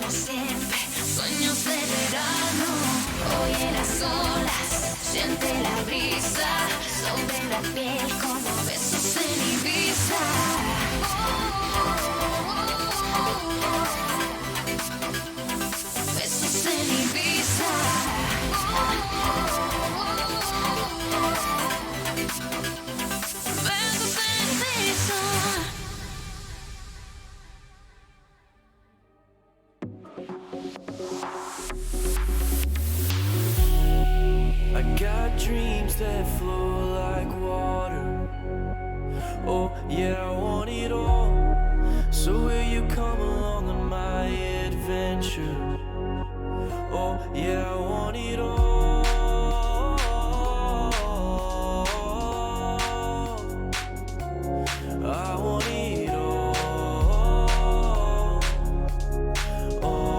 como siempre, sueños de verano. Oye las olas, siente la brisa sobre la piel como besos en Ibiza. Besos en Ibiza. Besos en Ibiza. I got dreams that flow like water. Oh yeah, I want it all. So will you come along on my adventure? Oh yeah, I want it all. I want it all. Oh,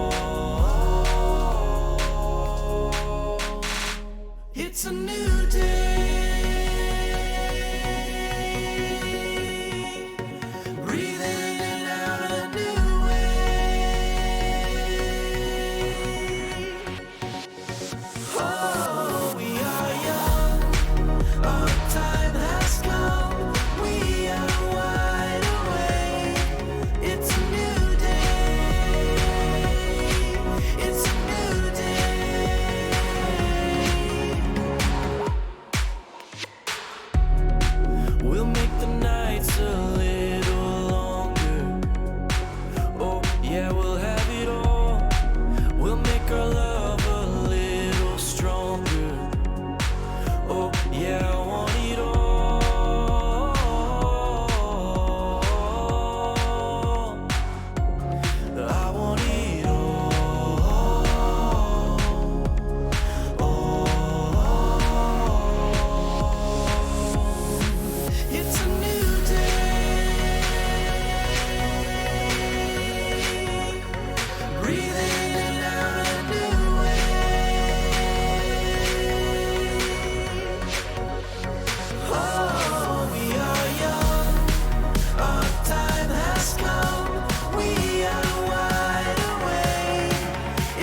it's a new day. Breathing in out a new way. Oh, we are young. Our time has come. We are wide awake. It's a new day. It's a new day. We'll make the nights a little longer. Oh yeah, we'll have it all. We'll make our love a little stronger. Oh yeah, I want it all. I want it all. It's a new day. Breathing in out a new way. Oh, we are young. Our time has come. We are wide awake.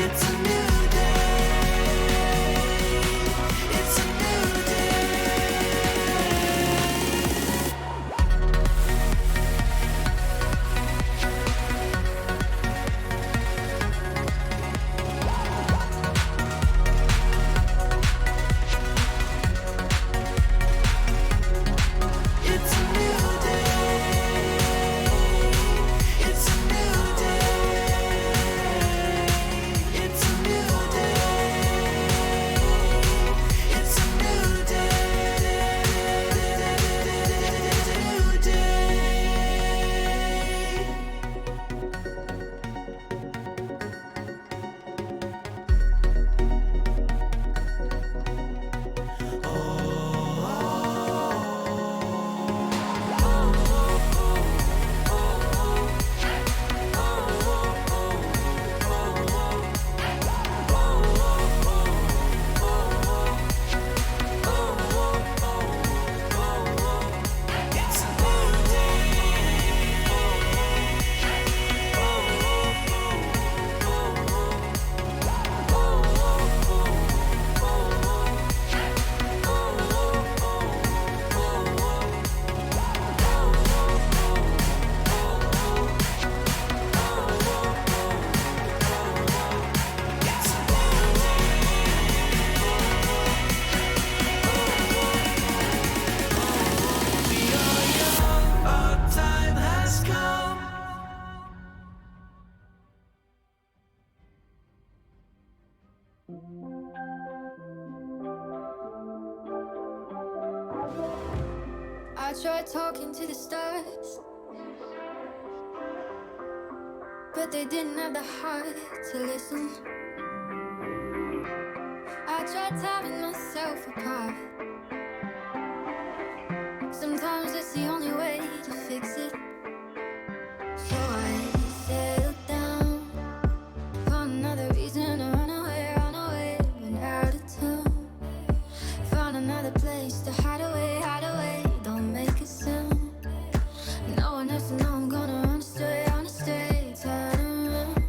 It's a new day. It's a new day. It's a new day. It's a new day. It's a new day. It's a new day. New It's a new We are young, our time has come. I tried talking to the stars, but they didn't have the heart to listen. I tried tearing myself apart. Sometimes it's the only way to fix it. So I settled down, found another reason to run away, went out of town. Found another place to hide away, don't make a sound. No one has to know I'm gonna run astray, turn around.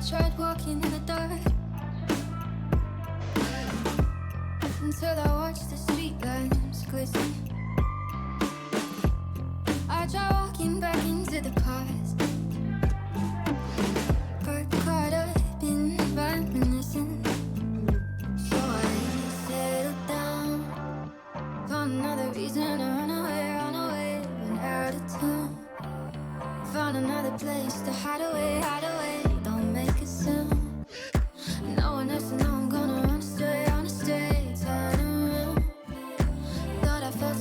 tried walking in the dark until I watched the street lamps glisten. I tried walking back into the past, got caught up in reminiscing. So I settled down, found another reason to run away, went out of town. Found another place to hide away, don't make a sound. No one else to know I'm gonna run astray, turn around. Thought I felt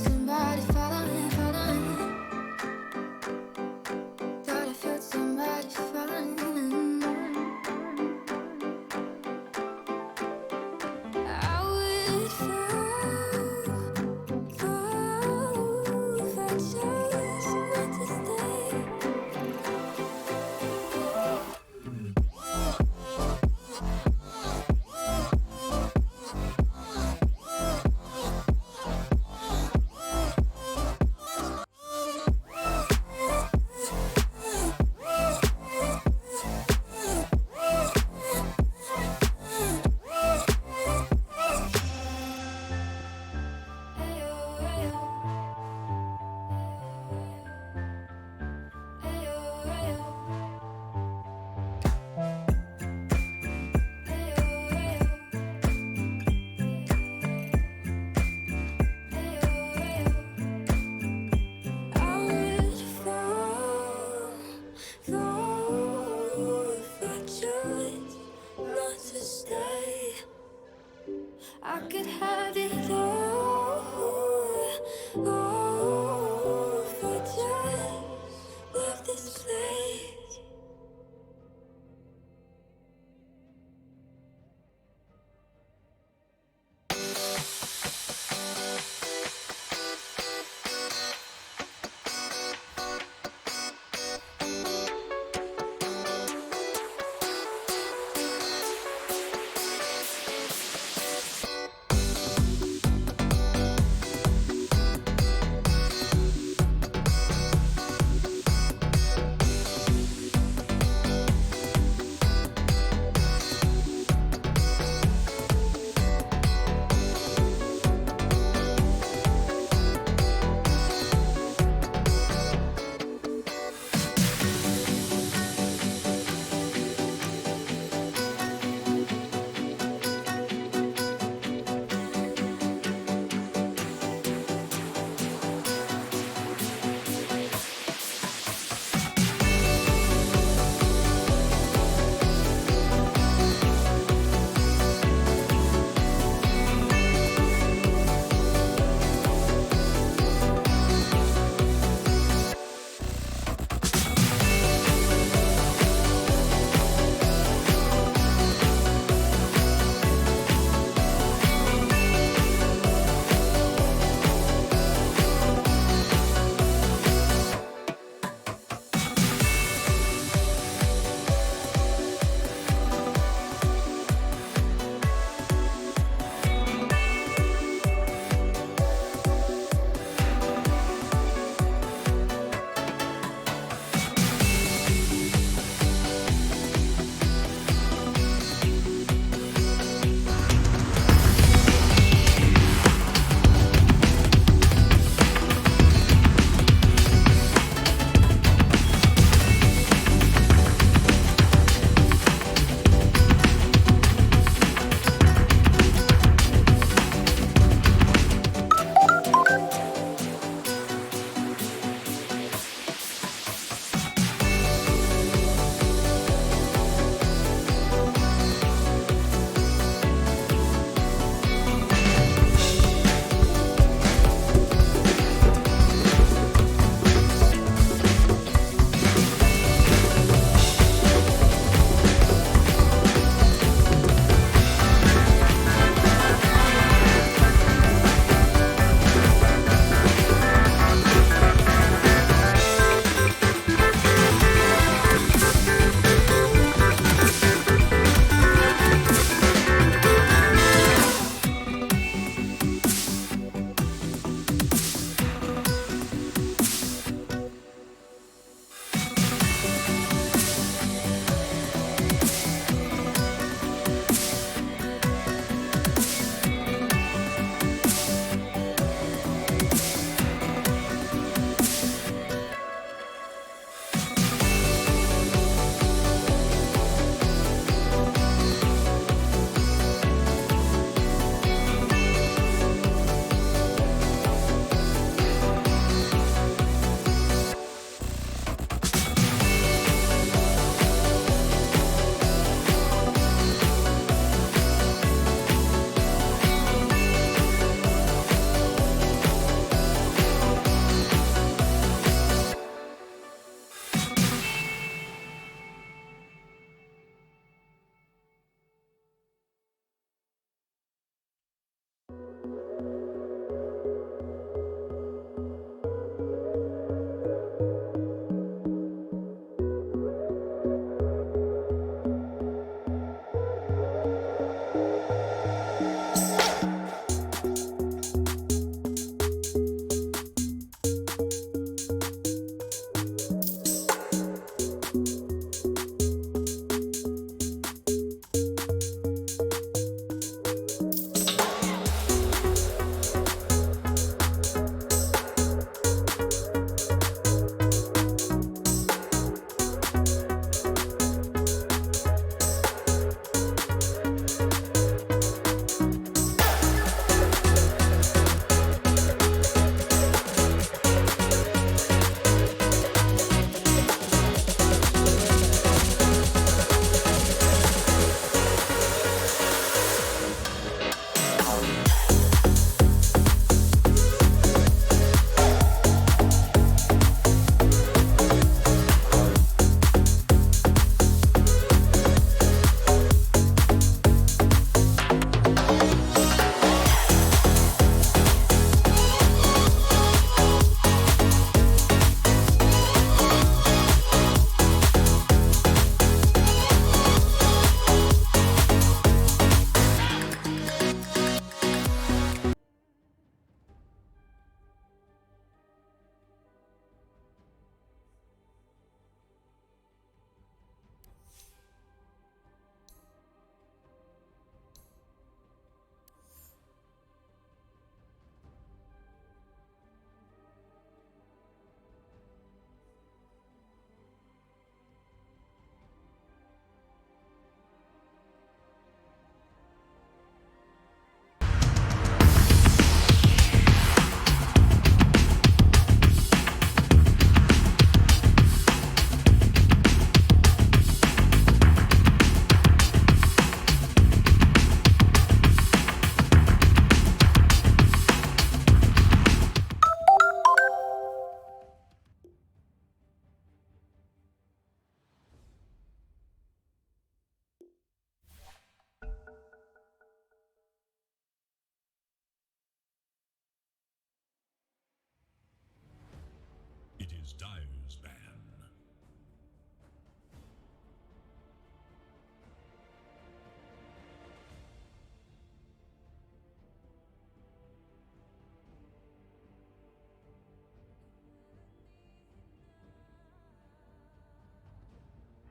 is Dyer's ban.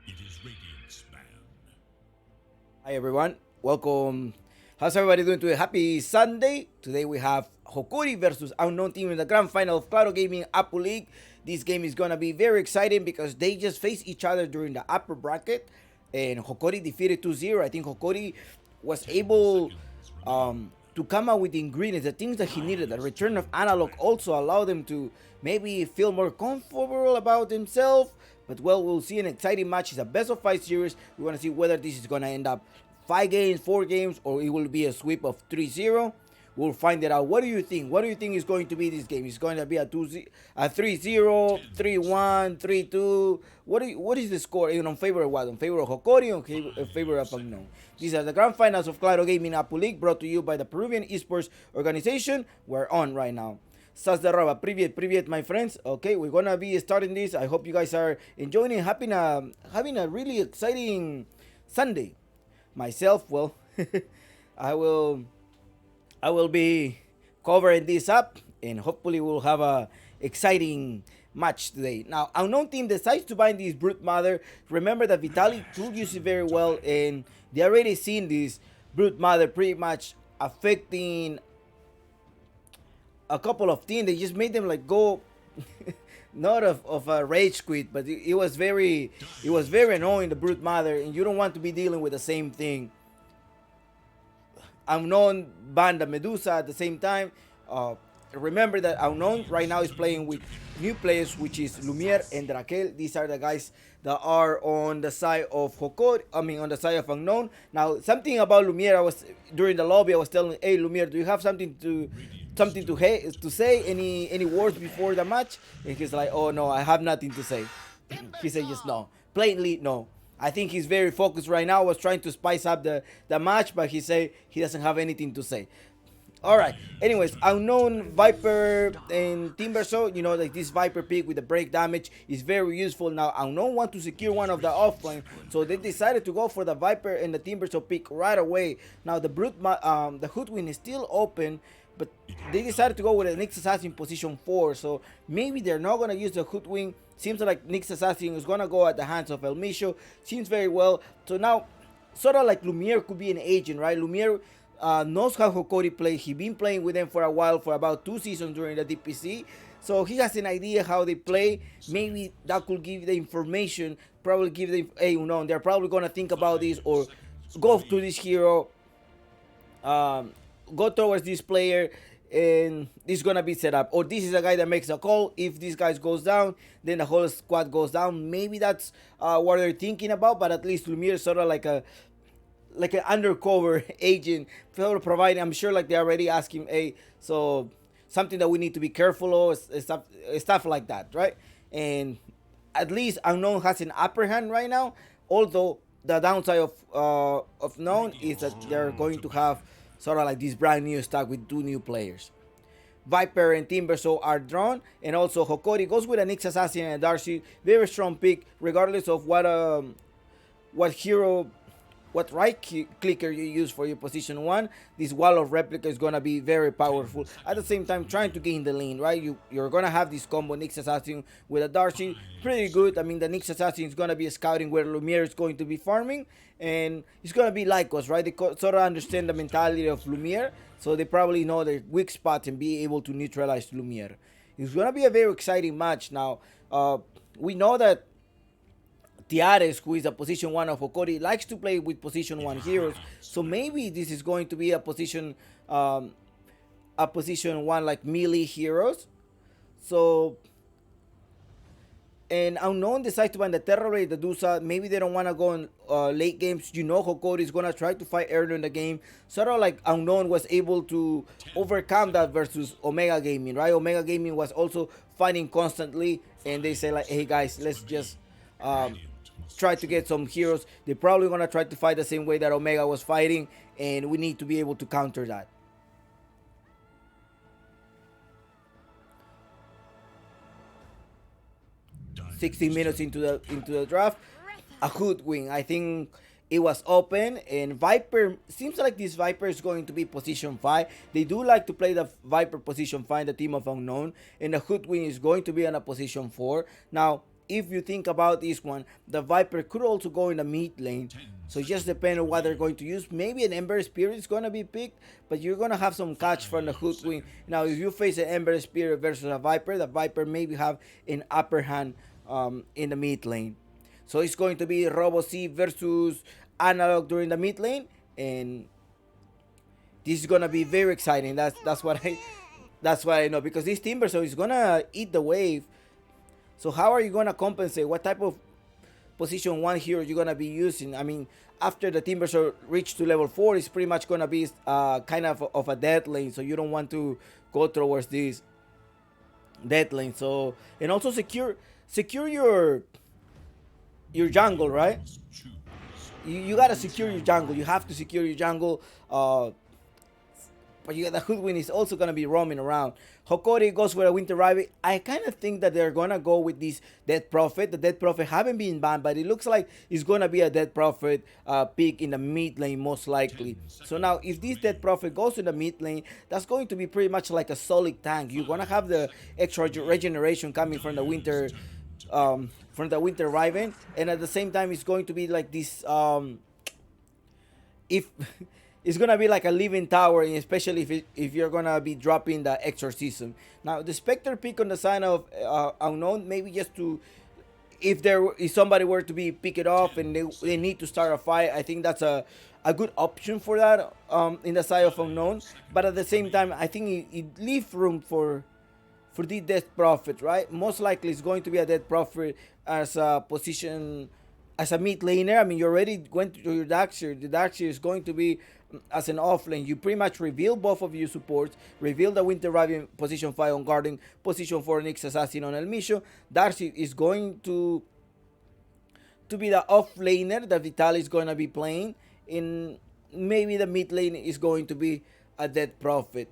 It is Radiant's ban. Hi everyone, welcome. How's everybody doing today? Happy Sunday. Today we have Hokori versus Unknown Team in the grand final of Claro Gaming Apu League. This game is gonna be very exciting because they just faced each other during the upper bracket and Hokori defeated 2-0. I think Hokori was able to come out with the ingredients, the things that he needed. The return of Analog also allowed him to maybe feel more comfortable about himself. But well, we'll see an exciting match. It's a best of 5 series. We want to see whether this is going to end up 5 games, 4 games, or it will be a sweep of 3-0. We'll find it out. What do you think? What do you think is going to be this game? Is going to be a 3-0, 3-1, 3-2? What is the score? In favor of what? In favor of Hokori or in favor of Unknown? These are the grand finals of Claro Gaming Apu League, brought to you by the Peruvian Esports Organization. We're on right now. Sas de Roba, привет, my friends. Okay, we're gonna be starting this. I hope you guys are enjoying it, having a really exciting Sunday. Myself, well, I will be covering this up, and hopefully we'll have a exciting match today. Now, Unknown Team decides to bind this Brute Mother. Remember that Vitaly could use it very well, and they already seen this Brute Mother pretty much affecting a couple of teams. They just made them like go not of a rage quit, but it was very annoying, the Brute Mother, and you don't want to be dealing with the same thing. Unknown banned the Medusa at the same time. Remember that Unknown right now is playing with new players, which is Lumiere and Drakel. These are the guys that are on the side of Hokori, on the side of Unknown. Now, something about Lumiere, during the lobby, I was telling, hey Lumiere, do you have something to say, any words before the match? And he's like, oh no, I have nothing to say. He said just no, plainly no. I think he's very focused right now. Was trying to spice up the match, but he said he doesn't have anything to say. Alright, anyways, Unknown, Viper, and Timbersaw, like this Viper pick with the break damage is very useful. Now, Unknown want to secure one of the offlane, so they decided to go for the Viper and the Timbersaw pick right away. Now, the Hoodwin is still open, but they decided to go with a Nyx Assassin position 4, so maybe they're not going to use the Hoodwin. Seems like Nyx Assassin is going to go at the hands of El Misho. Seems very well. So now, sort of like Lumiere could be an agent, right? Lumiere knows how Hokori plays. He's been playing with them for a while, for about 2 seasons during the DPC. So he has an idea how they play. Maybe that could give the information, probably give them, hey, they're probably going to think about this or go to this hero, go towards this player, and this is going to be set up. Or this is a guy that makes a call. If this guy goes down, then the whole squad goes down. Maybe that's what they're thinking about, but at least Lumiere is sort of like an undercover agent, providing. I'm sure like they already asked him, hey, so something that we need to be careful of, stuff like that, right? And at least Unknown has an upper hand right now, although the downside of Known is that they're going to have sort of like this brand new stack with 2 new players. Viper and Timbersaw are drawn, and also Hokori goes with a Nyx Assassin and a Darcy. Very strong pick, regardless of what right clicker you use for your position 1. This wall of replica is gonna be very powerful. At the same time, trying to gain the lane, right? You're gonna have this combo Nyx Assassin with a Darcy, pretty good. I mean, the Nyx Assassin is gonna be scouting where Lumiere is going to be farming, and it's gonna be like us, right? They sort of understand the mentality of Lumiere, so they probably know their weak spots and be able to neutralize Lumiere. It's gonna be a very exciting match. Now, we know that Tiares, who is a position 1 of Hokori, likes to play with position 1 heroes, so maybe this is going to be a position 1 like melee heroes. So, and Unknown decides to ban the Terror Ray, the Dusa. Maybe they don't want to go in late games. Hokori is going to try to fight early in the game. Sort of like Unknown was able to overcome that versus Omega Gaming, right? Omega Gaming was also fighting constantly, and they say like, hey guys, let's just try to get some heroes. They're probably going to try to fight the same way that Omega was fighting, and we need to be able to counter that. 16 minutes into the draft. A Hoodwink, I think it was open, and Viper seems like this Viper is going to be position 5. They do like to play the Viper position 5 in the Team of Unknown, and the Hoodwink is going to be in a position 4. Now, if you think about this one, the Viper could also go in the mid lane. So it just depends on what they're going to use. Maybe an Ember Spirit is going to be picked, but you're going to have some catch from the Hoodwink. Now, if you face an Ember Spirit versus a Viper, the Viper maybe have an upper hand in the mid lane. So it's going to be Bo5 versus Analog during the mid lane, and this is gonna be very exciting. That's what I know, because this Timbersaw is gonna eat the wave. So how are you gonna compensate? What type of position 1 hero you're gonna be using? I mean, after the Timbersaw reach to level 4, it's pretty much gonna be kind of a dead lane. So you don't want to go towards this dead lane. So, and also secure your jungle, right? You gotta secure your jungle. You have to secure your jungle. But the Hoodwink is also gonna be roaming around. Hokori goes for a Winter Raven. I kind of think that they're gonna go with this Dead Prophet. The Dead Prophet haven't been banned, but it looks like it's gonna be a Dead Prophet pick in the mid lane most likely. So now, if this Dead Prophet goes in the mid lane, that's going to be pretty much like a solid tank. You're gonna have the extra regeneration coming from the Winter Raven, and at the same time it's going to be like this if it's gonna be like a living tower, especially if you're gonna be dropping the exorcism. Now the Spectre pick on the side of Unknown, maybe just to, if somebody were to be pick it off and they need to start a fight, I think that's a good option for that in the side of Unknown. But at the same time, I think it leaves room for the Death Prophet, right? Most likely it's going to be a Death Prophet as a position, as a mid laner. I mean, you already went to your Darkseer. The Darkseer is going to be as an off lane. You pretty much reveal both of your supports, reveal the Winter Raven position 5 on guarding, position 4 Nyx Assassin on El Misho. Darcy is going to be the off laner that Vital is going to be playing. In maybe the mid lane is going to be a Death Prophet.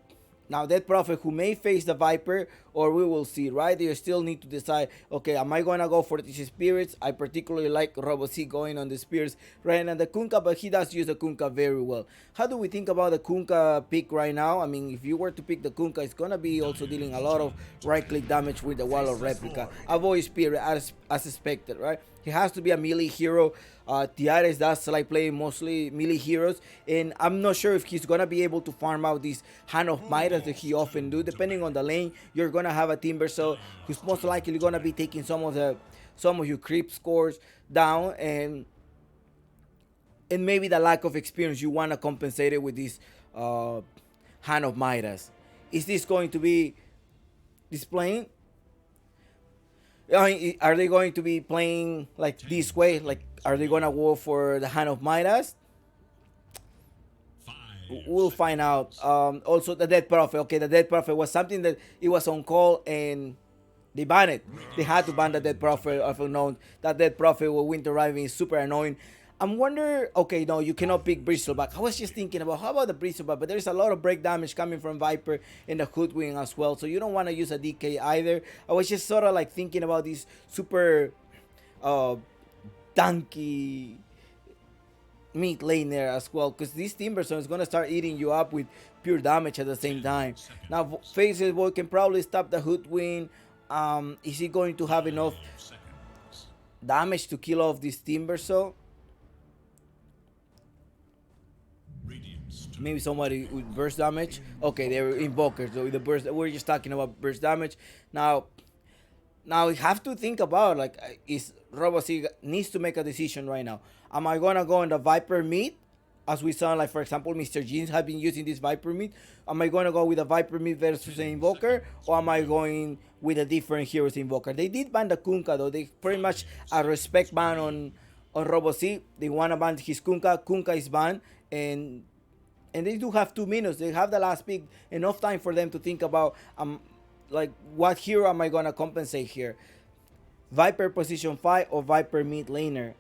Now, Death Prophet who may face the Viper, or we will see, right? They still need to decide, okay, am I going to go for these Spirits? I particularly like Bo5 going on the Spirits right now, the Kunkka, but he does use the Kunkka very well. How do we think about the Kunkka pick right now? I mean, if you were to pick the Kunkka, it's going to be also dealing a lot of right-click damage with the Wall of Replica. Avoid Spirit as expected, right? He has to be a melee hero. Tiares does like playing mostly melee heroes, and I'm not sure if he's gonna be able to farm out this Hand of Midas that he often do. Depending on the lane, you're gonna have a Timbersaw who's most likely gonna be taking some of your creep scores down, and maybe the lack of experience you wanna compensate it with this Hand of Midas. Is this going to be displaying? Are they going to be playing like this way? Like, are they going to go for the Hand of Midas? We'll find out. Also, the Dead Prophet. Okay, the Dead Prophet was something that it was on call and they banned it. They had to ban the Dead Prophet of Unknown. That Dead Prophet with Winter Raven is super annoying. I'm wondering, okay, no, you cannot pick Bristleback. I was just thinking about, how about the Bristleback? But there's a lot of break damage coming from Viper and the Hoodwink as well. So you don't want to use a DK either. I was just sort of like thinking about this super tanky mid laner as well. Because this Timbersaw is going to start eating you up with pure damage at the same time. Now, Faces Boy can probably stop the Hoodwink. Is he going to have enough damage to kill off this Timbersaw? Maybe somebody with burst damage. Okay, they were invokers. So with the burst, we're just talking about burst damage. Now we have to think about, like, is Bo5 needs to make a decision right now. Am I gonna go in the Viper mid, as we saw, like for example, Mr. Jeans have been using this Viper mid? Am I gonna go with a Viper mid versus an Invoker, or am I going with a different heroes Invoker? They did ban the Kunkka though. They pretty much a respect ban on Bo5. They wanna ban his Kunkka. Kunkka is banned, and they do have 2 minutes. They have the last pick, enough time for them to think about like, what hero am I gonna compensate here? Viper position 5 or Viper mid laner?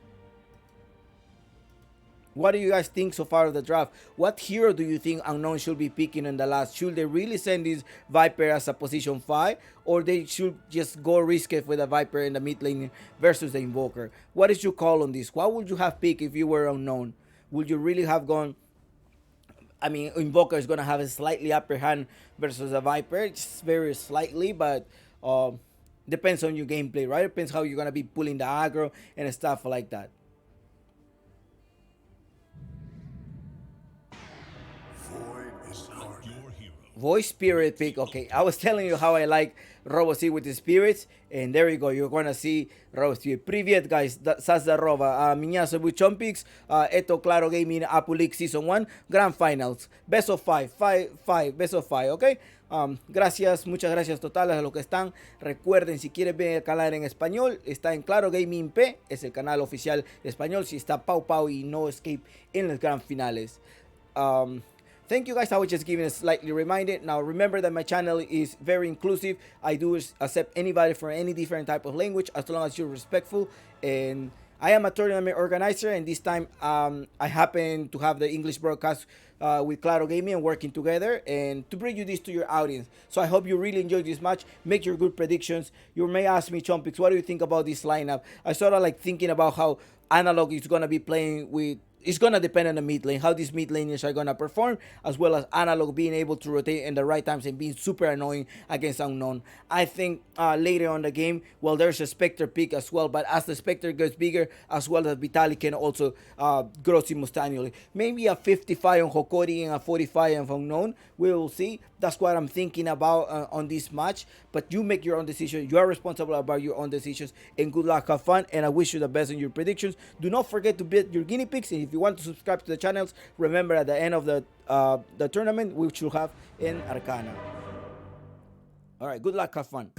What do you guys think so far of the draft? What hero do you think Unknown should be picking in the last? Should they really send this Viper as a position 5? Or they should just go risk it with a Viper in the mid lane versus the Invoker? What is your call on this? What would you have picked if you were Unknown? Would you really have gone... I mean, Invoker is going to have a slightly upper hand versus a Viper. Just very slightly, but... depends on your gameplay, right? Depends how you're going to be pulling the aggro and stuff like that. Voice spirit pick. Okay, I was telling you how I like Robo5 with the spirits, and there you go. You're gonna see Robo5. Привет, guys. Sa здорово. Меня зовут Chompix. Это Claro Gaming Apple League Season 1 Grand Finals. Best of 5. Best of 5, ok. Gracias, muchas gracias totales a los que están. Recuerden, si quieren ver el canal en español, está en Claro Gaming P. Es el canal oficial español. Si está Pau Pau y No Escape en los Grand Finales. Thank you guys. I was just giving a slightly reminder. Now remember that my channel is very inclusive. I do accept anybody from any different type of language as long as you're respectful. And I am a tournament organizer, and this time I happen to have the English broadcast with Claro Gaming and working together and to bring you this to your audience. So I hope you really enjoyed this match. Make your good predictions. You may ask me, Chompix, what do you think about this lineup? I sort of like thinking about how Analog is going to be playing with... It's going to depend on the mid lane, how these mid laners are going to perform, as well as Analog being able to rotate in the right times and being super annoying against Unknown. I think later on the game, well, there's a Spectre pick as well, but as the Spectre gets bigger, as well as Vitaly can also grow simultaneously. Maybe a 55 on Hokori and a 45 on Unknown. We will see. That's what I'm thinking about on this match. But you make your own decision. You are responsible about your own decisions. And good luck, have fun, and I wish you the best in your predictions. Do not forget to bet your guinea pigs. And if you want to subscribe to the channels, remember at the end of the tournament, we should have in Arcana. All right, good luck, have fun.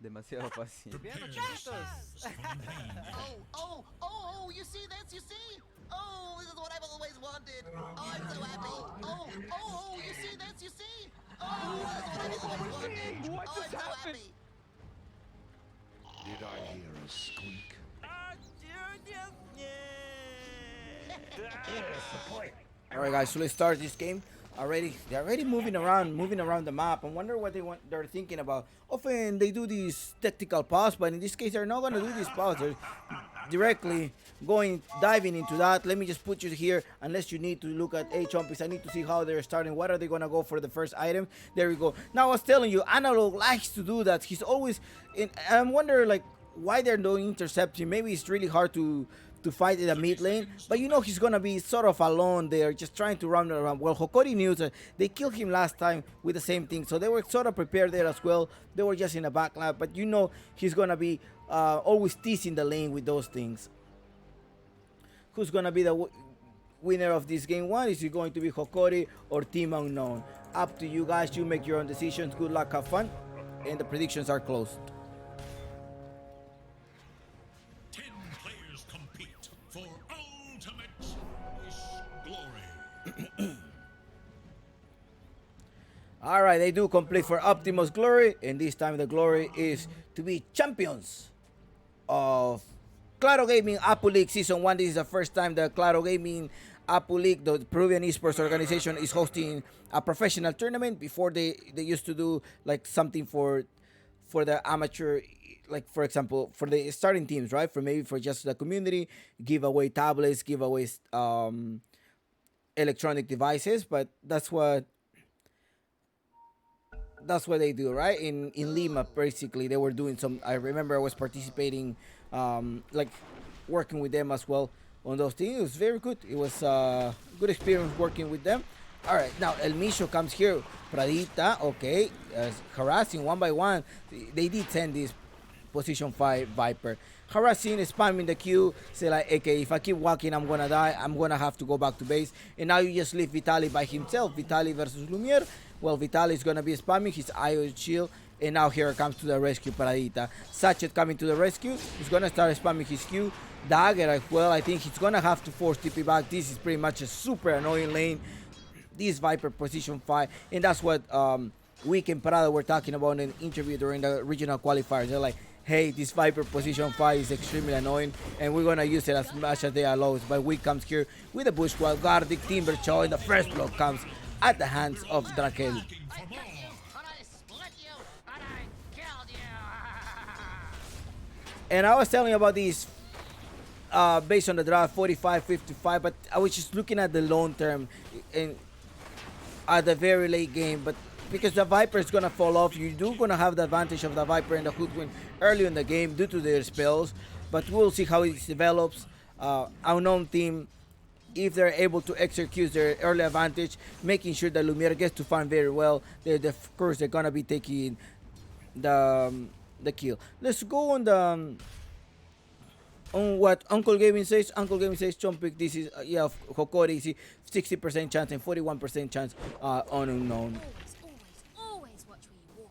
Demasiado fácil. Oh, you see this? You see? Oh, this is what I've always wanted. Oh, I'm so happy. Oh, you see this? You see? Oh, this is what I've always wanted. What Oh, just I'm so happened? happy. Did I hear a squeak? All right, guys, so let's start this game. They're already moving around the map. I wonder what they're thinking about. Often they do these tactical pause, but in this case they're not gonna do this pause. They're directly diving into that. Let me just put you here, unless you need to look at Chompix. I need to see how they're starting. What are they gonna go for the first item? There we go. Now I was telling you, Analog likes to do that. He's always in. I'm wondering like why they're doing interception. Maybe it's really hard to fight in the mid lane, but you know he's gonna be sort of alone there, just trying to run around. Well, Hokori knew that they killed him last time with the same thing, so they were sort of prepared there as well. They were just in the back lap, but you know he's gonna be always teasing the lane with those things. Who's gonna be the winner of this game one? Is it going to be Hokori or Team Unknown? Up to you guys. You make your own decisions. Good luck, have fun, and the predictions are closed. 10 players compete for ultimate glory. All right, they do complete for Optimus Glory, and this time the glory is to be champions of Claro Gaming Apple League Season 1. This is the first time the Claro Gaming Apple League, the Peruvian esports organization, is hosting a professional tournament. Before they used to do like something for the amateur, like for example for the starting teams, right? For just the community, give away tablets, give away electronic devices. But that's what they do, right? In Lima, basically they were doing some. I remember I was participating, like working with them as well on those things. It was very good. It was a good experience working with them. All right, now El Misho comes here. Pradita, okay, harassing one by one. They did send this position 5 Viper. Harassing, spamming the Q, say like, okay, if I keep walking, I'm gonna die. I'm gonna have to go back to base. And now you just leave Vitaly by himself. Vitaly versus Lumiere. Well, Vitaly is gonna be spamming his IO shield And now here comes to the rescue Paradita. Sachet coming to the rescue. He's gonna start spamming his Q. Dagger as well. I think he's gonna have to force TP back. This is pretty much a super annoying lane. This Viper position 5. And that's what Wick and Parada were talking about in an interview during the regional qualifiers. They're like, hey, this Viper position 5 is extremely annoying, and we're gonna use it as much as they allow us. But Wick comes here with a bush while Gardic Timber Chow, and the first block comes at the hands of Drakel. I cut you, and I split you, and I killed you. And I was telling you about these based on the draft 45-55, but I was just looking at the long term and at the very late game. But because the Viper is gonna fall off, you do gonna have the advantage of the Viper and the Hoodwin early in the game due to their spells. But we'll see how it develops. Unknown team, if they're able to execute their early advantage, making sure that Lumiere gets to farm very well, of course they're gonna be taking the kill. Let's go on the on what Uncle Gaming says. Uncle Gaming says Chompik, this is yeah, Hokori, 60% chance and 41% chance on unknown. Always watch where you're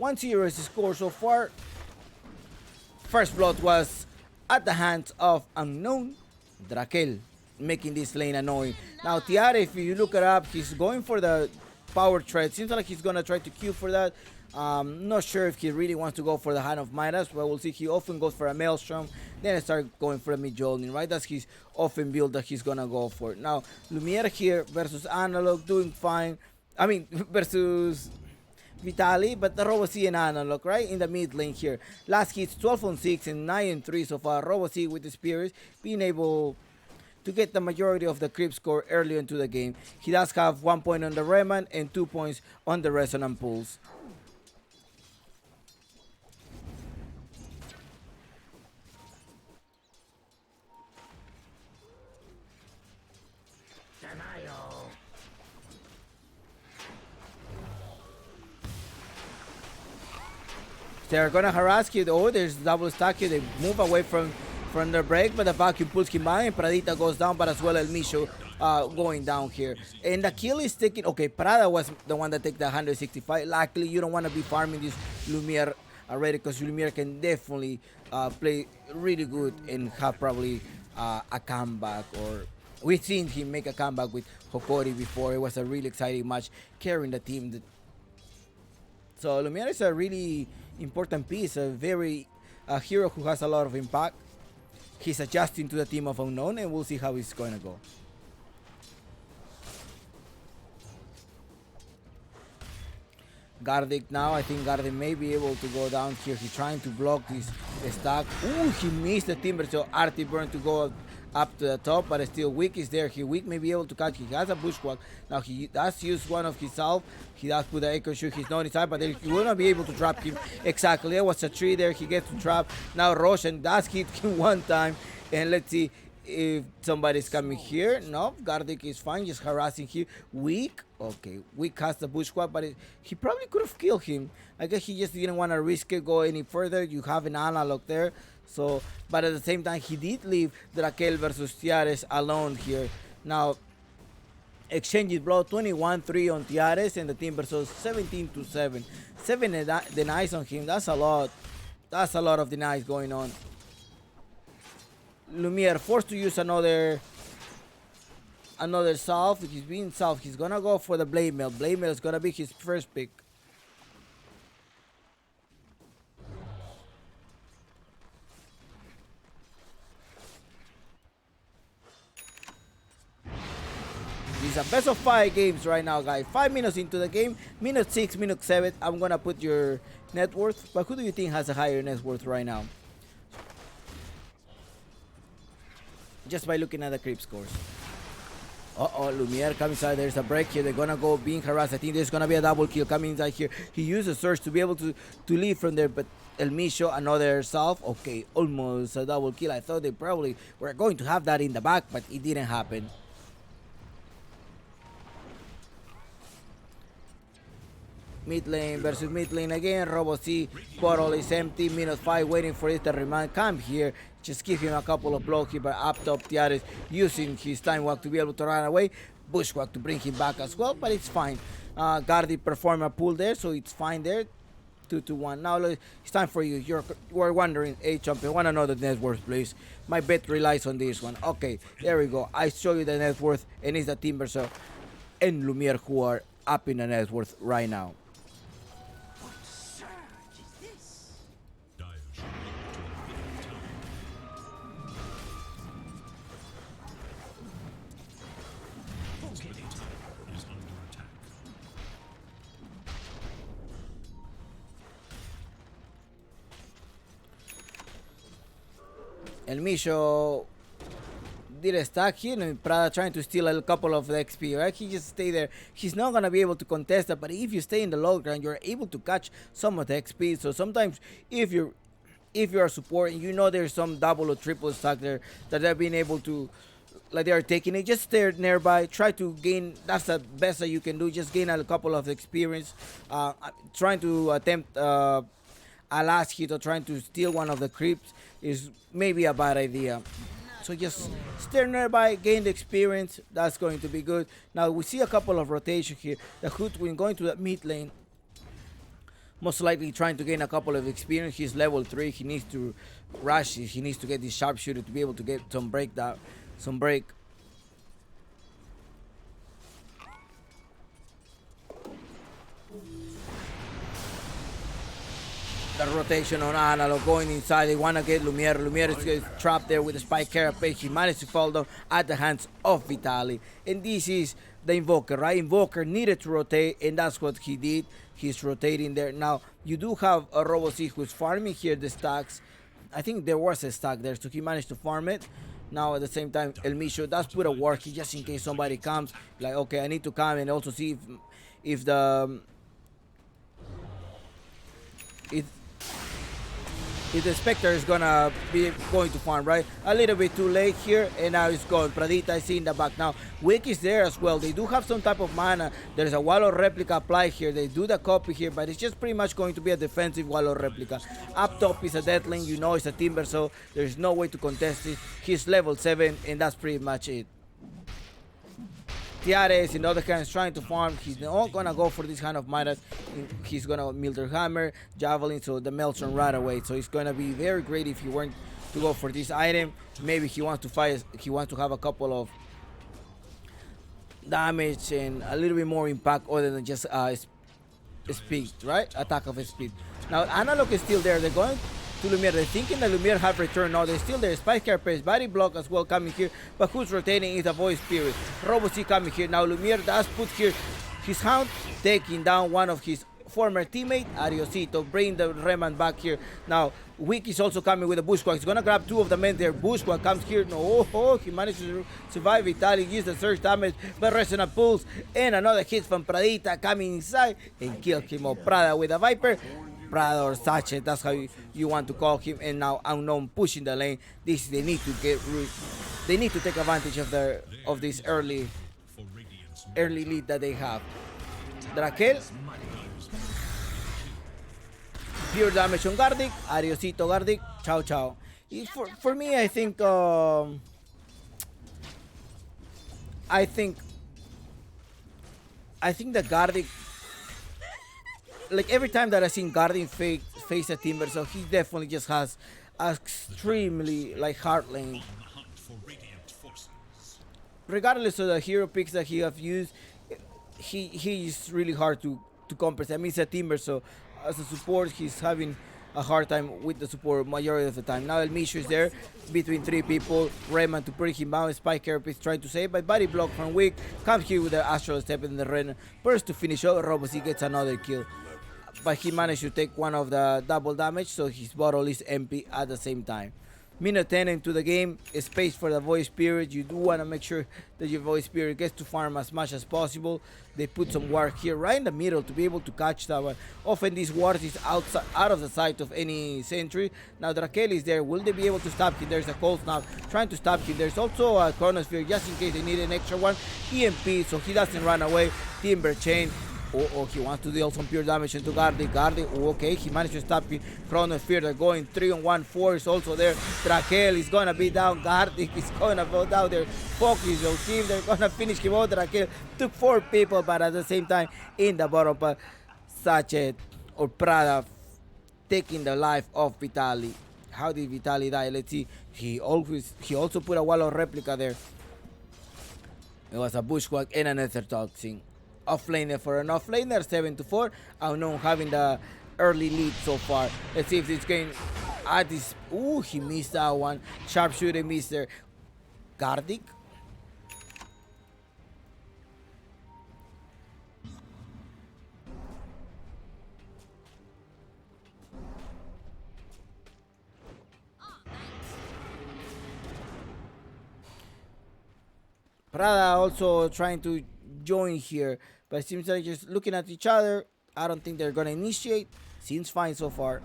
walking. 1-0 is the score so far. First blood was at the hands of unknown Drakel, making this lane annoying. Now Tiare, if you look it up, he's going for the power tread. Seems like he's gonna try to queue for that. Not sure if he really wants to go for the Hand of Midas, but we'll see. He often goes for a Maelstrom, then I start going for a mid-Jolning, right? That's his often build that he's gonna go for. Now, Lumiere here versus Analog, doing fine. I mean, versus Vitali, but the Robo-C and Analog, right? In the mid lane here. Last hits 12 on 6 and 9 on 3 so far. Robo-C with the Spears being able to get the majority of the creep score early into the game. He does have 1 point on the Rayman and 2 points on the Resonant Pulse. They're gonna harass you. Oh, there's double stack here. They move away from the break, but the vacuum pulls him by, and Pradita goes down, but as well El Misho going down here. And the kill is taking. Okay, Prada was the one that took the 165. Luckily, you don't want to be farming this Lumiere already, because Lumiere can definitely play really good and have probably a comeback. Or we've seen him make a comeback with Hokori before. It was a really exciting match, carrying the team. So Lumiere is a really important piece, a hero who has a lot of impact. He's adjusting to the team of Unknown, and we'll see how it's going to go. Gardic now, I think Gardic may be able to go down here. He's trying to block this stack. Ooh, he missed the timber, so Artie Burn to go up to the top, but still Wick is there. Wick may be able to catch. He has a bushwhack. Now he does use one of his self. He does put the echo shoot. He's not inside, but he will not be able to trap him. Exactly. There was a tree there. He gets to trap. Now Roshan does hit him one time. And let's see if somebody's coming here. No, Gardic is fine. Just harassing here. Wick. Okay. Wick has the bushwhack, but he probably could have killed him. I guess he just didn't want to risk it, go any further. You have an analog there. So, but at the same time, he did leave Drakel versus Tiares alone here. Now, exchanges blow 21-3 on Tiares, and the team versus 17-7. 7 denies on him. That's a lot. That's a lot of denies going on. Lumiere forced to use another salve. He's being salved. He's gonna go for the Blade Mail. Blade Mail is gonna be his first pick. It's a best of 5 games right now, guys. 5 minutes into the game. Minute 6, minute 7. I'm gonna put your net worth. But who do you think has a higher net worth right now? Just by looking at the creep scores. Uh-oh, Lumiere comes inside. There's a break here. They're gonna go being harassed. I think there's gonna be a double kill coming inside here. He uses Surge to be able to leave from there, but El Misho, another self. Okay, almost a double kill. I thought they probably were going to have that in the back, but it didn't happen. Mid lane versus mid lane again. Robo-C bottle is empty. Minute 5 waiting for it to remind. Come here. Just give him a couple of blocks here, but up top Tiares using his time walk to be able to run away. Bushwhack to bring him back as well, but it's fine. Gardi performed a pull there, so it's fine there. 2-1. Now it's time for you. You're wondering, hey champion, want to know the net worth, please? My bet relies on this one. Okay, there we go. I show you the net worth, and it's the Timbersaw and Lumiere who are up in the net worth right now. Dire should look to the tower. His middle tower is under attack. El Misho did a stack here, and Prada trying to steal a couple of the XP, right? He just stay there. He's not gonna be able to contest that, but if you stay in the low ground, you're able to catch some of the XP. So sometimes if you're a support and you know there's some double or triple stack there that they're being able to, like they are taking it, just stay nearby, try to gain. That's the best that you can do. Just gain a couple of experience. Trying to attempt a last hit or trying to steal one of the creeps is maybe a bad idea. So just stay nearby, gain the experience. That's going to be good. Now we see a couple of rotations here. The Hoodwin going to the mid lane, most likely trying to gain a couple of experience. He's level 3. He needs to rush. He needs to get this sharpshooter to be able to get some break. The rotation on Analog going inside. They want to get Lumiere. Lumiere is trapped there with the spike carapace. He managed to fall down at the hands of Vitali. And this is the Invoker, right? Invoker needed to rotate, and that's what he did. He's rotating there. Now, you do have a Robo5 who's farming here the stacks. I think there was a stack there, so he managed to farm it. Now, at the same time, El Misho does put a work just in case somebody comes. Like, okay, I need to come and also see if the Spectre is gonna be going to farm, right? A little bit too late here, and now it's gone. Pradita is in the back now. Wick is there as well. They do have some type of mana. There's a wall of replica applied here. They do the copy here, but it's just pretty much going to be a defensive wall of replica. Up top is a dead lane. You know it's a Timber, so there's no way to contest it. He's level 7, and that's pretty much it. Tiares, in the other hand, is trying to farm. He's not gonna go for this kind of midas. He's gonna Milder Hammer, Javelin, so the Meltron right away. So it's gonna be very great if he weren't to go for this item. Maybe he wants to fight. He wants to have a couple of damage and a little bit more impact other than just speed, right? Attack of speed. Now Analog is still there. They're going to Lumiere. They're thinking that Lumiere have returned. No, they're still there. Spike Carapace, body block as well coming here. But who's rotating is the Voice Spirit. Robo5 coming here. Now Lumiere does put here his Hound, taking down one of his former teammate, Ariosito, bring the Rayman back here. Now Wick is also coming with a Bushwhack. He's gonna grab 2 of the men there. Bushwhack comes here. No, he managed to survive. Vitali used the surge damage, but Resonant Pulse and another hit from Pradita coming inside and kill him. Prada with a Viper. Prada or Sachet, that's how you want to call him. And now Unknown pushing the lane. They need to take advantage of this early lead that they have. Drakel, pure damage on Gardic. Ariosito Gardic. Ciao ciao. For me, I think the Gardic, like every time that I've seen Guardian face a Timber, so he definitely just has extremely like hard lane. Regardless of the hero picks that he have used, he is really hard to compensate. I mean, it's a Timber, so as a support, he's having a hard time with the support majority of the time. Now El Misho is there between 3 people. Rayman to bring him down. Spike Carapace trying to save, but body block from Wick. Comes here with the Astral Step and the Ren. Burst to finish up. Robo5 gets another kill, but he managed to take one of the double damage, so his bottle is empty at the same time. Minute 10 into the game, space for the Voice Spirit. You do want to make sure that your Voice Spirit gets to farm as much as possible. They put some ward here right in the middle to be able to catch that one. Often this ward is out of the sight of any sentry. Now Drakel is there. Will they be able to stop him? There's a Cold Snap trying to stop him. There's also a Chronosphere just in case they need an extra one. EMP, so he doesn't run away. Timber Chain. Oh, he wants to deal some pure damage into Gardi. Okay, he managed to stop him. Chronosphere, they're going 3-on-1. 4 is also there. Drakel is gonna be down. Gardi is gonna go down there. Focus on him. They're gonna finish him out. Drakel took 4 people, but at the same time, in the bottom, Sachet or Prada taking the life of Vitali. How did Vitali die? Let's see. He also put a wall of replica there. It was a bushwhack and another toxin. Offlaner for an offlaner, 7-4. Unknown having the early lead so far. Let's see if it's going at this. Ooh, he missed that one. Sharpshooter missed there. Gardic. Prada also trying to join here, but it seems like just looking at each other. I don't think they're gonna initiate. Seems fine so far.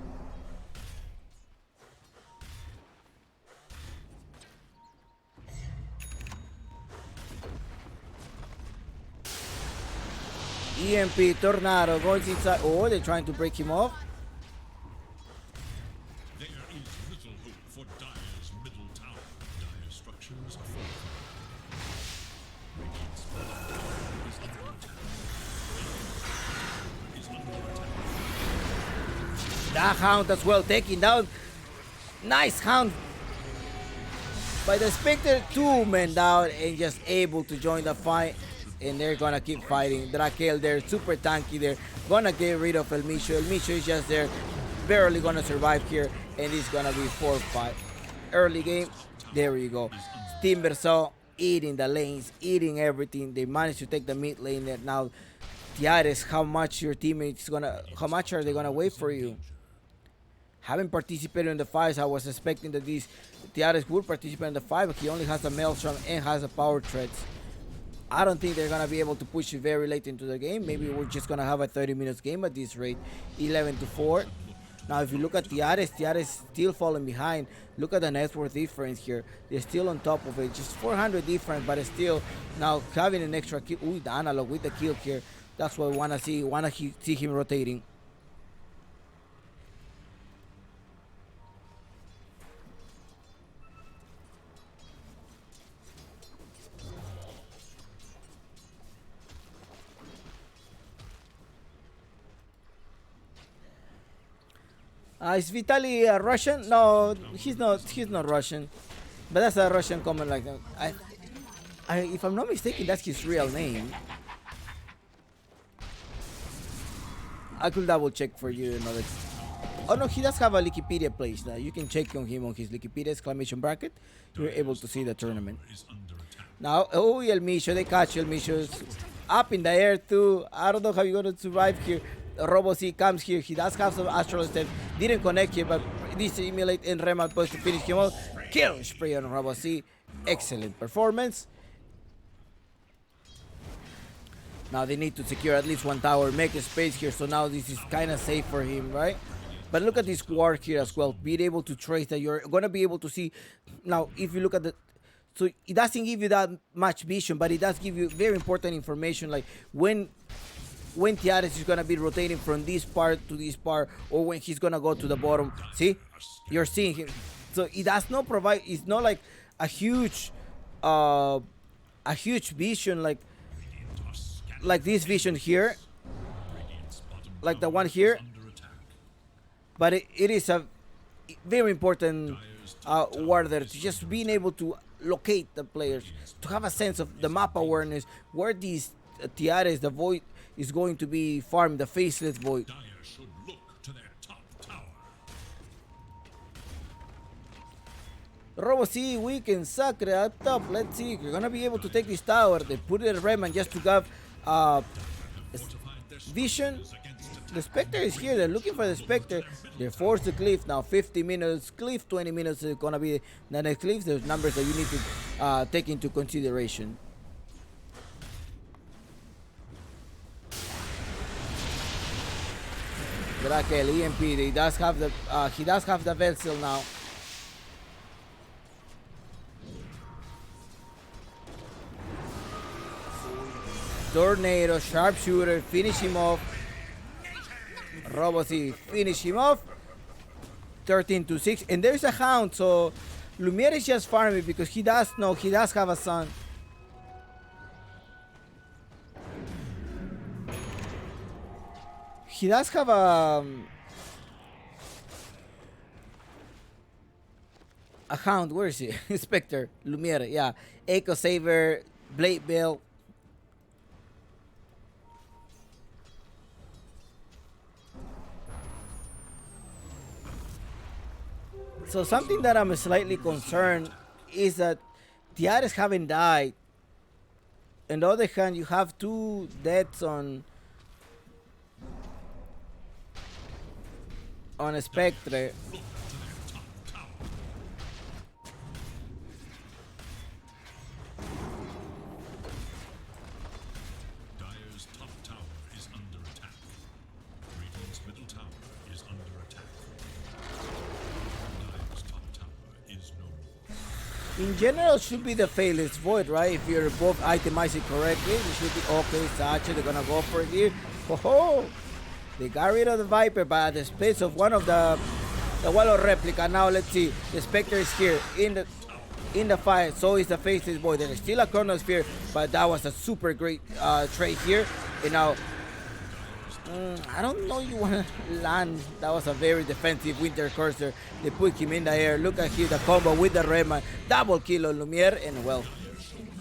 EMP Tornado goes inside. Oh, they're trying to break him off. There is little hope for Dire's middle tower. Dire structures are fortified. Radiant's bottom tower is under attack. Is under attack. That Hound as well taking down. Nice Hound by the Spectre. 2 men down and just able to join the fight. And they're gonna keep fighting. Drakel there, super tanky there. Gonna get rid of El Micho. El Micho is just there, barely gonna survive here. And it's gonna be 4-5. Early game, there you go. Timbersaw eating the lanes, eating everything. They managed to take the mid lane there. Now, Tiares, how much your teammates how much are they gonna wait for you? Haven't participated in the fights. I was expecting that these Tiares would participate in the fight, but he only has a Maelstrom and has a power threats. I don't think they're gonna be able to push it very late into the game. Maybe we're just gonna have a 30 minutes game at this rate. 11-4. Now if you look at Tiares still falling behind. Look at the net worth difference here. They're still on top of it. Just 400 difference, but it's still now having an extra kill. Ooh, the analog with the kill here. That's what we wanna see. See him rotating. Is Vitaly Russian? No, he's not. He's not Russian. But that's a Russian comment like that. If I'm not mistaken, that's his real name. I could double check for you. Oh no, he does have a Wikipedia page now. You can check on him on his Wikipedia exclamation bracket. You're able to see the tournament. Is under attack. Now, oh, El Micho, they catch El Micho up in the air too. I don't know how you're gonna survive here. RoboC comes here. He does have some astral step. Didn't connect here, but this emulate and Rema supposed to finish him out. Kill spray on RoboC. Excellent performance. Now they need to secure at least one tower, make a space here. So now this is kind of safe for him, right? But look at this ward here as well. Being able to trace that, you're gonna be able to see. Now, if you look at the, so it doesn't give you that much vision, but it does give you very important information, like when Tiares is gonna be rotating from this part to this part, or when he's gonna go to the bottom. See, you're seeing him. So it does not provide. It's not like a huge vision like this vision here, like the one here. But it is a very important warder to just being able to locate the players, to have a sense of the map awareness, where these Tiares, the void, is going to be farmed, the faceless void. Dire should look to their top tower. RoboC, we can suck it up top. Let's see. You're gonna be able to take this tower. They put it in Rayman just to have vision. The Spectre is here. They're looking for the Spectre. They're forced to cliff now. 50 minutes cliff, 20 minutes is gonna be the next cliff. There's numbers that you need to take into consideration. Drakel, EMP, he does have the vessel now. Tornado, Sharpshooter, finish him off. Robocy, finish him off. 13-6. And there's a Hound, so Lumiere is just farming because he does have a son. He does have a Hound. Where is he? Spectre, Lumiere, yeah. Echo Saver, Blade Bill. So something that I'm slightly concerned is that Tiares haven't died. On the other hand, you have 2 deaths on a Spectre. Dire's top tower is under attack. Radiant's middle tower is under attack. Dire's top tower is no more. In general, should be the Faithless Void, right? If you're both itemizing correctly, it should be okay. Sacha, they're gonna go for it here. Ho! They got rid of the Viper, but at the space of one of the Wallow replica. Now let's see. The Spectre is here in the fight. So is the Faceless Void. There's still a Chronosphere, but that was a super great trade here. And now, I don't know you want to land. That was a very defensive Winter Cursor. They put him in the air. Look at here, the combo with the Redman. Double kill on Lumiere. And well,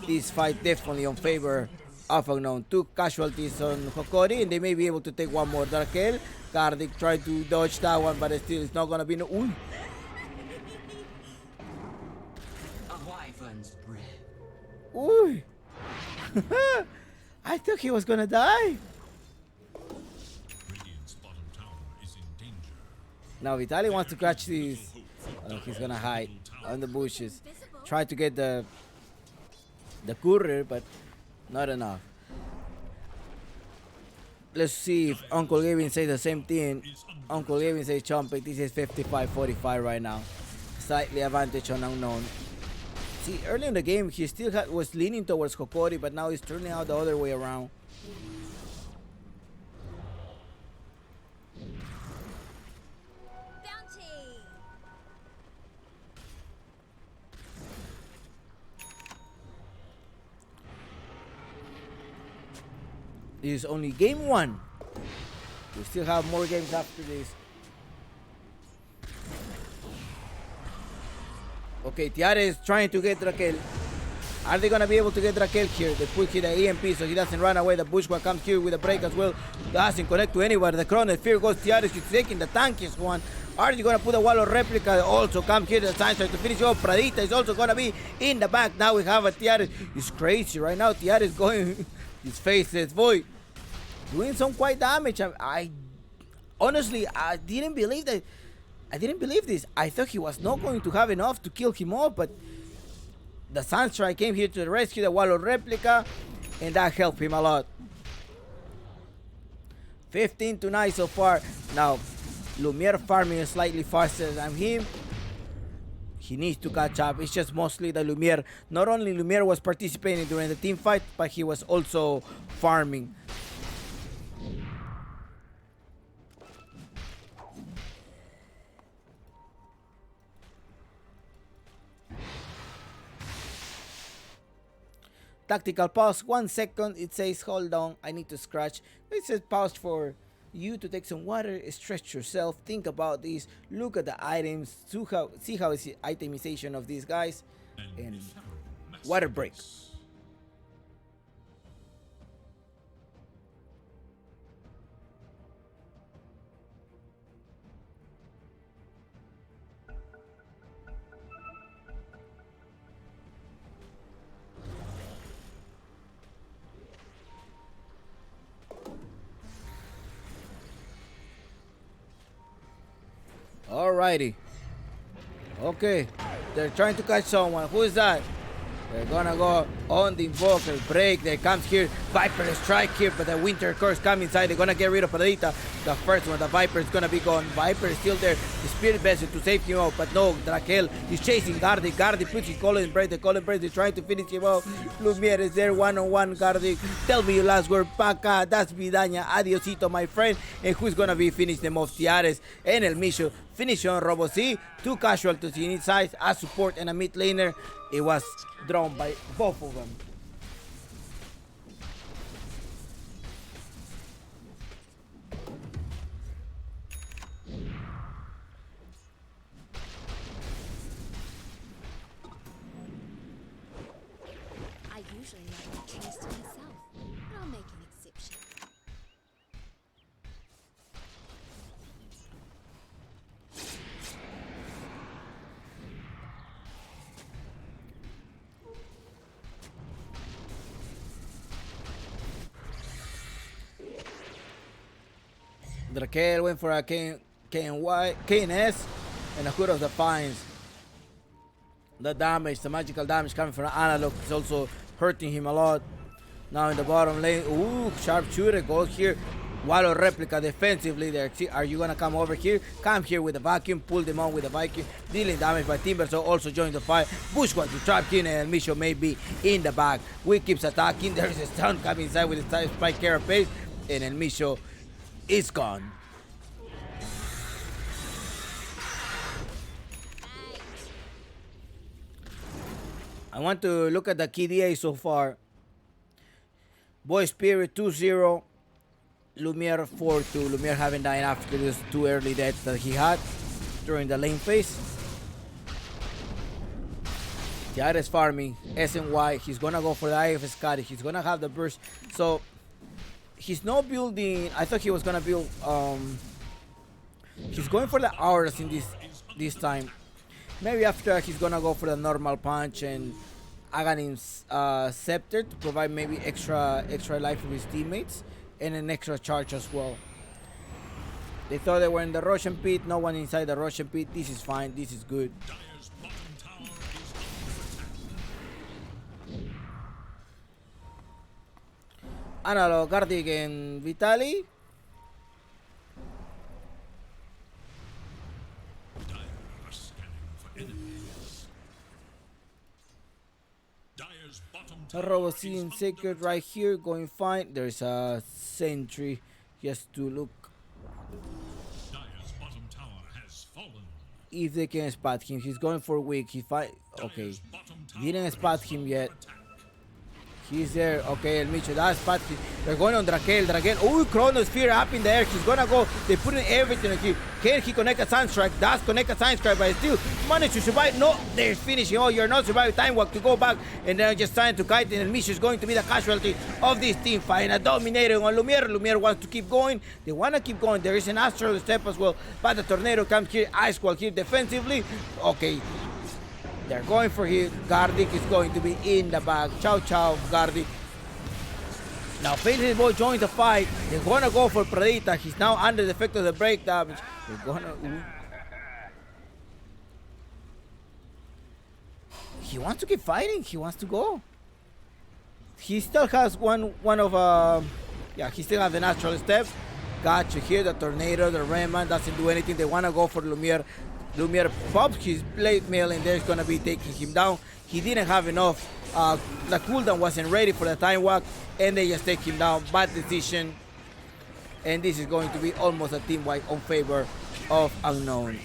this fight definitely on favor of Unknown. 2 casualties on Hokori, and they may be able to take one more. Darkel, Kardik tried to dodge that one, but still it's not gonna be no. Ooh. A wyvern's breath. Ooh. I thought he was gonna die. Radiant's bottom tower is in danger. Now Vitali wants to catch these. He's gonna hide on the bushes. Try to get the courier, but not enough. Let's see if Uncle Gavin says the same thing. Uncle Gavin says Chompek. This is 55-45 right now. Slightly advantage on Unknown. See, early in the game, he still was leaning towards Hokori, but now he's turning out the other way around. Bounty! This is only game 1. We still have more games after this. Okay, Tiare is trying to get Raquel. Are they gonna be able to get Raquel here? They put here the EMP so he doesn't run away. The Bushwa comes here with a break as well. Doesn't connect to anybody. The Chrono Fear goes Tiare. She's taking the tankiest one. Are you gonna put a wall of replica? Also come here. The Science to finish off. Pradita is also gonna be in the back. Now we have a Tiare. It's crazy right now. Tiare is going. His face is void. Doing some quite damage. I honestly, I didn't believe that. I didn't believe this. I thought he was not going to have enough to kill him off, but the Sunstrike came here to rescue the Wallow replica, and that helped him a lot. 15-9 so far. Now, Lumiere farming is slightly faster than him. He needs to catch up. It's just mostly the Lumiere. Not only Lumiere was participating during the team fight, but he was also farming. Tactical pause, 1 second. It says hold on, I need to scratch. It says pause for you to take some water, stretch yourself, think about this, look at the items, see how is the itemization of these guys, and water break. Alrighty. Okay. They're trying to catch someone. Who is that? They're gonna go on the Invoker. Break. There comes here Viper strike here, but the Winter Curse come inside. They're gonna get rid of Perdita. The first one, the Viper is gonna be gone. Viper is still there. The Spirit Vessel to save him out, but no, Drakel is chasing Gardi. Gardi puts his Colin Break. The Colin Break is trying to finish him out. Lumiere is there one-on-one. Gardi, tell me your last word. Paca, that's Vidaña. Adiosito, my friend. And who's gonna be finished them off? Tiares and El Micho. Finish on Robo C. 2 casualties in each side, a support and a mid laner. It was drawn by both of them. I usually like my trees to myself, but I'll make an exception. Drakel went for a KNS and a Hood of the Pines. The damage, the magical damage coming from Analog is also hurting him a lot. Now in the bottom lane, ooh, sharpshooter goes here. Wallow replica defensively there. Are you gonna come over here? Come here with the vacuum, pull them on with the Viking, dealing damage by Timber, so also join the fight. Bushwhack to trap King and Misho may be in the back. Wick keeps attacking. There's a stun coming inside with the spike carapace, and El Misho is gone. I want to look at the KDA so far. Boy Spirit 2-0. Lumiere 4-2. Lumiere having died after those 2 early deaths that he had during the lane phase. Tiares farming. SNY. He's gonna go for the Eye of Skadi. He's gonna have the burst. So he's not building. I thought he was gonna build. He's going for the auras in this time. Maybe after he's gonna go for the normal punch and Aghanim's scepter to provide maybe extra life for his teammates and an extra charge as well. They thought they were in the Russian pit. No one inside the Russian pit. This is fine. This is good. Dire's bottom tower is under attack. Analog, Gardig, and Vitali. Dire are scanning for enemies. Dire's bottom tower Robocine is Sacred under right here, going fine. There's a sentry just to look Dire's bottom tower has fallen. if they can spot him. He's going for weak. He fight. Okay, Dire's bottom tower didn't spot is him under yet. attack. He's there. Okay, El Micho, that's spot him. They're going on Drakel. Oh, Chronosphere up in the air. He's gonna go. They put in everything here. Can he connect a Sunstrike? Does connect a Sunstrike, but still managed to survive. No, they're finishing. Oh, you're not surviving. Time walk to go back, and they're just trying to kite. And El Micho is going to be the casualty of this team fight. And a dominating on Lumiere. Lumiere wants to keep going. They want to keep going. There is an Astral Step as well, but the Tornado comes here. Ice Wall here defensively. Okay. They're going for him. Gardic is going to be in the back. Ciao, ciao, Gardic. Now, Fatal Boy joins the fight. They're gonna go for Perdita. He's now under the effect of the break damage. They're gonna. Ooh. He wants to keep fighting. He wants to go. He still has one of yeah, he still has the natural step. Gotcha here. The Tornado, the Rayman doesn't do anything. They wanna go for Lumiere. Lumiere pops his blade mail and there's gonna be taking him down. He didn't have enough. The cooldown wasn't ready for the time walk and they just take him down. Bad decision. And this is going to be almost a team wipe on favor of Unknown.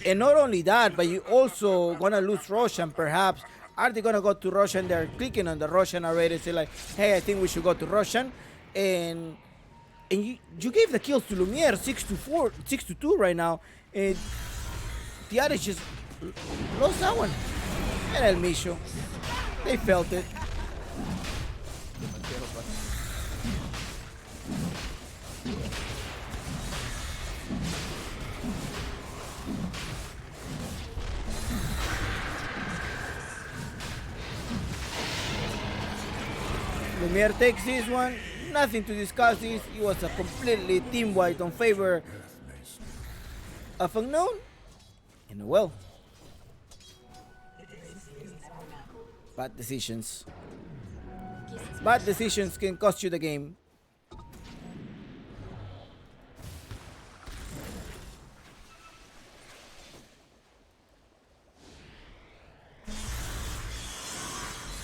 And not only that, but you also gonna lose Roshan perhaps. Are they gonna go to Roshan? They're clicking on the Roshan already. Say like, hey, I think we should go to Roshan. And you gave the kills to Lumiere 6-4, 6-2 right now. And Tiares just lost that one. And El Micho. They felt it. Demasiado fácil. Lumiere takes this one. Nothing to discuss this. It was a completely team wipe on favor of Unknown. And well, bad decisions. pieces. Bad decisions can cost you the game.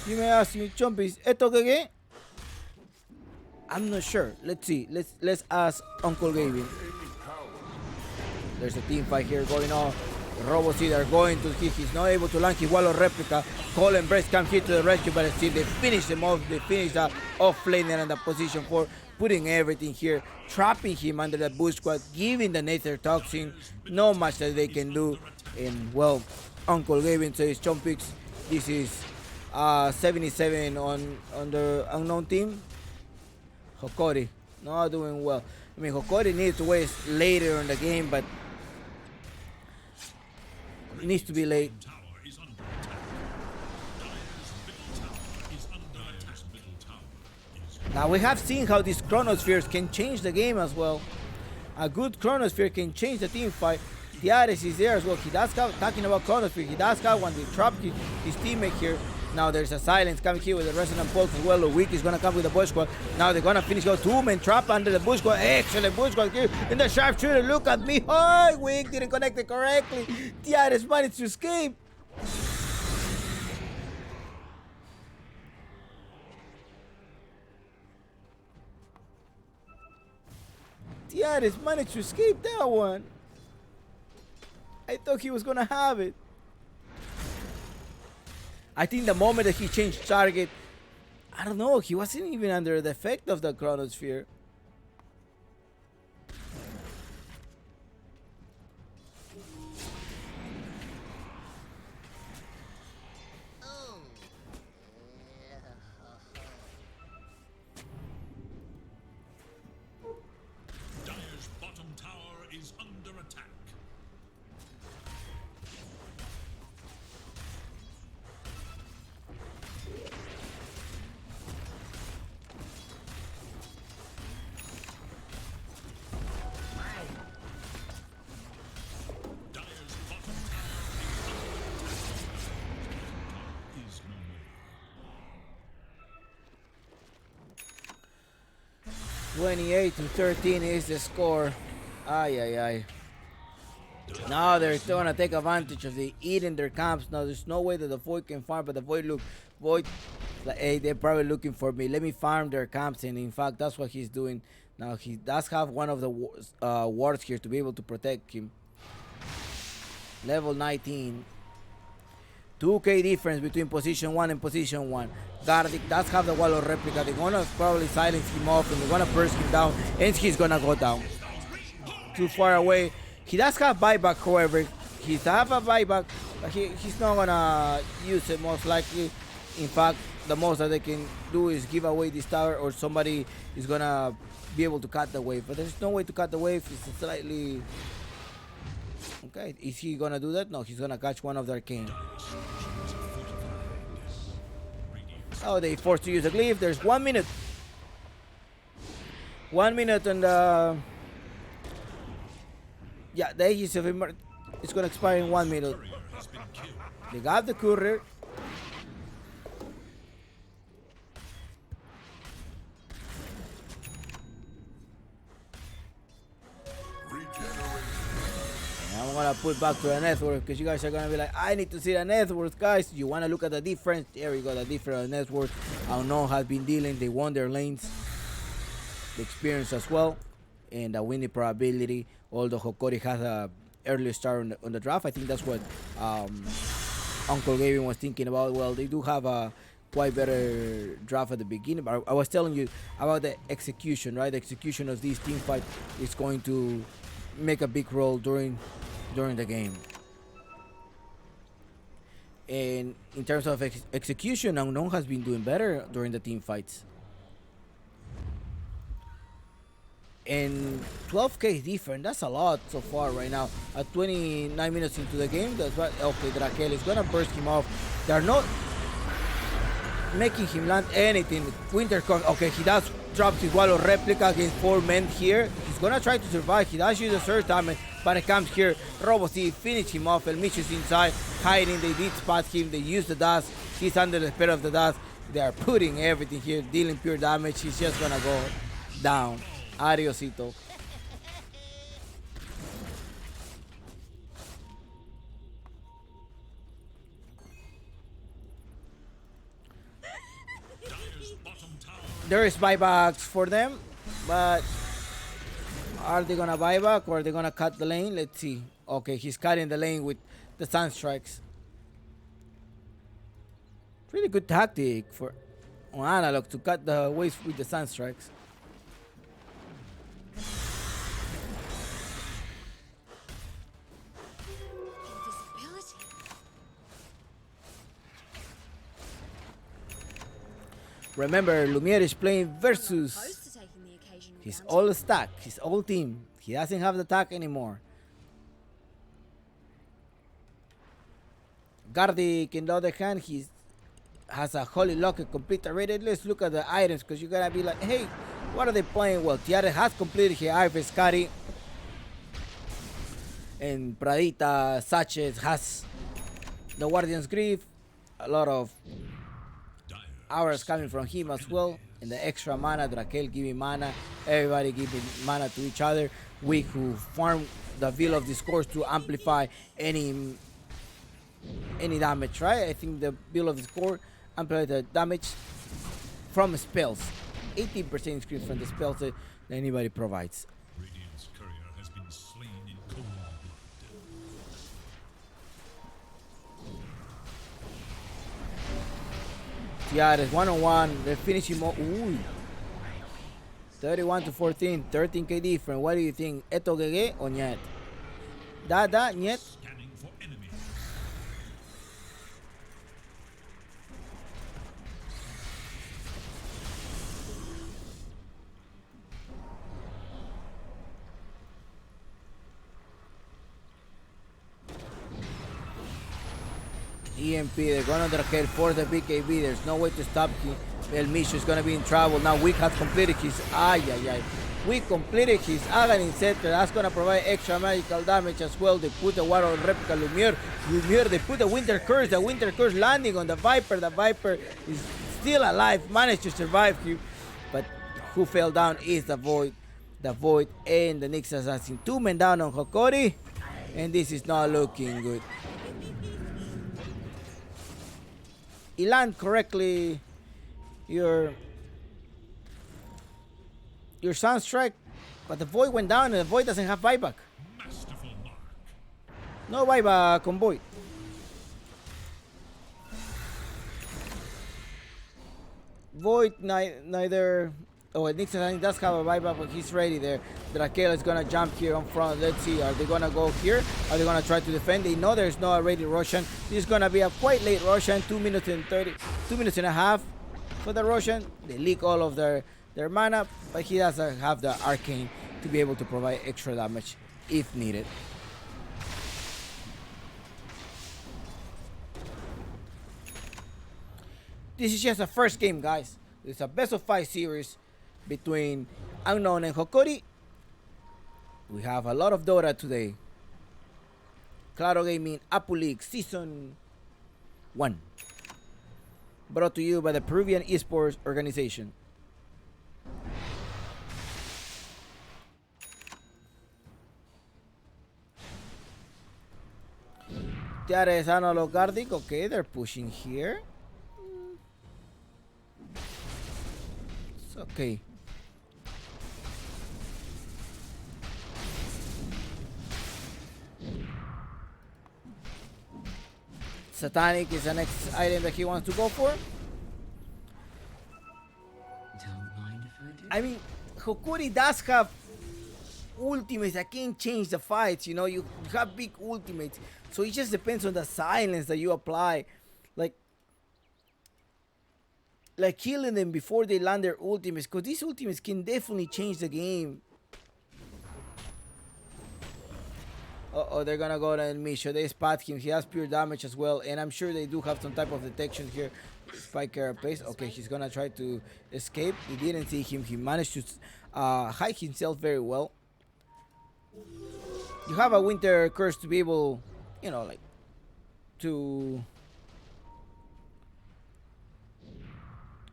You may ask me, Chompies, ¿esto qué? I'm not sure. Let's see. Let's ask Uncle Gavin. There's a team fight here going on. Robots are going to hit. He's not able to land his Wallow replica. Cole and Breast come here to the rescue, but still they finish him off. They finish that off laner and the position 4, putting everything here, trapping him under the bush squad, giving the Nether Toxin. No much that they can do. And well, Uncle Gavin says, Chompix, this is 77 on the unknown team. Hokori not doing well. I mean, Hokori needs to wait later in the game, but it needs to be late. Tower is under attack. Dire's middle tower is under attack. Middle tower is Now we have seen how these chronospheres can change the game as well. A good chronosphere can change the team fight. Tiares is there as well. He does have, talking about chronosphere, he does have one. They trapped his teammate here. Now there's a silence coming here with the resonant pulse as well. The weak is gonna come with the bush squad. Now they're gonna finish go 2-man trap under the bush squad. Excellent bush squad here in the sharpshooter. Look at me. Oh, weak didn't connect it correctly. Tiares managed to escape. Tiares managed to escape that one. I thought he was gonna have it. I think the moment that he changed target, I don't know, he wasn't even under the effect of the chronosphere. Oh. Dire's bottom tower is under attack. Dire's bottom tower is no more. 28-13 is the score. Ay, ay, ay. Now they're gonna take advantage of the eating their camps. Now there's no way that the Void can farm, but the Void, like, hey, they're probably looking for me. Let me farm their camps, and in fact, that's what he's doing. Now he does have one of the wards here to be able to protect him. Level 19. 2k difference between position 1 and position 1. Gardic does have the Wallow replica. They're gonna probably silence him off and they're gonna burst him down, and he's gonna go down. Too far away. He does have buyback, however. He does have a buyback, but he's not gonna use it most likely. In fact, the most that they can do is give away this tower, or somebody is gonna be able to cut the wave. But there's no way to cut the wave. It's slightly... Okay, is he gonna do that? No, he's gonna catch one of the arcane. Oh, they forced to use a glyph. There's 1 minute. 1 minute and yeah, the Aegis of it's gonna expire in 1 minute. They got the courier. I'm gonna put back to the network because you guys are gonna be like, I need to see the network, guys. You wanna look at the difference? There you go, the difference network. Unknown has been dealing. They won their lanes, the experience as well, and the winning probability. Although Hokori has a early start on the draft, I think that's what Uncle Gavin was thinking about. Well, they do have a quite better draft at the beginning, but I was telling you about the execution, right? The execution of this team fight is going to make a big role during the game. And in terms of execution, Unknown has been doing better during the team fights. And 12k different, that's a lot so far right now. At 29 minutes into the game, that's what. Okay, Drakel is gonna burst him off. They're not making him land anything. Wintercock, okay, he does drop his Wallow replica against 4 men here. He's gonna try to survive. He does use a third damage, but it comes here. Robo5 finish him off. El Micho is inside, hiding. They did spot him. They use the dust. He's under the spell of the dust. They are putting everything here, dealing pure damage. He's just gonna go down. Adiosito. There is buybacks for them, but are they gonna buy back or are they gonna cut the lane? Let's see. Okay, he's cutting the lane with the sun strikes. Really good tactic for Analog to cut the waves with the sun strikes. Invisibility. Remember, Lumiere is playing versus Opposed to taking the occasional his bounty. all stack, his all team. He doesn't have the attack anymore. Gardic, in the other hand, he has a Holy Locket complete already. Let's look at the items because you're gonna be like, hey, what are they playing? Well, Tiare has completed his Iris Scotty. And Pradita Sanchez has the Guardian's Grief. A lot of hours coming from him as well. And the extra mana, Drakel giving mana, everybody giving mana to each other. We who farm the Veil of Discourse to amplify any damage, right? I think the Veil of Discourse amplify the damage from spells. 18% increase from the spells that anybody provides. Radiant's courier has been slain in cold blood. Tiares 1-on-1. They're finishing more. Ooh. 31 to 14. 13k different. What do you think? Eto GG or Niet? Da, Niet? Scanning for enemy. EMP, they're gonna Drakel for the BKB. There's no way to stop him. El Mishu is gonna be in trouble. Now Wick has completed his Wick completed his Aghanim Scepter. That's gonna provide extra magical damage as well. They put the War on Replica Lumiere. They put the Winter Curse. The Winter Curse landing on the Viper. The Viper is still alive, managed to survive here. But who fell down is the Void. The Void and the Nyx Assassin. 2 men down on Hokori. And this is not looking good. You land correctly your Sun Strike, but the Void went down and the Void doesn't have buyback. Masterful mark. No buyback on Void. Void neither. Oh, Nixon does have a buyback, but he's ready there. Drakel is gonna jump here on front. Let's see, are they gonna go here? Are they gonna try to defend? They know there's no ready Roshan. This is gonna be a quite late Roshan, 2 minutes and 2.5 minutes for the Roshan. They leak all of their mana, but he doesn't have the arcane to be able to provide extra damage if needed. This is just a first game, guys. It's a best of 5 series between Unknown and Hokori. We have a lot of Dota today. Claro Gaming Apu League Season 1. Brought to you by the Peruvian Esports Organization. Tiares Analog Gardic. Okay, they're pushing here. It's okay. Satanic is the next item that he wants to go for. Don't mind if I do. I mean, Hokori does have ultimates that can change the fights, you know, you have big ultimates. So it just depends on the silence that you apply. Like killing them before they land their ultimates, because these ultimates can definitely change the game. Uh-oh, they're gonna go to Misha. They spot him. He has pure damage as well, and I'm sure they do have some type of detection here. Spike Carapace. Okay, he's gonna try to escape. He didn't see him. He managed to hide himself very well. You have a Winter Curse to be able, you know, like, to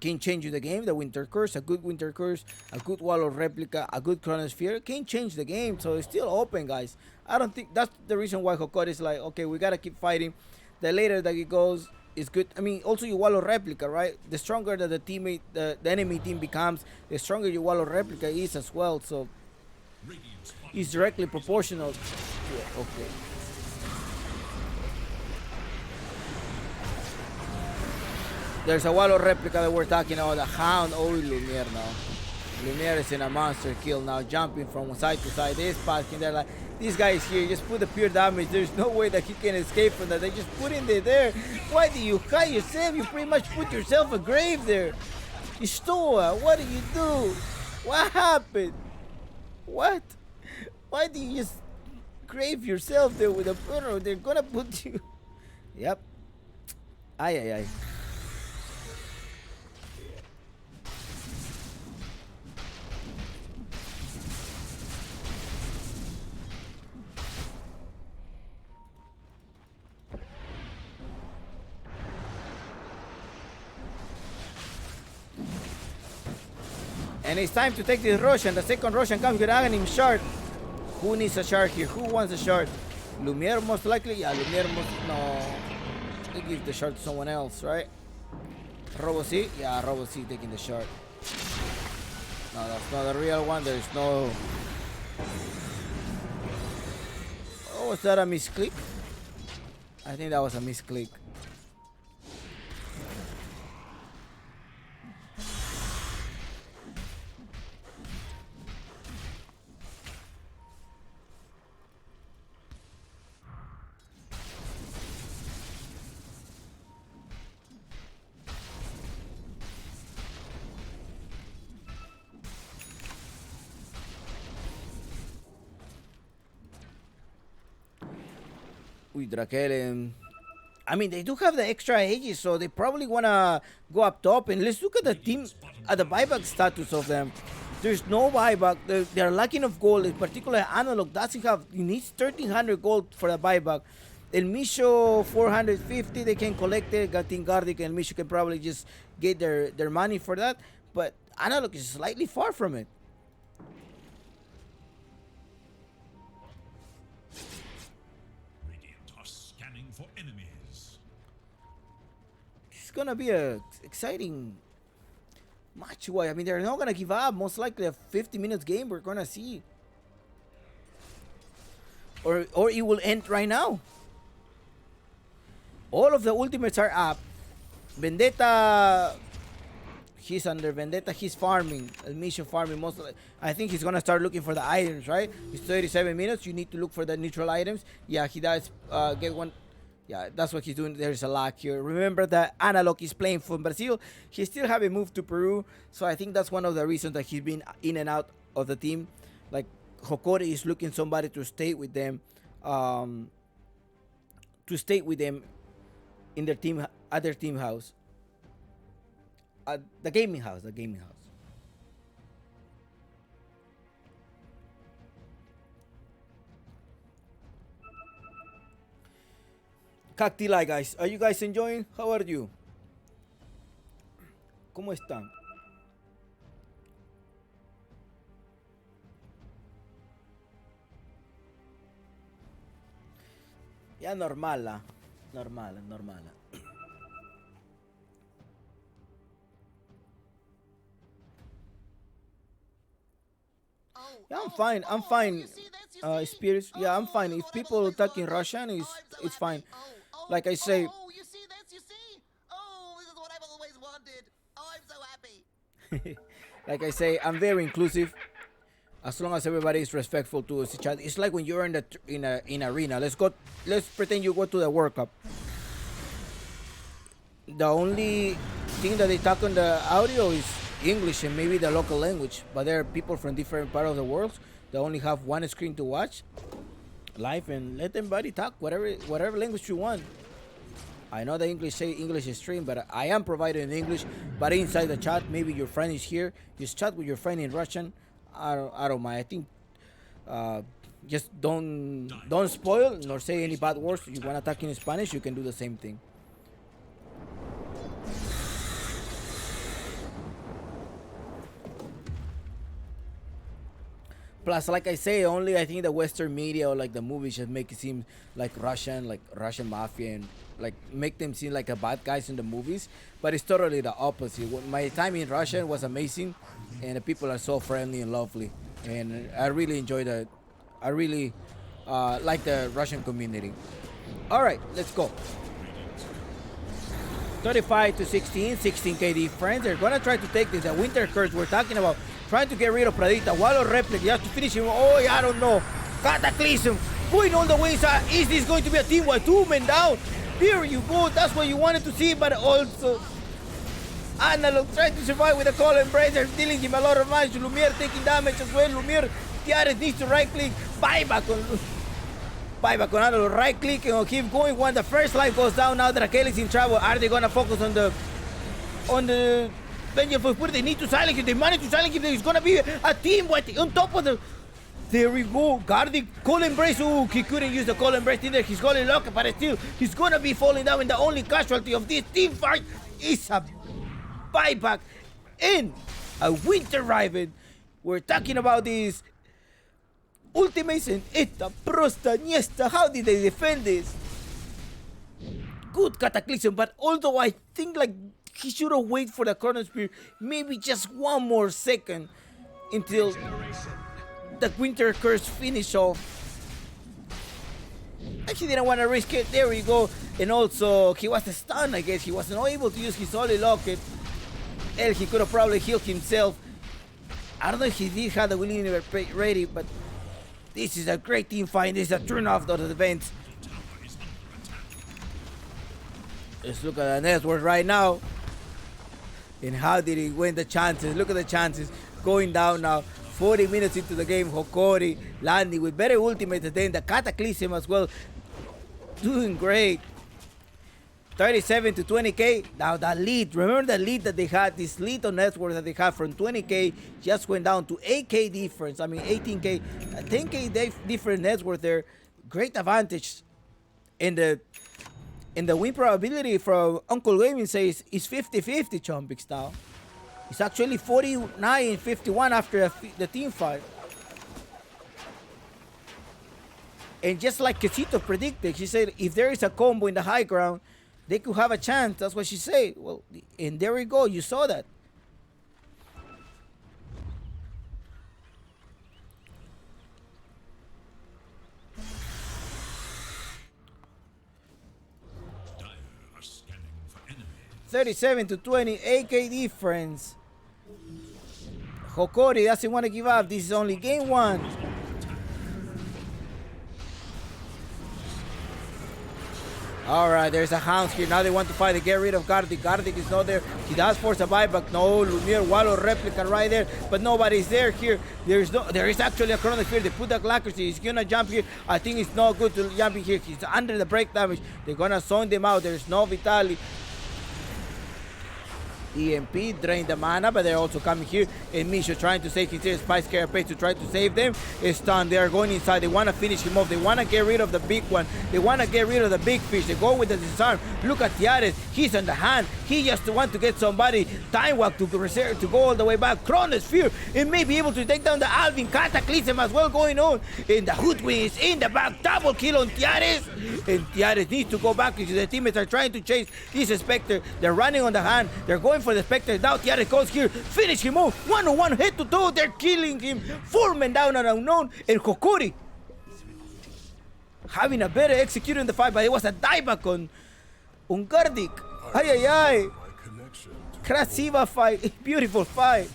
can change you the game. The Winter Curse, a good Winter Curse, a good Wall of Replica, a good Chronosphere can change the game. So it's still open, guys. I don't think that's the reason why Hokori is like, okay, we gotta keep fighting. The later that it goes is good. I mean, also your Wall of Replica, right? The stronger that the enemy team becomes, the stronger your Wall of Replica is as well. So Radiant's bottom it's directly proportional. Yeah, okay. There's a Wall of Replica that we're talking about. The Hound. Oh, Lumiere now. Lumiere is in a monster kill now, jumping from side to side. They're sparking there like, this guy is here, just put the pure damage. There's no way that he can escape from that. They just put him there. Why do you hide yourself? You pretty much put yourself a grave there. Stoa, what do you do? What happened? What? Why do you just grave yourself there with a burrow? They're gonna put you. Yep. Ay, ay, ay. And it's time to take this Roshan. The second Roshan comes with Aghanim Shard. Who needs a shard here? Who wants a shard? Lumiere most likely? Yeah, Lumiere most... No. They give the shard to someone else, right? Robo C? Yeah, Robo C taking the shard. No, that's not a real one. There's no... Oh, was that a misclick? I think that was a misclick. With Raquel, I mean, they do have the extra ages, so they probably want to go up top. And let's look at the team, at the buyback status of them. There's no buyback. They're lacking of gold. In particular, Analog doesn't have, he needs 1,300 gold for the buyback. El Misho 450, they can collect it. Gatin Gardic and Misho can probably just get their money for that. But Analog is slightly far from it. Radiant are scanning for enemies. It's gonna be a exciting match. Why? I mean, they're not gonna give up. Most likely a 50 minutes game. We're gonna see, or it will end right now. All of the ultimates are up. Vendetta, he's under Vendetta. He's farming. El Mission farming. I think he's gonna start looking for the items. Right? It's 37 minutes. You need to look for the neutral items. Yeah, he does get one. Yeah, that's what he's doing. There's a lag here. Remember that Analog is playing for Brazil. He still haven't moved to Peru. So I think that's one of the reasons that he's been in and out of the team. Like, Hokori is looking somebody to stay with them. In their team, at their team house. The gaming house. Cactili, guys. Are you guys enjoying? How are you? ¿Cómo están? Ya normala. Normala. Yeah, I'm fine. Spirits. Yeah, I'm fine. If people talking Russian, it's fine. Like I say. Oh, you see this? You see? Oh, this is what I've always wanted. Oh, I'm so happy. Like I say, I'm very inclusive. As long as everybody is respectful to each other. It's like when you're in arena. Let's pretend you go to the World Cup. The only thing that they talk on the audio is English and maybe the local language. But there are people from different parts of the world that only have one screen to watch live, and let everybody talk whatever language you want. I know the English say English is stream, but I am providing in English. But inside the chat, maybe your friend is here. Just chat with your friend in Russian. I don't mind. I think just don't spoil nor say any bad words. You want to talk in Spanish, you can do the same thing. plus, like I say, only I think the Western media or like the movies just make it seem like Russian mafia, and like make them seem like a bad guys in the movies. But it's totally the opposite. My time in Russia was amazing, and the people are so friendly and lovely, and I really enjoy that. I really like the Russian community. All right, let's go. 35 to 16, 16k difference. They're gonna try to take this. The winter curse we're talking about, trying to get rid of Pradita. Wallow replica, you have to finish him. Oh, I don't know. Cataclysm going all the way inside. Is this going to be a team with 2 men down? Here you go. That's what you wanted to see, but also Analog trying to survive with a call embrace. They're dealing him a lot of damage. Lumiere taking damage as well. Lumiere, Tiares needs to right click. Buyback on Analog, right clicking or keep going when the first life goes down. Now that Achilles in trouble, are they gonna focus on the Vengeance for Spirit? They need to silence him. They manage to silence him. There's gonna be a team on top of the. There we go. Gardic call embrace. Ooh, he couldn't use the call embrace either. He's calling lock, but still he's gonna be falling down. And the only casualty of this team fight is a buyback in a winter riven. We're talking about these ultimates and esta prosta niesta. How did they defend this? Good Cataclysm, but although I think like he should have waited for the Chrono Spear maybe just one more second until the Winter Curse finish off. He didn't want to risk it. There we go. And also he was stunned, I guess. He wasn't able to use his Holy Locket. Hell, he could have probably healed himself. I don't know if he did have the Willing ready, but this is a great team fight. This is a turn off of the event. Let's look at the network right now. And how did he win the chances? Look at the chances going down now. 40 minutes into the game, Hokori landing with better ultimates than the Cataclysm as well. Doing great. 37 to 20k. Now the lead, remember the lead that they had, this lead on network that they had from 20k just went down to 8k difference. I mean 18k, 10k different network there. Great advantage. And the win probability from Uncle Gaming says is 50-50 Chompix now. It's actually 49-51 after the team fight. And just like Quesito predicted, she said if there is a combo in the high ground, they could have a chance. That's what she said. Well, and there we go. You saw that. Dire are scanning for enemies. 37 to 20, AK difference. Hokori doesn't want to give up. This is only game 1. Alright, there's a hound here. Now they want to fight to get rid of Gardic. Gardic is not there. He does force a buyback. No, Lumiere, Wallow replica right there. But nobody's there here. There is actually a Chrono Spear. They put the accuracy. He's gonna jump here. I think it's not good to jump in here. He's under the break damage. They're gonna zone them out. There's no Vitali. EMP drain the mana, but they're also coming here. And Misha trying to save his Spice Carapace to try to save them. It's stunned. They are going inside. They want to finish him off. They want to get rid of the big one. They want to get rid of the big fish. They go with the disarm. Look at Tiares. He's on the hand. He just wants to get somebody. Time Walk to reserve to go all the way back. Chronosphere and may be able to take down the Alvin. Cataclysm as well going on. And the Hoodwin is in the back. Double kill on Tiares. And Tiares needs to go back because the teammates are trying to chase this Spectre. They're running on the hand. They're going for the Spectre. Now Tiares goes here. Finish him off. 1-on-1 head to toe. They're killing him. 4 men down and unknown. And Hokori having a better execution in the fight, but it was a dieback on Gardic. Ay, ay, ay. Krasiva fight. Beautiful fight.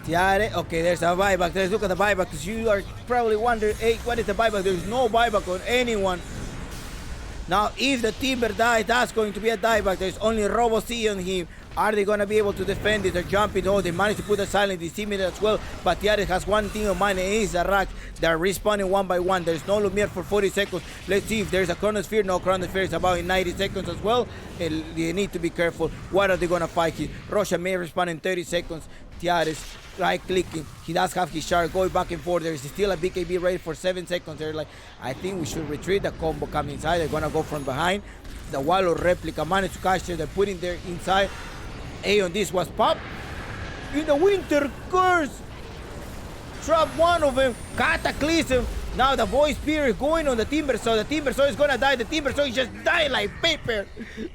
Tiare, okay, there's a buyback. Let's look at the buyback because you are probably wondering, hey, what is the buyback? There's no buyback on anyone. Now, if the Timber dies, that's going to be a dieback. There's only Robo C on him. Are they gonna be able to defend it? They're jumping. Oh, they managed to put a silent teammate as well. But Tiares has one thing on mind, and it is the rack. They're respawning one by one. There's no Lumiere for 40 seconds. Let's see if there's a Chronosphere. No, Chronosphere is about in 90 seconds as well. And they need to be careful. What are they gonna fight here? Russia may respawn in 30 seconds. Tiares right clicking. He does have his shard going back and forth. There's still a BKB ready for 7 seconds. They're like, I think we should retreat. The combo coming inside. They're gonna go from behind. The Wallow replica managed to catch her. They're putting there inside. Aeon, this was pop in the Winter Curse. Trap one of them. Cataclysm. Now the Void Spirit going on the Timber Saw. The Timber Saw is gonna die. The Timber Saw is just dying like paper.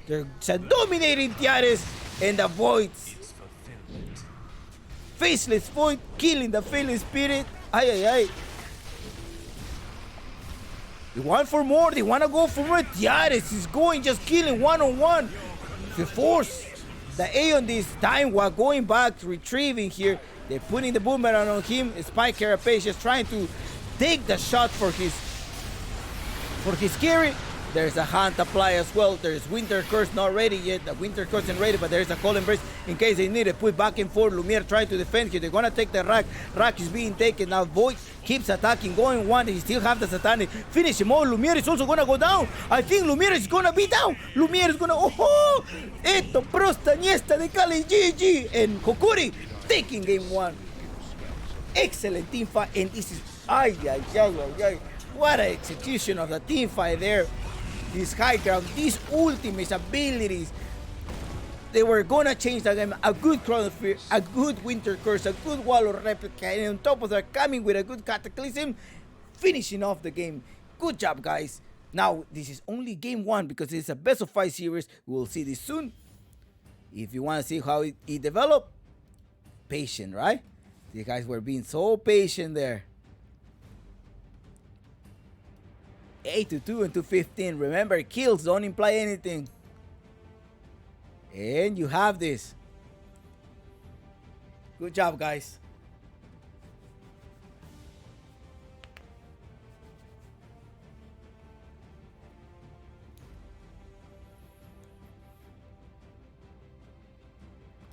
They're dominating Tiares. And the Voids. Faceless Void killing the Failing Spirit. Ay, ay, ay. They want for more. They want to go for more. Tiares is going, just killing one-on-one. The force. The Aeon this time while going back, retrieving here. They're putting the boomerang on him. Spike Carapace just trying to take the shot for his carry. There's a hand apply as well. There's Winter Curse not ready yet. The Winter Curse isn't ready, but there's a Cold Embrace in case they need it. Put back and forth. Lumiere trying to defend here. They're gonna take the rack. Rack is being taken now. Void keeps attacking, going one. He still have the Satanic. Finish him all. Lumiere is also gonna go down. I think Lumiere is gonna be down. Lumiere is gonna. Oh, esto prosta niesta de Cali GG. And Hokori taking game one. Excellent team fight. And this is ay, ay, ay, ay, ay. What an execution of the team fight there. This high ground, these ultimates, abilities, they were gonna change the game. A good Chronosphere, a good Winter Curse, a good Wallow replica, and on top of that, coming with a good Cataclysm, finishing off the game. Good job, guys. Now, this is only game one because it's a best of 5 series. We'll see this soon. If you want to see how it developed, patient, right? You guys were being so patient there. 8-2 and 215. Remember, kills don't imply anything. And you have this. Good job, guys.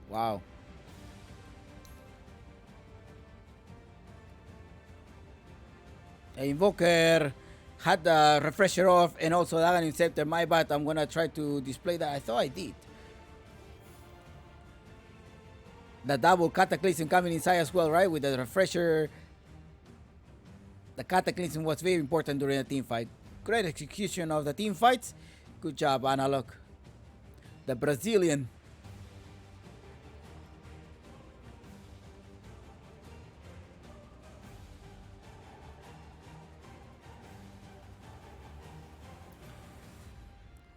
Wow. Invoker had the refresher off, and also Dagon Inceptor. My bad. I'm gonna try to display that. I thought I did. The double Cataclysm coming inside as well, right? With the refresher. The Cataclysm was very important during the team fight. Great execution of the team fights. Good job, Analog. The Brazilian.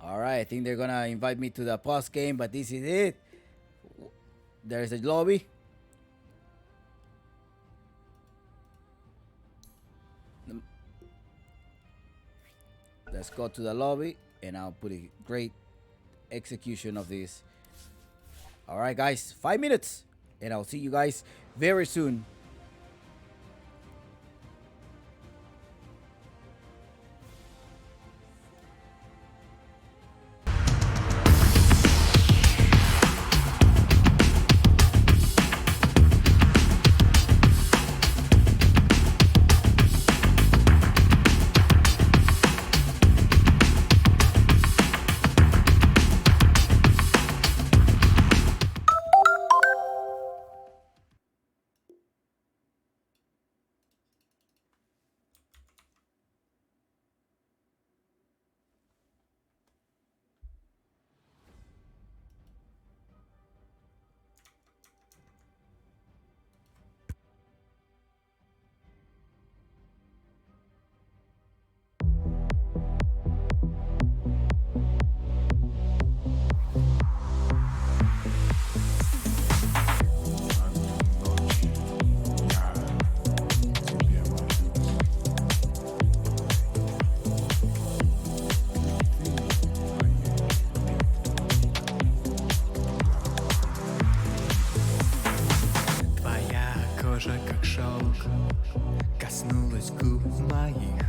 Alright, I think they're gonna invite me to the post game, but this is it. There's a lobby. Let's go to the lobby, and I'll put a great execution of this. Alright, guys, 5 minutes, and I'll see you guys very soon. Как шелк коснулась губ моих.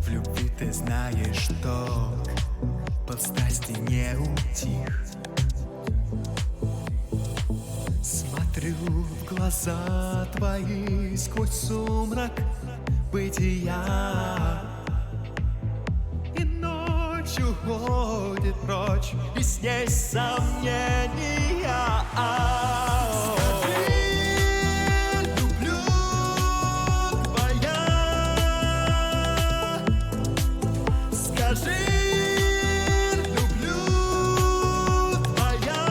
В любви ты знаешь толк, Повод страсти не утих. Смотрю в глаза твои сквозь сумрак бытия, и ночь уходит прочь, и с ней сомнения. Скажи, люблю твоя. Скажи, люблю твоя.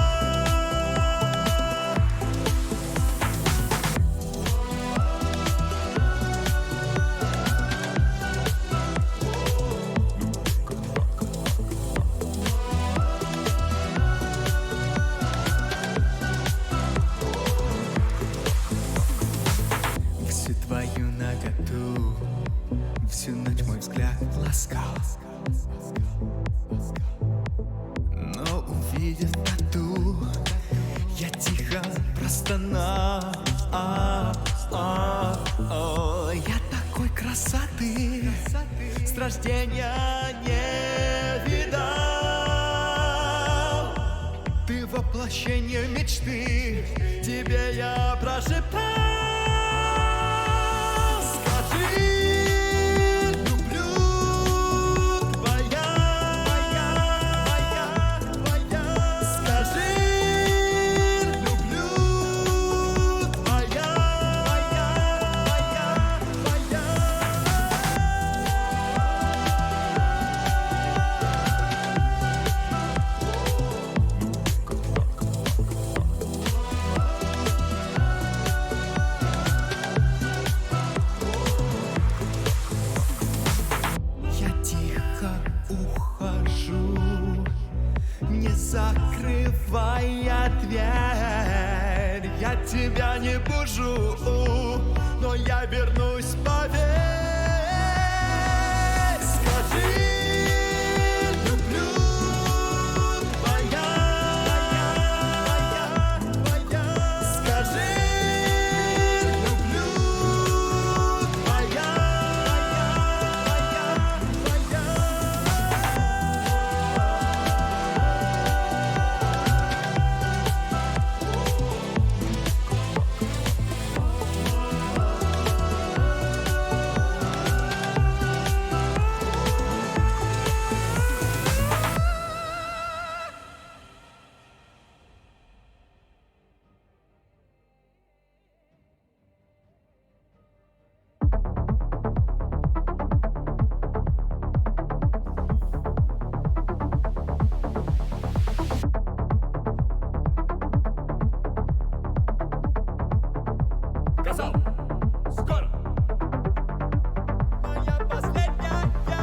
Всю твою наготу всю ночь мой взгляд ласкал, но увидев тату, я тихо простонал. Я такой красоты с рождения не видал. Ты воплощение мечты, тебе я проживал. Скажи, люблю твоя. Скажи, люблю твоя. Я тихо ухожу, не закрывая дверь. Я тебя не бужу, но я вернусь, поверь. Скажи, люблю твоя. Скажи, люблю твоя. Сказал, скоро. Моя последняя игра.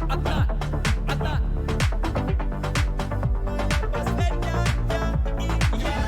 Одна. Моя последняя игра.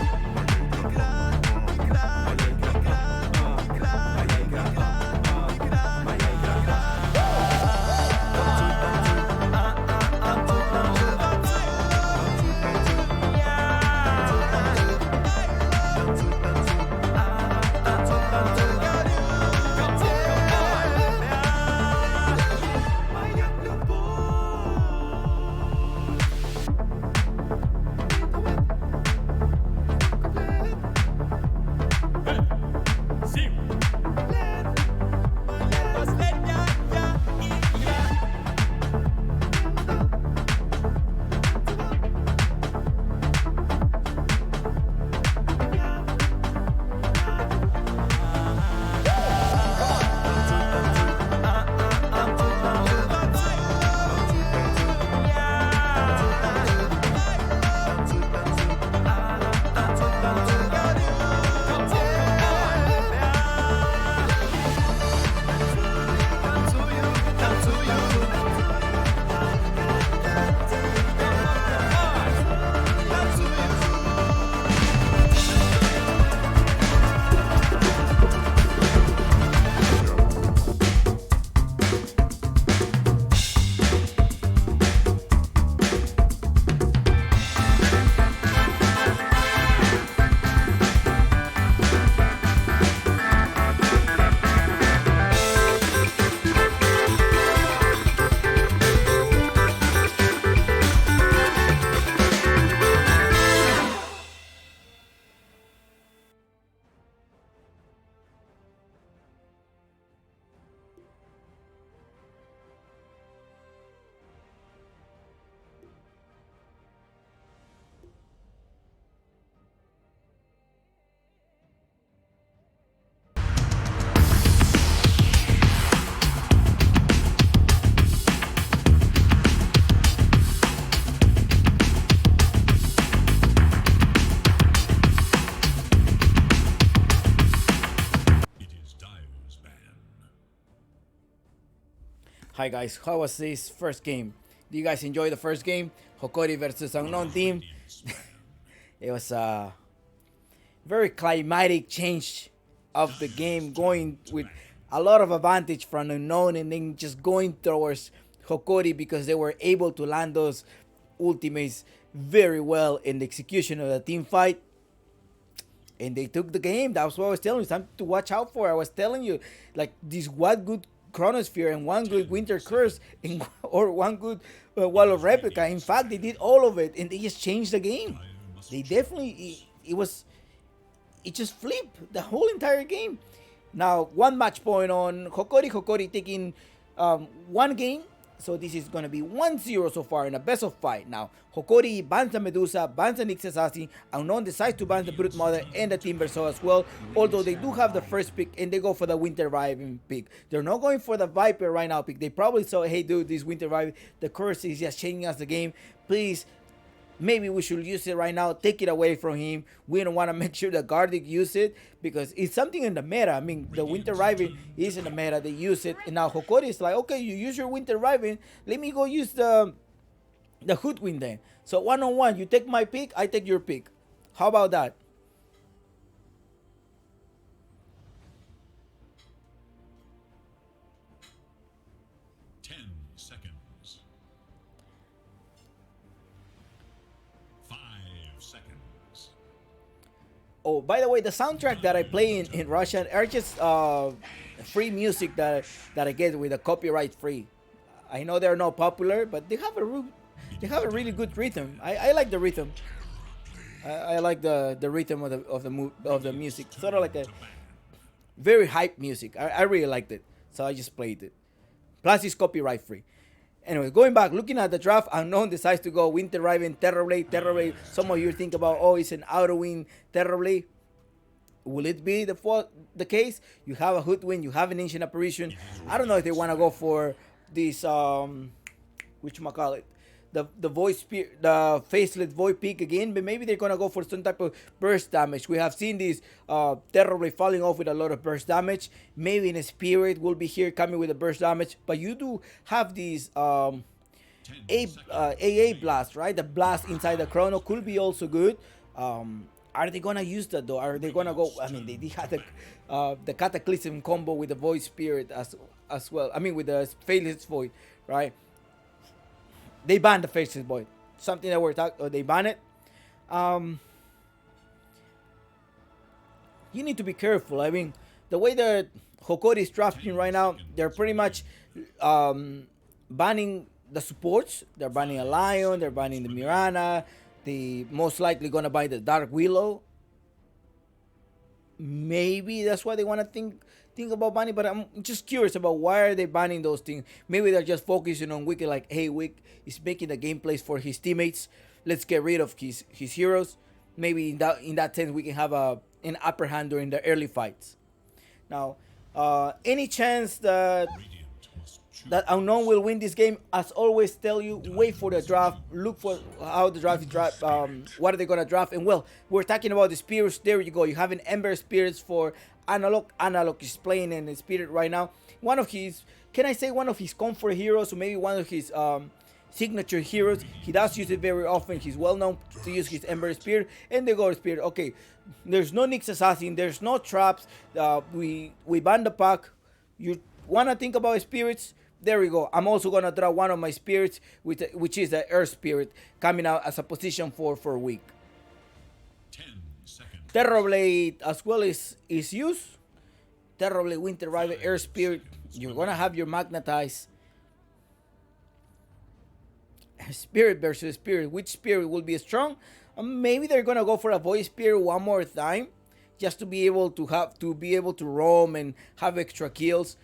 Hi guys, how was this first game? Do you guys enjoy the first game? Hokori versus Unknown Team. It was a very climatic change of the game, going with a lot of advantage from Unknown and then just going towards Hokori because they were able to land those ultimates very well in the execution of the team fight. And they took the game. That was what I was telling you. Something to watch out for. I was telling you, like, this one good Chronosphere and one good Winter Curse and, or one good Wall of Replica. In fact, they did all of it and they just changed the game. They definitely, it just flipped the whole entire game. Now, one match point on Hokori. Hokori taking one game. So this is going to be 1-0 so far in a best of 5. Now, Hokori bans the Medusa, bans the Nyx Assassin, Unknown decides to ban the Brute Mother and the Timbersaw as well. Although they do have the first pick and they go for the Winter Raven pick. They're not going for the Viper right now pick. They probably saw, hey dude, this Winter Raven, the curse is just changing us the game. Please, maybe we should use it right now. Take it away from him. We don't want to make sure that Gardic use it because it's something in the meta. I mean, the Winter Raven is in the meta. They use it. And now Hokori is like, okay, you use your Winter Raven. Let me go use the Hoodwin then. So 1-on-1, you take my pick, I take your pick. How about that? Seconds. 5 seconds. Oh, by the way, the soundtrack that I play in Russian are just free music that I get with a copyright free. I know they're not popular, but they have a really good rhythm. I like the rhythm. I like the rhythm of the music. Sort of like a very hype music. I really liked it, so I just played it. Plus, it's copyright free. Anyway, going back, looking at the draft, Unknown decides to go Winter Raven, Terrorblade, Terrorblade. Some of you think about, oh, it's an Outer Wing Terrorblade. Will it be the case? You have a Hoodwin, you have an Ancient Apparition. I don't know if they want to go for this, whatchamacallit, the voice spirit, the faceless void peak again, but maybe they're gonna go for some type of burst damage. We have seen this Terrorblade falling off with a lot of burst damage. Maybe in a spirit will be here coming with a burst damage, but you do have these AA blast, right? The blast inside the chrono could be also good. Are they gonna use that though? Are they gonna go? I mean, they did have the Cataclysm combo with the Void Spirit as well. I mean, with the Faceless Void, right? They banned the Faceless Void. Something that we're talking. They ban it. You need to be careful. I mean, the way that Hokori is drafting right now, they're pretty much banning the supports. They're banning a Lion. They're banning the Mirana. They most likely gonna buy the Dark Willow. Maybe that's why they want to think about banning, but I'm just curious about why are they banning those things. Maybe they're just focusing on Wick, like, hey, Wick is making the gameplays for his teammates. Let's get rid of his heroes. Maybe in that sense we can have an upper hand during the early fights. Now, any chance that Unknown will win this game? As always, tell you, wait for the draft, look for how the draft is draft, what are they gonna draft. And well, we're talking about the spirits. There you go. You have an Ember Spirits for Analog. Analog is playing in the spirit right now. One of his, can I say one of his comfort heroes, or maybe one of his signature heroes. He does use it very often. He's well known to use his Ember Spirit and the Gold Spirit. Okay, there's no Nyx Assassin, there's no traps. We ban the pack. You wanna think about spirits? There we go. I'm also gonna draw one of my spirits, which is the Earth Spirit, coming out as a position 4 for a week. 10 seconds. Terrorblade as well is used. Terrorblade, Winter Raven, Earth Spirit. You're gonna have your Magnetize. Spirit versus Spirit. Which Spirit will be strong? Maybe they're gonna go for a Void Spirit one more time, just to be able to roam and have extra kills.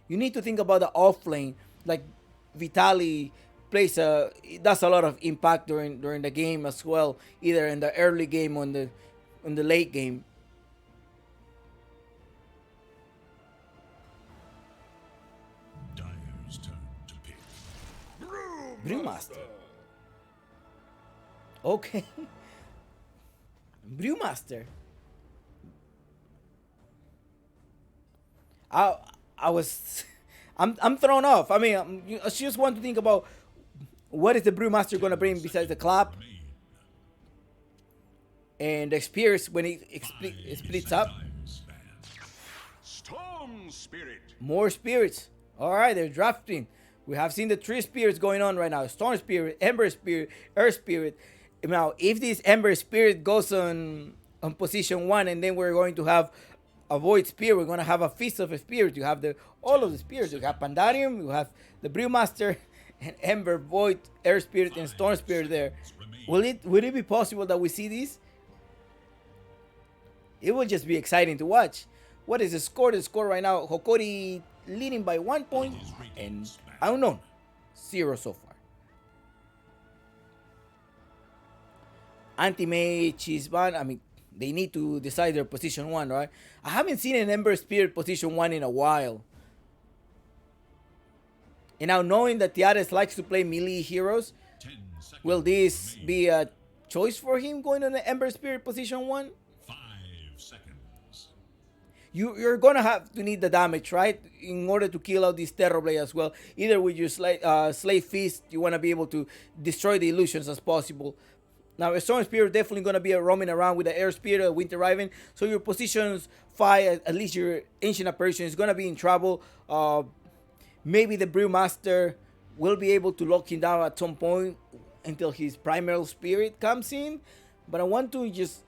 You need to think about the offlane. Like Vitali does a lot of impact during the game as well, either in the early game or in the late game. Dyer's turn to pick. Brewmaster. Okay. Brewmaster. I I was I'm thrown off. I mean, I just want to think about what is the brewmaster gonna bring besides the clap Remain. and the spears when it splits up. Time span. Storm Spirit. More spirits. All right, they're drafting. We have seen the three spirits going on right now: Storm Spirit, Ember Spirit, Earth Spirit. Now, if this Ember Spirit goes on position one, and then we're going to have a Void Spirit, we're going to have a Feast of Spirits. You have the all of the spirits. You have Pandarium, you have the Brewmaster, and Ember, Void, Air Spirit, and Storm Spirit there. Would it be possible that we see this? It will just be exciting to watch. What is the score? The score right now, Hokori leading by 1 point, and Unknown 0 so far. Anti-Mage is ban. I mean, they need to decide their position 1, right? I haven't seen an Ember Spirit position 1 in a while. And now knowing that Tiares likes to play melee heroes, will this be a choice for him going on the Ember Spirit position 1? 5 seconds. You're gonna have to need the damage, right? In order to kill out this Terrorblade as well. Either with your Slave Feast, you want to be able to destroy the illusions as possible. Now, a Storm Spirit definitely going to be roaming around with the Air Spirit, Winter Raven. So your positions 5, at least your Ancient Apparition, is going to be in trouble. Maybe the Brewmaster will be able to lock him down at some point until his Primal Spirit comes in. But I want to just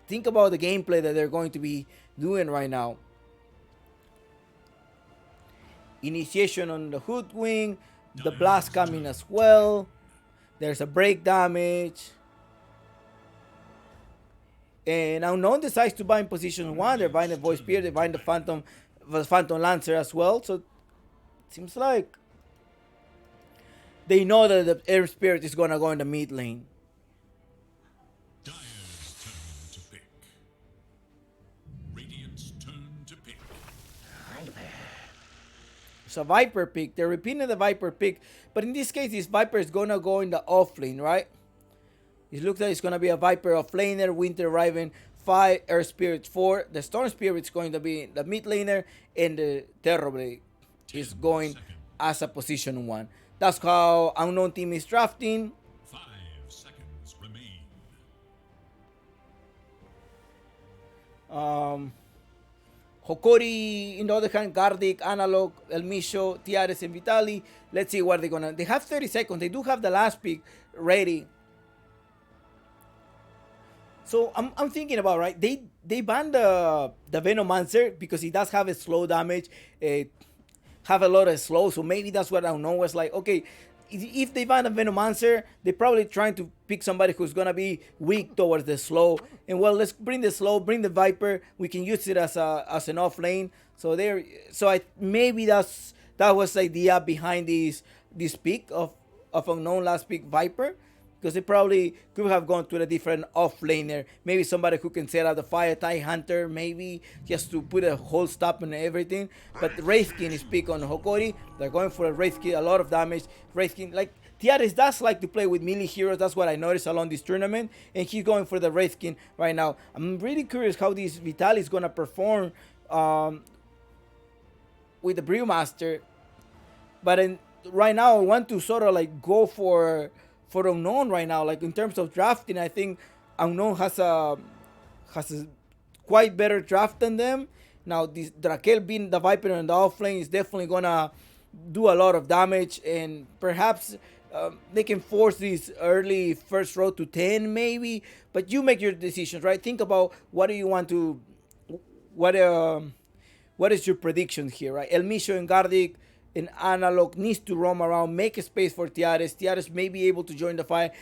think about the gameplay that they're going to be doing right now. Initiation on the Hoodwing, the Blast coming as well. There's a break damage. And Unknown decides to buy in position 1. They're buying the Void Spear, they're buying the Phantom Lancer as well. So it seems like they know that the Air Spirit is gonna go in the mid lane. Dire's turn to pick. Radiant's turn to pick. It's a Viper pick. They're repeating the Viper pick. But in this case, this Viper is gonna go in the off lane, right? It looks like it's gonna be a Viper off laner, Winter Raven 5, Air Spirit 4. The Storm Spirit is going to be the mid laner, and the Terrorblade is going as a position 1. That's how Unknown team is drafting. 5 seconds remain. Hokori, in the other hand, Gardic, Analog, El Misho, Tiares, and Vitali. Let's see what they're gonna. They have 30 seconds. They do have the last pick ready. So I'm thinking about, right. They banned the Venomancer because he does have a slow damage, have a lot of slow. So maybe that's what Unknown was like. Okay, if they ban the Venomancer, they're probably trying to pick somebody who's gonna be weak towards the slow. And well, let's bring the slow, bring the Viper. We can use it as an off lane. So maybe that was the idea behind this pick of Unknown last pick Viper. Because they probably could have gone to a different off laner. Maybe somebody who can set up the Fire Tie Hunter, maybe, just to put a whole stop on everything. But Wraithkin is pick on Hokori. They're going for a Wraithkin, a lot of damage. Wraithkin, like, Tiares does like to play with melee heroes. That's what I noticed along this tournament. And he's going for the Wraithkin right now. I'm really curious how this Vitali is going to perform with the Brewmaster. But right now, I want to sort of like go for Unknown right now. Like in terms of drafting, I think Unknown has a quite better draft than them. Now this Drakel being the Viper on the offlane is definitely gonna do a lot of damage, and perhaps they can force this early first row to 10 maybe. But you make your decisions, right? Think about what do you want to, what is your prediction here, right? El Misho and Gardic and Analog needs to roam around, make a space for Tiares. Tiares may be able to join the fight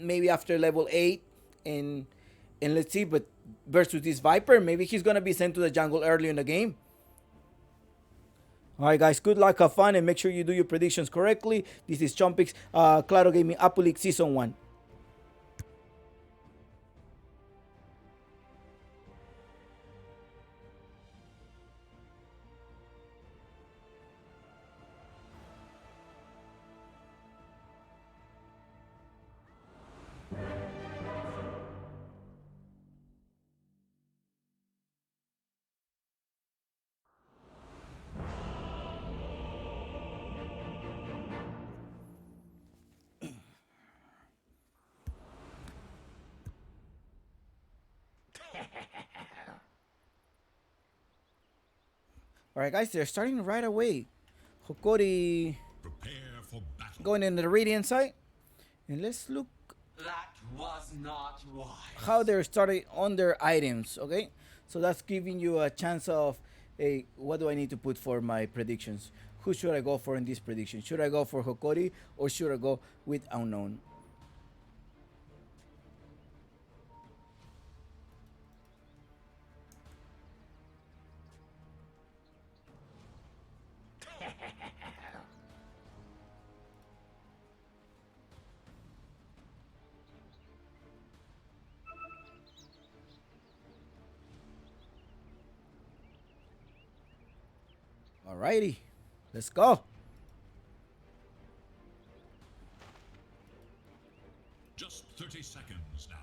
maybe after level 8, and let's see. But versus this Viper, maybe he's gonna be sent to the jungle early in the game. Alright guys, good luck, have fun, and make sure you do your predictions correctly. This is Chompix, Claro Gaming Apple League Season 1. Alright, guys, they're starting right away. Hokori Prepare for battle. going in the Radiant side. And let's look That was not wise. how they're starting on their items, okay? So that's giving you a chance of, hey, what do I need to put for my predictions? Who should I go for in this prediction? Should I go for Hokori or should I go with Unknown? Alrighty, let's go. Just 30 seconds now.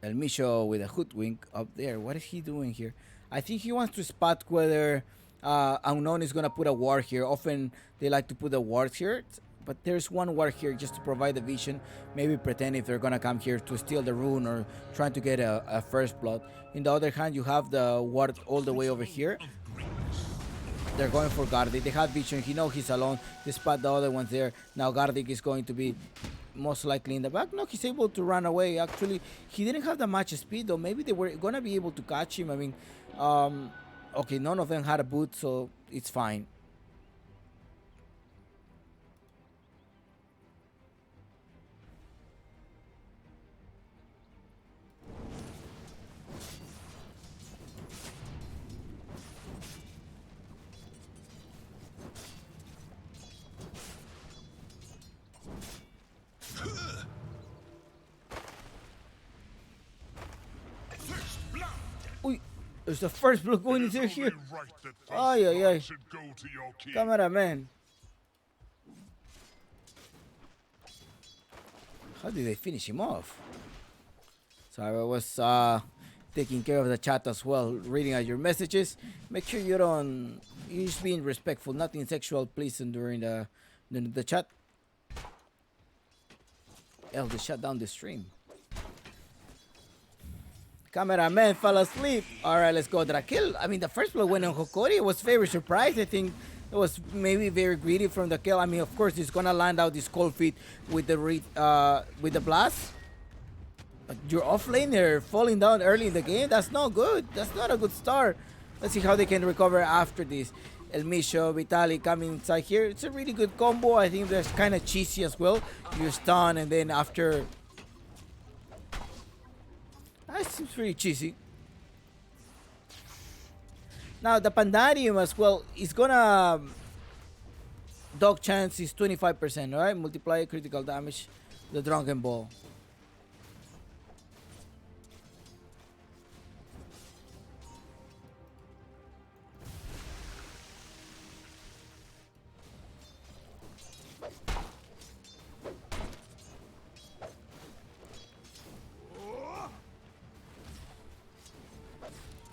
El Misho with a hoodwink up there. What is he doing here? I think he wants to spot whether Unknown is going to put a ward here. Often they like to put a ward here. But there's one ward here just to provide the vision. Maybe pretend if they're going to come here to steal the rune or trying to get a first blood. In the other hand, you have the ward all the way over here. They're going for Gardic. They have vision. He knows he's alone. They spot the other ones there. Now Gardic is going to be most likely in the back. No, he's able to run away. Actually, he didn't have that much speed, though. Maybe they were going to be able to catch him. I mean, okay, none of them had a boot, so it's fine. Uy, there's the first blood going into here. Ay, ay, ay. Cameraman. How did they finish him off? So I was taking care of the chat as well, reading out your messages. Make sure you don't, you're just being respectful, nothing sexual, please, during the chat. Else they shut down the stream. Cameraman fell asleep. Alright, let's go Drakil. I mean, the first blow went on Hokori. It was very surprised. I think it was maybe very greedy from the kill. I mean, of course, he's gonna land out this cold feet with the blast. But you're off lane, they're falling down early in the game. That's not good. That's not a good start. Let's see how they can recover after this. El Misho, Vitali coming inside here. It's a really good combo. I think that's kind of cheesy as well. You stun and then after... That seems pretty cheesy. Now the Pandarium as well is gonna... Dog chance is 25%, right? Multiply critical damage. The Drunken Ball.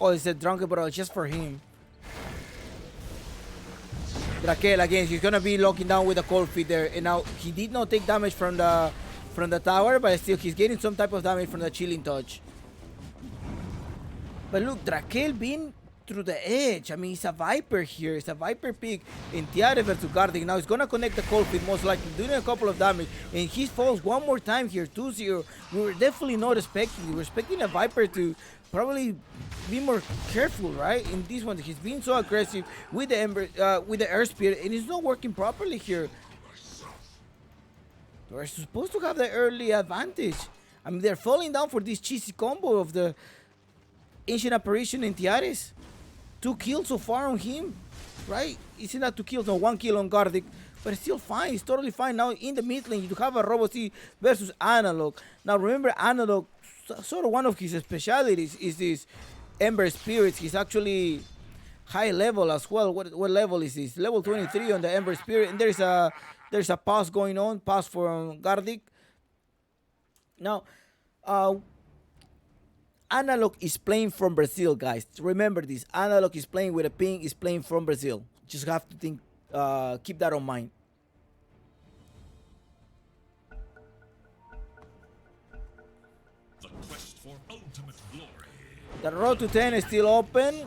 Oh, it's a Drunken Ball just for him. Raquel again, he's gonna be locking down with a cold feet there, and now he did not take damage from the tower, but still he's getting some type of damage from the chilling touch. But look, Raquel being through the edge. I mean, it's a Viper here. It's a Viper pick in Tiare versus Gardic. Now he's gonna connect the cold feet, most likely doing a couple of damage, and he falls one more time here, 2-0. We were definitely not expecting. We were expecting a Viper to probably be more careful, right? In this one, he's being so aggressive with the Ember, with the Air Spirit, and it's not working properly here. We're supposed to have the early advantage. I mean, they're falling down for this cheesy combo of the Ancient Apparition and Tiares. 2 kills so far on him, right? It's not 2 kills, no, 1 kill on Gardic, but it's still fine. It's totally fine. Now in the mid lane, you have a Robo C versus Analog. Now remember, Analog, sort of one of his specialities is this Ember Spirit. He's actually high level as well. What level is this? Level 23 on the Ember Spirit, and there's a pass going on, pass for Gardic. Now, Analog is playing from Brazil, guys. Remember this. Analog is playing with a ping, is playing from Brazil. Just have to think, keep that on mind. ultimate glory. The road to 10 is still open.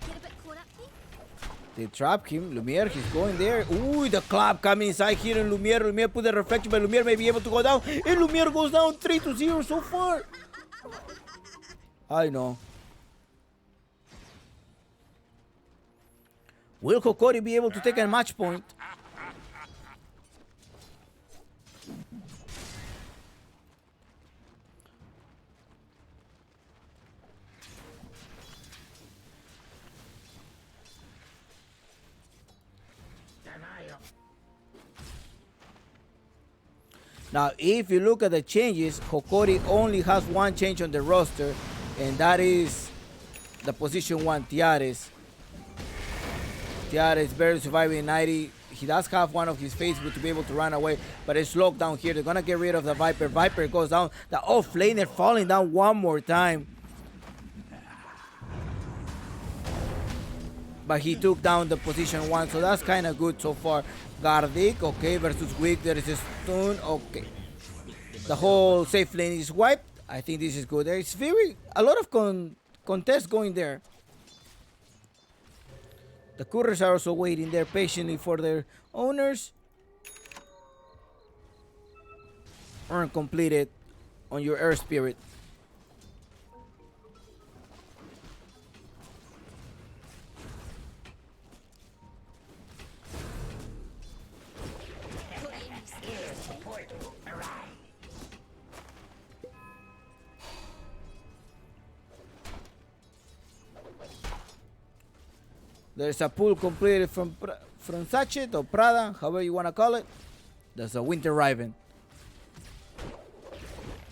Get a bit caught up here? They trap him. Lumiere, he's going there. Ooh, the club coming inside here, and Lumiere put the reflection, but Lumiere may be able to go down. And Lumiere goes down 3-0 so far. I know. Will Hokori be able to take a match point? Now, if you look at the changes, Hokori only has one change on the roster, and that is the position 1, Tiares. Tiares barely surviving 90. He does have one of his Facebook to be able to run away, but it's locked down here. They're going to get rid of the Viper. Viper goes down. The off-laner falling down one more time. But he took down the position 1, so that's kind of good so far. Gardic, okay, versus Wick. There is a stun, okay. The whole safe lane is wiped. I think this is good. There's a lot of contest going there. The couriers are also waiting there patiently for their owners. Earn completed on your air spirit. There's a pool completed from Sachet or Prada, however you want to call it. There's a Winter Raven.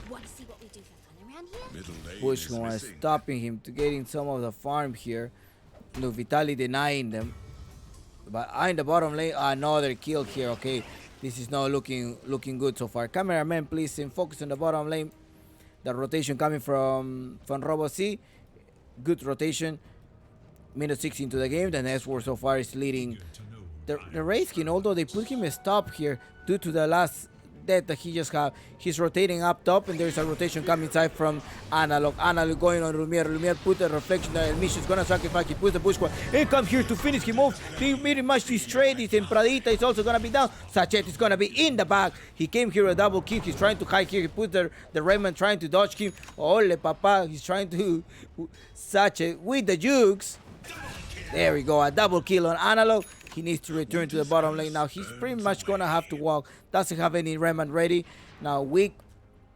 Want to see what we do for fun around here? Middle lane Bush is was missing. stopping him to getting some of the farm here. No, Vitali denying them. But in the bottom lane, another kill here. Okay, this is not looking good so far. Cameraman, please focus on the bottom lane. The rotation coming from Robo C. Good rotation. Minute 6 into the game. The next war so far is leading the Wraith King, although they put him a stop here due to the last death that he just had. He's rotating up top, and there's a rotation coming inside from Analog. Analog going on Lumiere. Lumiere put the reflection. The Mission's gonna sacrifice. He puts the bush squad and come here to finish him off. He pretty much destroyed it, and Pradita is also gonna be down. Sachet is gonna be in the back. He came here a double kill. He's trying to hide here. He put the Raymond trying to dodge him. Ole papa, he's trying to Sachet with the jukes. There we go, a double kill on Analog. He needs to return to the bottom lane now. He's pretty much gonna have to walk. Doesn't have any Raymond ready. Now we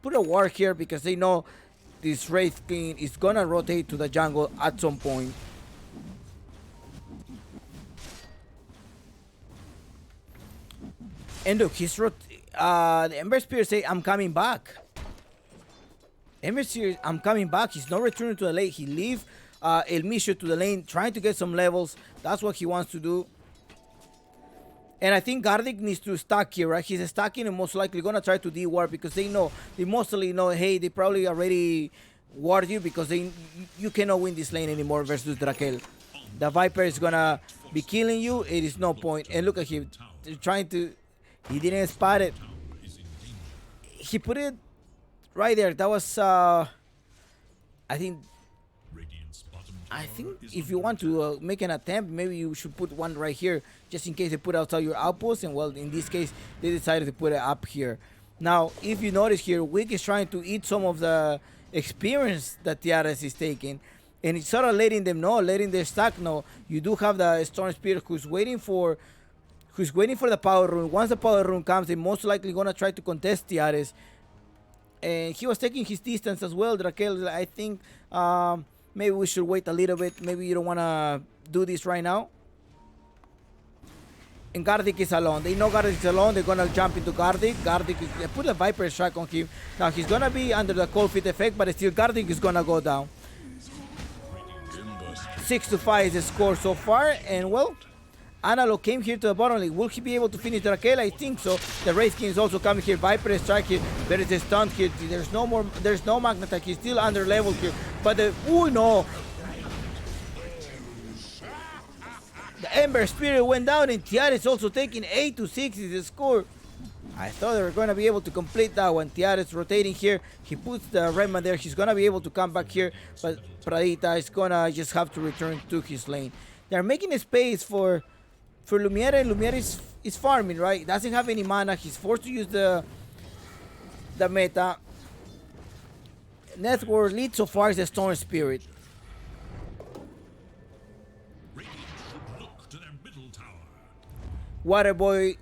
put a ward here because they know this Wraith King is gonna rotate to the jungle at some point. And look, the Ember Spear say, I'm coming back. Ember Spear, I'm coming back. He's not returning to the lane. He leave El Misho to the lane, trying to get some levels. That's what he wants to do. And I think Gardic needs to stack here, right? He's stacking and most likely gonna try to de-ward because they mostly know, hey, they probably already ward you because you cannot win this lane anymore versus Drakel. The Viper is gonna be killing you. It is no point. And look at him, trying to. He didn't spot it. He put it right there. That was, I think if you want to make an attempt, maybe you should put one right here, just in case they put outside your outpost. And well, in this case, they decided to put it up here. Now, if you notice here, Wick is trying to eat some of the experience that Tiaras is taking, and it's sort of letting them know, letting their stack know. You do have the Storm Spirit who's waiting for the power rune. Once the power rune comes, they're most likely gonna try to contest Tiaras. And he was taking his distance as well, Drakel. I think maybe we should wait a little bit. Maybe you don't want to do this right now. And Gardic is alone. They know Gardic is alone. They're going to jump into Gardic. They put a Viper strike on him. Now he's going to be under the cold feet effect, but still Gardic is going to go down. 6-5 is the score so far, and well, Analog came here to the bottom lane. Will he be able to finish Drakel? I think so. The Wraith King is also coming here. Viper is strike here. There is a stun here. There's no Magna attack. He's still under level here. But oh no! The Ember Spirit went down, and Tiara is also taking 8-6 is the score. I thought they were going to be able to complete that one. Tiara is rotating here. He puts the Redman there. He's going to be able to come back here. But Pradita is going to just have to return to his lane. They're making a space for Lumiere, and Lumiere is farming, right? Doesn't have any mana. He's forced to use the meta. Network lead so far is the Storm Spirit. Radiant should look to their middle tower. Waterboy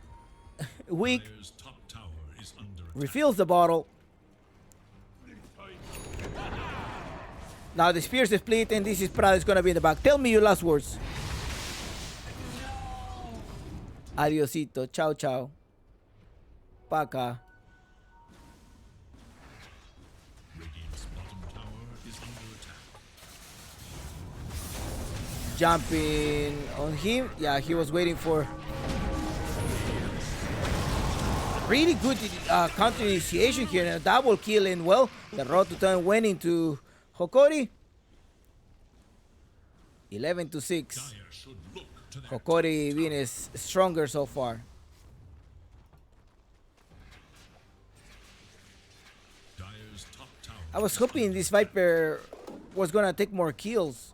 weak. Dire's top tower is under attack. Refills the bottle. Now the spears are split, and this is Prada is gonna be in the back. Tell me your last words. Adiosito. Ciao, ciao. Paca. Radiant's bottom tower is under attack. Jumping on him. Yeah, he was waiting for really good counter initiation here, and a double kill, and well, the road to turn went into Hokori. 11-6. Dire should look to their Hokori being is stronger so far. Dire's top tower. I was hoping this Viper was gonna take more kills,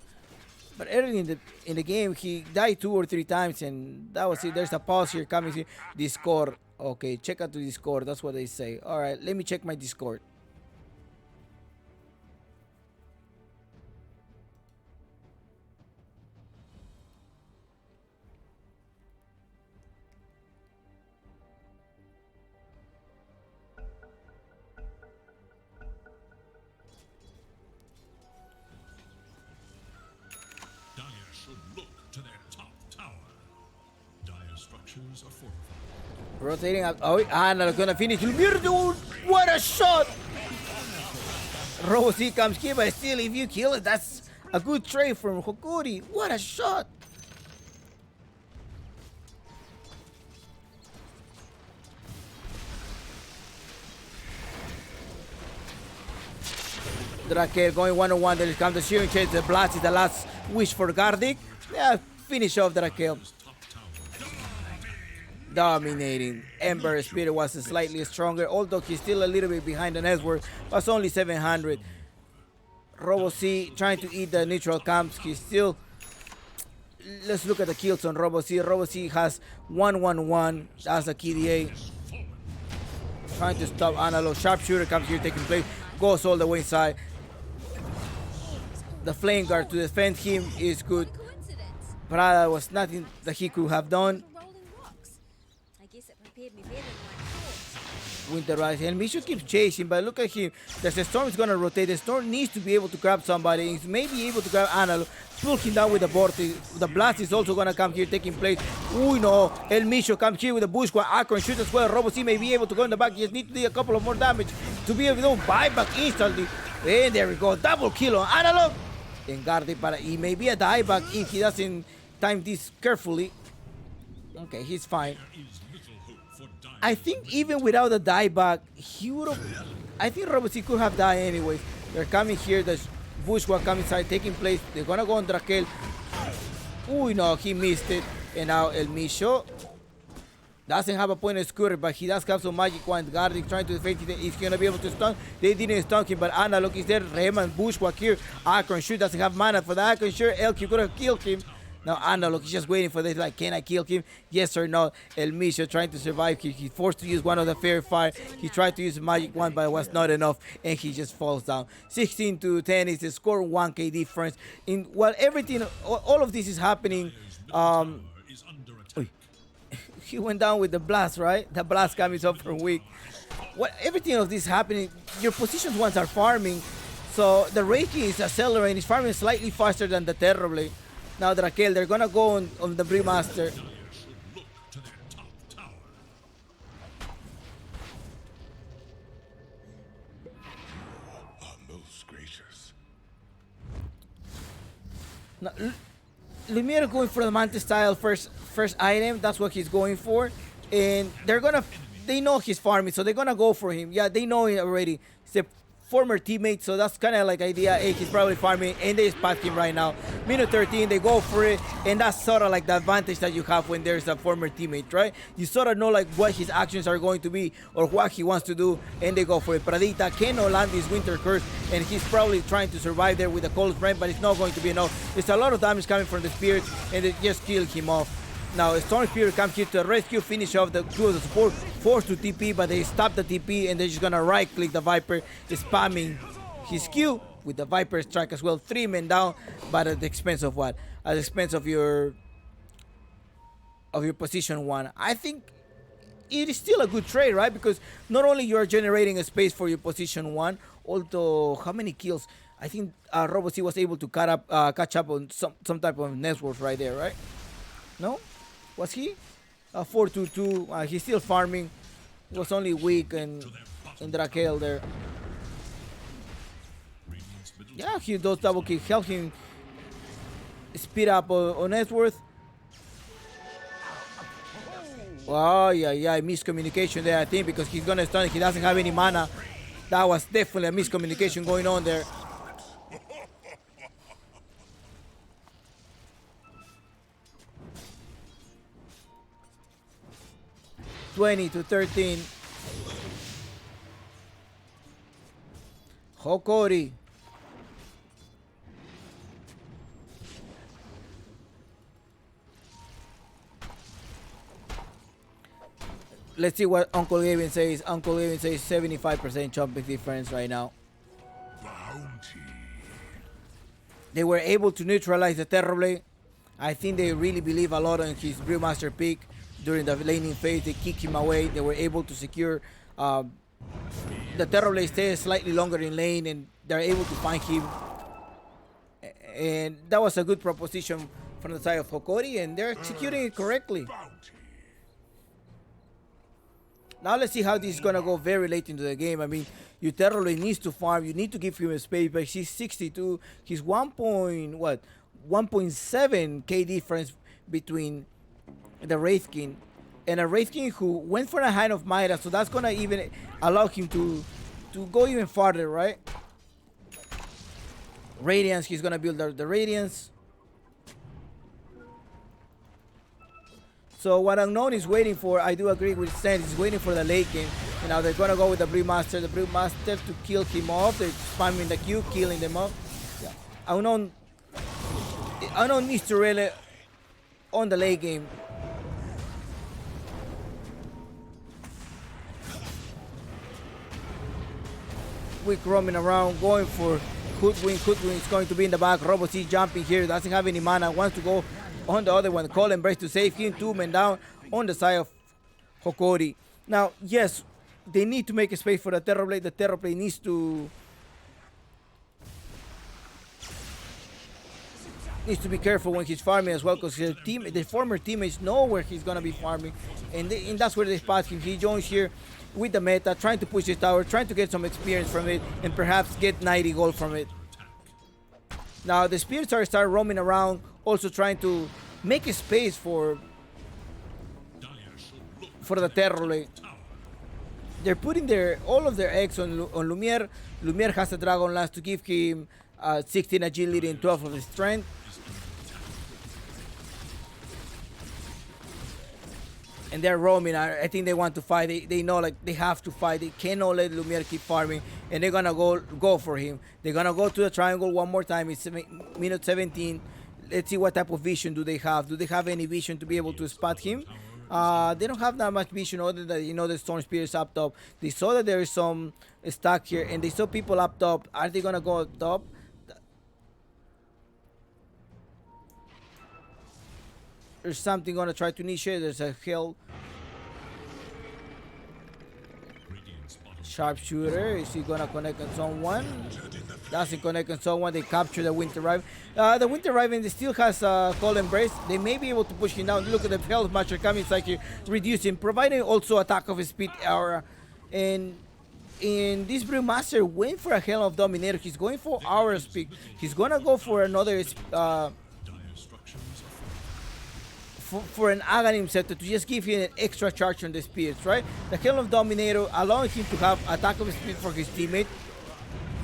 but early in the game he died 2 or 3 times, and that was it. There's a pause here coming here. Discord. Okay, check out the Discord. That's what they say. All right, let me check my Discord. Dire should look to their top tower. Dire structures are fortified. Rotating up. Oh, Ana gonna finish. Dude, what a shot! Rosie comes here, but still, if you kill it, that's a good trade from Hokori. What a shot! Drakel going 1-on-1. There comes the Shearing Chase. The blast is the last wish for Gardic. Yeah, finish off Drakel. Dominating. Ember Spirit was slightly stronger, although he's still a little bit behind the network. Was only 700. Robo C trying to eat the neutral camps. He's still. Let's look at the kills on Robo C. Robo C has 1-1-1. That's a KDA. Trying to stop Analog. Sharpshooter comes here taking place. Goes all the way inside. The flame guard to defend him is good. Prada was nothing that he could have done. Winter Rise, and Mishu keeps chasing, but look at him. The Storm is gonna rotate. The Storm needs to be able to grab somebody. He may be able to grab Analog, pull him down with the vortex. The blast is also gonna come here taking place. Oh no, El Mishu comes here with the bushwhack. Akron shoots as well. Robo C may be able to go in the back. He just need to do a couple of more damage to be able to do buyback instantly. And there we go, double kill on Analog. And Garde para, he may be a dieback if he doesn't time this carefully. Okay, he's fine. I think even without the dieback, he would have. I think Robocy could have died anyways. They're coming here. The bushwhack coming inside, taking place. They're gonna go on Drakel. Oh no, he missed it. And now El Misho doesn't have a point of skewer, but he does have some magic wand. Guarding trying to defend it. He's gonna be able to stun. They didn't stun him, but Analog is there. Rayman bushwhack here. Akron shoot doesn't have mana for the Akron sure. Elk, you could have killed him. Now Analog is just waiting for this, like, can I kill him? Yes or no? El Misho trying to survive. He forced to use one of the fair fire. He tried to use a magic one, but it was not enough, and he just falls down. 16-10 is the score, 1k difference. In while everything, all of this is happening, he went down with the blast, right? The blast coming up from weak. What everything of this happening, your positions ones are farming, so the Reiki is accelerating. He's farming slightly faster than the Terrible. Now Drakel, they're gonna go on the Brewmaster. Are most gracious. Now, Lumiere going for the Mantis style first item. That's what he's going for, and they know he's farming, so they're gonna go for him. Yeah, they know it already. It's a former teammate, so that's kind of like idea. Hey, he's probably farming, and they spot him right now. Minute 13, they go for it, and that's sort of like the advantage that you have when there's a former teammate, right? You sort of know like what his actions are going to be or what he wants to do, and they go for it. Pradita cannot land this Winter Curse, and he's probably trying to survive there with the Cold Sprint, but it's not going to be enough. It's a lot of damage coming from the Spirits, and they just kill him off. Now, Storm Spirit comes here to the rescue, finish off the two of the support, forced to TP, but they stop the TP, and they're just gonna right-click the Viper, spamming his Q with the Viper strike as well. 3 men down, but at the expense of what? At the expense of your position 1. I think it is still a good trade, right? Because not only you are generating a space for your position 1, although how many kills? I think Robo5 was able to catch up on some type of net worth right there, right? No? Was he? 4-2-2. He's still farming. Was only weak and Drakel there. Yeah, he does double kick. Help him speed up on net worth. Oh, yeah, miscommunication there, I think, because he's gonna stun. He doesn't have any mana. That was definitely a miscommunication going on there. 20-13. Hokori. Let's see what Uncle Gavin says. Uncle Gavin says 75% jumping difference right now. They were able to neutralize the Terrorblade. I think they really believe a lot in his Brewmaster pick. During the laning phase, they kicked him away. They were able to secure the Terrorblade stays slightly longer in lane, and they're able to find him. And that was a good proposition from the side of Hokori, and they're executing it correctly. Now let's see how this is gonna go very late into the game. I mean, your Terrorblade needs to farm. You need to give him a space, but he's 62. He's 1.7k difference between the Wraith King and a Wraith King who went for a Hand of Midas, so that's gonna even allow him to go even farther, right? Radiance, he's gonna build the Radiance. So what Unknown is waiting for, I do agree with Stan, he's waiting for the late game. And now they're gonna go with the Brewmaster to kill him off. They're spamming the Q, killing them off. Yeah. Unknown needs to really on the late game. Quick roaming around, going for Hoodwink. Hoodwink is going to be in the back. Robo5 jumping here, doesn't have any mana, wants to go on the other one. Call Embrace to save him. 2 men down on the side of Hokori. Now, yes, they need to make a space for the Terrorblade. The Terrorblade needs to be careful when he's farming as well, because the former teammates know where he's gonna be farming, and that's where they spot him. He joins here with the meta, trying to push his tower, trying to get some experience from it, and perhaps get 90 gold from it. Now the spirits are start roaming around, also trying to make a space for the Terrorblade. They're putting all of their eggs on Lumiere. Lumiere has a Dragon Lance to give him 16 agility and 12 of his strength. And they're roaming. I think they want to fight. They know like they have to fight. They cannot let Lumiere keep farming, and they're gonna go for him. They're gonna go to the triangle one more time. It's minute 17. Let's see what type of vision do they have. Do they have any vision to be able to spot him? They don't have that much vision other than the Storm Spirits up top. They saw that there is some stack here, and they saw people up top. Are they gonna go up top? There's something gonna try to initiate. There's a hell sharpshooter. Is he gonna connect on someone? Doesn't connect on someone. They capture the Winter Raven. The Winter Raven still has Cold Embrace. They may be able to push him down. Look at the health matcher coming inside here, reducing, providing also attack of speed aura. And this Brewmaster went for a Hell of Dominator. He's going for aura speed. He's gonna go for another for an Aghanim Scepter to just give him an extra charge on the spirits, right? The Helm of Dominator allowing him to have attack of speed for his teammate,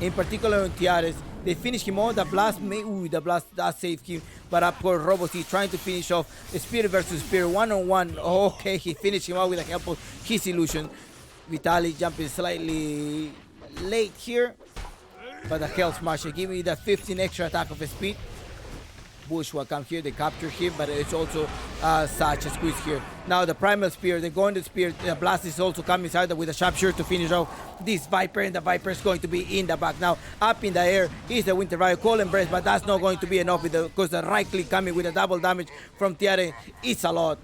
in particular on Tiares. They finish him off. The blast the blast does save him, but up for Roboty trying to finish off Spirit versus Spirit one-on-one. Okay, he finished him out with the help of his illusion. Vitali jumping slightly late here, but the Hell Smasher giving me the 15 extra attack of speed. Bush will come here, they capture him, but it's also such a squeeze here. Now the Primal Spear, they go into the Spear, the Blast is also coming inside with a Sharpshooter to finish off this Viper, and the Viper is going to be in the back. Now up in the air is the Winter Riot Cold Embrace, but that's not going to be enough because the right click coming with a double damage from Tiare, it's a lot.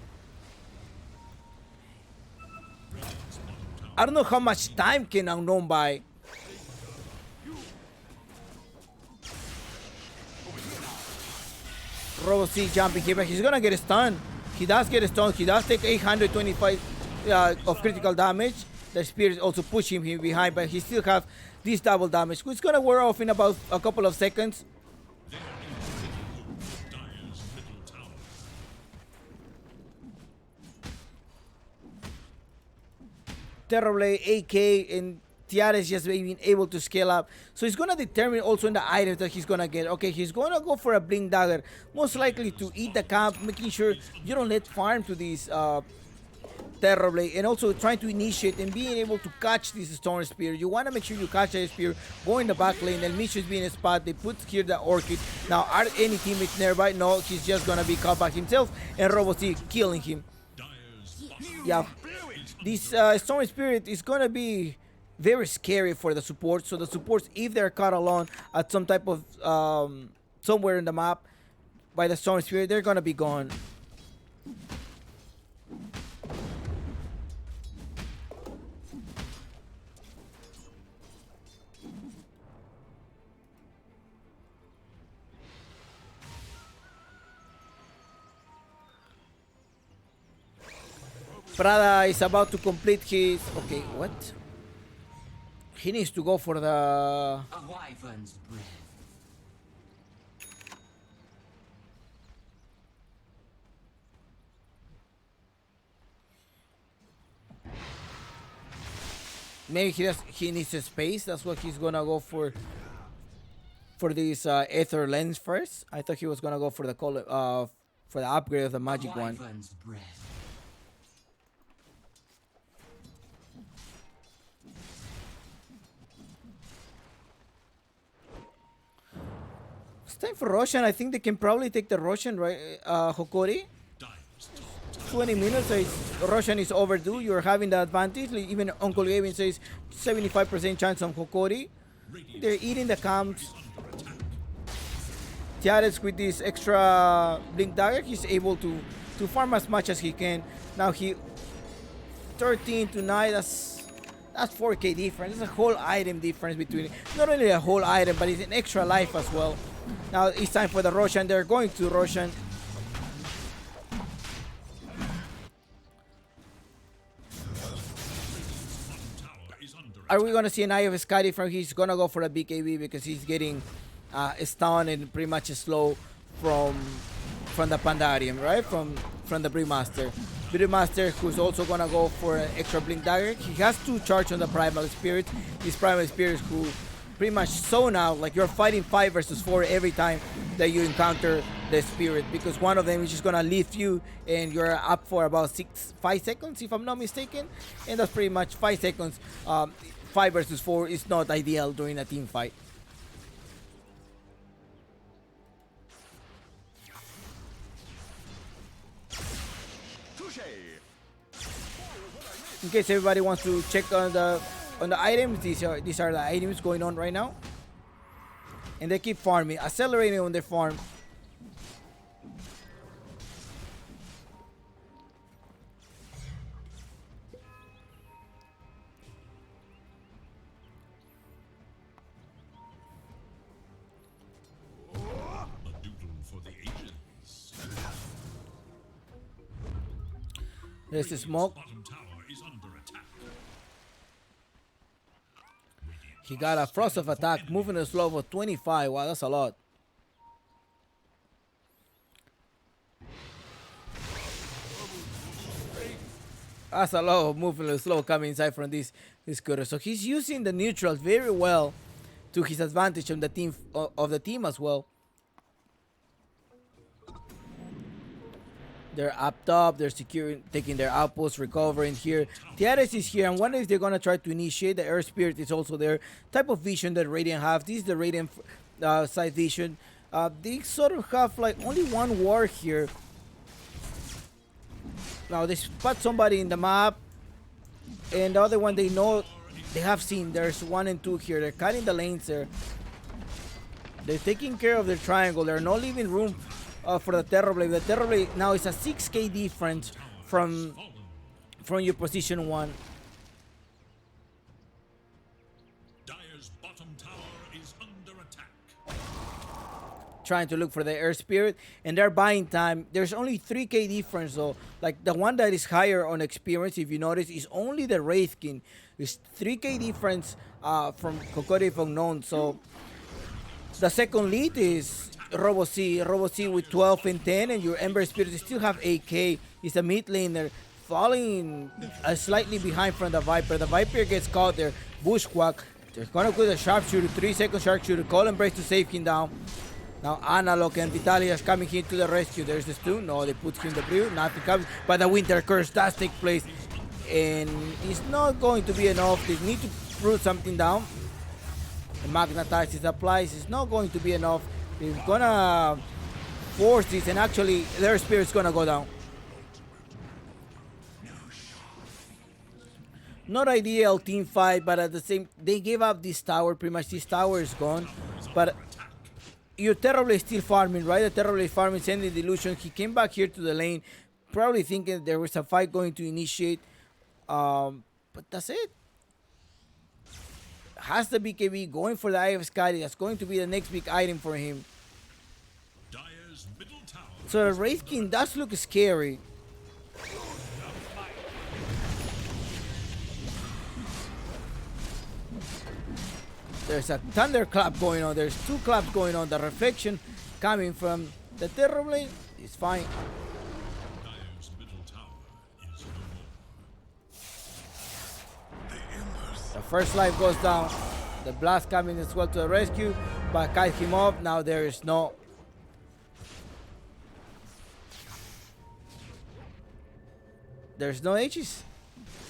I don't know how much time can Unknown buy. Robo C jumping here, but he's gonna get stunned. He does get stunned. He does take 825 of critical damage. The Spirit also pushing him behind, but he still has this double damage, which is gonna wear off in about a couple of seconds. Terrorblade, AK, and Tiara is just being able to scale up. So he's going to determine also in the items that he's going to get. Okay, he's going to go for a Blink Dagger. Most likely to eat the camp, making sure you don't let farm to these Terrorblade. And also trying to initiate and being able to catch this Storm Spear. You want to make sure you catch that Spear. Go in the back lane. El Micho is being a spot. They put here the Orchid. Now, are any teammates nearby? No, he's just going to be caught by himself. And Robo-C killing him. Yeah. This Storm Spirit is going to be very scary for the support. So the supports, if they're caught alone at some type of somewhere in the map by the Storm Spirit, they're gonna be gone. Prada is about to complete his... Okay, what? He needs to go for the... A wyvern's breath. Maybe he needs a space. That's what he's gonna go for this Aether Lens first. I thought he was gonna go for the upgrade of the magic one. Breath. It's time for Roshan. I think they can probably take the Roshan, right? Hokori. 20 minutes. Roshan is overdue. You're having the advantage. Like even Uncle Gavin says 75% chance on Hokori. They're eating the camps. Tiares with this extra Blink Dagger, he's able to farm as much as he can. Now he 13 to 9. That's 4k difference. It's a whole item difference between, not only a whole item, but it's an extra life as well. Now it's time for the Roshan. They're going to Roshan. Are we gonna see an Eye of Skadi from? He's gonna go for a BKB because he's getting stunned and pretty much slow from the Pandarium, right? From the Brewmaster. Brewmaster, who's also gonna go for an extra Blink Dagger. He has to charge on the Primal Spirit. These Primal Spirits who pretty much zone out, like you're fighting 5 versus 4 every time that you encounter the Spirit, because one of them is just gonna leave you and you're up for about 5 seconds, if I'm not mistaken, and that's pretty much 5 seconds. 5 versus 4 is not ideal during a team fight. In case everybody wants to check on the items, these are the items going on right now, and they keep farming, accelerating on their farm. There's the smoke. He got a Frost of Attack, moving a slow of 25. Wow, that's a lot. That's a lot of moving a little slow coming inside from this scooter. So he's using the neutrals very well to his advantage on the team of the team as well. They're up top. They're securing, taking their outposts, recovering here. Tiares is here. I'm wondering if they're gonna try to initiate. The Air Spirit is also there. Type of vision that Radiant have. This is the Radiant side vision. They sort of have like only one war here. Now they spot somebody in the map, and the other one they know they have seen. There's 1 and 2 here. They're cutting the lanes there. They're taking care of their triangle. They're not leaving room for the Terrorblade. The Terrorblade now is a 6k difference from your position 1. Dire's bottom tower is under attack. Trying to look for the Air Spirit, and they're buying time. There's only 3k difference though. Like the one that is higher on experience, if you notice, is only the Wraith King. It's 3k difference from Hokori if unknown. So the second lead is Robo C with 12 and 10, and your Ember Spirit still have 8k. It's a mid laner falling slightly behind from the Viper. The Viper gets caught there. Bushwhack. They're gonna put a sharpshooter, 3-second sharpshooter. Call and brace to save him down. Now Analog and Vitalia is coming here to the rescue. There's the stun. No, they put him in the brew. Nothing comes. But the Winter Curse does take place. And it's not going to be enough. They need to root something down. The Magnetize is applies. It's not going to be enough. They're gonna force this, and actually their spirit's gonna go down. Not ideal team fight, but at the same, they gave up this tower. Pretty much this tower is gone. But your Terrorblade is still farming, right? The Terrorblade is farming, sending the illusion. He came back here to the lane, probably thinking there was a fight going to initiate. But that's it. Has the BKB going for the Eye of Sky. That's going to be the next big item for him. Dire's middle tower. So the Wraith King does look scary. There's a thunderclap going on. There's 2 claps going on. The reflection coming from the Terrorblade is fine. Dire's middle tower is no more. The first life goes down. The blast coming as well to the rescue, but cut him off. Now there is no. There's no H's.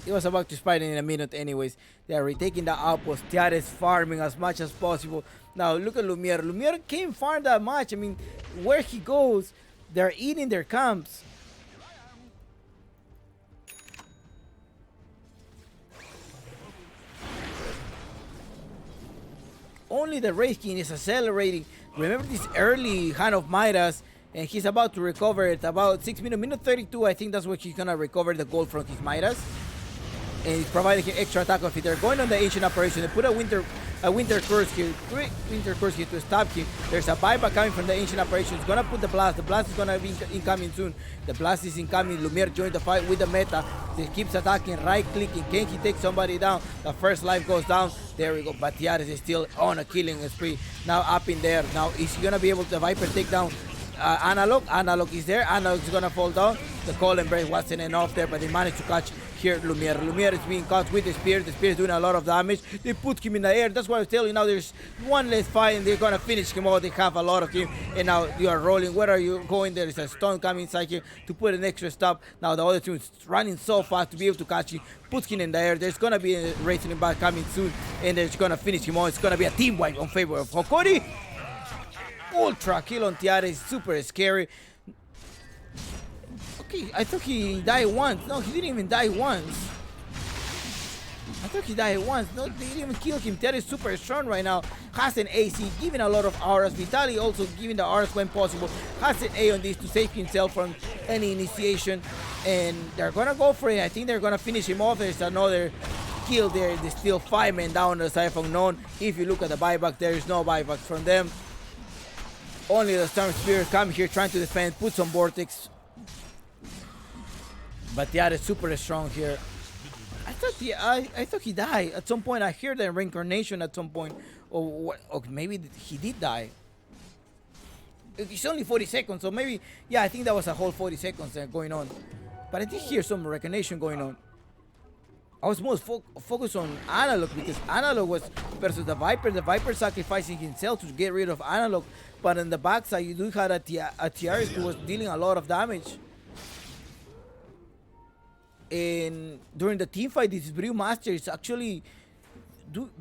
He was about to spite in a minute anyways. They are retaking the outpost. Tiares farming as much as possible. Now look at Lumiere. Lumiere can't farm that much. I mean, where he goes, they're eating their camps. Only the Wraith King is accelerating. Remember this early hand of Midas, and he's about to recover it. About 6 minutes, minute 32, I think that's what he's gonna recover the gold from his Midas. And he's providing him extra attack of it. They're going on the ancient operation. They put a winter curse here. Great winter curse here to stop him. There's a buyback coming from the ancient operation. It's gonna put the blast. The blast is gonna be incoming soon. The blast is incoming. Lumiere joined the fight with the meta. He keeps attacking, right clicking. Can he take somebody down? The first life goes down. There we go. But Tiares is still on a killing spree. Now up in there. Now is he gonna be able to Viper take down Analog? Analog is there. Analog is gonna fall down. The call and break wasn't enough there, but they managed to catch here Lumiere. Lumiere is being caught with the spear. The spear is doing a lot of damage. They put him in the air. That's what I was telling you. Now there's one less fight, and they're gonna finish him off. They have a lot of him, and now you are rolling. Where are you going? There is a stone coming inside here to put an extra stop. Now the other team is running so fast to be able to catch him. Put him in the air. There's gonna be a racing back coming soon, and they're gonna finish him off. It's gonna be a team wipe on favor of Hokori. Ultra kill on Tiares, super scary. Okay, I thought he died once. No, he didn't even die once. I thought he died once. No, they didn't even kill him. Tiares is super strong right now. Has an AC, giving a lot of auras. Vitali also giving the auras when possible. Has an A on this to save himself from any initiation. And they're gonna go for it. I think they're gonna finish him off. There's another kill there. There's still 5 men down on the side of unknown. If you look at the buyback, there is no buyback from them. Only the Storm Spirit come here trying to defend, put some Vortex. But Tiares is super strong here. I thought he died. At some point I heard the reincarnation at some point. Or maybe he did die. It's only 40 seconds, so maybe, yeah, I think that was a whole 40 seconds there going on. But I did hear some reincarnation going on. I was most focused on Analog because Analog was versus the Viper. The Viper sacrificing himself to get rid of Analog. But on the backside, you do have a Tiaris who was dealing a lot of damage. And during the team fight, this Brewmaster is actually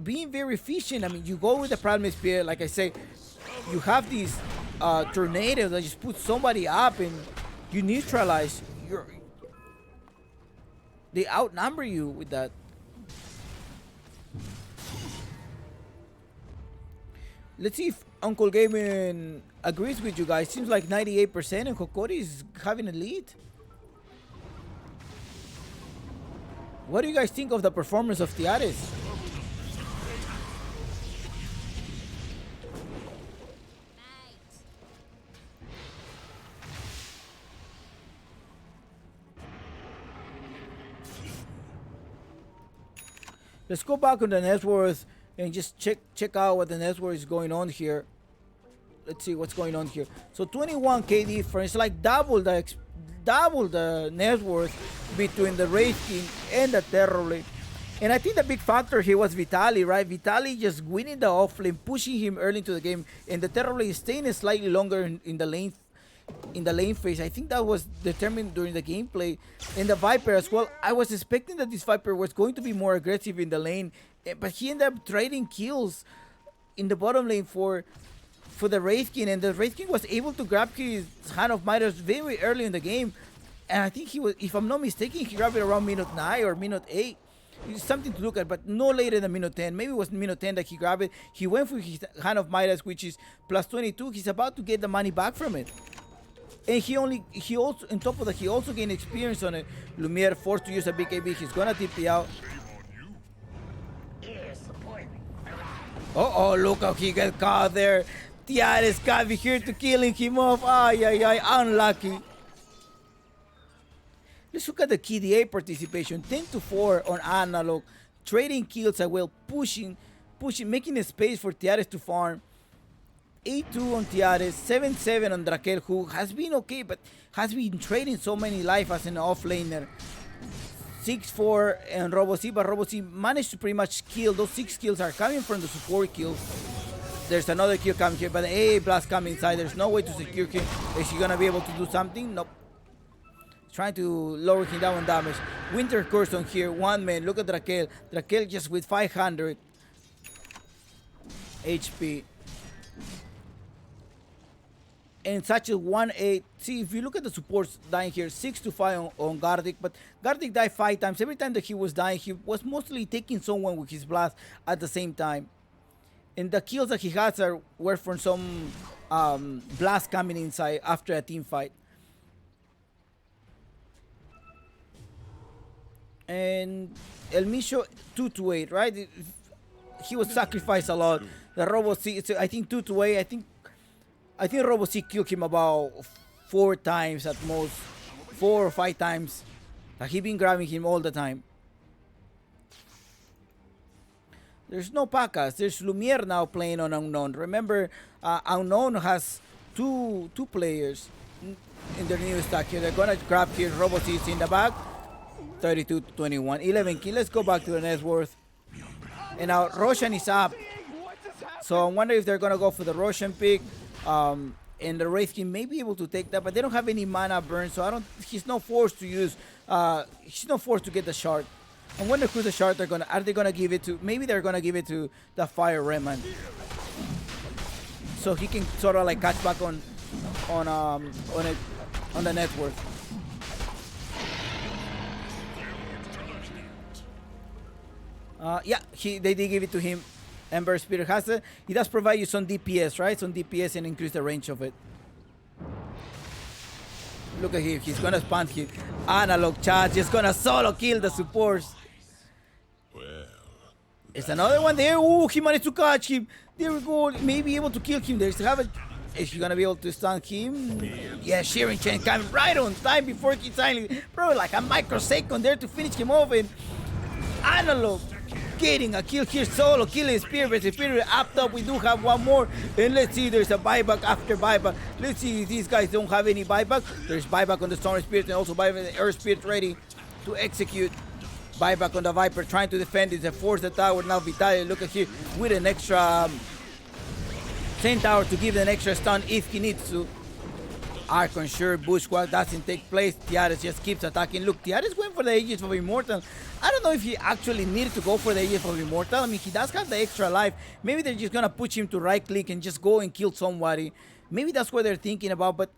being very efficient. I mean, you go with the Primal Spear, like I say, you have these tornadoes that just put somebody up and you neutralize. They outnumber you with that. Let's see if Uncle Gaming agrees with you guys. Seems like 98% and Hokori is having a lead. What do you guys think of the performance of Tiares? Let's go back on the net worth and just check out what the net worth is going on here. Let's see what's going on here. So 21k difference, like double the net worth between the Wraith King and the Terrorblade. And I think the big factor here was Vitaly, right? Vitaly just winning the offlane, pushing him early into the game, and the Terrorblade staying slightly longer in the lane. In the lane phase. I think that was determined during the gameplay. And the Viper as well, I was expecting that this Viper was going to be more aggressive in the lane, but he ended up trading kills in the bottom lane for the Wraith King, and the Wraith King was able to grab his Hand of Midas very early in the game. And I think he was, if I'm not mistaken, he grabbed it around minute 9 or minute 8. It's something to look at, but no later than minute 10. Maybe it was minute 10 that he grabbed it. He went for his Hand of Midas, which is plus 22. He's about to get the money back from it. And he also, on top of that, he also gained experience on it. Lumiere forced to use a BKB. He's gonna TP out. Oh, look how he got caught there. Tiares Gavi here to killing him off. Ay, unlucky. Let's look at the KDA participation. 10-4 on Analog. Trading kills as well. Pushing, making a space for Tiares to farm. 8-2 on Tiares, 7-7 on Drakel, who has been okay, but has been trading so many life as an offlaner. 6-4 on Robo5, but Robo5 managed to pretty much kill. Those 6 kills are coming from the support kills. There's another kill coming here, but the AA blast coming inside. There's no way to secure him. Is he gonna be able to do something? Nope. Trying to lower him down on damage. Winter Curse on here, one man. Look at Drakel. Drakel just with 500 HP. And such a 1-8. See, if you look at the supports dying here, 6-5 on Gardic, but Gardic died 5 times. Every time that he was dying, he was mostly taking someone with his blast at the same time. And the kills that he has were from some blast coming inside after a team fight. And El Misho 2-8, right? He was sacrificed a lot. The Robo5, I think 2-8. I think Robo5 killed him about 4 times at most. 4 or 5 times. Like he been grabbing him all the time. There's no Pacas. There's Lumiere now playing on Unknown. Remember, Unknown has two players in their new stack here. They're gonna grab here. Robo6 in the back. 32-21. 11 kills. Let's go back to the net worth. And now Roshan is up. So I wonder if they're gonna go for the Roshan pick. And the Wraith King may be able to take that, but they don't have any mana burn, so he's not forced to use, he's not forced to get the shard. I wonder who the shard are they gonna give it to? Maybe they're gonna give it to the Fire Rayman, so he can sort of like catch back on the net worth. Yeah, they did give it to him. Ember Spirit has it. He does provide you some DPS, right? Some DPS and increase the range of it. Look at him. He's gonna spawn him. Analog Chat just gonna solo kill the supports. Well, It's another one there. Oh, he managed to catch him. There we go. Maybe able to kill him. There's have it. Is he gonna be able to stun him? Yeah, Shearing Chain coming right on time before he finally, bro, like a microsecond there to finish him off. And Analog getting a kill here, solo killing Spirit. Spirit up top. We do have one more, and let's see. There's a buyback after buyback. Let's see if these guys don't have any buyback. There's buyback on the Storm Spirit and also buyback on the Earth Spirit ready to execute. Buyback on the Viper, trying to defend it. They force the tower. Now Vitaly, look at here, with an extra same tower to give an extra stun if he needs to. Archon, sure, Bushwhack doesn't take place. Tiares just keeps attacking. Look, Tiares went for the Aegis of Immortal. I don't know if he actually needed to go for the Aegis of Immortal. I mean, he does have the extra life. Maybe they're just gonna push him to right click and just go and kill somebody. Maybe that's what they're thinking about, but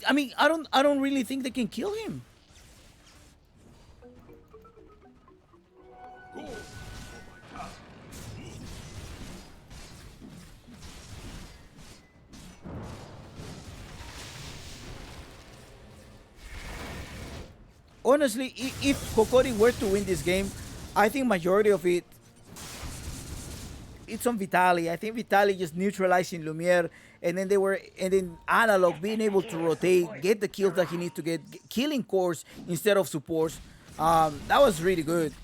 I mean, I don't really think they can kill him. Honestly, if Hokori were to win this game, I think majority of it's on Vitaly. I think Vitaly just neutralizing Lumiere, and then Analog being able to rotate, get the kills that he needs to get, killing cores instead of supports. That was really good.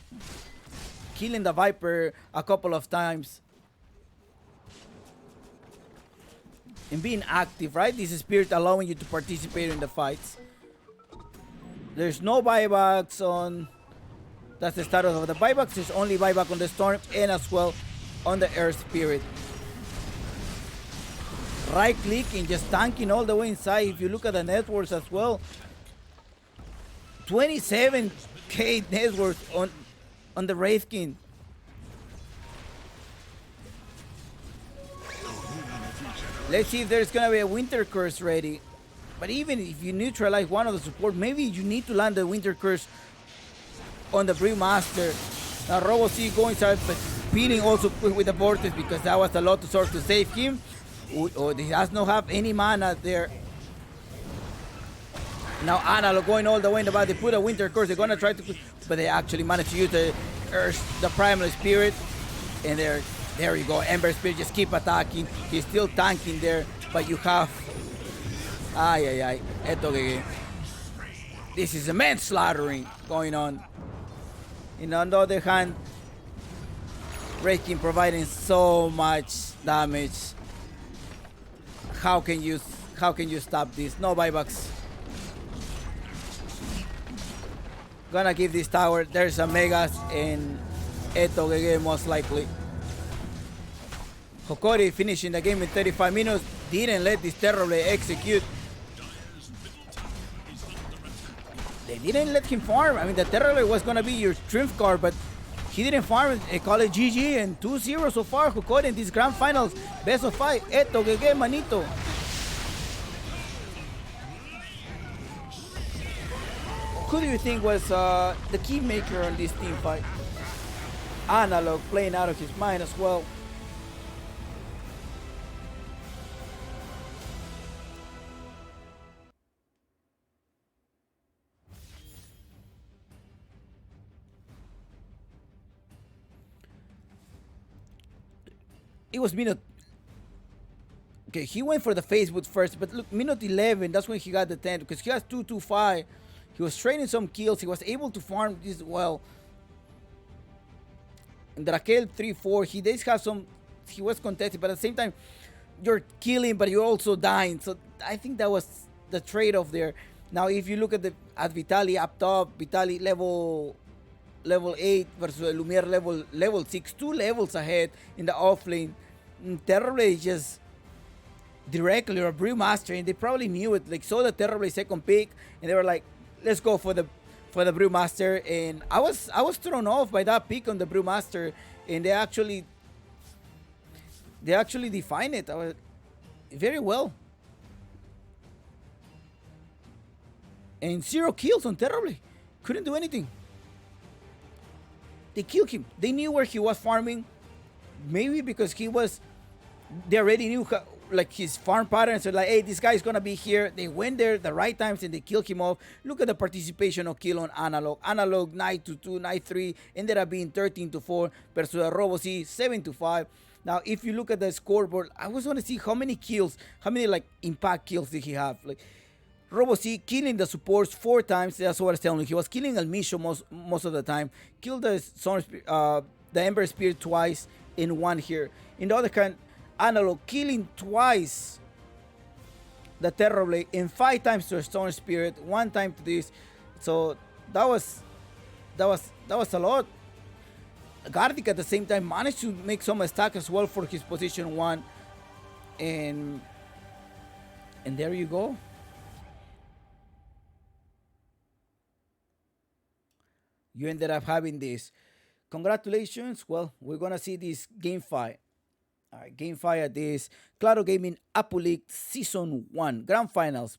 Killing the Viper a couple of times. And being active, right? This is Spirit allowing you to participate in the fights. There's no buybacks on... That's the status of the buybacks. There's only buyback on the Storm and as well on the Earth Spirit. Right clicking, just tanking all the way inside. If you look at the networks as well, 27k net worth on the Wraith King. Let's see if there's gonna be a Winter Curse ready. But even if you neutralize one of the support, maybe you need to land the Winter Curse on the Brewmaster. Now Robo5 going inside, but speeding also with the Vortex because that was a lot to sort to save him. Oh, he does not have any mana there. Now Analog going all the way in the back. They put a Winter Curse. They're gonna try to, but they actually managed to use the Primal Spirit. And there you go. Ember Spirit just keep attacking. He's still tanking there, but you have. Ay. Eto que. This is immense slaughtering going on. And on the other hand, Wraith providing so much damage. How can you stop this? No buybacks. Gonna give this tower. There's a Megas and Eto que most likely. Hokori finishing the game in 35 minutes. Didn't let this Terrorblade execute. They didn't let him farm. I mean, the Terrorblade was going to be your strength card, but he didn't farm. They call it GG and 2-0 so far. Hokori in these grand finals. Best of 5. Eto que manito. Who do you think was the key maker on this team fight? Analog playing out of his mind as well. It was minute. Okay, he went for the Facebook first, but look, minute 11, that's when he got the 10 because he has 2-2-5. He was trading some kills. He was able to farm this well. And Raquel 3-4, he does have some. He was contested, but at the same time, you're killing, but you're also dying. So I think that was the trade-off there. Now, if you look at Vitaly up top, Vitaly level 8 versus Lumiere level 6, 2 levels ahead in the offlane. Terrorblade just directly or Brewmaster, and they probably knew it. Like saw the Terrorblade second pick, and they were like, "Let's go for the Brewmaster." And I was thrown off by that pick on the Brewmaster, and they actually defined it very well. And 0 kills on Terrorblade, couldn't do anything. They killed him. They knew where he was farming. Maybe because they already knew like his farm patterns. So like, hey, this guy's gonna be here. They went there the right times and they killed him off. Look at the participation of kill on Analog. Analog 9-2, 9-3, ended up being 13-4 versus Robo5 7-5. Now, if you look at the scoreboard, I was want to see how many kills, how many like impact kills did he have. Like Robo5 killing the supports 4 times. That's what I was telling you. He was killing El Misho most of the time. Killed the Ember Spirit twice in one here. In the other hand, Analog killing twice the Terror Blade and 5 times to a Storm Spirit, 1 time to this. So that was a lot. Gardic at the same time managed to make some stack as well for his position 1, and there you go. You ended up having this. Congratulations. Well, we're gonna see this game 5. All right, game 5 at this Claro Gaming Apu League Season 1 Grand Finals.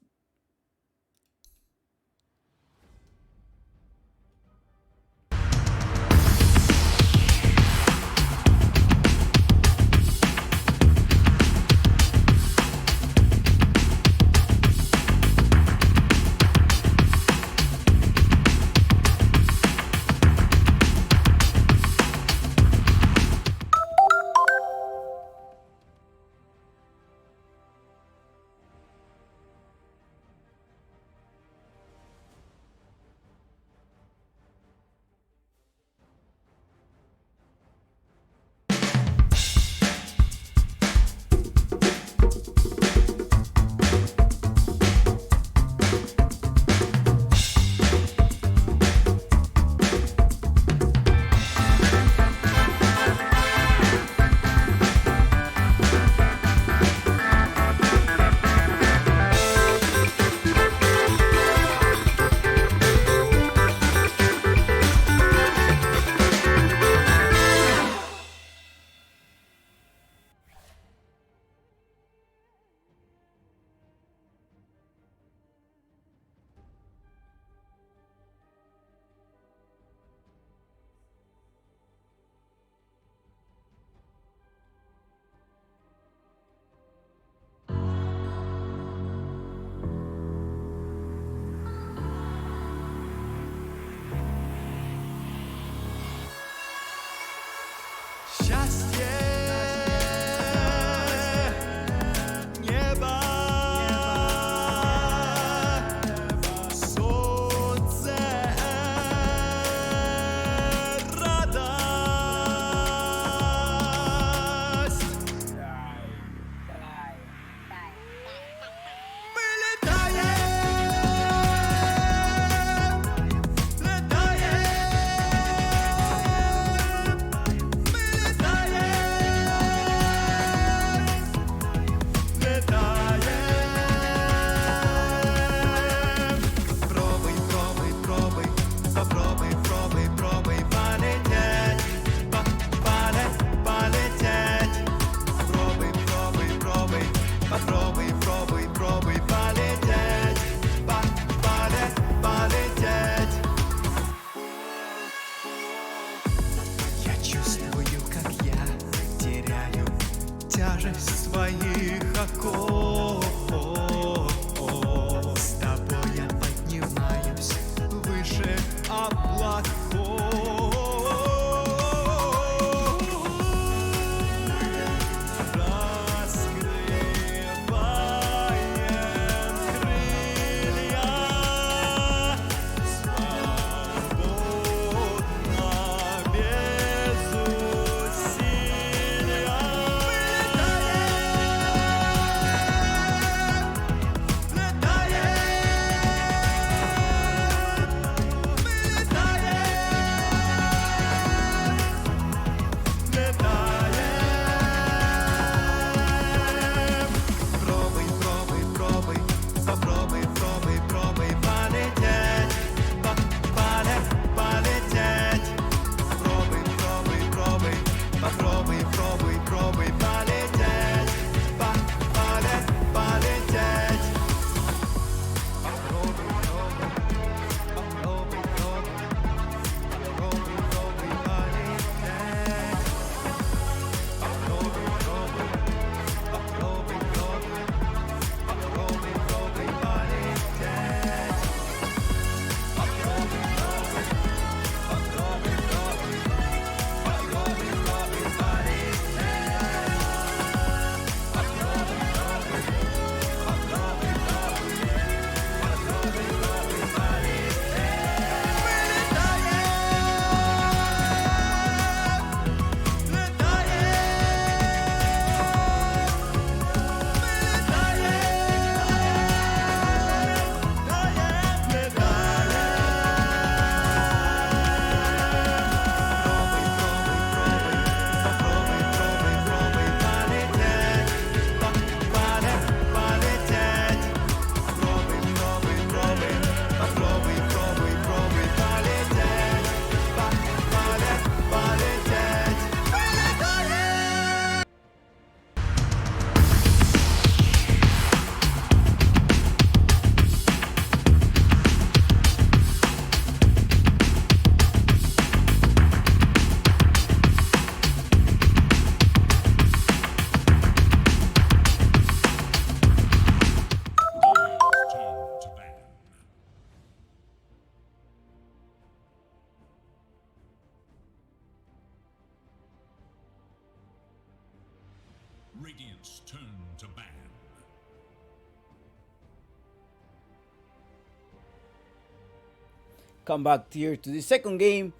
come back here to the second game.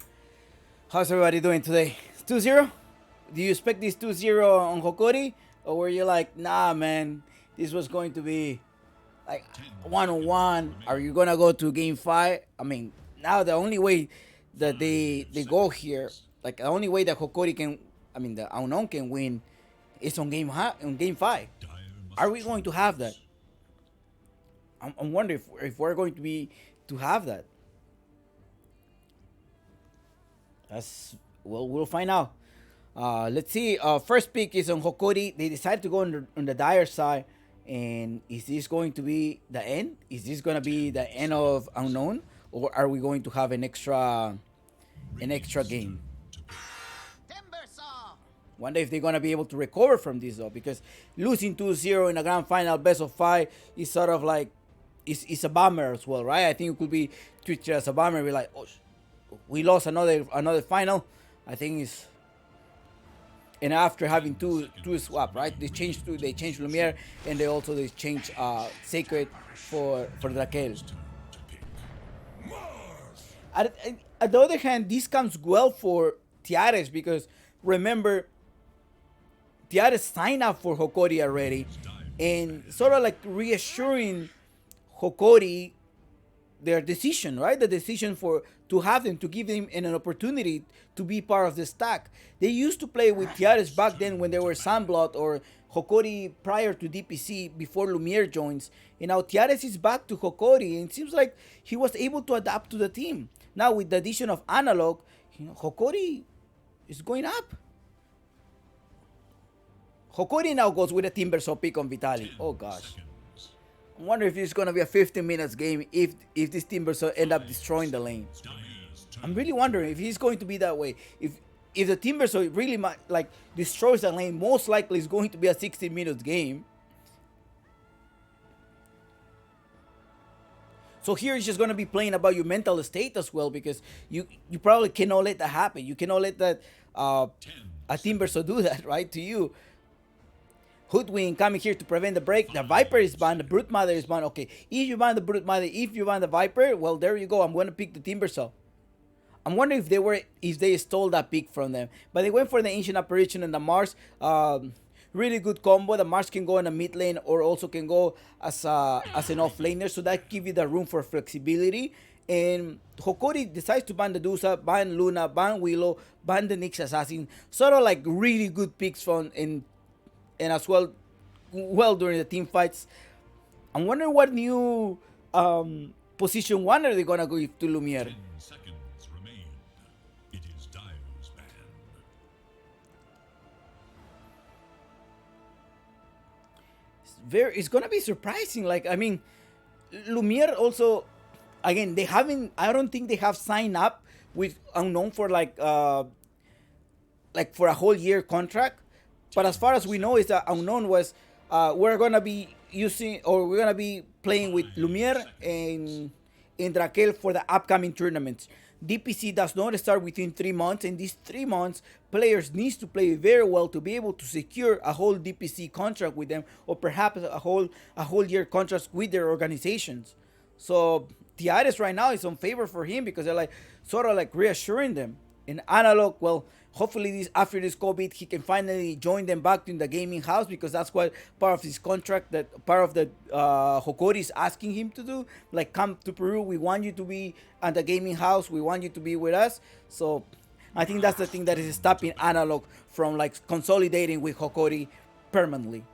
How's everybody doing today? It's 2-0? Do you expect this 2-0 on Hokori? Or were you like, nah, man, this was going to be like 1-on-1? Are you going to go to game 5? I mean, now the only way that they go here, like the only way that Hokori can, I mean, the unknown can win is on game 5. Are we going to have that? I'm wondering if we're going to be to have that. We'll find out. Let's see. First pick is on Hokori. They decided to go on the dire side. And is this going to be the end? Is this going to be the end of unknown, or are we going to have an extra game? Wonder if they're going to be able to recover from this though, because losing 2-0 in a grand final best of 5 is sort of like it's a bummer as well, right? I think it could be treated as a bummer. Be like, oh, we lost another final. I think it's, and after having two swap, right? They changed Lumiere, and they changed Sacred for Raquel. At the other hand, this comes well for Tiares, because remember, Tiares signed up for Hokori already, and sort of like reassuring Hokori their decision, right? The decision to have them, to give them an opportunity to be part of the stack. They used to play with Tiares back then when they were Sunblood or Hokori prior to DPC, before Lumiere joins. And now Tiares is back to Hokori, and it seems like he was able to adapt to the team. Now with the addition of Analog, Hokori is going up. Hokori now goes with a Timbersaw pick on Vitali. Oh gosh. I wonder if it's gonna be a 15 minutes game if this Timbersaw end up destroying the lane. I'm really wondering if he's going to be that way. If the Timbersaw really like destroys the lane, most likely it's going to be a 60 minutes game. So here it's just gonna be playing about your mental state as well, because you probably cannot let that happen. You cannot let that a Timbersaw do that, right, to you. Hoodwink coming here to prevent the break. The Viper is banned. The Brute Mother is banned. Okay, if you ban the Brute Mother, if you ban the Viper, well, there you go. I'm going to pick the Timbersaw. I'm wondering if they stole that pick from them. But they went for the Ancient Apparition and the Mars. Really good combo. The Mars can go in the mid lane, or also can go as an off laner. So that gives you the room for flexibility. And Hokori decides to ban the Dusa, ban Luna, ban Willow, ban the Nyx Assassin. Sort of like really good picks from and as well during the team fights. I'm wondering what new position 1 are they gonna give to Lumiere. 10 seconds remain. It is Dire's ban. It's gonna be surprising. Like, I mean, Lumiere also, again, I don't think they have signed up with Unknown for like for a whole year contract. But as far as we know, is that Unknown was we're gonna be playing with Lumiere and Raquel for the upcoming tournaments. DPC does not start within 3 months, and these 3 months players needs to play very well to be able to secure a whole DPC contract with them, or perhaps a whole year contract with their organizations. So Tiares right now is on favor for him, because they're like sort of like reassuring them. In Analog, well, hopefully after this COVID, he can finally join them back in the gaming house, because that's what part of his contract, that part of the Hokori is asking him to do. Like, come to Peru, we want you to be at the gaming house, we want you to be with us. So I think that's the thing that is stopping Analog from like consolidating with Hokori permanently.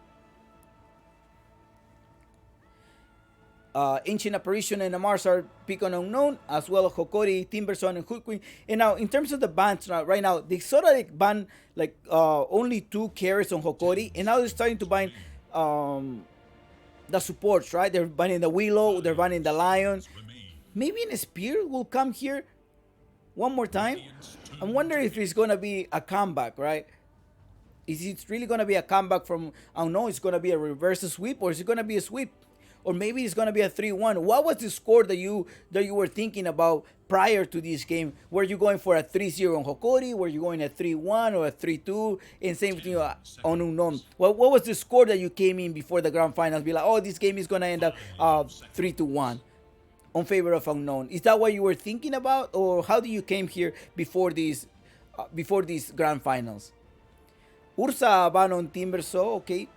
Ancient Apparition and the Mars are pick on Unknown, as well as Hokori, Timbersaw, and Hoodwink. And now, in terms of the bans, right now, they sort of like ban like only 2 carries on Hokori, and now they're starting to ban the supports, right? They're banning the Willow, they're banning the Lion. Maybe a Spear will come here one more time. I'm wondering if it's gonna be a comeback, right? Is it really gonna be a comeback from Unknown? It's gonna be a reverse sweep, or is it gonna be a sweep? Or maybe it's gonna be a 3-1. What was the score that you were thinking about prior to this game? Were you going for a 3-0 on Hokori? Were you going a 3-1 or a 3-2? And same thing on Unknown. What was the score that you came in before the grand finals? Be like, oh, this game is gonna end up 3-1. on favor of Unknown. Is that what you were thinking about, or how do you came here before these grand finals? Ursa ban on Timbersaw, okay.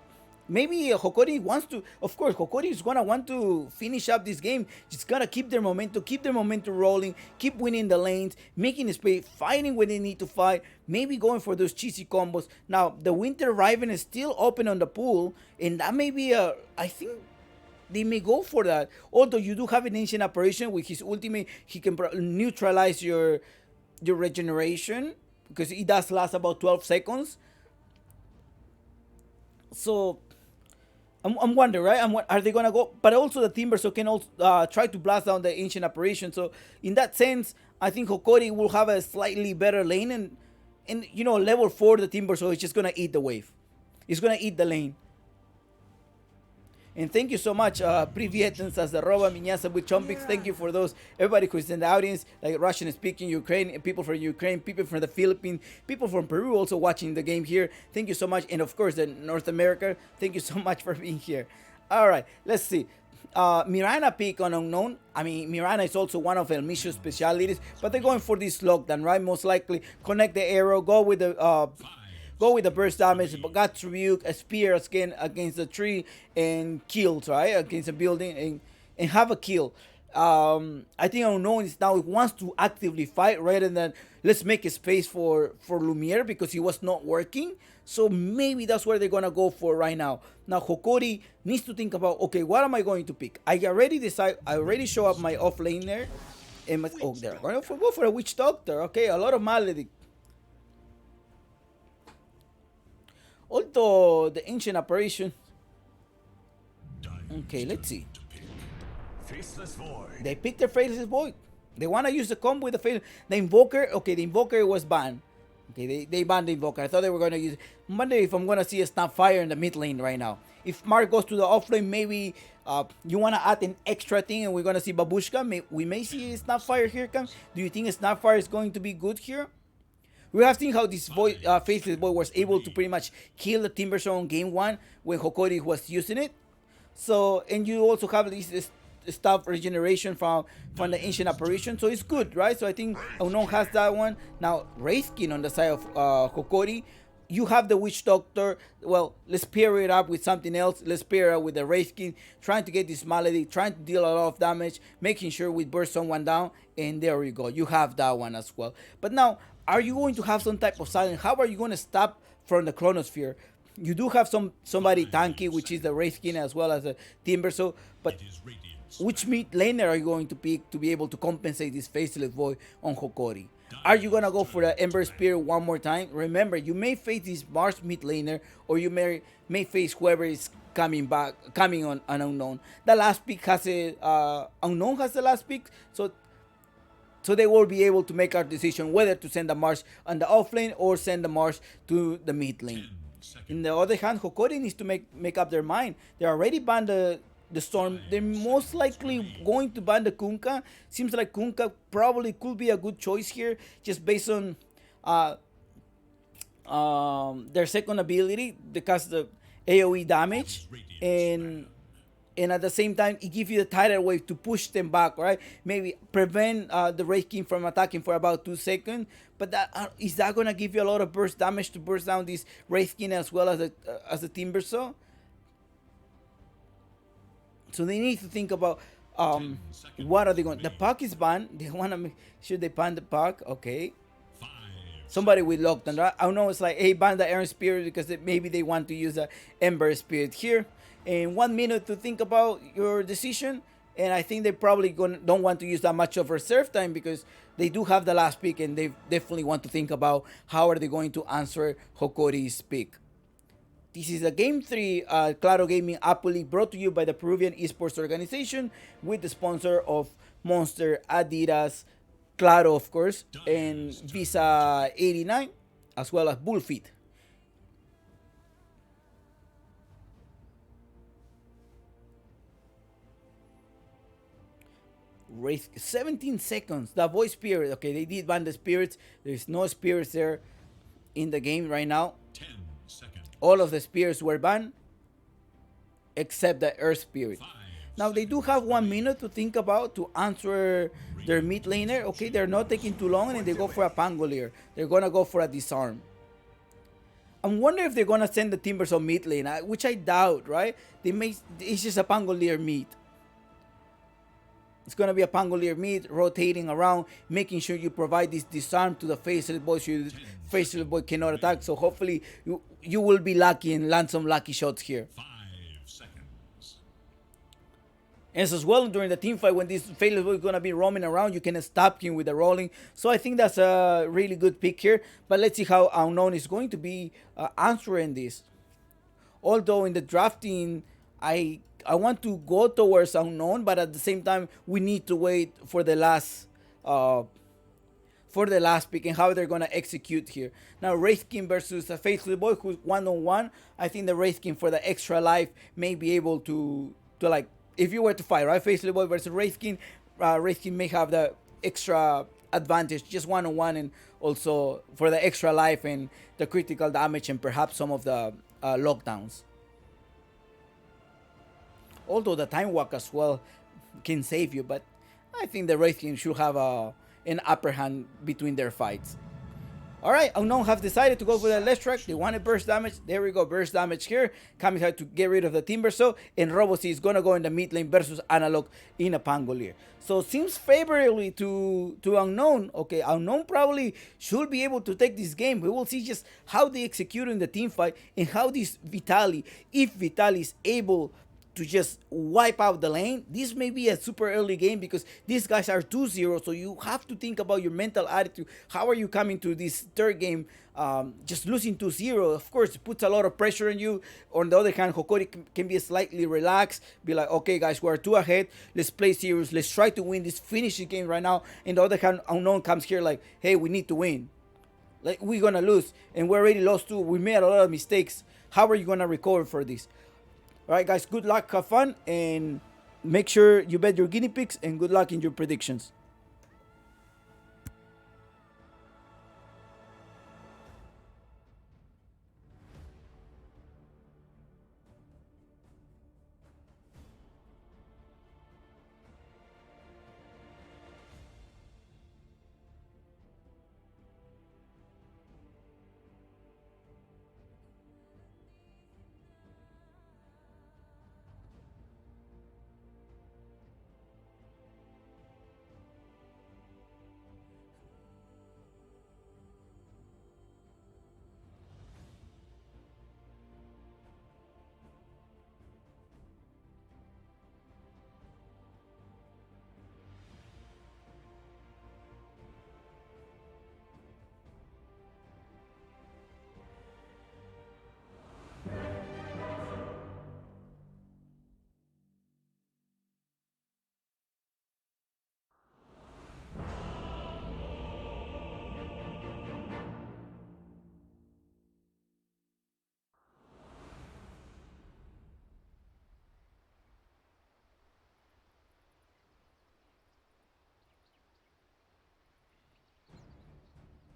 Maybe Hokori wants to, of course, Hokori is gonna want to finish up this game. Just gotta keep their momentum rolling, keep winning the lanes, making space, fighting when they need to fight, maybe going for those cheesy combos. Now, the Winter Riven is still open on the pool, and that may be I think they may go for that. Although you do have an ancient apparition with his ultimate, he can neutralize your regeneration, because it does last about 12 seconds. So I'm wondering, right? Are they gonna go? But also the Timbersaw can also try to blast down the ancient apparition. So in that sense, I think Hokori will have a slightly better lane, and you know, level 4 the Timbersaw is just gonna eat the wave. It's gonna eat the lane. And thank you so much, Privyetans as the Roba Miñasa with Chompix. Thank you for those. Everybody who's in the audience, like Russian speaking, Ukraine, people from Ukraine, people from the Philippines, people from Peru also watching the game here. Thank you so much. And of course, the North America, thank you so much for being here. All right, let's see. Mirana pick on Unknown. I mean, Mirana is also one of El Misho's specialities, but they're going for this lockdown, right? Most likely connect the arrow, go with the burst damage, but got rebuke, a spear against the tree, and kills, right? Against a building, and have a kill. I think Unknown is now wants to actively fight rather than let's make a space for Lumiere, because he was not working. So maybe that's where they're gonna go for right now. Now Hokori needs to think about, okay, what am I going to pick? I already show up my off lane there. And they're going to go for a Witch Doctor. Okay, a lot of Maledict. Although the ancient apparition. Okay, let's see. Faceless Void. They picked the Faceless Void. They want to use the combo with the Faceless. The Invoker. Okay, the Invoker was banned. Okay, they banned the Invoker. I thought they were going to use. I wonder if I'm going to see a Snapfire in the mid lane right now. If Mark goes to the off lane, maybe you want to add an extra thing, and we're going to see Babushka. We may see a Snapfire here come. Do you think a Snapfire is going to be good here? We have seen how this Faceless Boy was able to pretty much kill the Timbersaw on game 1 when Hokori was using it. So, and you also have this stuff regeneration from the ancient apparition, so it's good, right? So I think Unknown has that one. Now Wraithkin on the side of Hokori, you have the Witch Doctor. Well, let's pair it up with something else. Let's pair it up with the Wraithkin, trying to get this Malady, trying to deal a lot of damage, making sure we burst someone down, and there we go. You have that one as well. But now, are you going to have some type of silence? How are you going to stop from the Chronosphere? You do have somebody tanky, which is the Wraithkin as well as the Timbersaw, but which mid laner are you going to pick to be able to compensate this Faceless Void on Hokori? Are you gonna go for the Ember Spear one more time? Remember, you may face this Mars mid laner, or you may face whoever is coming on an Unknown. The last pick has Unknown has the last pick, so they will be able to make our decision whether to send the Mars on the off lane or send the Mars to the mid lane. In the other hand, Hokori needs to make up their mind. They already banned the Storm. They're most likely going to ban the Kunkka. Seems like Kunkka probably could be a good choice here, just based on their second ability, because the AoE damage, and at the same time it gives you the tidal wave to push them back, right? Maybe prevent the Wraith King from attacking for about 2 seconds. But is that gonna give you a lot of burst damage to burst down this Wraith King as well as the Timbersaw? So they need to think about what are they going. The Puck is banned. They want to make sure they ban the Puck. Okay. Somebody with lockdown, right? I don't know. It's like, hey, ban the Iron Spirit because maybe they want to use the Ember Spirit here. And 1 minute to think about your decision. And I think they probably don't want to use that much of reserve time because they do have the last pick, and they definitely want to think about how are they going to answer Hokori's pick. This is a Game 3 Claro Gaming Apple League brought to you by the Peruvian Esports Organization with the sponsor of Monster, Adidas, Claro, of course, and Visa 89, as well as Bullfit. Race 17 seconds. The voice spirit. Okay, they did ban the spirits. There's no spirits there in the game right now. 10 seconds. All of the spirits were banned except the earth spirit. 5, Now they do have 1 minute to think about to answer their mid laner. Okay, they're not taking too long and they go for a Pangolier. They're gonna go for a disarm. I'm wondering if they're gonna send the Timbers on mid lane, which I doubt, right? It's just a Pangolier mid. It's gonna be a Pangolier mid rotating around, making sure you provide this disarm to the Faceless Boy so your Faceless Boy cannot attack. So hopefully you will be lucky and land some lucky shots here. 5 seconds. And as well, during the team fight, when this Faceless Boy is gonna be roaming around, you can stop him with the rolling. So I think that's a really good pick here. But let's see how Unknown is going to be answering this. Although in the drafting, I want to go towards Unknown, but at the same time, we need to wait for the last pick and how they're gonna execute here. Now Wraithkin versus a Faceless Boy who's 1-on-1. I think the Wraithkin for the extra life may be able to like, if you were to fight, right, Faceless Boy versus Wraithkin, Wraithkin may have the extra advantage, just 1-on-1, and also for the extra life and the critical damage and perhaps some of the lockdowns. Although the Time Walk as well can save you, but I think the Wraithkin should have an upper hand between their fights. Alright, Unknown have decided to go for the left track. They wanted burst damage. There we go, burst damage here. Kami had to get rid of the Timber So, and Robocy is gonna go in the mid lane versus Analog in a Pangolier. So seems favorably to Unknown. Okay, Unknown probably should be able to take this game. We will see just how they execute in the team fight and how this Vitaly, if Vitaly is able to just wipe out the lane. This may be a super early game because these guys are 2-0, so you have to think about your mental attitude. How are you coming to this third game just losing 2-0? Of course, it puts a lot of pressure on you. On the other hand, Hokori can be slightly relaxed, be like, okay guys, we're 2 ahead, let's play serious, let's try to win this, finish the game right now. And the other hand, Unknown comes here like, hey, we need to win. Like, we're gonna lose, and we already lost 2, we made a lot of mistakes. How are you gonna recover for this? Alright guys, good luck, have fun, and make sure you bet your guinea pigs, and good luck in your predictions.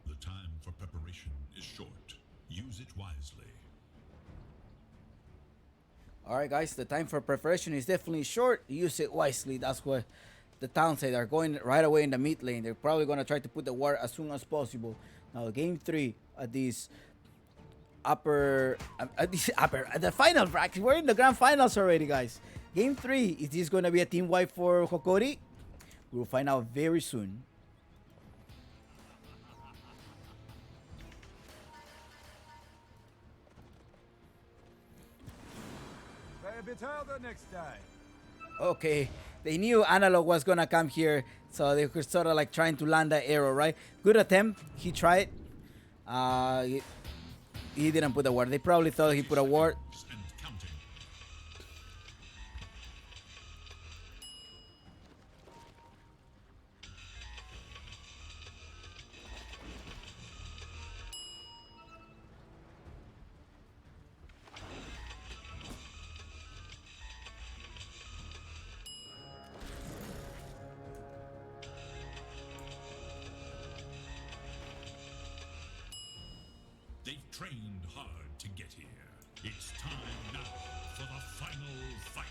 The time for preparation is short. Use it wisely. Alright guys, the time for preparation is definitely short. Use it wisely. That's what the town said. They're going right away in the mid lane. They're probably going to try to put the ward as soon as possible. Now game 3 at this at the final bracket. We're in the grand finals already, guys. Game 3, is this going to be a team wipe for Hokori? We'll find out very soon. A bit harder next time. Okay, they knew Analog was gonna come here, so they were sort of like trying to land that arrow, right? Good attempt. He tried. He didn't put a ward. They probably thought he put a ward. And counting. They've trained hard to get here. It's time now for the final fight.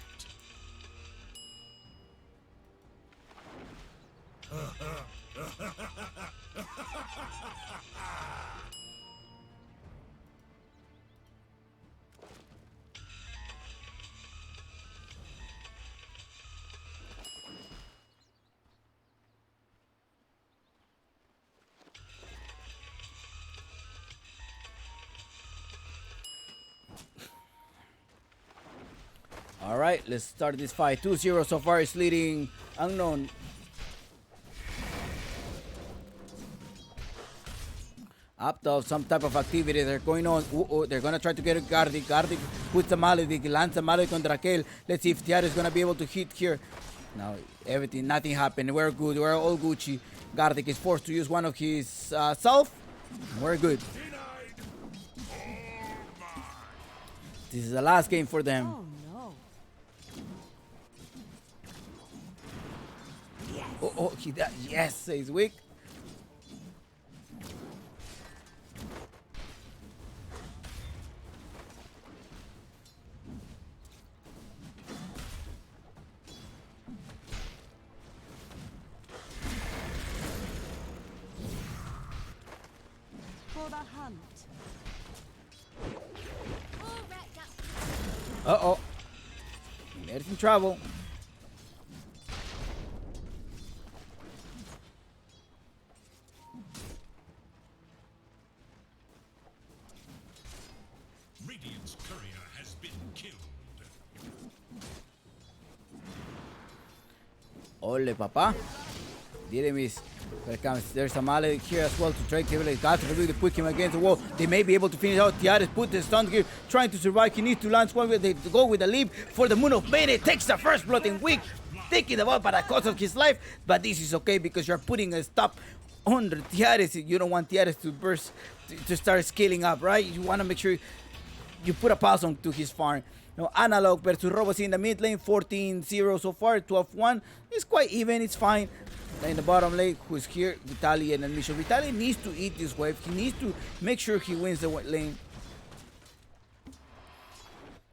right, let's start this fight. 2-0 so far is leading Unknown. Up top, some type of activity they're going on. They're gonna try to get Gardic. Gardic puts the Maledic, lands the Maledic on Drakel. Let's see if Tiara is gonna be able to hit here. Now nothing happened. We're good. We're all Gucci. Gardic is forced to use one of his self. We're good. This is the last game for them. Oh no. Yes, he's weak. For the hunt. All wrapped up. Uh-oh. There's some trouble. Radiant's courier has been killed. Ole, papa. Didn't miss. There's a Maledic here as well to try to got to really put him against the wall. They may be able to finish out. Tiares put the stun here, trying to survive. He needs to land one where they go with the leap for the Moon of Bane. Takes the first blood in weak, taking the ball by the cost of his life. But this is okay because you're putting a stop on the Tiares. You don't want Tiares to burst, to start scaling up, right? You want to make sure you put a pause on to his farm. Now, Analog versus Robos in the mid lane, 14-0 so far, 12-1. It's quite even, it's fine. In the bottom lane, who's here, Vitaly and Elmisho. Vitaly needs to eat this wave. He needs to make sure he wins the lane.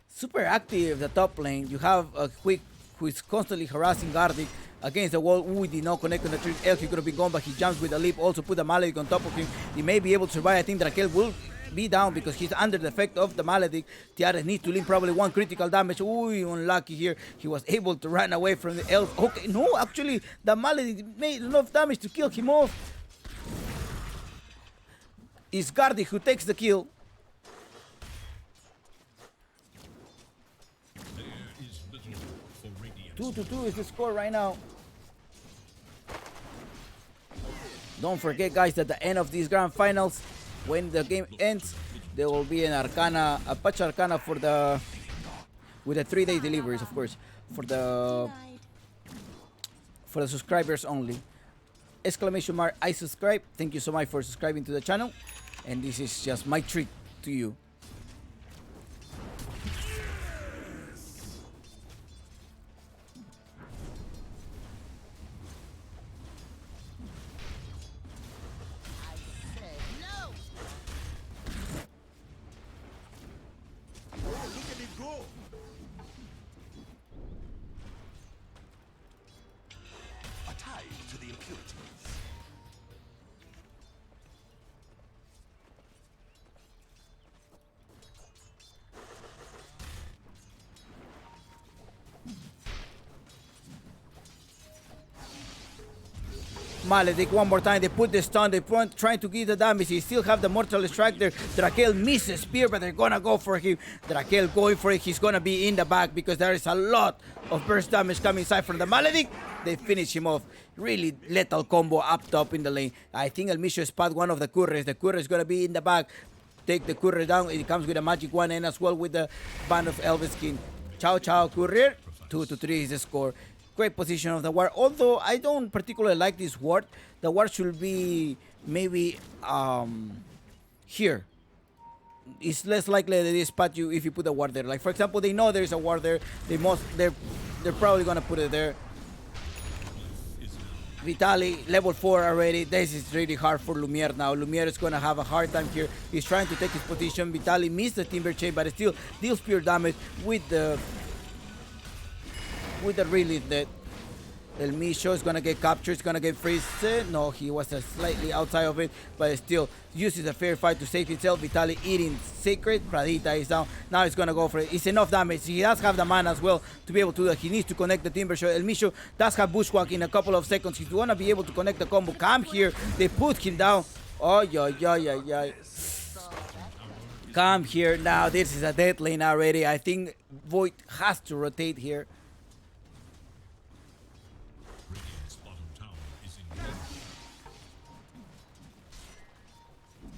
Super active, the top lane. You have a Quick who is constantly harassing Gardic against the wall. Ooh, he did not connect on the tree. Elk, he could have been gone, but he jumps with a leap. Also put the Maledic on top of him. He may be able to survive. I think Drakel will be down because he's under the effect of the Maledic. Tiares needs to leave probably one critical damage. Ooh, unlucky here. He was able to run away from the elf. Okay, no, actually, the Maledic made enough damage to kill him off. It's Gardic who takes the kill. There is little for Radiant. 2-2 is the score right now. Don't forget, guys, at the end of these grand finals, when the game ends, there will be an Arcana, a patch Arcana for the, with the 3-day deliveries, of course, for the subscribers only. Exclamation mark, I subscribe. Thank you so much for subscribing to the channel, and this is just my treat to you. Maledic one more time. They put the stun. They point trying to get the damage. He still have the mortal strike there. Drakel misses spear, but they're gonna go for him. Drakel going for it. He's gonna be in the back because there is a lot of burst damage coming inside from the Maledic. They finish him off. Really lethal combo up top in the lane. I think Elmisho spot one of the couriers. The courier is gonna be in the back. Take the courier down. It comes with a magic one and as well with the band of Elvis skin. Ciao, ciao, courier. 2-3 is the score. Great position of the ward, although I don't particularly like this ward. The ward should be maybe here. It's less likely that they spot you if you put a ward there. Like for example, they know there's a ward there. They're probably gonna put it there. Vitaly, level 4 already. This is really hard for Lumiere now. Lumiere is gonna have a hard time here. He's trying to take his position. Vitaly missed the Timber Chain, but it still deals pure damage with the release that Elmisho is gonna get captured, it's gonna get freeze. No, he was slightly outside of it, but still uses a fair fight to save himself. Vitaly eating Sacred. Pradita is down. Now he's gonna go for it. It's enough damage. He does have the mana as well to be able to do that. He needs to connect the Timber Shot. Elmisho does have Bushwhack in a couple of seconds. He's gonna be able to connect the combo. Come here. They put him down. Oh, yeah. Come here now. This is a dead lane already. I think Void has to rotate here. Radiant's bottom tower is in danger.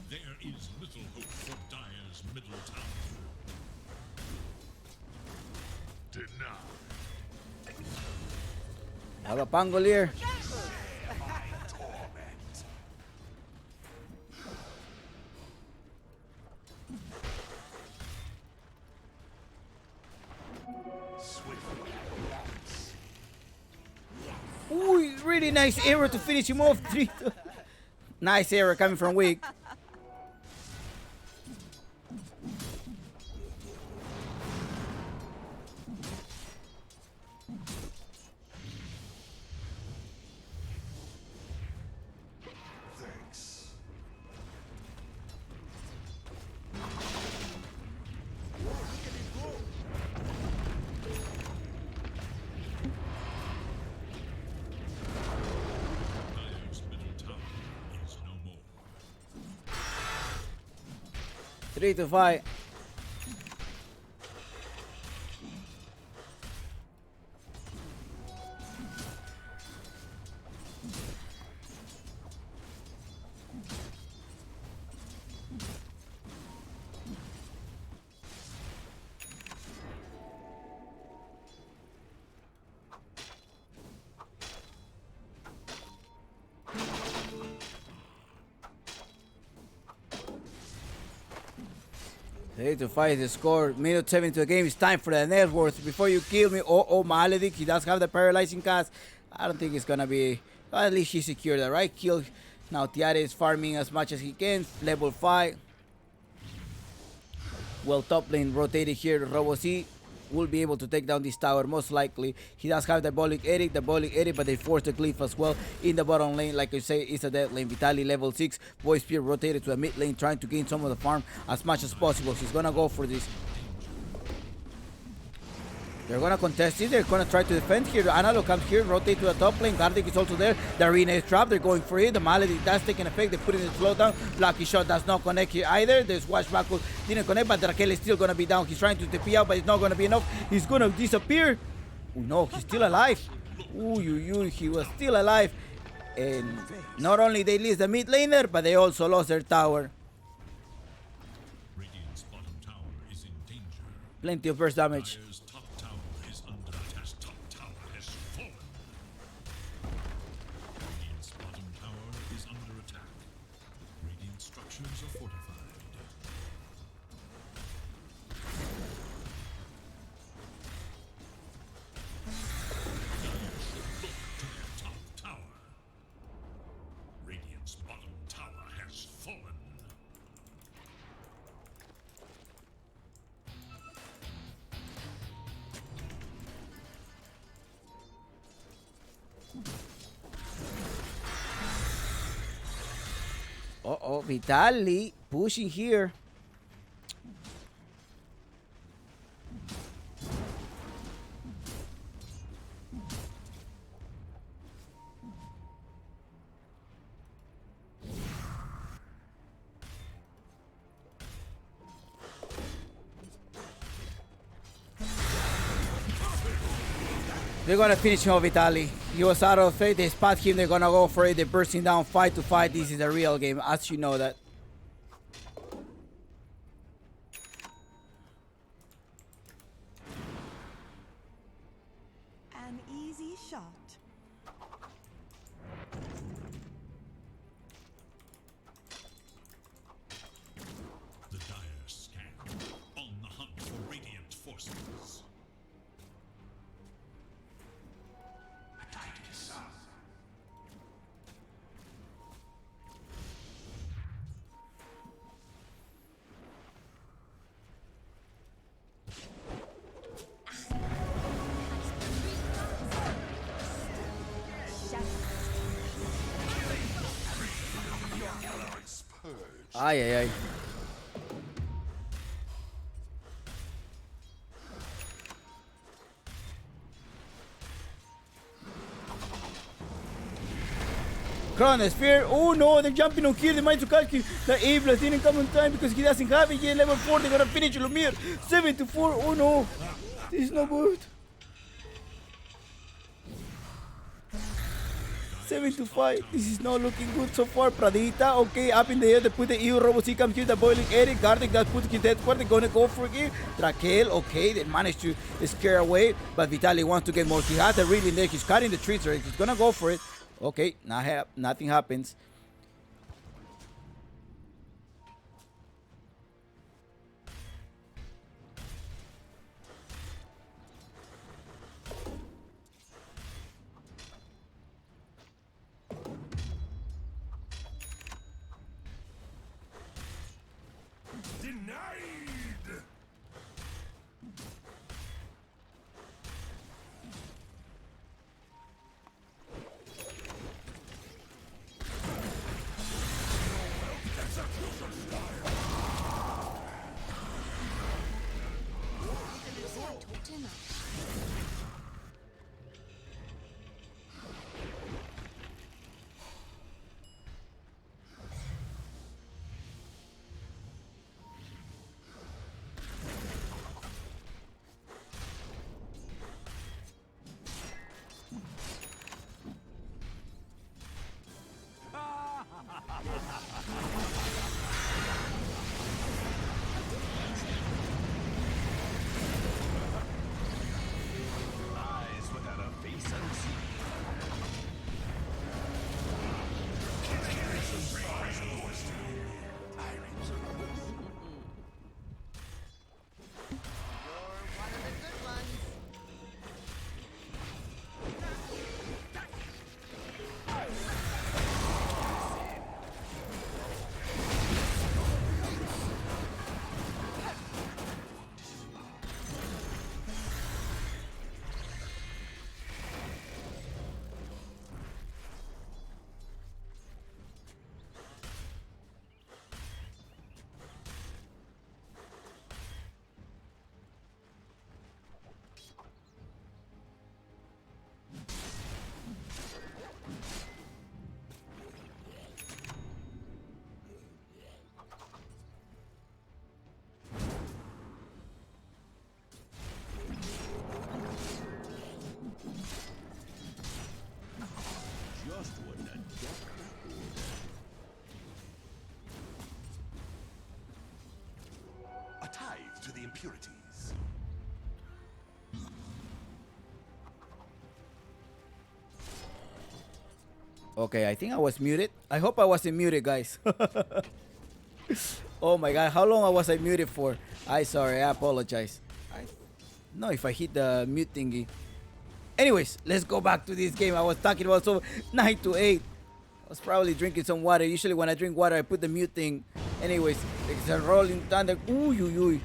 There is little hope for Dire's middle tower. Denied. Have a Pangolier. Ooh, really nice arrow to finish him off. Nice arrow coming from Wig. Dire's middle tower is no more. 3 to 5. To fight the score. Minute 7 to the game. It's time for the net worth. Before you kill me, oh, Maledict. He does have the paralyzing cast. I don't think it's gonna be. Well, at least he secured the right kill. Now Tiare is farming as much as he can. Level 5. Well, top lane rotated here. Robo C will be able to take down this tower most likely. He does have the Diabolic Edit, but they force the glyph as well in the bottom lane. Like I say, it's a dead lane. Vitaly level 6. Void Spear rotated to the mid lane, trying to gain some of the farm as much as possible. She's gonna go for this. They're gonna contest it. They're gonna try to defend here. Analog comes here, rotate to the top lane. Gardic is also there. The arena is trapped. They're going for it. The Maledict does take an effect. They put in the slowdown. Lucky shot does not connect here either. The swashbuckle didn't connect, but Raquel is still gonna be down. He's trying to TP out, but it's not gonna be enough. He's gonna disappear. Oh no, he's still alive. Ooh, he was still alive. And not only they lose the mid laner, but they also lost their tower. Radiant's bottom tower is in danger. Plenty of burst damage. Dire's top tower is under attack. Top tower has fallen. Radiant's bottom tower is under attack. Radiant structures are fortified. Look to their top tower. Radiant's bottom tower has fallen. Uh-oh, Vitaly pushing here. They're gonna finish him off, Vitaly. He was out of fate. They spot him. They're gonna go for it. They're bursting down 5 to 5. This is a real game, as you know that. An easy shot. The dire scan, on the hunt for radiant forces. Ay, ay, ay. Crown Spear. Oh no, they're jumping on here. They might to catch him. The Ablas didn't come on time because he doesn't have it yet. Level 4, they're gonna finish Lumiere. 7 to 4. Oh no. This is no good. 7-5. This is not looking good so far. Pradita, okay, up in the air. They put the EU Robo C comes here. The boiling Eric. Gardic that puts his head forward. They're gonna go for it. Drakel, okay, they managed to scare away. But Vitaly wants to get more. He has a really there. He's cutting the trees, right? He's gonna go for it. Okay, nothing happens. Denied! I talk too much. Eyes without a face unseen. You're one of the good ones. Just what the duck. A tithe to the impurities. Okay, I think I was muted. I hope I wasn't muted, guys. Oh my god, how long was I muted for? Sorry, I apologize. No, if I hit the mute thingy. Anyways, let's go back to this game. I was talking about 9-8. I was probably drinking some water. Usually when I drink water, I put the mute thing. Anyways, it's a rolling thunder. Ooh.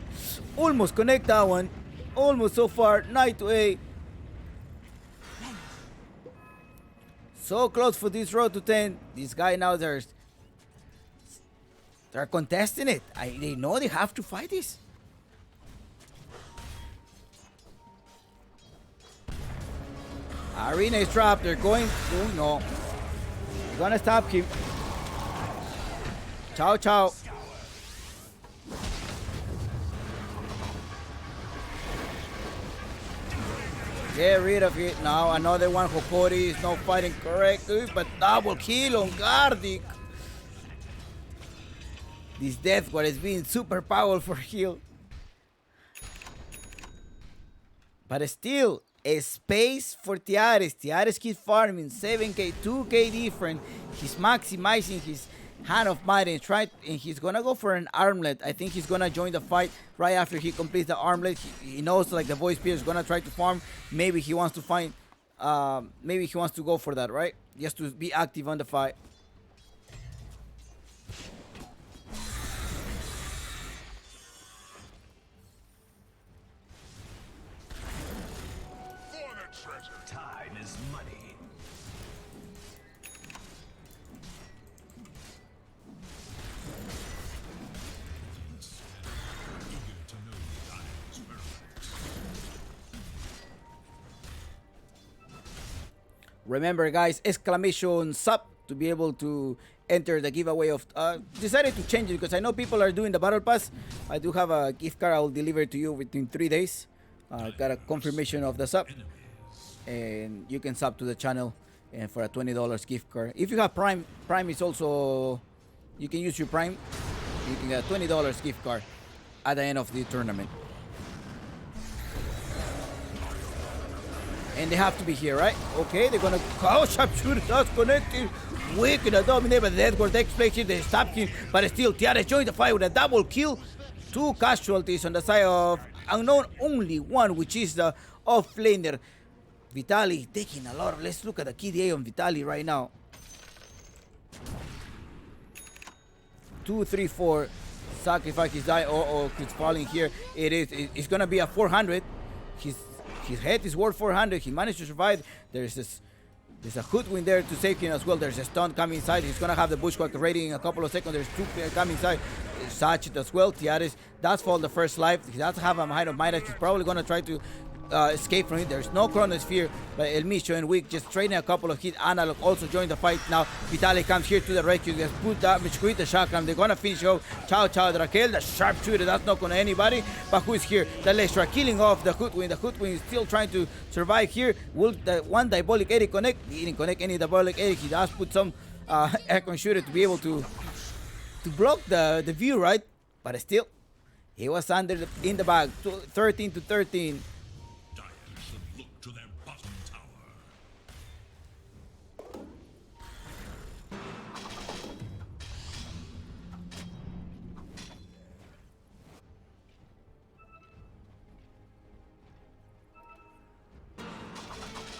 Almost connect that one. Almost so far. 9-8. So close for this road to 10. This guy now they're contesting it. They know they have to fight this. Arena is trapped. They're going. Oh no. They're gonna stop him. Ciao. Get rid of it. Now another one. Hokori is not fighting correctly, but double kill on Gardic. This death what is being super powerful for heal. But still, a space for Tiares. Tiares keeps farming 7k, 2k different. He's maximizing his hand of might and he's gonna go for an armlet. I think he's gonna join the fight right after he completes the armlet. He knows like the voice spear is gonna try to farm. Maybe he wants to find maybe he wants to go for that, right? Just to be active on the fight. Time is money. Eager to know Diamond's whereabouts. Remember, guys, exclamation sub to be able to enter the giveaway of decided to change it because I know people are doing the battle pass. I do have a gift card I will deliver to you within 3 days. got a confirmation of the sub, and you can sub to the channel and for a $20 gift card. If you have Prime is also, you can use your Prime. You can get a $20 gift card at the end of the tournament. And they have to be here, right? Okay, they're gonna. Oh, sharpshooter does connected. Wicked a dominate, but the Edward X plays here. They stop him, but still, Tiara joins the fight with a double kill. 2 casualties on the side of Unknown. Only one, which is the off-laner. Vitaly taking a lot of. Let's look at the KDA on Vitaly right now. 2, 3, 4. Sacrifice his die. Oh, he's falling here. It's gonna be a 400. His head is worth 400. He managed to survive. There's a hoodwink there to save him as well. There's a stun coming inside. He's gonna have the bushwhack ready in a couple of seconds. There's 2 coming inside. Sachet as well. Tiares does fall the first life. He does have a height of Midas. He's probably gonna try to escape from it. There's no Chronosphere, but El Micho and Wick just trading a couple of hits. Analog also joined the fight now. Vitaly comes here to the rescue. There's good damage with the shotgun. They're gonna finish off Chow Drakel, the sharpshooter. That's not gonna anybody. But who's here? The Lestra killing off the Hoodwink. The Hoodwink is still trying to survive here. Will the one Diabolic Eric connect? He didn't connect any Diabolic Eric. He does put some aircon shooter to be able to block the view, right? But still, he was in the bag. 13 to 13. To their bottom tower.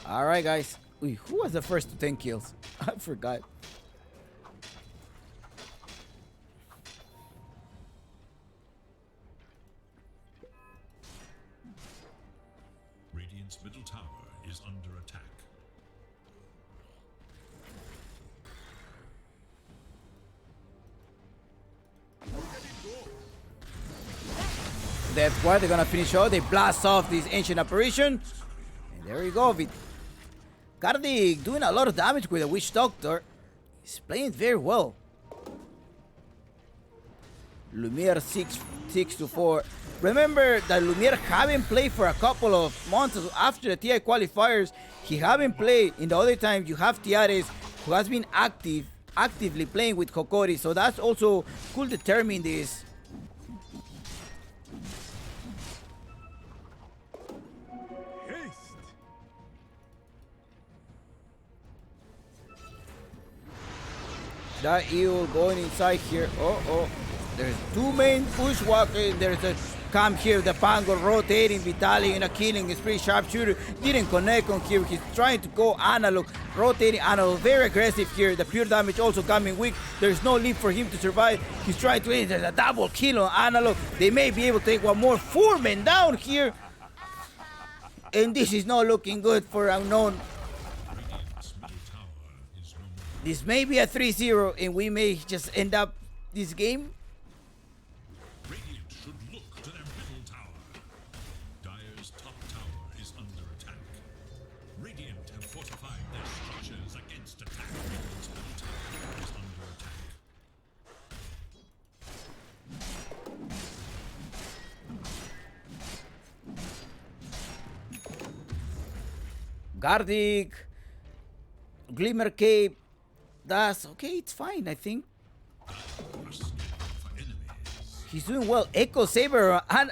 All right, guys. Wait, who was the first to 10 kills? I forgot. Radiant's middle tower is under attack. That's why they're gonna finish out. They blast off this ancient apparition. And there you go. Gardic doing a lot of damage with the Witch Doctor. He's playing very well. Lumiere 6 to 4. Remember that Lumiere haven't played for a couple of months after the TI qualifiers. He haven't played. In the other time, you have Tiares who has been actively playing with Hokori. So that's also could determine this. That eel going inside here. Oh. There's 2 main bushwhackers. There's a cam here. The Pango rotating. Vitaly in a killing spree. Sharpshooter didn't connect on here. He's trying to go analog. Rotating analog. Very aggressive here. The pure damage also coming weak. There's no leap for him to survive. He's trying to end. There's a double kill on analog. They may be able to take one more. 4 men down here. And this is not looking good for Unknown. This may be a 3-0 and we may just end up this game. Radiant should look to their middle tower. Dire's top tower is under attack. Radiant have fortified their structures against attack. Radiant's middle tower is under attack. Gardic, Glimmer Cape. That's okay, it's fine, I think. He's doing well. Echo Saber on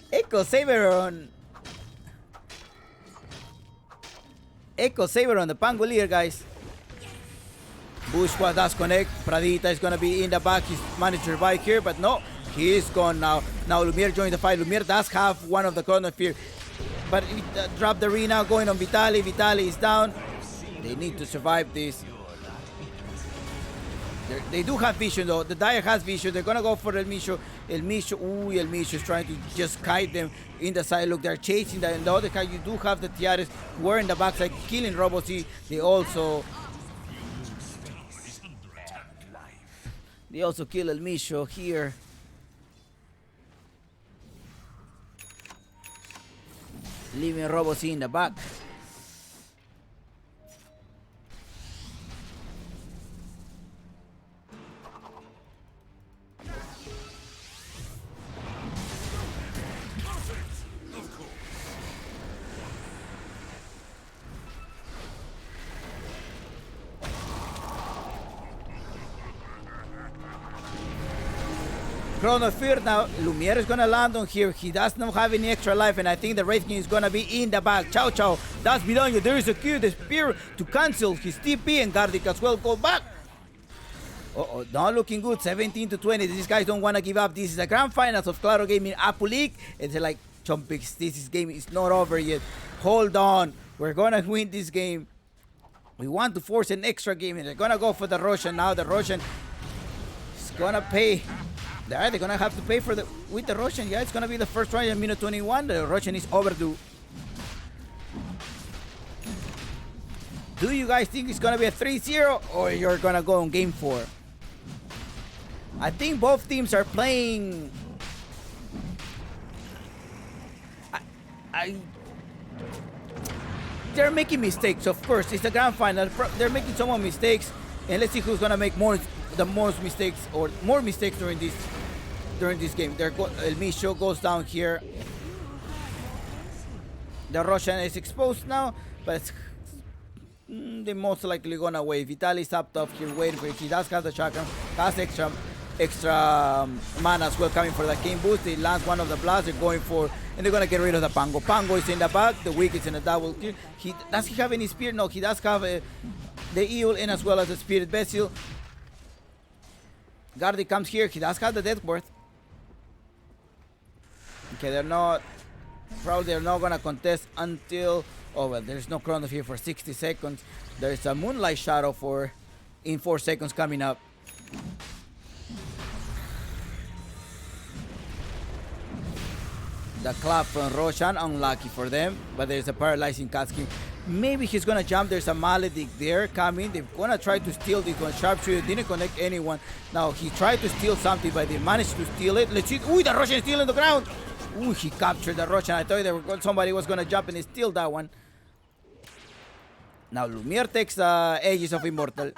Echo Saber on the Pangolier, guys. Bushwa does connect. Pradita is gonna be in the back. He's managed to revive here, but no, he is gone now. Now Lumiere joined the fight. Lumiere does have one of the Chronosphere, but he dropped the Rina going on Vitaly. Vitaly is down. They need to survive this. They do have vision though. The Dire has vision. They're gonna go for El Micho. El Micho is trying to just kite them in the side. Look, they're chasing that. In the other side, you do have the Tiares who are in the backside killing Robocy. They also kill El Micho here. Leaving Robocy in the back. Chronosphere now. Lumiere is gonna land on here. He does not have any extra life, and I think the Wraith King is gonna be in the back. Chow Chow does belong you. There is a Q, the spear to cancel his TP, and Gardic as well go back. Uh-oh, not looking good. 17 to 20. These guys don't want to give up. This is the grand finals of Claro Gaming Apu League. It's like, Chompix, game is not over yet. Hold on. We're gonna win this game. We want to force an extra game, and they're gonna go for the Russian now. The Russian is gonna pay. They're gonna have to pay for with the Russian. Yeah, it's gonna be the first round in minute 21. The Russian is overdue. Do you guys think it's gonna be a 3-0 or you're gonna go on game 4? I think both teams are playing. They're making mistakes, of course. It's the grand final. They're making some more mistakes, and let's see who's gonna make more mistakes during this game. El Misho goes down here. The Russian is exposed now, but they're most likely gonna wait. Vitaly's up top here waiting for it. He does have the chakra, has extra mana as well coming for the game boost. He lands one of the blasts. They're going for, and they're gonna get rid of the Pango. Pango is in the back. The Weak is in a double kill. Does he have any spear? No, he does have the Eel in as well as the Spirit Vessel. Gardy comes here. He does have the Death Ward. Okay, they're not gonna contest until. Oh well, there's no chrono here for 60 seconds. There's a Moonlight Shadow in 4 seconds coming up. The clap from Roshan, unlucky for them, but there's a paralyzing Katskin. Maybe he's gonna jump. There's a Maledict there coming. They're gonna try to steal this one. Sharpshooter didn't connect anyone. Now he tried to steal something, but they managed to steal it. Let's see. Ooh, the Russian is still in the ground. Ooh, he captured the Russian. I thought somebody was gonna jump and steal that one. Now Lumiere takes the Aegis of Immortal.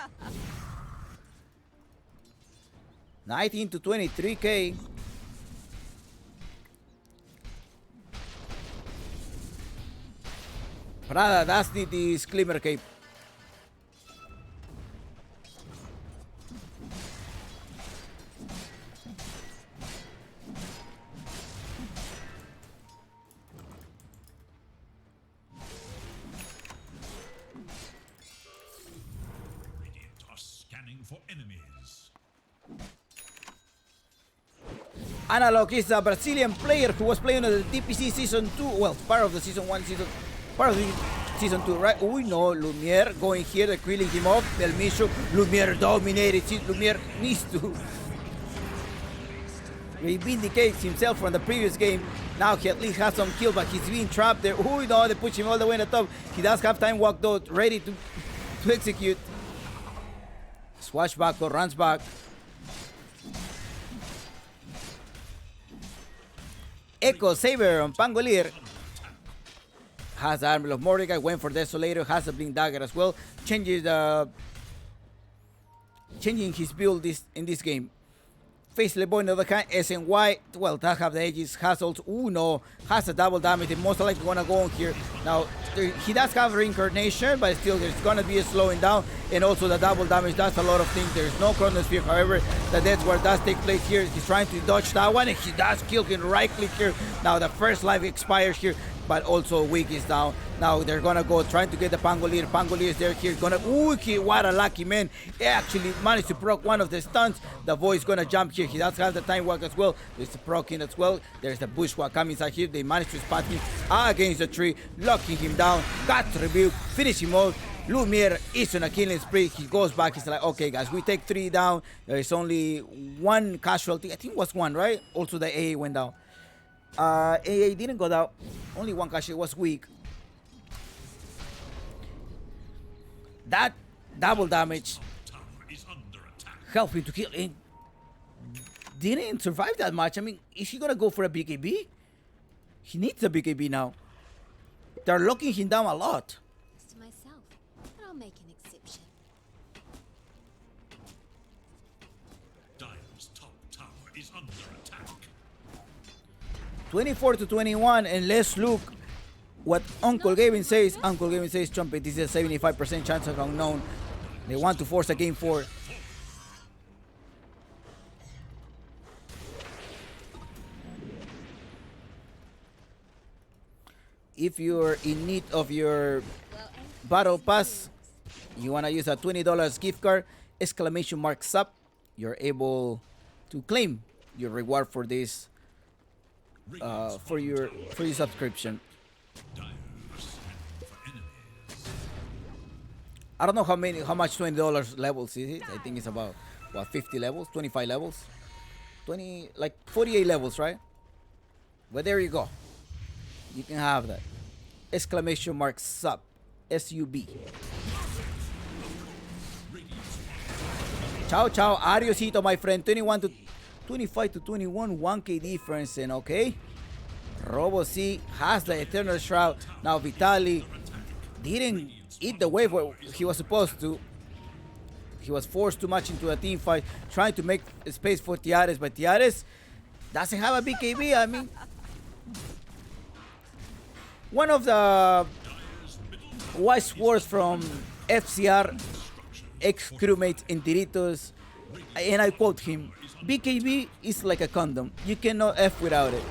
19 to 23k. Prada does need this Glimmer Cape. Radiant are scanning for enemies. Analog is a Brazilian player who was playing on the DPC Season 2. Well, part of the Season 1 part of the Season 2, right? We know Lumiere going here, they're killing him off. El Misho, Lumiere dominated. Lumiere needs to reivindicates himself from the previous game. Now he at least has some kill, but he's being trapped there. Oh no, they push him all the way in the top. He does have time walk though, ready to execute. Swashbuckle runs back. Echo Saber on Pangolier. Has the Armor of Mordecai, went for Desolator, has a Blink Dagger as well. Changing his build in this game. Face Leboy on the other hand, SNY, well, that have the Aegis, has also, no, has a double damage, and most likely gonna go on here. Now, he does have Reincarnation, but still there's gonna be a slowing down, and also the double damage does a lot of things. There's no Chronosphere, however, the Death Ward does take place here. He's trying to dodge that one, and he does kill him right click here. Now the first life expires here, but also Weak is down. Now they're gonna go trying to get the Pangolier. Pangolier is there here. What a lucky man. He actually managed to proc one of the stunts. The Voice gonna jump here. He does have the time walk as well. There's the proccing as well. There's the bushwalk coming inside here. They managed to spot him against the tree, locking him down. Got to rebuke, finish him off. Lumiere is on a killing spree. He goes back. He's like, okay, guys, we take 3 down. There is only 1 casualty. I think it was 1, right? Also, the AA went down. AA didn't go down. Only 1 casualty. Was Weak. That double damage helped him to kill. And didn't survive that much. I mean, is he gonna go for a BKB? He needs a BKB now. They're locking him down a lot. To myself, but I'll make an exception. Dire's top tower is under attack. 24 to 21, and let's look what Uncle Gavin says. Uncle Gavin says, Trumpet, this is a 75% chance of unknown. They want to force a game 4. if you're in need of your battle pass, you want to use a $20 gift card, exclamation mark sub, you're able to claim your reward for this for your subscription. I don't know how much $20 levels is it. I think it's about what, 50 levels, 25 levels, 20, like 48 levels, right? But there you go. You can have that. Exclamation mark sub, SUB. Ciao, ciao, adiosito, my friend. 25 to 21, 1k difference, and okay. Robo C has the Eternal Shroud. Now Vitali didn't eat the wave where he was supposed to. He was forced too much into a team fight, trying to make space for Tiares, but Tiares doesn't have a BKB. I mean, one of the wise words from FCR ex-crewmates in Diritos, and I quote him, BKB is like a condom. You cannot F without it.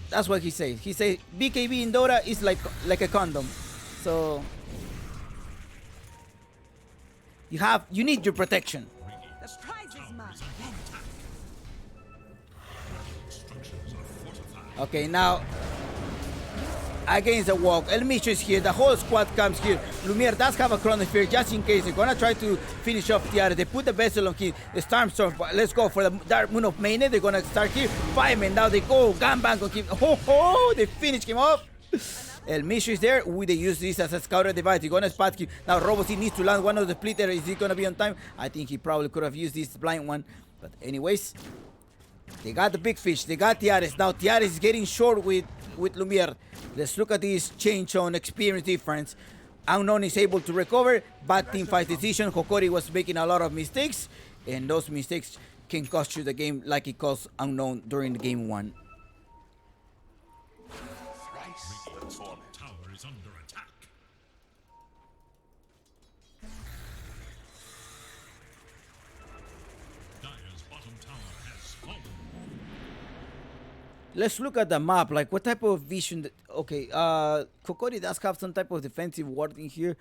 That's what he says. He says BKB in Dota is like a condom. So you need your protection. The prize is mine. Okay, now against the walk, El Micho is here, the whole squad comes here. Lumiere does have a Chronosphere just in case. They're gonna try to finish off Tiara. They put the vessel on here, the Storm, let's go for the Dark Moon of Maine. They're gonna start here, 5 men, now they go, Ganbang on him. Oh, they finish him off. El Micho is there. They use this as a scouter device. They're gonna spot him. Now Robocy needs to land one of the splitter. Is he gonna be on time? I think he probably could have used this blind one. But anyways, they got the big fish. They got Tiares. Now Tiares is getting short with Lumiere. Let's look at this change on experience difference. Unknown is able to recover. Bad team fight decision. Hokori was making a lot of mistakes, and those mistakes can cost you the game like it cost Unknown during the game 1. Tower is under attack. Dire's bottom tower has fallen. Let's look at the map. Like, what type of vision? Okay, Hokori does have some type of defensive ward in here.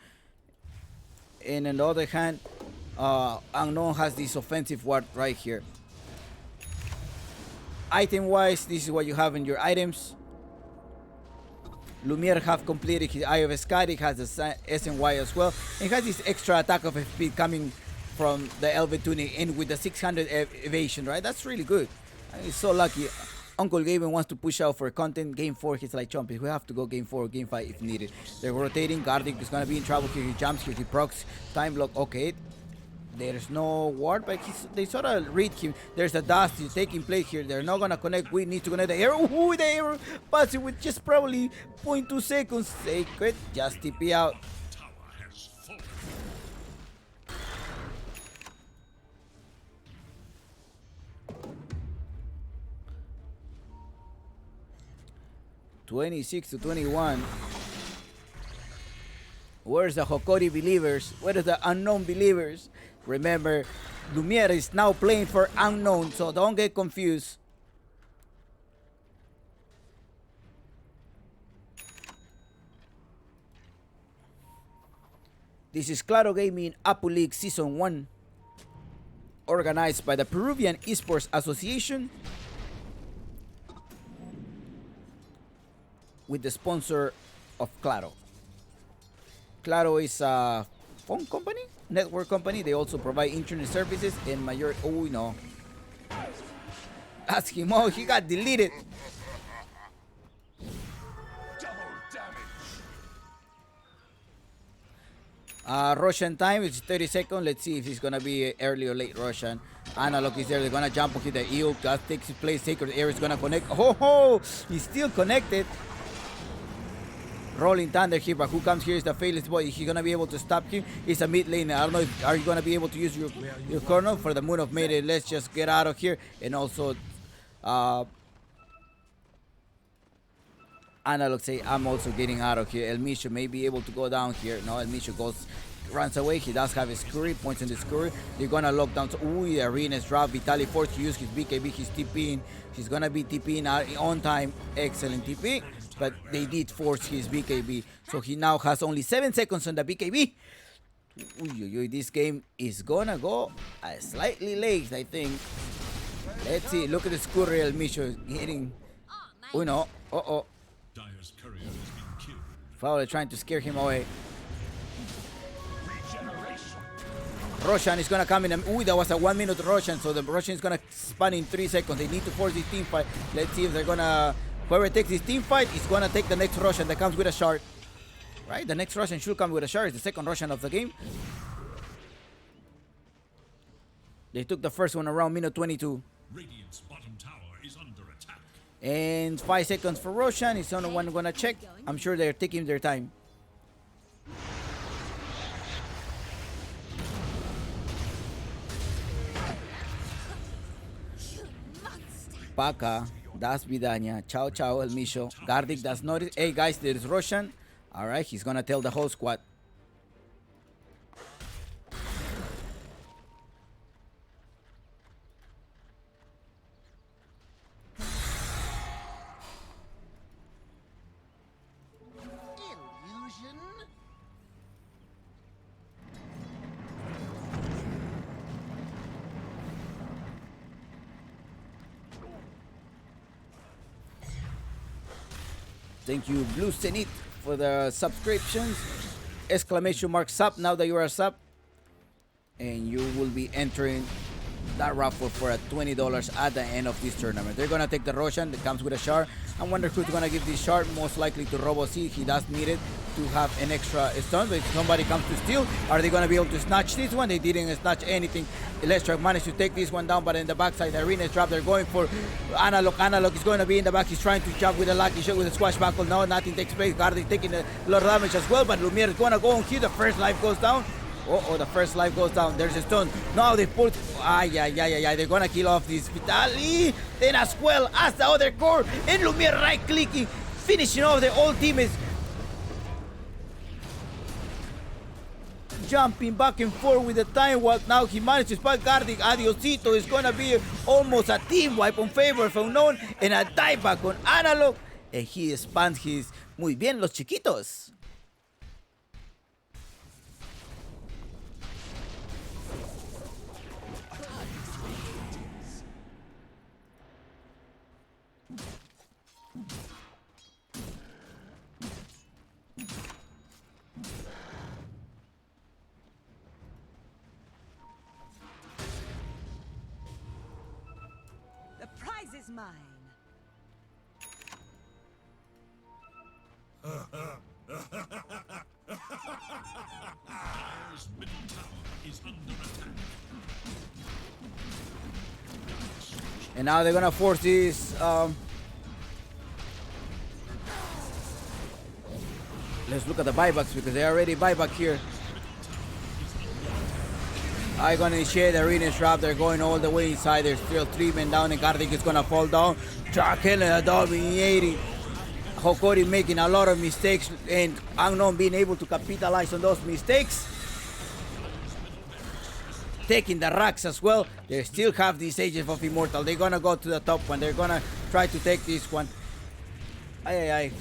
And on the other hand, Unknown has this offensive ward right here. Item-wise, this is what you have in your items. Lumiere have completed his Eye of Skadi, has the SNY as well. And has this extra attack of speed coming from the Elven Tunic and with the 600 evasion, right? That's really good. I mean, he's so lucky. Uncle Gaben wants to push out for content. Game 4, he's like, Chompy, we have to go game 4 or game 5 if needed. They're rotating. Gardic is going to be in trouble here. He jumps here. He procs. Time block. Okay. There's no ward, but they sort of read him. There's a dust. He's taking place here. They're not going to connect. We need to connect the arrow. Ooh, the arrow passing with just probably 0.2 seconds. Sacred. Just TP out. 26 to 21. Where's the Hokori believers? Where are the Unknown believers? Remember, Lumiere is now playing for Unknown, so don't get confused. This is Claro Gaming Apu League Season 1, organized by the Peruvian Esports Association, with the sponsor of Claro. Claro is a phone company, network company. They also provide internet services and major. Oh no! Ask him. Oh, he got deleted. Russian time is 30 seconds. Let's see if it's gonna be early or late Russian. Analog is there. They're gonna jump on the eel. That takes his place. Sacred Air is gonna connect. Oh, ho! He's still connected. Rolling Thunder here, but who comes here is the Faithless Boy. Is he gonna be able to stop him? He's a mid laner. I don't know if are you gonna be able to use your corner for the Moon of Mayday. Let's just get out of here. And also Analog say I'm also getting out of here. El Micho may be able to go down here. No, El Micho goes runs away. He does have a scurry, points in the scurry. They're gonna lock down. Ooh, the arena's drop. Vitali forced to use his BKB. He's TPing. He's gonna be TPing on time. Excellent TP. But they did force his BKB. So he now has only 7 seconds on the BKB. Ooh, this game is gonna go slightly late, I think. Let's see. Look at the scurry. El Micho hitting. Oh no. Uh-oh. Dyer's courier has been killed. Fowler trying to scare him away. Roshan is gonna come in. Ooh, that was a 1 minute Roshan, so the Roshan is gonna spawn in 3 seconds. They need to force this team fight. Let's see if they're gonna. Whoever takes this team fight is gonna take the next Roshan that comes with a shard. Right? The next Roshan should come with a shard. It's the second Roshan of the game. They took the first one around minute 22. Radiant's bottom tower is under attack. And 5 seconds for Roshan. He's the only one gonna check. I'm sure they're taking their time. Paka, das Vidania, Ciao Ciao El Misho, Gardic does notice. Hey guys, there's Roshan. Alright, he's gonna tell the whole squad. Illusion? Thank you, Blue Zenith, for the subscriptions. Exclamation mark sub now that you are a sub. And you will be entering that raffle for a $20 at the end of this tournament. They're gonna take the Roshan that comes with a shard. I wonder who's gonna give this shard. Most likely to Robo-C. He does need it to have an extra stun, but if somebody comes to steal, are they gonna be able to snatch this one? They didn't snatch anything. Electric managed to take this one down, but in the backside, the arena's drop. They're going for Analog. Analog is going to be in the back. He's trying to jump with a lucky shot with a swashbuckle. No, nothing takes place. Gardi taking a lot of damage as well, but Lumiere is gonna go on here. The first life goes down. Oh, the first life goes down. There's a stun. Now they pulled. They're gonna kill off this Vitali. Then as well as the other core. And Lumiere right clicking, finishing off the whole team is jumping back and forth with the time walk. Now he managed to spot Gardic. Adiosito is gonna be almost a team wipe on favor of Unknown and a dieback on Analog. And he spans his muy bien los chiquitos. The prize is mine. Dyer's middle tower is under attack. And now they're gonna force this. Let's look at the buybacks because they already buyback here. I'm gonna initiate the arena trap. They're going all the way inside. There's still 3 men down, and Gardic is gonna fall down. Killing a dominating. Hokori making a lot of mistakes, and Unknown being able to capitalize on those mistakes. Taking the racks as well. They still have these Ages of Immortal. They're gonna go to the top one. They're gonna try to take this one. Ay.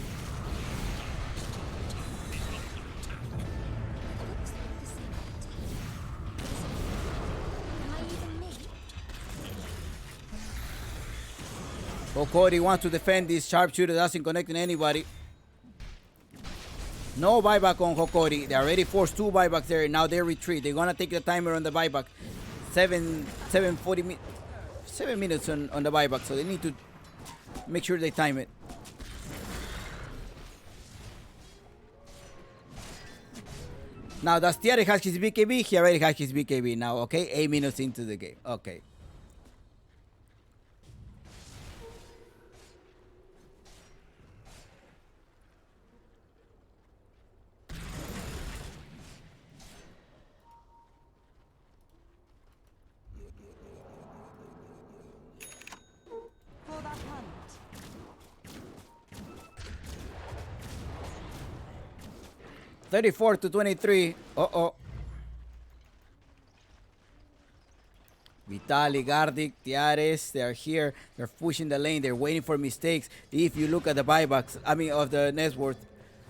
Hokori wants to defend this sharpshooter, doesn't connect in anybody. No buyback on Hokori. They already forced 2 buybacks there. Now they retreat. They're gonna take the timer on the buyback. 7 minutes on the buyback, so they need to make sure they time it. Now does Tiare has his BKB? He already has his BKB now, okay? 8 minutes into the game. Okay. For the hunt. 34-23. Uh-oh. Vitali, Gardic, Tiares, they are here. They're pushing the lane. They're waiting for mistakes. If you look at the buybacks, of the Nesworth,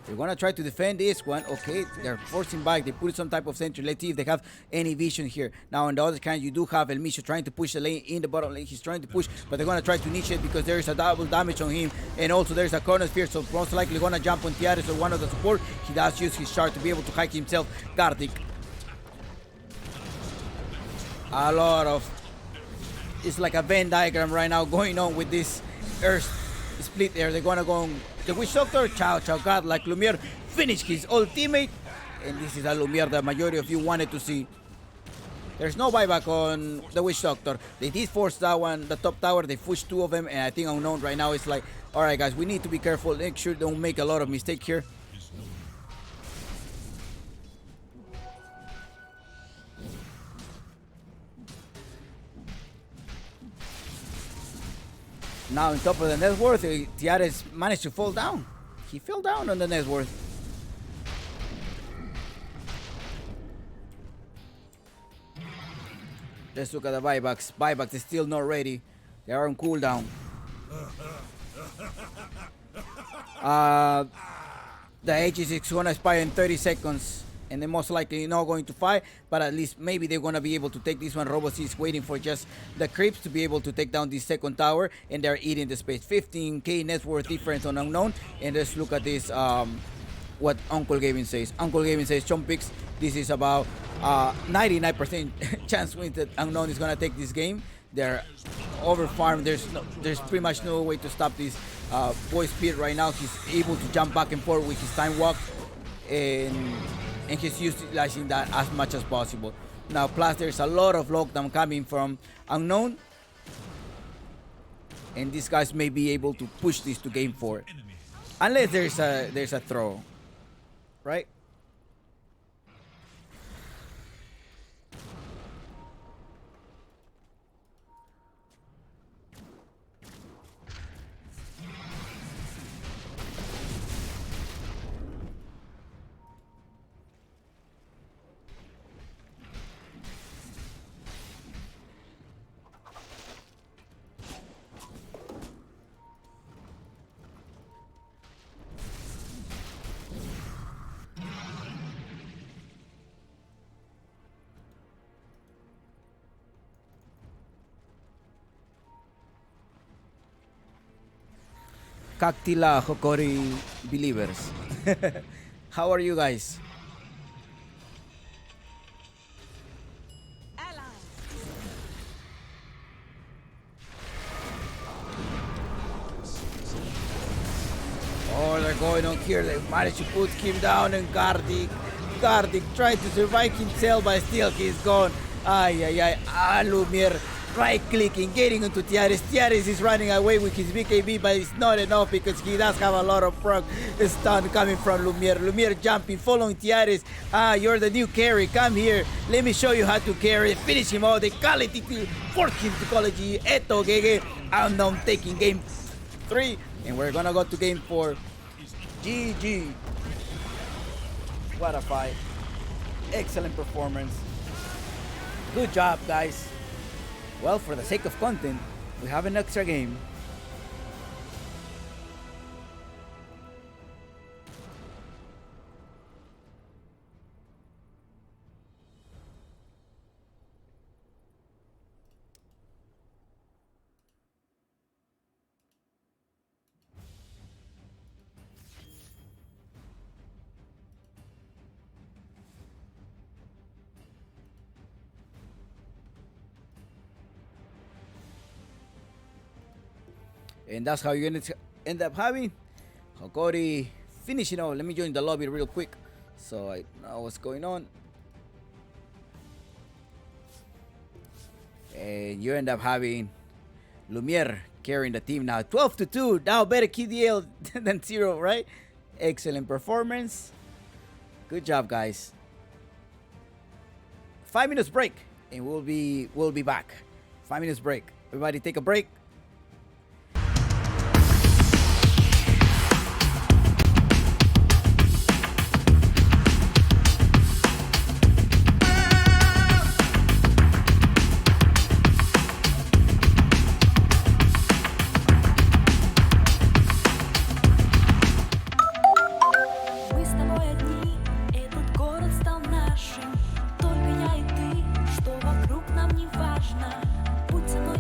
they're going to try to defend this one. Okay, they're forcing back. They put some type of sentry. Let's see if they have any vision here. Now, on the other hand, you do have El Misho trying to push the lane in the bottom lane. He's trying to push, but they're going to try to niche it because there is a double damage on him. And also, there's a corner sphere, so most likely going to jump on Tiares or one of the support. He does use his shard to be able to hike himself. Gardic. A lot of... It's like a Venn diagram right now going on with this Earth split there. They're going to go on the Witch Doctor. Chow, God, like Lumiere finished his ultimate. And this is a Lumiere the majority of you wanted to see. There's no buyback on the Witch Doctor. They did force that one, the top tower. They pushed two of them. And I think Unknown right now is like, alright guys, we need to be careful. Make sure they don't make a lot of mistakes here. Now on top of the Nesworth, Tiares managed to fall down. He fell down on the Nesworth. Let's look at the buybacks. Buybacks is still not ready. They are on cooldown. The Aegis is gonna expire in 30 seconds. And they're most likely not going to fight, but at least maybe they're going to be able to take this one. Robocy is waiting for just the creeps to be able to take down this second tower, and they're eating the space. 15k net worth difference on Unknown. And let's look at this, what Uncle Gavin says. Uncle Gavin says, Chompix, this is about 99% chance win that Unknown is going to take this game. They're over farmed. There's pretty much no way to stop this boy speed right now. He's able to jump back and forth with his time walk, and he's utilizing that as much as possible. Now, plus there's a lot of lockdown coming from Unknown, and these guys may be able to push this to game 4, unless there's a throw, right? Cactila Hokori believers. How are you guys? Oh, they're going on here. They managed to put him down, and Gardic tried to survive himself, but still he's gone. Ay. Lumiere right-clicking, getting into Tiares. Tiares is running away with his BKB, but it's not enough because he does have a lot of proc stun coming from Lumiere. Lumiere jumping, following Tiares. You're the new carry. Come here. Let me show you how to carry. Finish him out. They call it working psychology. Eto Gege. Unknown taking game 3. And we're gonna go to game 4. GG. What a fight. Excellent performance. Good job, guys. Well, for the sake of content, we have an extra game. And that's how you end up having Hokori finishing off. Let me join the lobby real quick so I know what's going on. And you end up having Lumiere carrying the team now. 12-2. Now better KDL than 0, right? Excellent performance. Good job, guys. 5 minutes break, and we'll be back. 5 minutes break. Everybody take a break.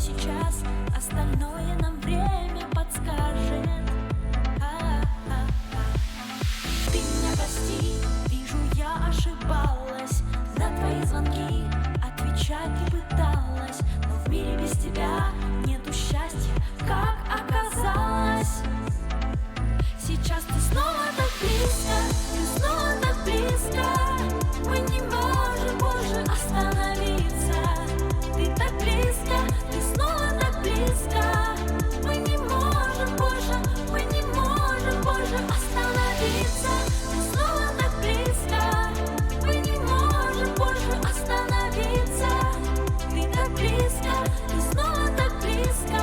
сейчас, остальное нам время подскажет. Ты меня прости, вижу, я ошибалась. На твои звонки отвечать не пыталась, но в мире без тебя нету счастья, как оказалось. Сейчас ты снова так близко, ты снова так близко. Мы не можем больше остановиться. Ты так близко, ты снова так близко. Мы не можем больше, мы не можем больше остановиться. Ты снова так близко, мы не можем больше остановиться. Ты так близко, ты снова так близко.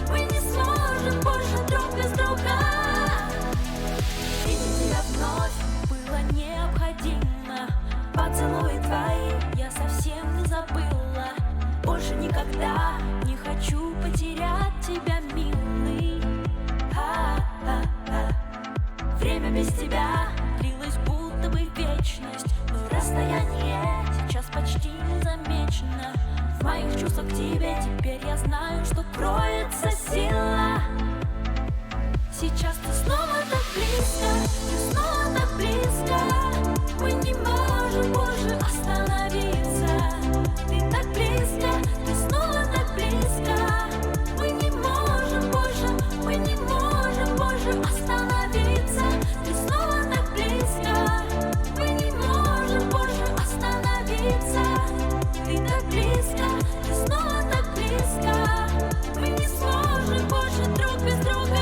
Мы не сможем больше друг без друга. Видеть тебя вновь было необходимо. Поцелуи твои я совсем не забыла. Больше никогда не хочу потерять тебя, милый. Время без тебя длилось будто бы вечность, но расстояние сейчас почти незамечено. В моих чувствах к тебе теперь я знаю, что кроется сила. Сейчас ты снова так близко, ты снова так близко. Мы не можем больше остановиться. Ты так близко, ты снова так близко. Мы не можем больше, мы не можем больше остановиться. Ты снова так близко, мы не можем больше остановиться. Ты так близко, ты снова так близко. Мы не сможем больше друг без друга.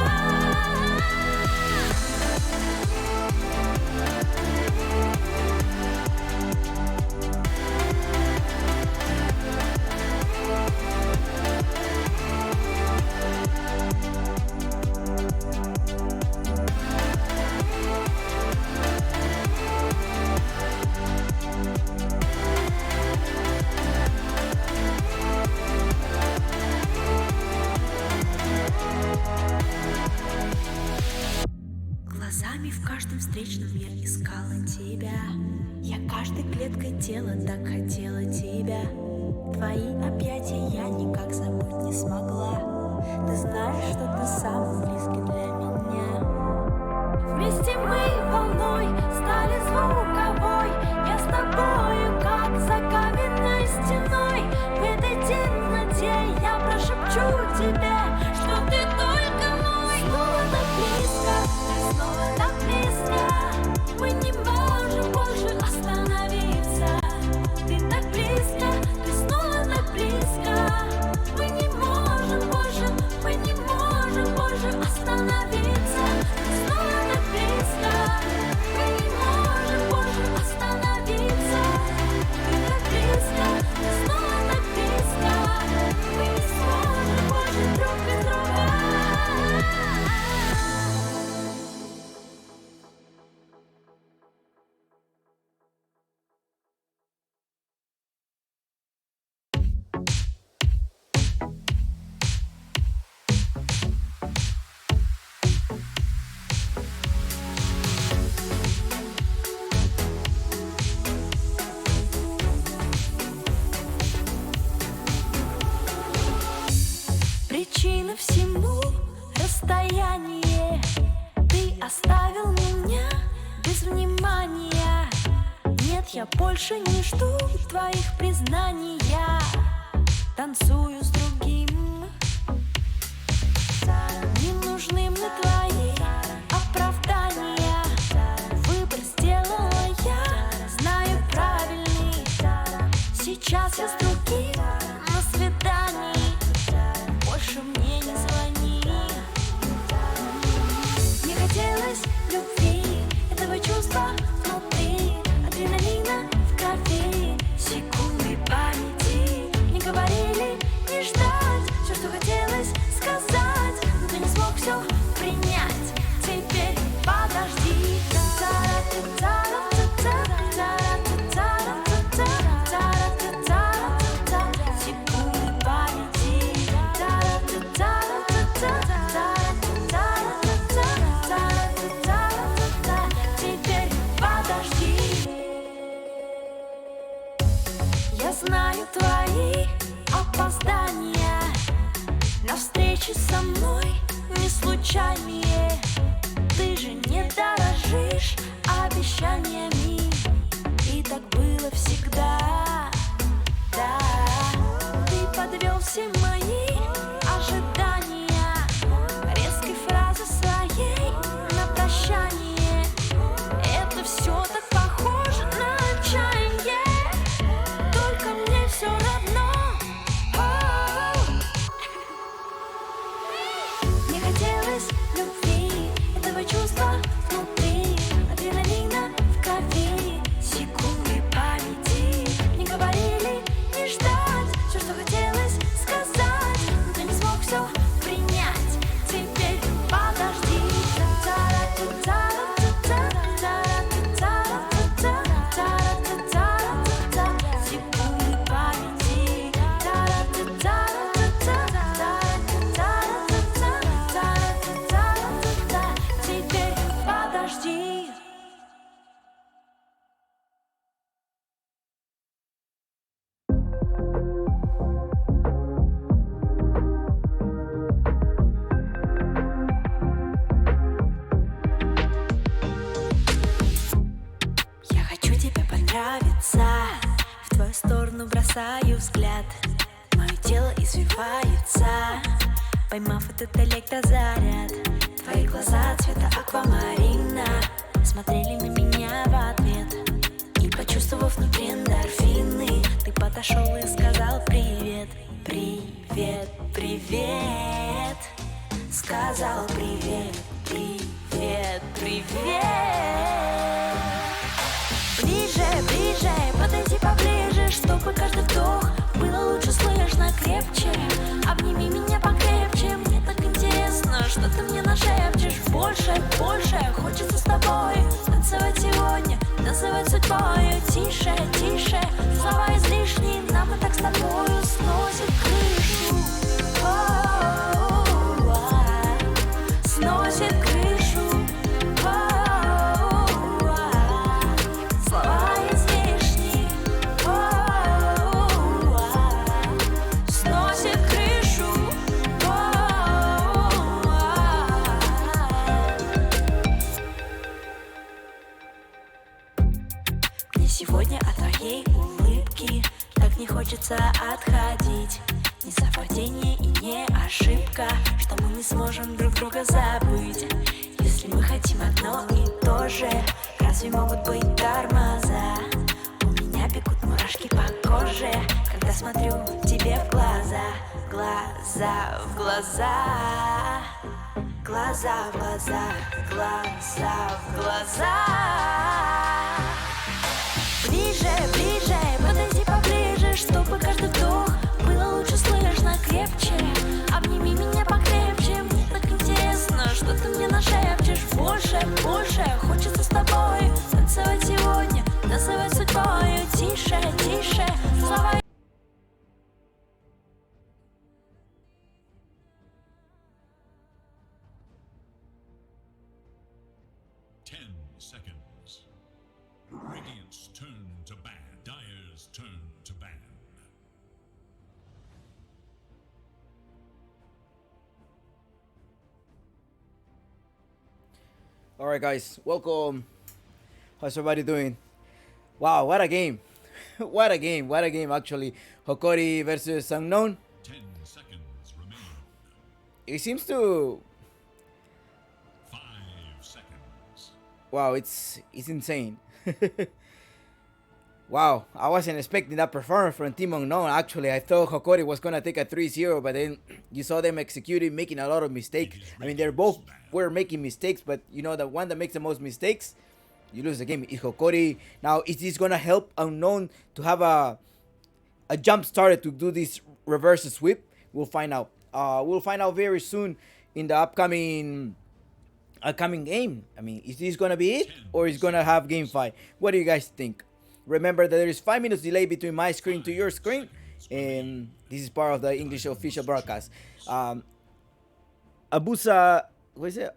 Глазами в каждом встречном я искала тебя. Я каждой клеткой тела так хотела тебя. Твои объятия я никак забыть не смогла. Ты знаешь, что ты самый близкий для меня. Вместе мы волной стали звуковой. Я с тобою, как за каменной стеной. В этой темноте я прошепчу тебе, что ты только мой. Снова так близко, снова так близко. Мы не можем больше остановиться. Ты так близко, ты снова так близко. Мы не можем больше, мы не можем больше остановиться. Ты снова так близко, мы не можем больше остановиться. Ты так близко, ты снова так близко. Мы не сможем больше друг без друга. Причина всему расстояние. Ты оставил меня без внимания. Нет, я больше не жду твоих признаний. Я танцую с другим. Не нужны мне твои оправдания. Выбор сделала я, знаю правильный. Сейчас я с другим на свидании. Больше мне не звони. Мне хотелось любви, этого чувства внутри, адреналина в крови, секунды памяти. Не говорили, не ждать, все, что хотелось сказать, но ты не смог все принять. Теперь подожди. Секунды памяти. Теперь подожди. Я знаю твои опоздания. ночи со мной не случайнее. Ты же не дорожишь обещаниями, и так было всегда. Да, ты подвел все мои ожидания резкой фразы своей на прощание. Это все так похоже на отчаяние, только мне все равно. Мне хотелось любви, этого чувства внутри, адреналина в крови, секунды памяти. Не говорили, не ждать, все, что хотелось сказать, но ты не смог все принять. Теперь подожди. Секунды памяти. Теперь подожди. Я хочу тебе понравиться. В твою сторону бросаю взгляд. Мое тело извивается, поймав этот электрозаряд. Твои глаза цвета аквамарина смотрели на меня в ответ. И почувствовав внутри эндорфины, ты подошел и сказал привет. Привет, привет. Сказал привет, привет, привет. Ближе, ближе, подойди поближе, чтобы каждый вдох было лучше слышно, крепче. Обними меня покрепче, мне так интересно, что ты мне нашепчешь. Больше, больше, хочется с тобой танцевать сегодня, танцевать судьбою. Тише, тише, слова излишние, нам и так с тобою сносит крышу. Сносит крышу. Слова излишние. Сносит крышу. Мне сегодня от твоей улыбки так не хочется отходить. Не совпадение и не ошибка, что мы не сможем друг друга забыть. Если мы хотим одно и то же, разве могут быть тормоза? У меня бегут мурашки по коже, когда смотрю тебе в глаза. Глаза в глаза. Глаза в глаза. Глаза в глаза. Ближе, ближе, подойди поближе, чтобы каждый вдох было лучше слышно, крепче. Обними меня покрепче, мне так интересно, что ты мне нашепчешь. Больше, больше, хочется с тобой танцевать сегодня, танцевать судьбою. Тише, тише, слова. 10 seconds. Radiant's turn to ban. Dire's turn to ban. Alright guys, welcome. How's everybody doing? Wow, what a game. What a game, what a game actually. Hokori versus Unknown. 10 seconds remain. It seems to... 5 seconds. Wow, it's insane. Wow, I wasn't expecting that performance from Team Unknown. Actually, I thought Hokori was gonna take a 3-0, but then you saw them executing, making a lot of mistakes. I mean, they're both were making mistakes, but you know the one that makes the most mistakes, you lose the game. Is Hokori. Now, is this gonna help Unknown to have a jump started to do this reverse sweep? We'll find out. We'll find out very soon in the upcoming game. I mean, is this gonna be it, or is gonna have game 5? What do you guys think? Remember that there is 5 minutes delay between my screen to your screen, and this is part of the English official broadcast. Abusa, what is it?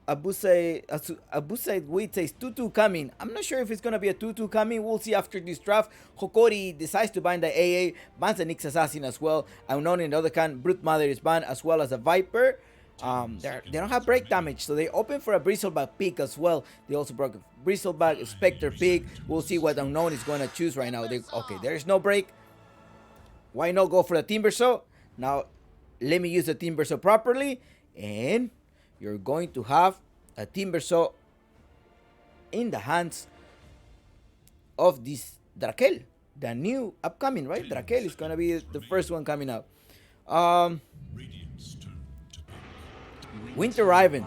Abusai Wait says 2-2 coming. I'm not sure if it's gonna be a 2-2 coming. We'll see after this draft. Hokori decides to ban the AA, bans the Nyx Assassin as well. Unknown in the other hand, Brute Mother is banned as well as a Viper. They don't have break damage, so they open for a Bristleback pick as well. They also broke a Bristleback, Spectre pick. We'll see what Unknown is gonna choose right now. Okay, there is no break. Why not go for the Timber Saw? Now, let me use the Timber Saw properly, and you're going to have a Timber Saw in the hands of this Drakel, the new upcoming, right? Drakel is gonna be the first one coming up. Winter Riven.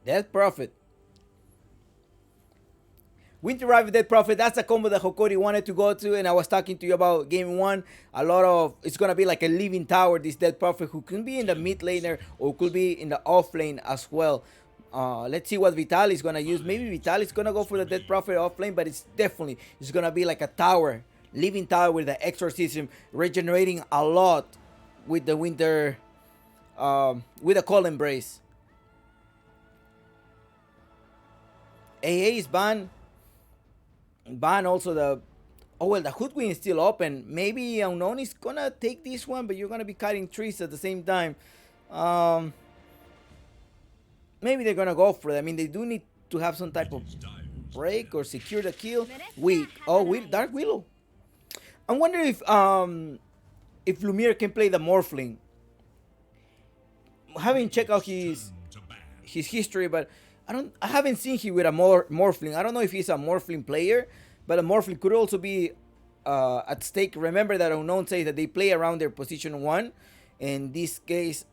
Death Prophet. Winter Riven, Death Prophet, that's a combo that Hokori wanted to go to, and I was talking to you about game one. It's gonna be like a living tower, this Death Prophet, who can be in the mid laner or could be in the off lane as well. Let's see what Vital is gonna use. Maybe Vital is gonna go for the Death Prophet off lane, but it's gonna be like a tower, living tower with the exorcism, regenerating a lot with the winter, with the Cold Embrace. AA is banned. Ban also the Hoodwink is still open. Maybe Unknown is gonna take this one, but you're gonna be cutting trees at the same time. Maybe they're gonna go for it. I mean, they do need to have some type of break or secure the kill. Dark Willow. I wonder if Lumiere can play the Morphling. Having checked out his history, but I haven't seen him with a Morphling. I don't know if he's a Morphling player, but a Morphling could also be at stake. Remember that Unknown says that they play around their position 1. In this case,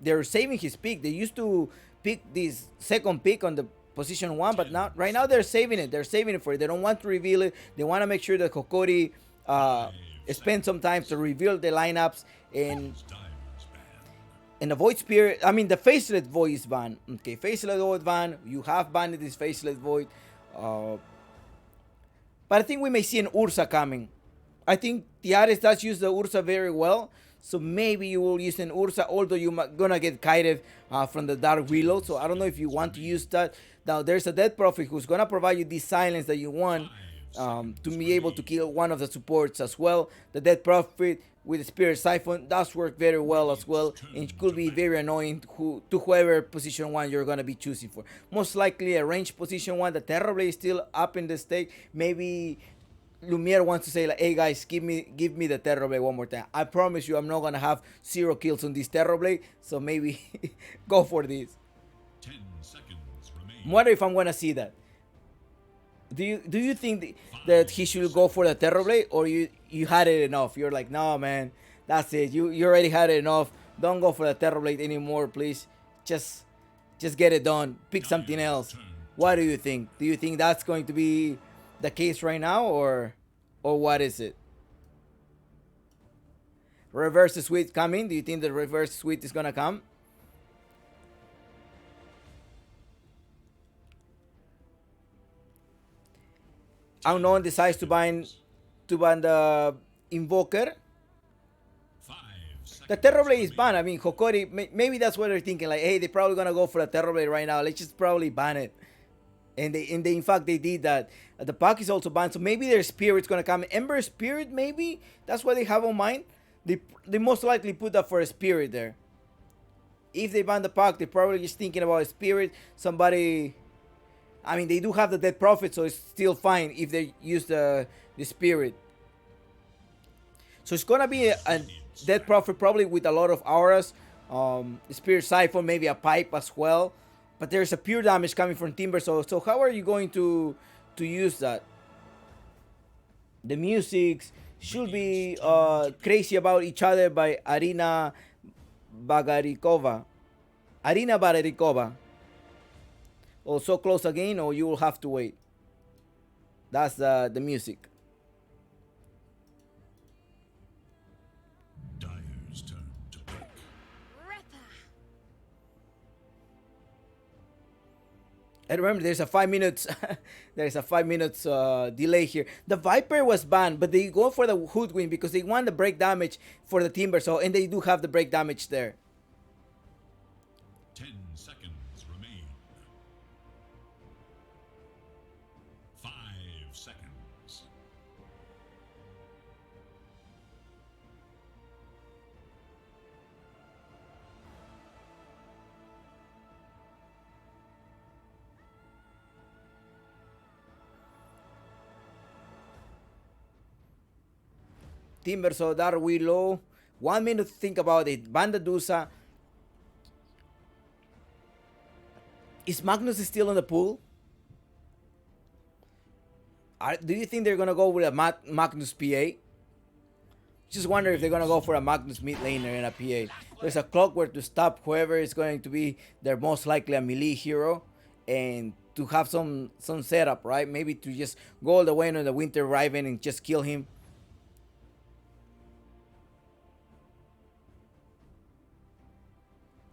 they're saving his pick. They used to pick this second pick on the position 1, but right now they're saving it. They're saving it for it. They don't want to reveal it. They want to make sure that Hokori spend some time to reveal the lineups. And the Void Spirit, I mean the Faceless Void is banned. Okay, Faceless Void ban. You have banned this Faceless Void. But I think we may see an Ursa coming. I think Tiares does use the Ursa very well. So maybe you will use an Ursa, although you're gonna get kited from the Dark Willow. So I don't know if you want to use that. Now there's a Death Prophet who's gonna provide you this silence that you want to be able to kill one of the supports as well. The Death Prophet with the Spirit Siphon does work very well as well, and it could be very annoying to whoever position 1 you're gonna be choosing for. Most likely a range position 1. The Terrorblade is still up in the stake. Maybe Lumiere wants to say like, hey guys, give me the Terrorblade one more time. I promise you I'm not gonna have 0 kills on this Terrorblade, so maybe go for this. 10 seconds remain. I wonder if I'm gonna see that. Do you think that he should go for the Terrorblade, or you had it enough? You're like, no man, that's it. You already had it enough. Don't go for the Terrorblade anymore, please. Just get it done. Pick something else. What do you think? Do you think that's going to be the case right now, or what is it? Reverse Sweep coming. Do you think the Reverse Sweep is gonna come? Unknown decides to ban the Invoker. The Terrorblade is banned. I mean, Hokori, maybe that's what they're thinking. Like, hey, they're probably gonna go for the Terrorblade right now. Let's just probably ban it. And they in fact they did that. The Puck is also banned, so maybe their Spirit's gonna come. Ember Spirit, maybe that's what they have on mind. They most likely put that for a Spirit there. If they ban the Puck, they're probably just thinking about a Spirit. Somebody. I mean, they do have the Dead Prophet, so it's still fine if they use the Spirit. So it's gonna be a Dead Prophet probably with a lot of auras, Spirit Siphon, maybe a pipe as well. But there's a pure damage coming from Timber. So how are you going to use that? The music should be Crazy About Each Other by Arina Bagarikova. Or So Close Again, or You Will Have to Wait. That's the music. Dyer's turn to pick. And remember, there's a 5 minutes, there's a 5 minutes delay here. The Viper was banned, but they go for the Hoodwink because they want the break damage for the Timber. So, and they do have the break damage there. 10 seconds remain. 5 seconds. Timber, so that we low. 1 minute to think about it. Bandadusa. Is Magnus still in the pool? Do you think they're gonna go with a Magnus PA? Just wonder if they're gonna go for a Magnus mid laner and a PA. There's a clockwork to stop whoever is going to be their most likely a melee hero, and to have some setup, right? Maybe to just go all the way on the Winter Riven and just kill him.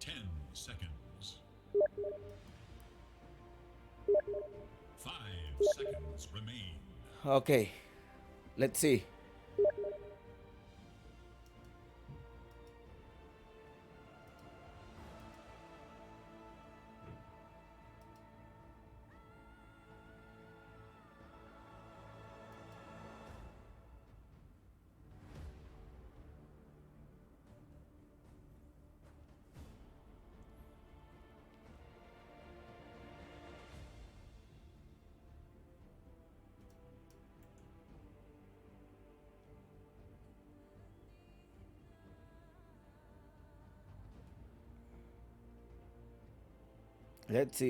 10 seconds. 5 seconds remain. Okay, let's see.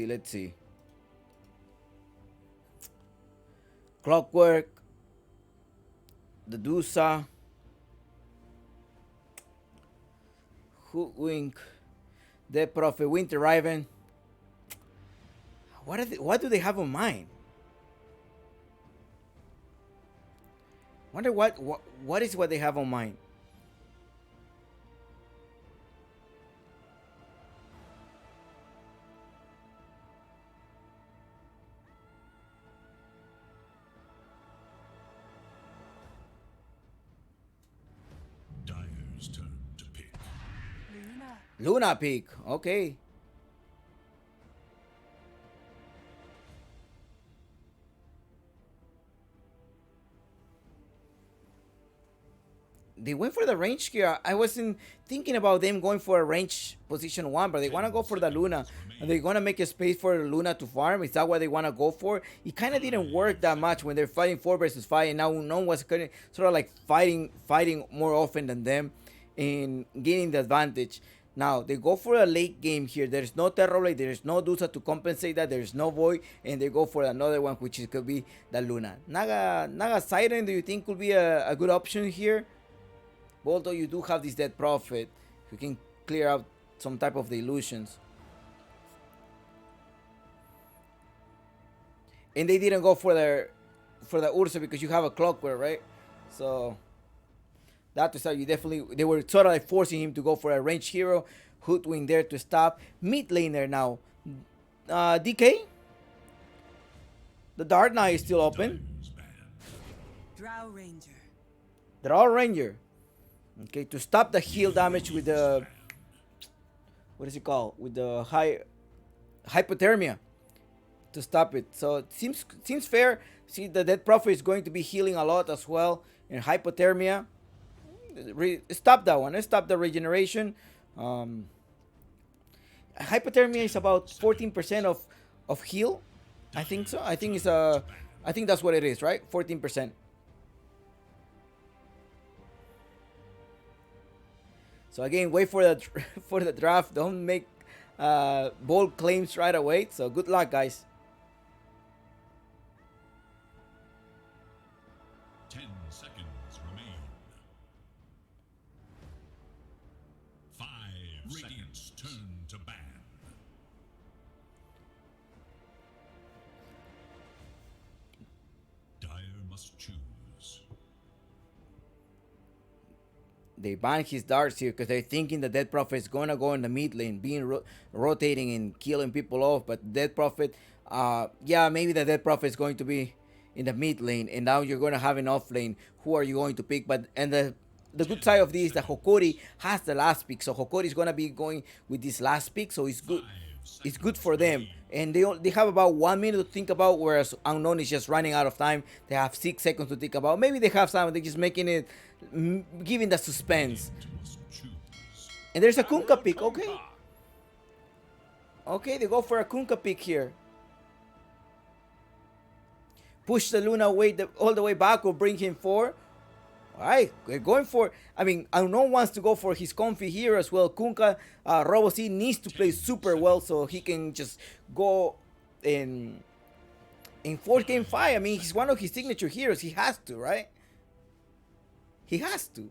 Let's see. Clockwork, the Dusa, Hoodwink, the Prophet, Winter Riven. What do they have in mind? Wonder what is what they have on mind. Dyer's turn to pick. Luna pick, okay. They went for the range here. I wasn't thinking about them going for a range position 1, but they want to go for the Luna. And they're going to make a space for Luna to farm. Is that what they want to go for? It kind of didn't work that much when they're fighting 4 versus 5. And now no one was kind of sort of like fighting more often than them and gaining the advantage. Now, they go for a late game here. There's no Terrorblade, there's no Dusa to compensate that, there's no Void, and they go for another one, which could be the Luna. Naga Siren, do you think could be a good option here? Although you do have this Dead Prophet, who can clear out some type of the illusions. And they didn't go for the Ursa because you have a Clockwork, right? So that was how you they were sort of like forcing him to go for a ranged hero. Hoodwink there to stop. Mid laner now. DK? The Dark Knight is still open. Drow Ranger. Drow Ranger. Okay, to stop the heal damage with the, what is it called? With the hypothermia. To stop it. So it seems fair. See, the Dead Prophet is going to be healing a lot as well. And hypothermia. Stop that one. Let's stop the regeneration. Hypothermia is about 14% of heal. I think so. I think that's what it is, right? 14%. So again, wait for the draft. Don't make bold claims right away. So good luck, guys. 10 seconds remain. 5 Radiant's turn to ban. Dyer must choose. They ban his darts here because they're thinking the Dead Prophet is gonna go in the mid lane, being rotating and killing people off. But Dead Prophet Yeah, maybe the Dead Prophet is going to be in the mid lane, and now you're going to have an off lane. Who are you going to pick? But and the good side of this is that Hokori has the last pick, so Hokori is going to be going with this last pick, so it's good. It's good for them, and they have about 1 minute to think about, whereas Unknown is just running out of time. They have 6 seconds to think about. Maybe they have some. They're just making it, giving the suspense. And there's a Kunkka pick. Okay. Okay, they go for a Kunkka pick here. Push the Luna away all the way back will bring him forward. Alright, we're going for... I mean, Unknown wants to go for his comfy here as well. Kunkka, Robo5 needs to play super well so he can just go in 4th game 5. I mean, he's one of his signature heroes. He has to, right? He has to.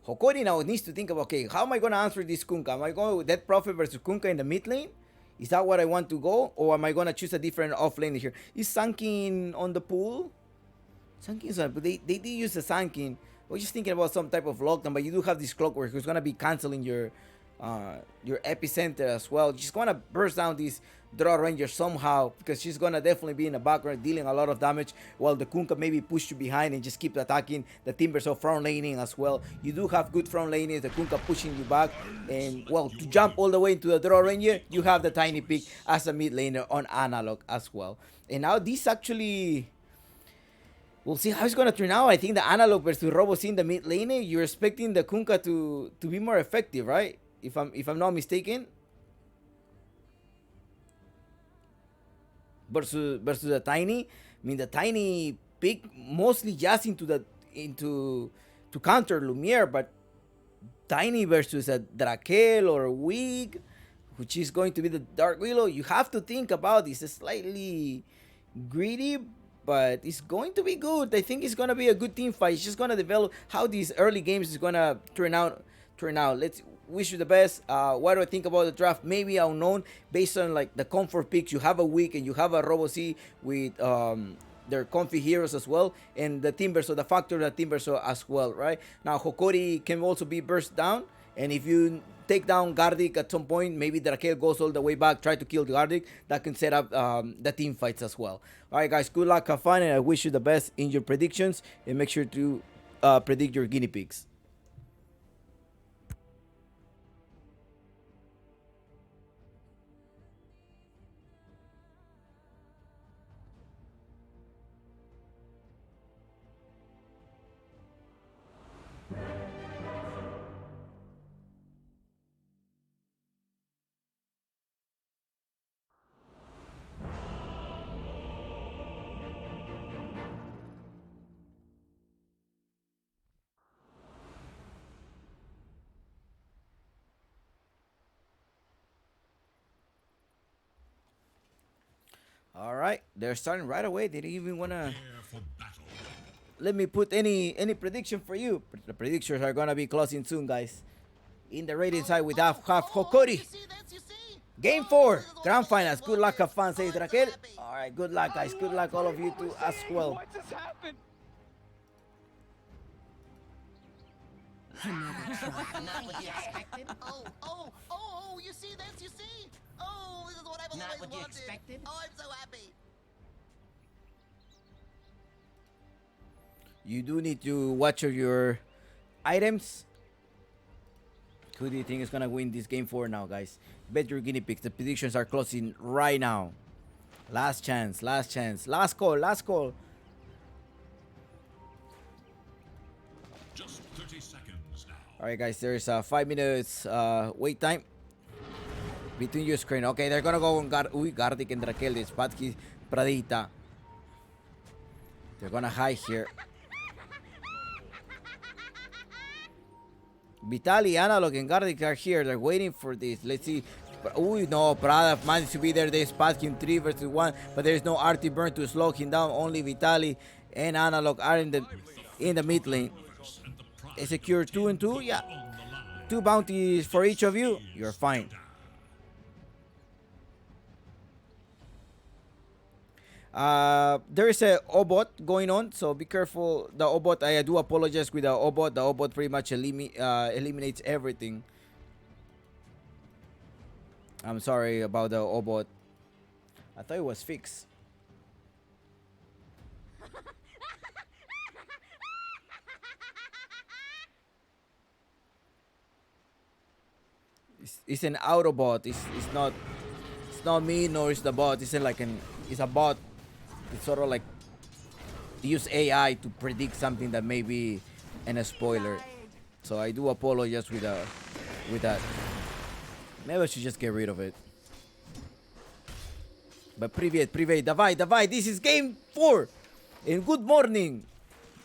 Hokori now needs to think about, okay, how am I going to answer this Kunkka? Am I going with Dead Prophet versus Kunkka in the mid lane? Is that what I want to go? Or am I going to choose a different off lane here? Is Sunkin on the pool? Sunkin's on, but they did use the Sunkin. I was just thinking about some type of lockdown, but you do have this Clockwork who's going to be canceling your epicenter as well. She's going to burst down this Draw Ranger somehow, because she's going to definitely be in the background dealing a lot of damage, while the Kunkka maybe push you behind and just keep attacking the Timbers of front laning as well. You do have good front laning, the Kunkka pushing you back, and well, to jump all the way into the Draw Ranger, you have the Tiny Pick as a mid laner on Analog as well. And now this actually... We'll see how it's going to turn out. I think the Analog versus Robo5 in the mid lane, you're expecting the Kunkka to be more effective, right? If I'm not mistaken. Versus the Tiny. I mean, the Tiny pick mostly just to counter Lumiere, but Tiny versus a Drakel or a Wig, which is going to be the Dark Willow, you have to think about this. It's slightly greedy, but it's going to be good. I think it's going to be a good team fight. It's just going to develop how these early games is going to turn out. Let's wish you the best. What do I think about the draft? Maybe Unknown, based on like the comfort picks. You have a Weak and you have a Robo5 with their comfy heroes as well, and the Timber, so the factor of the Timber so as well, right? Now Hokori can also be burst down, and if you take down Gardic at some point, maybe Drakel goes all the way back, try to kill Gardic. That can set up the team fights as well. Alright guys, good luck, have fun, and I wish you the best in your predictions, and make sure to predict your guinea pigs. All right, they're starting right away. They didn't even want to let me put any prediction for you. The predictions are gonna be closing soon, guys. In the rating side, we have Hokori. Game 4, Grand Finals. Good luck, have fun, says Raquel. All right, good luck, guys. Good luck, all of you too, as well. What just happened? Not what you expected. Oh, you see this? You see? Oh, this is what I've Not always what you wanted. expected. Oh, I'm so happy. You do need to watch your items. Who do you think is gonna win this game 4 now, guys? Bet your guinea pigs. The predictions are closing right now. Last chance, last chance. Last call, last call. Just 30 seconds now. Alright, guys, there's 5 minutes wait time between your screen. Okay, they're gonna go on Gardic and Raquel. It's Patki Pradita. They're gonna hide here. Vitali, Analog, and Gardic are here. They're waiting for this. Let's see. Uy, no, Prada managed to be there. They spot him 3 versus 1, but there's no RT burn to slow him down. Only Vitali and Analog are in the mid lane. They secure 2 and 2. Yeah, 2 bounties for each of you. You're fine. There is a obot going on, so be careful. The obot, I do apologize with the obot. The obot pretty much eliminates everything. I'm sorry about the obot. I thought it was fixed. It's an Autobot. It's not me nor is the bot. It's like it's a bot. It's sort of like use AI to predict something that may be a spoiler. So I do apologize with that. Maybe I should just get rid of it. But привет, давай, this is game 4. And good morning,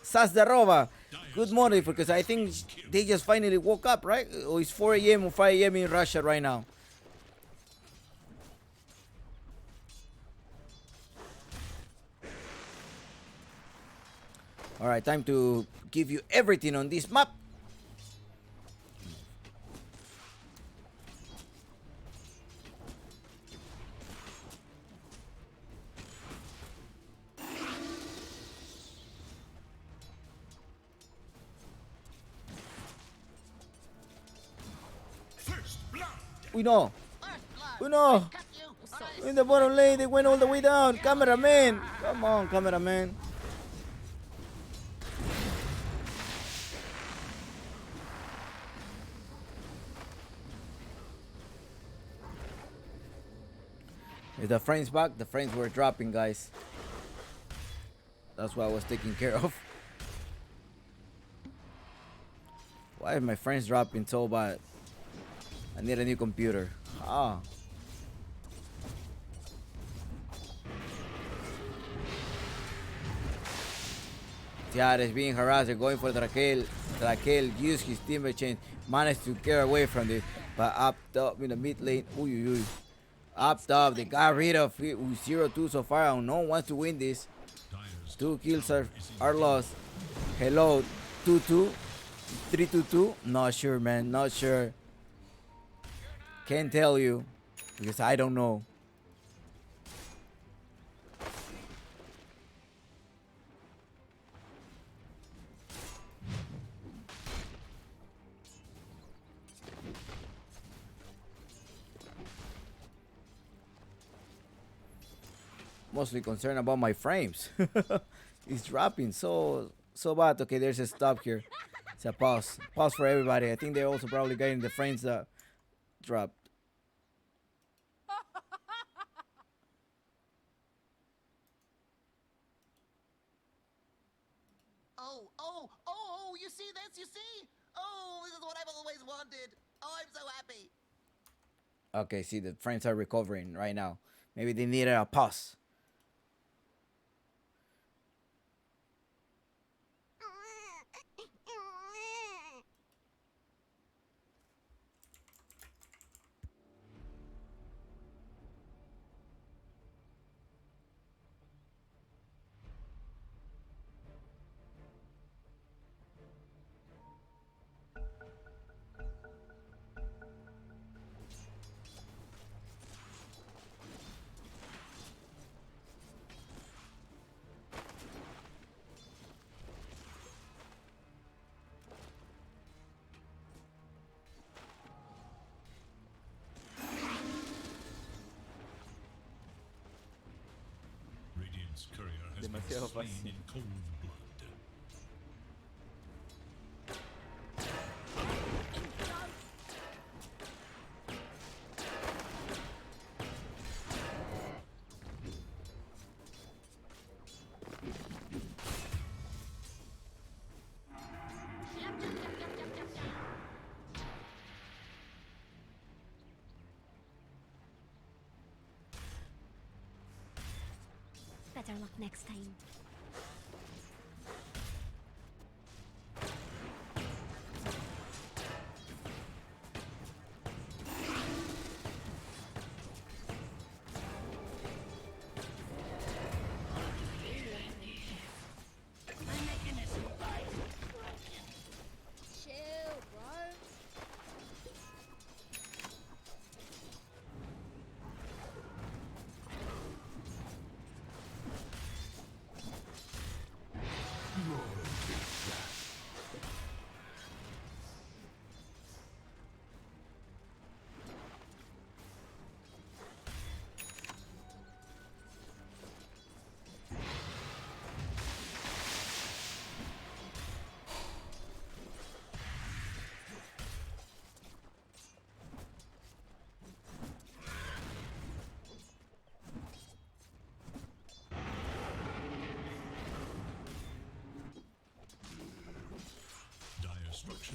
Sazdarova. Good morning, because I think they just finally woke up, right? Or it's 4 a.m. or 5 a.m. in Russia right now. Alright, time to give you everything on this map. Uno! Uno! In the bottom lane, they went all the way down. Cameraman! Come on, cameraman. Is the frames back? The frames were dropping, guys. That's what I was taking care of. Why are my frames dropping so bad? I need a new computer. Ah. Tiara is being harassed. They're going for Raquel. Raquel used his teammate change. Managed to get away from this. But up top in the mid lane. Ooh. Up top. They got rid of it. 0-2 so far. No one wants to win this. 2 kills are lost. Hello. 2-2. 3-2-2. Not sure, man. Not sure. Can't tell you, because I don't know. Mostly concerned about my frames. It's dropping so bad. Okay, there's a stop here. It's a pause. Pause for everybody. I think they're also probably getting the frames that dropped. Oh, you see this? You see? Oh, this is what I've always wanted. Oh, I'm so happy. Okay, see, the frames are recovering right now. Maybe they needed a pause. Radiant's courier has been Demasiado slain fácil. in cold blood. Better luck next time. Chill, bro.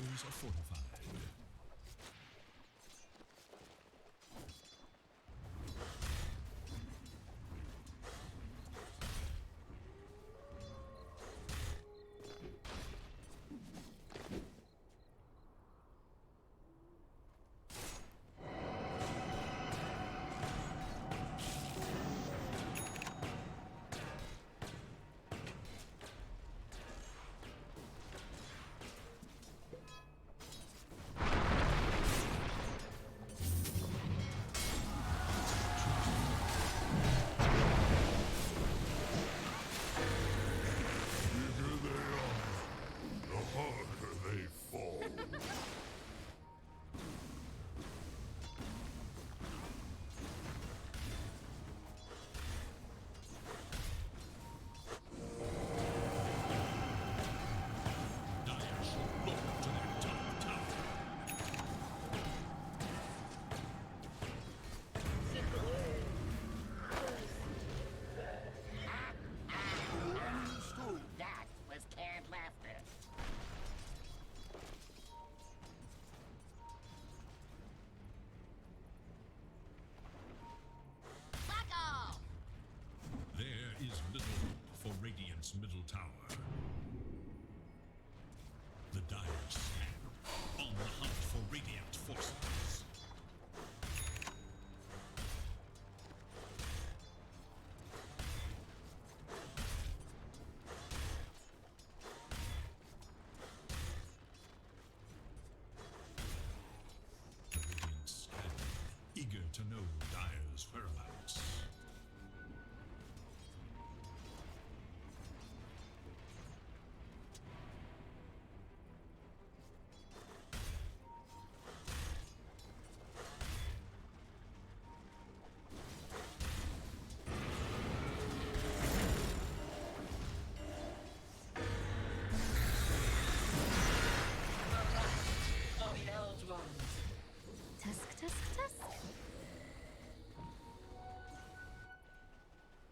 structures are fortified. That was canned laughter. Back off! There is little hope for Radiant's middle tower. The Dire stand on the hunt for Radiant forces. The Radiant scan, eager to know Dire's whereabouts. Tusk, tusk, tusk.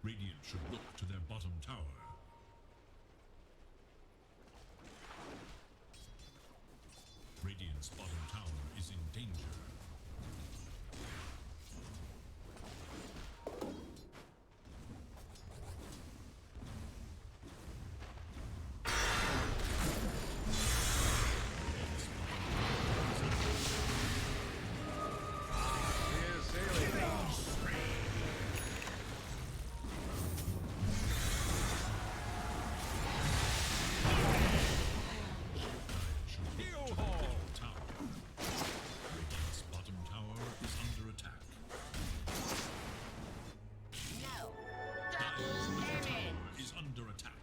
Radiant should look to their bottom tower. Radiant's bottom tower is in danger. Radiant's bottom tower is under attack. No! Dire's middle Damage! tower is under attack.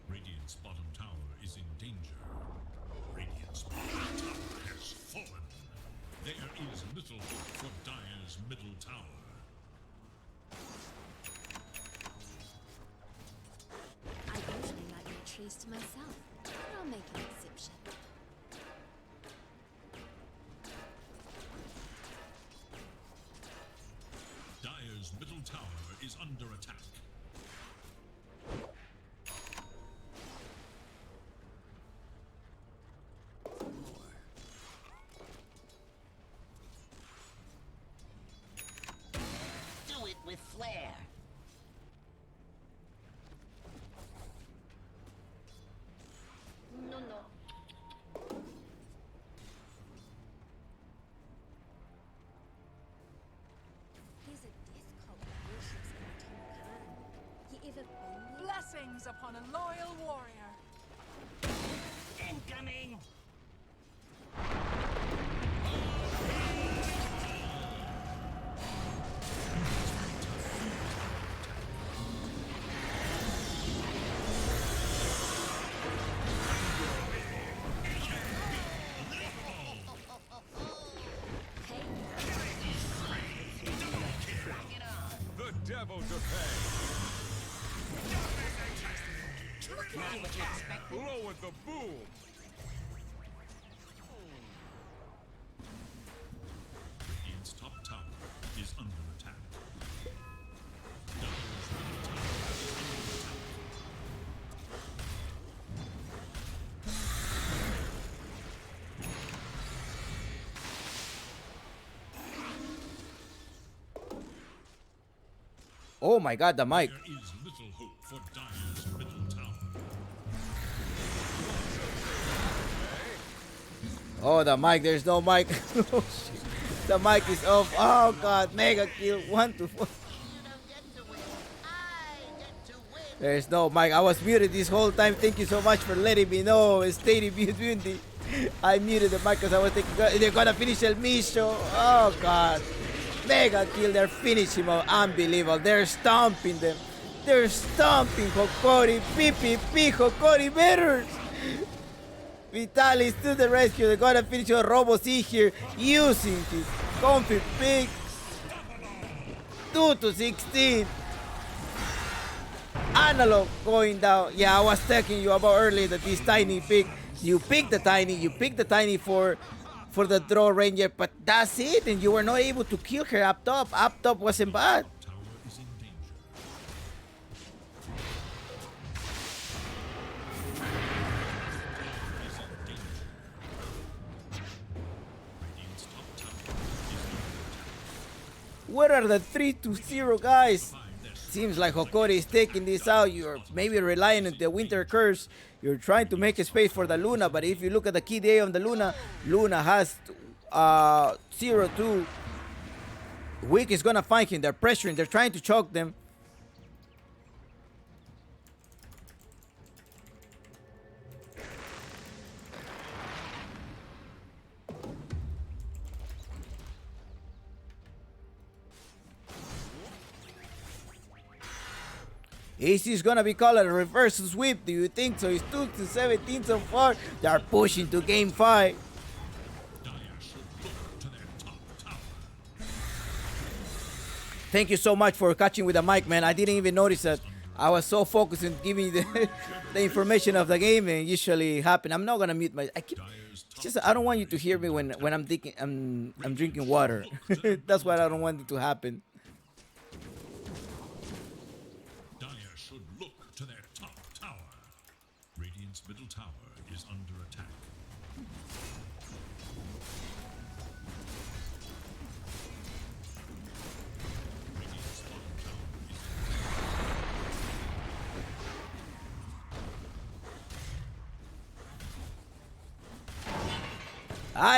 Radiant's bottom tower is in danger. Radiant's bottom tower has fallen. There is little hope for Dire's middle tower. I usually like my trees to myself, but I'll make an exception. Dire's middle tower is under attack. Do it with flair! No, no. There's a death cult that worships in Khan. You ever been there? Blessings upon a loyal warrior. Incoming! The devil to pay. Not what you expected. Lower the boom. Radiant's top tower is under attack. Dire's middle tower is under attack. Oh my god, the mic. There is little hope for Dire's middle tower. Oh, the mic. There's no mic. Oh, shit. The mic is off. Oh god, mega kill. 1 to 4. There's no mic. I was muted this whole time. Thank you so much for letting me know. Stay muted. I muted the mic because I was thinking they're gonna finish El Micho. Oh god. Mega kill. They're finishing him. Unbelievable. They're stomping them. They're stomping Hokori. PPP. Hokori betters. Vitalis to the rescue. They're gonna finish your Robo5 here using his comfy pick. 2 to 16. Analog going down. Yeah, I was talking you about earlier that this tiny pick. You pick the tiny for the draw ranger, but that's it, and you were not able to kill her up top. Up top wasn't bad. Tower is in danger. Radiant's top tower is under attack. What are the 3 to 0 guys? Seems like Hokori is taking this out. You're maybe relying on the winter curse. You're trying to make a space for the Luna, but if you look at the key day on the Luna, Luna has 0-2. Wick is gonna find him. They're pressuring. They're trying to choke them. AC is gonna be called a reverse sweep. Do you think so? It's 2 to 17 so far. They are pushing to game 5. Dire should look to their top tower. Thank you so much for catching with the mic, man. I didn't even notice that. I was so focused on giving the, the information of the game, and usually happen. I'm not gonna mute my. It's just I don't want you to hear me when I'm thinking I'm drinking water. That's what I don't want it to happen. Should look to their top tower. Radiant's middle tower is under attack. Radiant's bottom tower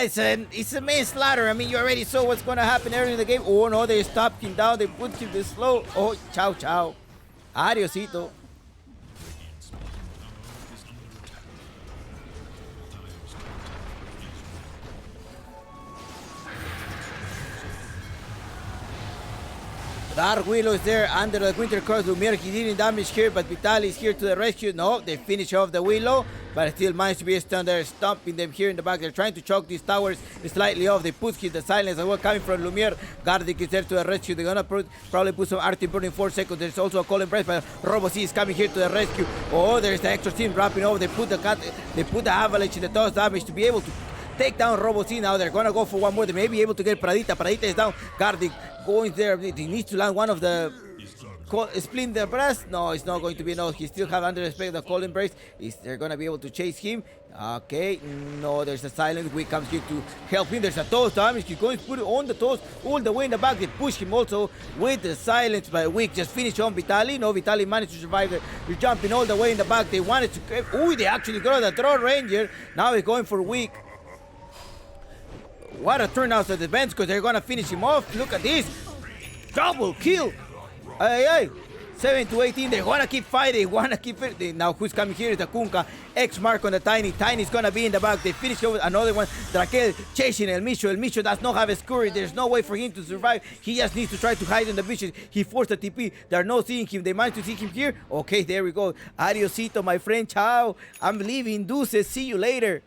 is in It's a main slaughter. I mean, you already saw what's gonna happen early in the game. Oh no, they stopped him down. They put him this slow. Oh, ciao, ciao. Adiosito. Radiant's bottom tower is under attack. Dire's top tower is Dark Willow is there under the Winter Curse. Lumiere, he didn't damage here, but Vitali is here to the rescue. No, they finish off the Willow, but still managed to be stunned there, stomping them here in the back. They're trying to choke these towers slightly off. They put hit the silence as well coming from Lumiere. Gardic is there to the rescue. They're gonna probably put some RT burn in 4 seconds. There's also a call and breath, but Robo5 is coming here to the rescue. Oh, there's the extra team wrapping over. They put the avalanche in the toss damage to be able to take down Robo5. Now they're gonna go for one more. They may be able to get Pradita. Pradita is down. Gardic going there. He needs to land one of the split the breast. No, it's not going to be enough. He still have under respect the cold embrace. They're gonna be able to chase him. Okay, no, there's a silence. Wick comes here to help him. There's a toss damage. He's going to put it on the toss all the way in the back. They push him also with the silence, but Wick just finished on Vitali. No, Vitali managed to survive. They're jumping all the way in the back. They wanted to. Ooh, they actually got the throw ranger. Now he's going for Wick. What a turnout of the bench because they're gonna finish him off. Look at this. Double kill. Hey. 7 to 18. They wanna keep fighting. They wanna keep it. Now who's coming here is the Kunkka. X mark on the Tiny. Tiny's gonna be in the back. They finish over another one. Drakel chasing El Micho. El Micho does not have a scurry. There's no way for him to survive. He just needs to try to hide in the bushes. He forced the TP. They're not seeing him. They managed to see him here. Okay, there we go. Adiosito, my friend. Ciao. I'm leaving. Deuces. See you later.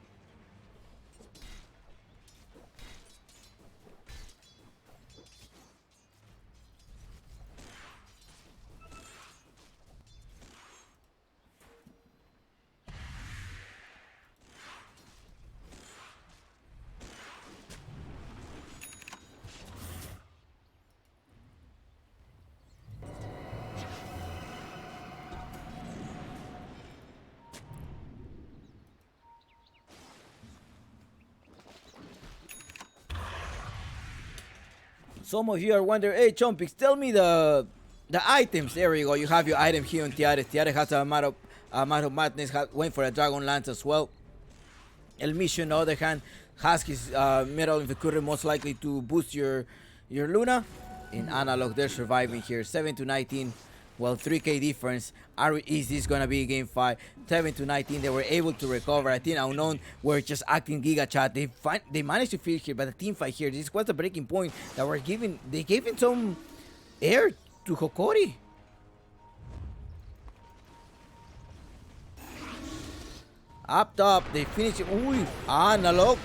Some of you are wondering, hey, Chompix, tell me the The items, there you go. You have your item here on Tiare. Tiare has a Matter of Madness, went for a Dragon Lance as well. El Mission, on the other hand, has his Metal Infecurity most likely to boost your Luna. In Analog, they're surviving here. 7 to 19. Well, 3k difference. Is this gonna be game 5? 7 to 19. They were able to recover. I think Unknown were just acting Giga Chat. They managed to finish here, but the team fight here. This was the breaking point that were giving. They gave him some air to Hokori. Up top, they finish it. Ooh, Analog.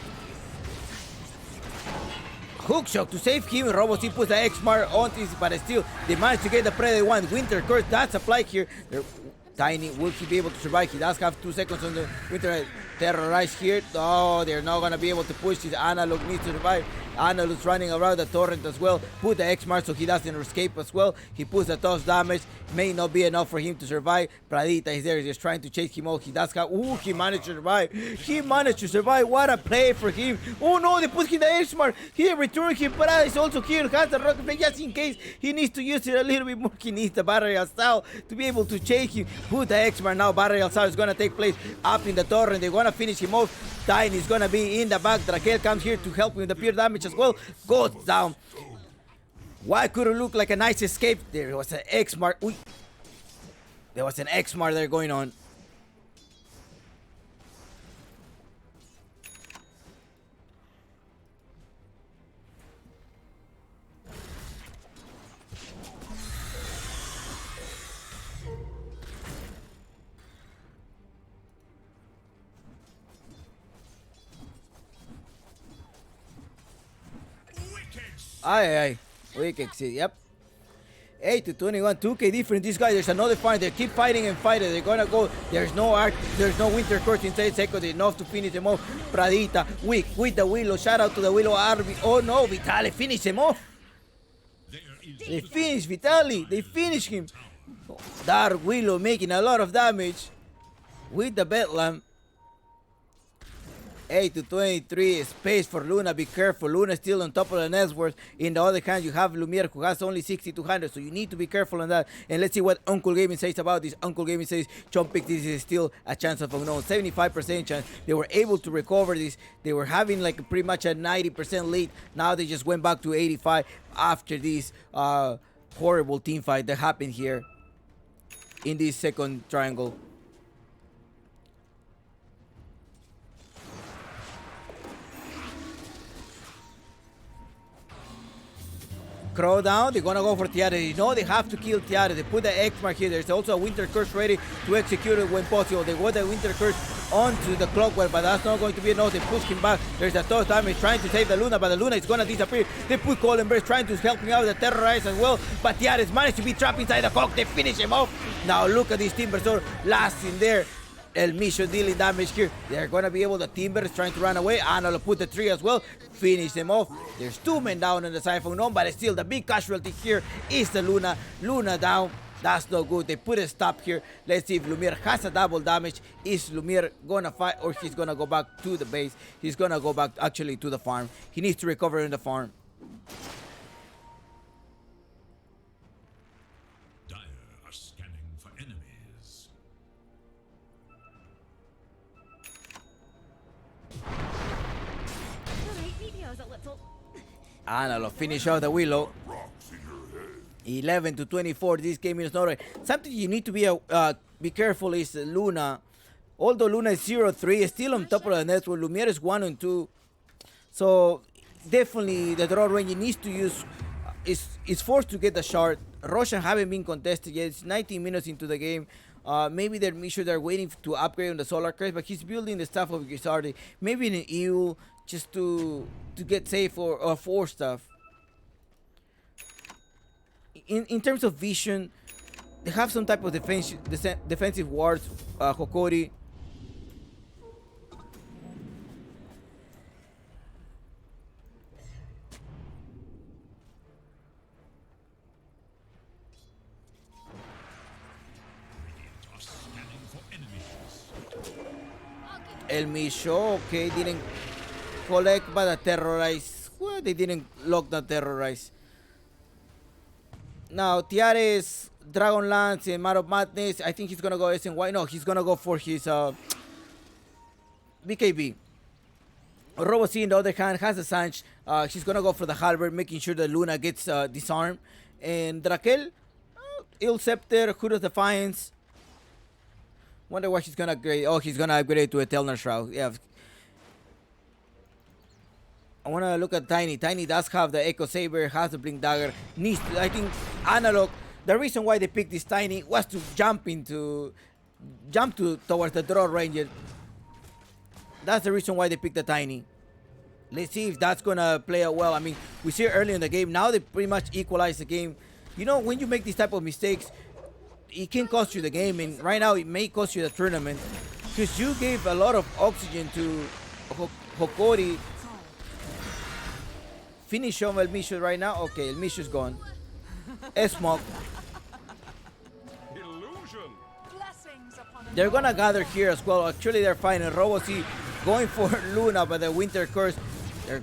Hookshot to save him. Robo5 puts the X-Mar on this, but still, they managed to get the prey they want. Winter Curse, that's applied here. Tiny, will he be able to survive? He does have 2 seconds on the Winter Terrorize here. Oh, they're not going to be able to push this. Analog needs to survive. Analog's running around the torrent as well. Put the X-Mark so he doesn't escape as well. He puts the toss damage. May not be enough for him to survive. Pradita is there, just trying to chase him out. He does have... Ooh, he managed to survive. He managed to survive. What a play for him. Oh no, they put him the X-Mark. He returned him. Prada is also here. Has the rocket play just in case he needs to use it a little bit more. He needs the Barrier Style to be able to chase him. Put the X-Mark now. Barrier Style is going to take place up in the torrent. They're going to finish him off. Tiny is going to be in the back. Drakel comes here to help with the pure damage as well. Goes down. Why could it look like a nice escape? There was an X-Mark. There was an X-Mark there going on. Aye. Wicked, yep. 8 to 21, 2k different. These guys, there's another fight. They keep fighting and fighting. They're gonna go. There's no arc. There's no Winter Curse in 10 seconds. Enough to finish them off. Pradita, weak with the Willow. Shout out to the Willow Arby. Oh no, Vitali finish him off. They finish Vitali. They finish him. Dark Willow making a lot of damage with the Bedlam. 8 to 23, space for Luna. Be careful. Luna still on top of the network. In the other hand, you have Lumiere who has only 6,200, so you need to be careful on that. And let's see what Uncle Gaming says about this. Uncle Gaming says Chomp Pick, this is still a chance of Unknown. 75% chance. They were able to recover this. They were having like pretty much a 90% lead. Now they just went back to 85 after this horrible team fight that happened here in this second triangle. Crow down, they're gonna go for Tiare. They know they have to kill Tiare. They put the X-Mark here. There's also a Winter Curse ready to execute it when possible. They want the Winter Curse onto the Clockwork, but that's not going to be enough. They push him back. There's a toss damage trying to save the Luna, but the Luna is gonna disappear. They put Colin Burst trying to help me out, the Terrorize as well, but Tiare's managed to be trapped inside the cock. They finish him off. Now look at this Timber Sword last in there. El Mission dealing damage here. They're gonna be able, the Timbers trying to run away. Anolo put the 3 as well. Finish them off. There's 2 men down on the side of Unknown, but still the big casualty here is the Luna. Luna down. That's no good. They put a stop here. Let's see if Lumiere has a double damage. Is Lumiere gonna fight or he's gonna go back to the base? He's gonna go back actually to the farm. He needs to recover in the farm. Dire are scanning for enemies. Analo finish off the Willow. 11 to 24. This game is not right. Something you need to be careful is Luna. Although Luna is 0-3, still on top of the network. Lumiere is 1-2. So definitely the draw range needs to use is forced to get the shard. Roshan haven't been contested yet. It's 19 minutes into the game. Maybe they're waiting to upgrade on the Solar Crest, but he's building the stuff of Grisardi. Maybe an EU just to get safe or for stuff. In terms of vision, they have some type of defensive wards. Hokori. El Misho, okay, didn't collect by the Terrorize. Well, they didn't lock the Terrorize. Now, Tiares, Dragonlance, and Mad of Madness. I think he's gonna go SNY. No, he's gonna go for his BKB. Robocy, on the other hand, has a Sanch. She's gonna go for the Halberd, making sure that Luna gets disarmed. And Drakel, Il Scepter, Hood of Defiance. Wonder what she's gonna upgrade. Oh, he's gonna upgrade to Eternal Shroud. Yeah. I wanna look at Tiny. Tiny does have the Echo Saber, has the Blink Dagger. Needs to, I think, Analog. The reason why they picked this Tiny was to jump towards the Draw Ranger. That's the reason why they picked the Tiny. Let's see if that's gonna play out well. I mean, we see it early in the game. Now they pretty much equalize the game. You know, when you make these type of mistakes, it can cost you the game, and right now it may cost you the tournament because you gave a lot of oxygen to Hokori. Finish on El Misho right now. Okay, El Misho's gone. Smoke. They're gonna gather here as well. Actually, they're finding Robocy going for Luna, but the Winter Curse. There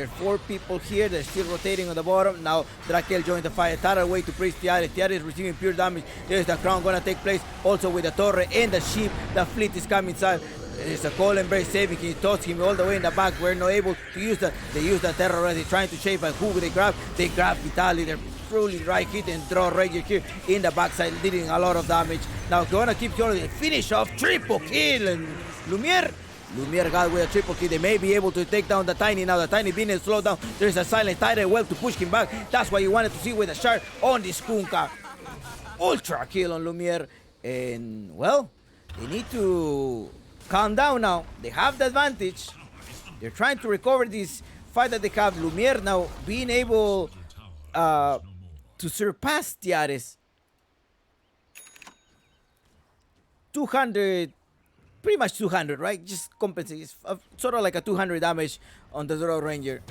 are 4 people here. They're still rotating on the bottom. Now Drakel joined the fight. Tara away to Priest Tiares. Tiares is receiving pure damage. There's the crown gonna take place. Also with the Torre and the ship. The fleet is coming inside. There's a Call Embrace saving him. Toss him all the way in the back. We're not able to use that. They use the Terror already, trying to shape and who they grab. They grab Vitali. They're truly right hit and draw Ranger here in the backside, dealing a lot of damage. Now gonna keep going. Finish off. Triple kill. And Lumiere got with a triple kill. They may be able to take down the Tiny now. The Tiny being slowed down. There's a silent Tiger well to push him back. That's what you wanted to see with the Shard on this Kunkka. Ultra kill on Lumiere. And, well, they need to calm down now. They have the advantage. They're trying to recover this fight that they have. Lumiere now being able to surpass Tiares. 200, pretty much 200, right? Just compensate. It's sort of like a 200 damage on the Draw Ranger.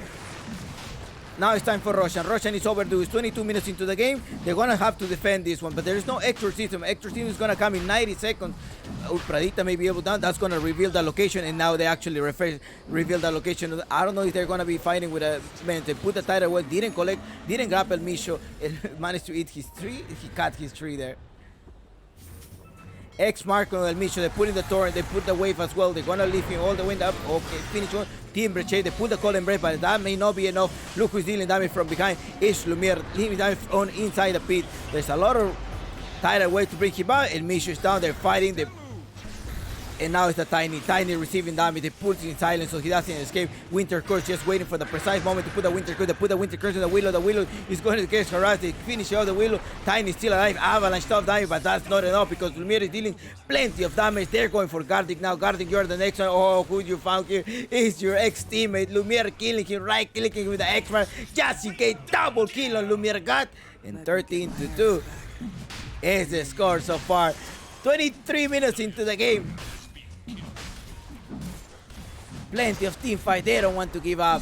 Now it's time for Roshan. Roshan is overdue. It's 22 minutes into the game. They're going to have to defend this one, but there is no exorcism. Exorcism is going to come in 90 seconds. Pradita may be able to. That's going to reveal the location, and now they actually reveal the location. I don't know if they're going to be fighting with a man. They put the title well, didn't grapple Misho, and managed to eat his tree. He cut his tree there. X mark on El Misho. They put in the torrent. They put the wave as well. They're going to leave him all the way up. Okay, finish one. Team Breche. They put the call and break, but that may not be enough. Look who's dealing damage from behind. Is Lumiere. Dealing damage on inside the pit. There's a lot of tighter way to bring him out. El Misho is down. They're fighting. And now it's the Tiny receiving damage. They put him in silence so he doesn't escape. Winter Curse just waiting for the precise moment to put the Winter Curse. They put the Winter Curse on the Willow. The Willow is going to get harassed. They finish off the Willow. Tiny still alive. Avalanche stuff damage, but that's not enough because Lumiere is dealing plenty of damage. They're going for Gardic now. Gardic, you're the next one. Oh, who you found here is your ex-teammate. Lumiere killing him, right clicking with the X-Man. Just in case, double kill on Lumiere got. And 13-2 is the score so far. 23 minutes into the game. Plenty of team fight. They don't want to give up.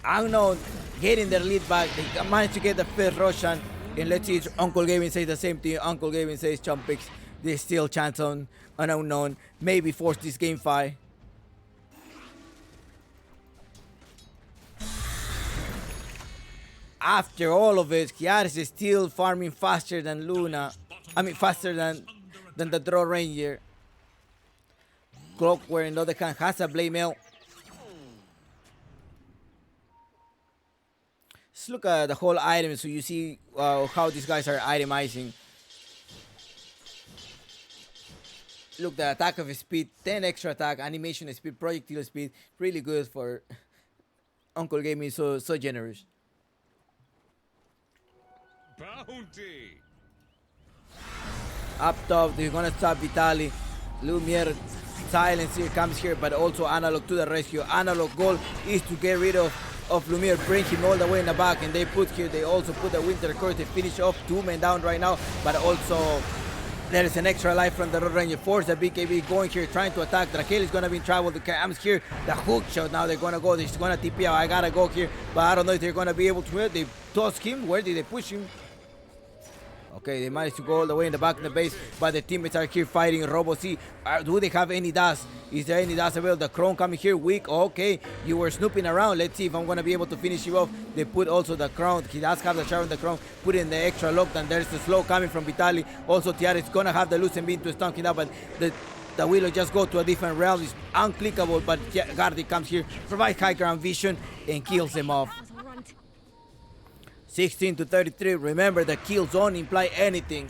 Unknown getting their lead back. They managed to get the first Roshan. And let's see if Uncle Gavin says the same thing. Uncle Gavin says Chumpix. There's still chance on an Unknown. Maybe force this game 5. After all of it, Kiaris is still farming faster than Luna. I mean, faster than the Draw Ranger. Clockwork, on the other hand, has a Blade Mail. Let's look at the whole item so you see how these guys are itemizing. Look, the attack of speed, 10 extra attack, animation speed, projectile speed. Really good for Uncle Gaming, so generous. Bounty. Up top, they're gonna stop Vitali. Lumiere. Silence here comes here, but also Analog to the rescue. Analog goal is to get rid of Lumiere, bring him all the way in the back, and they also put the Winter Curse. They finish off 2 men down right now, but also there is an extra life from the Road Ranger. Force the BKB going here, trying to attack. Drakel is gonna be in trouble. The Cams here, the hook shot. Now they're gonna go. They're gonna TP out. I gotta go here, but I don't know if they're gonna be able to. They toss him. Where did they push him? Okay, they managed to go all the way in the back of the base, but the teammates are here fighting Robo C. Do they have any dust? Is there any dust available? The Crone coming here weak. Okay, you were snooping around. Let's see if I'm going to be able to finish you off. They put also the Crown. He does have the shard on the Crown. Put in the extra lockdown. There's the slow coming from Vitali. Also, Tiara is going to have the Lucent Beam to stun him out, but the Willow just go to a different realm. It's unclickable, but Gardy comes here, provides high ground vision, and kills him off. 16 to 33. Remember, the kill zone imply anything.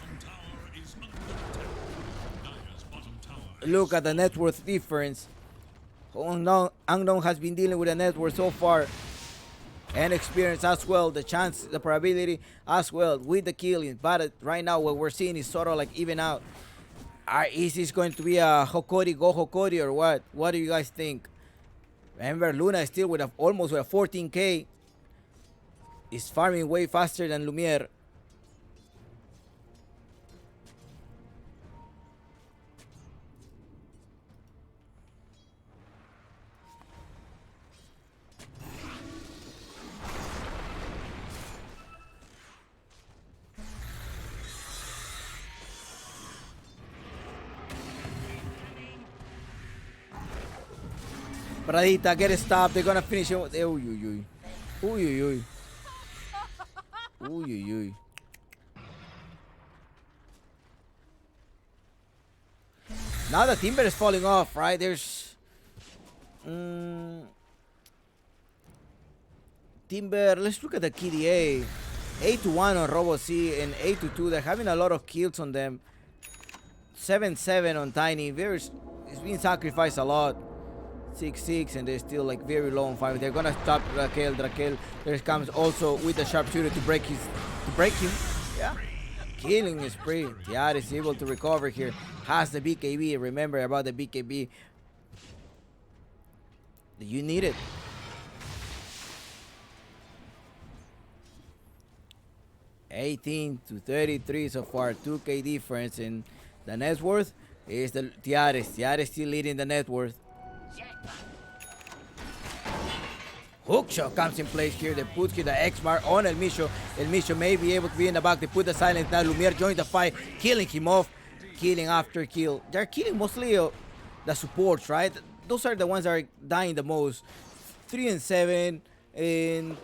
Look at the net worth difference. Unknown has been dealing with the net worth so far. And experience as well. The chance, the probability as well with the killing. But right now what we're seeing is sort of like even out. Is this going to be a Hokori go Hokori or what? What do you guys think? Remember, Luna is still with almost with a 14k. Is farming way faster than Lumiere. Pradita, get it stopped. They're gonna finish it. Uy. Now the Timber is falling off, right? There's Timber. Let's look at the KDA. 8-1 on Robo C and 8-2. They're having a lot of kills on them. 7-7 on Tiny. It's being sacrificed a lot. 6-6, and they're still like very low on 5. They're gonna stop Raquel. There comes also with the sharpshooter to break him. Yeah, killing spree. Tiara is able to recover here. Has the BKB. Remember about the BKB. You need it. $18 to $33 so far. 2k difference, and the net worth is the Tiara. Tiara is still leading the net worth. Hookshot comes in place here. They put here the X-Bar on El Micho. El Micho may be able to be in the back. They put the silence. Now Lumiere joins the fight, killing him off. Killing after kill. They're killing mostly the supports, right? Those are the ones that are dying the most. 3-7 and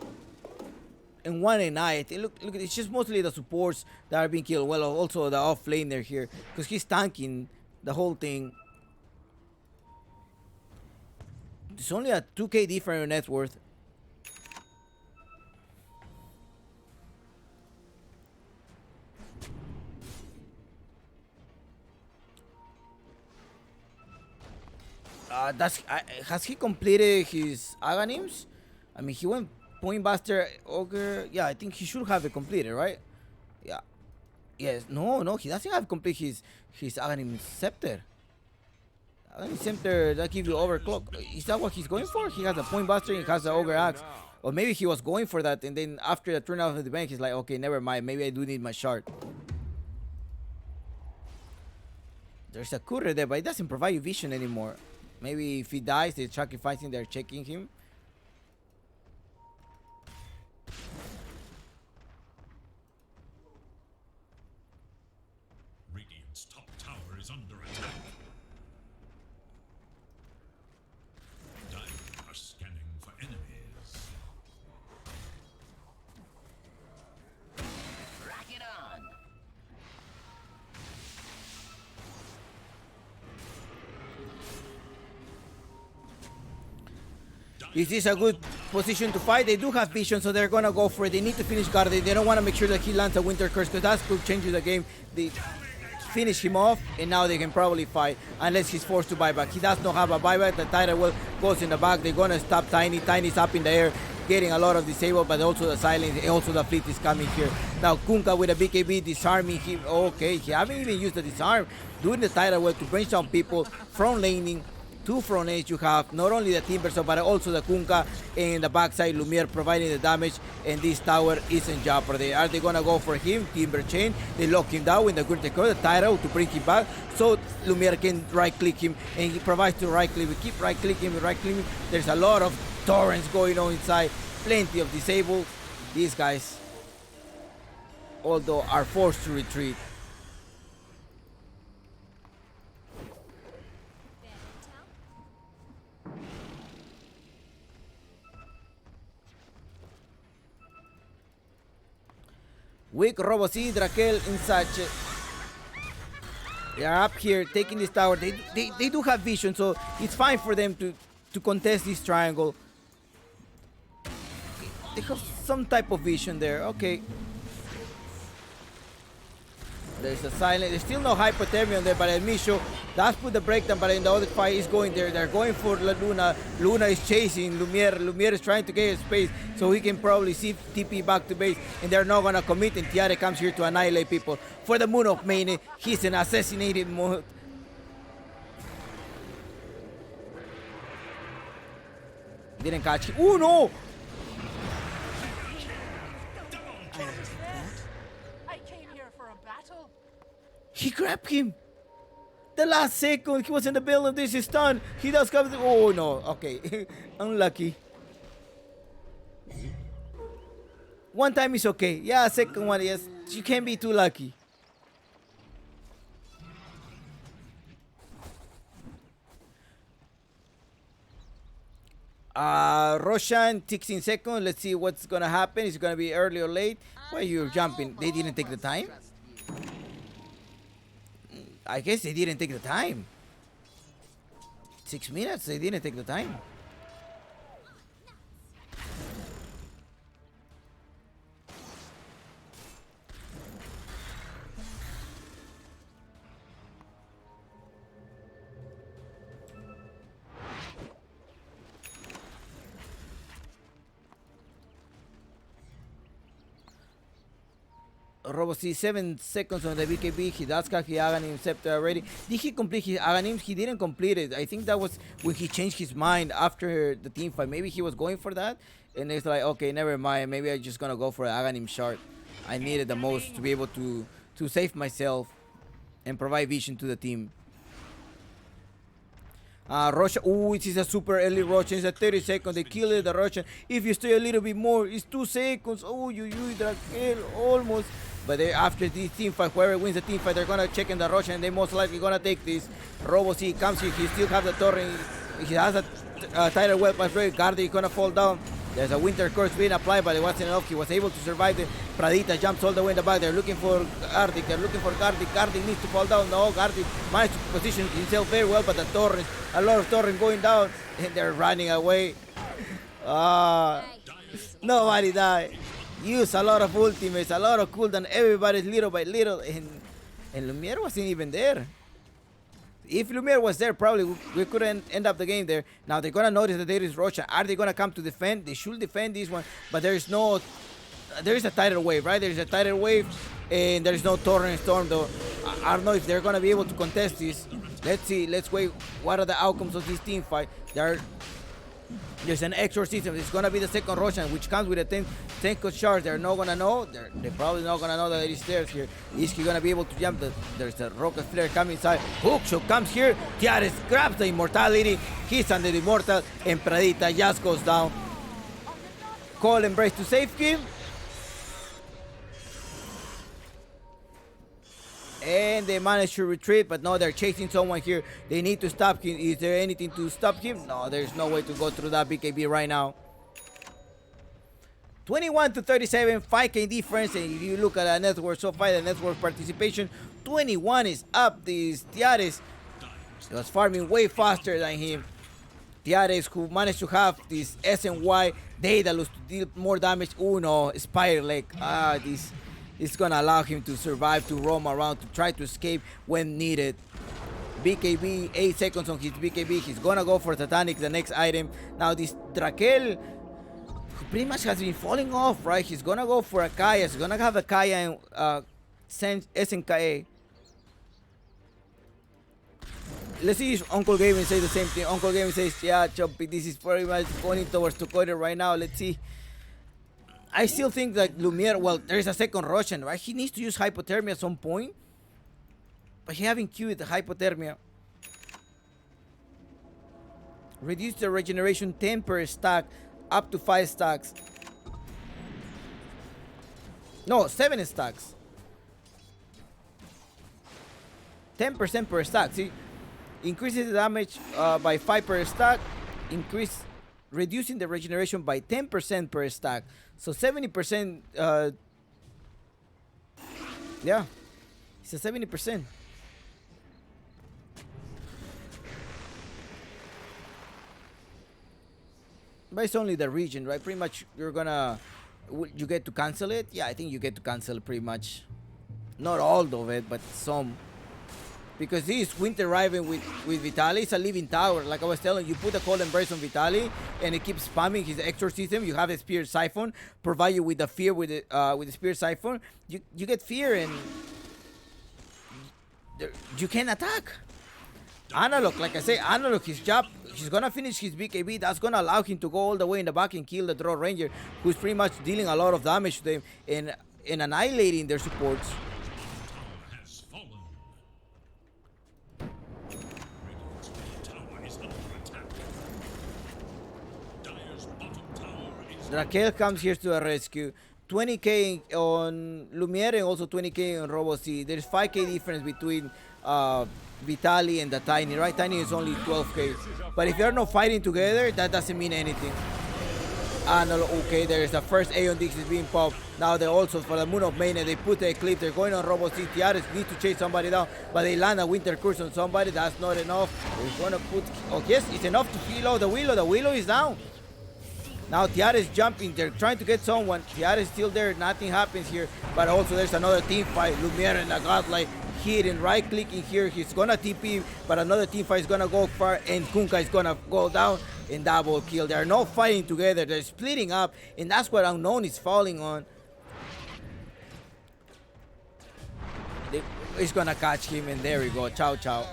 1-9. Look, it's just mostly the supports that are being killed. Well, also the off laner here, because he's tanking the whole thing. It's only a 2k different in net worth. Has he completed his Aghanims? I mean, he went Point Buster, Ogre. Yeah, I think he should have it completed, right? Yeah. Yes. No, he doesn't have complete his Aghanim Scepter. Aghanim Scepter that gives you overclock. Is that what he's going for? He has a Point Buster and he has the Ogre Axe. Or maybe he was going for that, and then after the turnout of the bank, he's like, okay, never mind. Maybe I do need my shard. There's a courier there, but it doesn't provide you vision anymore. Maybe if he dies, they're sacrificing, they're checking him. Radiant's top tower is under attack. Dire are scanning for enemies. Rock it on. Is this a good position to fight? They do have vision, so they're gonna go for it. They need to finish Garde. They don't want to make sure that he lands a Winter Curse, because that could change the game. They finish him off, and now they can probably fight, unless he's forced to buyback. He does not have a buyback. The Tidal Well goes in the back. They're gonna stop Tiny. Tiny's up in the air, getting a lot of disable, but also the silence, and also the fleet is coming here. Now Kunkka with a BKB disarming him. Okay, he haven't even used the disarm. Doing the Tidal Well to bring down people from laning. Two front age you have, not only the Timber, but also the Kunkka and the backside Lumiere providing the damage, and this tower is in jeopardy. Are they gonna go for him? Timber chain, they lock him down with the good take the Tyro to bring him back, so Lumiere can right click him, and he provides to right click. We keep right clicking. There's a lot of torrents going on inside, plenty of disabled. These guys although are forced to retreat. Weak Robosi, Drakel, and Sache. They are up here taking this tower. They do have vision, so it's fine for them to contest this triangle. They have some type of vision there. Okay. There's a silent. There's still no hypothermia on there, but El Misho does put the breakdown, but in the other fight is going there. They're going for La Luna. Luna is chasing Lumiere. Lumiere is trying to get his space so he can probably see TP back to base, and they're not gonna commit, and Tiare comes here to annihilate people. For the Moon of Maine, he's in assassinated mode. Didn't catch him. Oh no! I came here for a battle. He grabbed him. The last second, he was in the middle of this stun. He does come. Oh no! Okay, unlucky. One time is okay. Yeah, second one, yes. You can't be too lucky. Roshan, 16 seconds. Let's see what's gonna happen. Is it gonna be early or late? Why you're jumping? They didn't take the time? I guess they didn't take the time. 6 minutes, they didn't take the time. Robosi 7 seconds on the BKB. He does have his Aghanim Scepter already. Did he complete his Aghanim? He didn't complete it. I think that was when he changed his mind after the team fight. Maybe he was going for that, and it's like, okay, never mind. Maybe I'm just gonna go for an Aghanim shard. I needed the most to be able to save myself and provide vision to the team. Roshan, oh, it is a super early Roshan. It's a 30 seconds. They kill it, the Roshan. If you stay a little bit more, it's 2 seconds. Oh, you Drakel, almost. But after this team fight, whoever wins the team fight, they're gonna check in the Roshan, and they're most likely gonna take this. Robosi comes here. He still has the torrent. He has a tighter weapon. Gardy gonna fall down. There's a winter curse being applied, but it wasn't enough. He was able to survive. The Pradita jumps all the way in the back. They're looking for Gardic. They're looking for Gardic. Gardic needs to fall down. No, Gardic managed to position himself very well, but the torrent, a lot of torrent going down, and they're running away. Nobody died. Use a lot of ultimates, a lot of cooldown. Everybody's little by little, and Lumiere wasn't even there. If Lumiere was there, probably we couldn't end up the game there. Now they're gonna notice that there is Rocha. Are they gonna come to defend? They should defend this one, but there is no. There is a tidal wave, right? There is a tidal wave, and there is no torrent storm though. I don't know if they're gonna be able to contest this. Let's see. Let's wait. What are the outcomes of this team fight? There's an exorcism. It's gonna be the second Roshan, which comes with a 10 shards. They're not gonna know. They're probably not gonna know that there is stairs here. Is he gonna be able to jump? There's a rocket flare coming inside. Hookshot comes here. Tiares grabs the immortality. He's under the immortal, and Pradita just goes down. Call Embrace to save him. And they managed to retreat, but no, they're chasing someone here. They need to stop him. Is there anything to stop him? No, there's no way to go through that BKB right now. 21 to 37, 5k difference. And if you look at the network so far, the network participation, 21 is up. This Tiares was farming way faster than him. Tiares, who managed to have this SNY Daedalus to deal more damage. Oh no, Spire Leg. This is gonna allow him to survive, to roam around, to try to escape when needed. BKB, 8 seconds on his BKB. He's gonna go for Titanic, the next item. Now this Drakel, who pretty much has been falling off, right? He's gonna go for a Kaya. He's gonna have a Kaya and SNKA. Let's see if Uncle Gavin says the same thing. Uncle Gavin says, yeah, Choppy, this is pretty much going towards Tokoida right now. Let's see. I still think that Lumiere, well, there is a second Roshan, right? He needs to use hypothermia at some point. But he haven't queued the hypothermia. Reduce the regeneration 10 per stack, up to 5 stacks. No, 7 stacks. 10% per stack. See, increases the damage by 5 per stack, reducing the regeneration by 10% per stack. So 70%, yeah, it's a 70%. But it's only the region, right? Pretty much you're gonna, you get to cancel it. Yeah, I think you get to cancel pretty much. Not all of it, but some. Because this Winter Riven with Vitali is a living tower. Like I was telling you, put a Cold Embrace on Vitali and it keeps spamming his exorcism. You have a Spirit Siphon, provide you with the fear with the Spirit Siphon. You get fear and you can attack. Analog, like I say, Analog, his job, he's gonna finish his BKB. That's gonna allow him to go all the way in the back and kill the Draw Ranger, who's pretty much dealing a lot of damage to them and annihilating their supports. Raquel comes here to a rescue. 20k on Lumiere and also 20k on Robo C. There's 5k difference between Vitali and the Tiny, right? Tiny is only 12k. But if you're not fighting together, that doesn't mean anything. And okay, there is the first Aeon Dix is being popped. Now they also, for the Moon of Mania, they put the Eclipse. They're going on Robo C. Tiares need to chase somebody down, but they land a Winter Curse on somebody. That's not enough. We're gonna put, oh yes, it's enough to kill out the Willow. The Willow is down. Now Tiara is jumping, they're trying to get someone. Tiara is still there, nothing happens here. But also there's another team fight. Lumiere and the Godlike hitting, right clicking here. He's gonna TP, but another team fight is gonna go far and Kunkka is gonna go down and double kill. They're not fighting together, they're splitting up, and that's what Unknown is falling on. He's gonna catch him, and there we go. Ciao, ciao.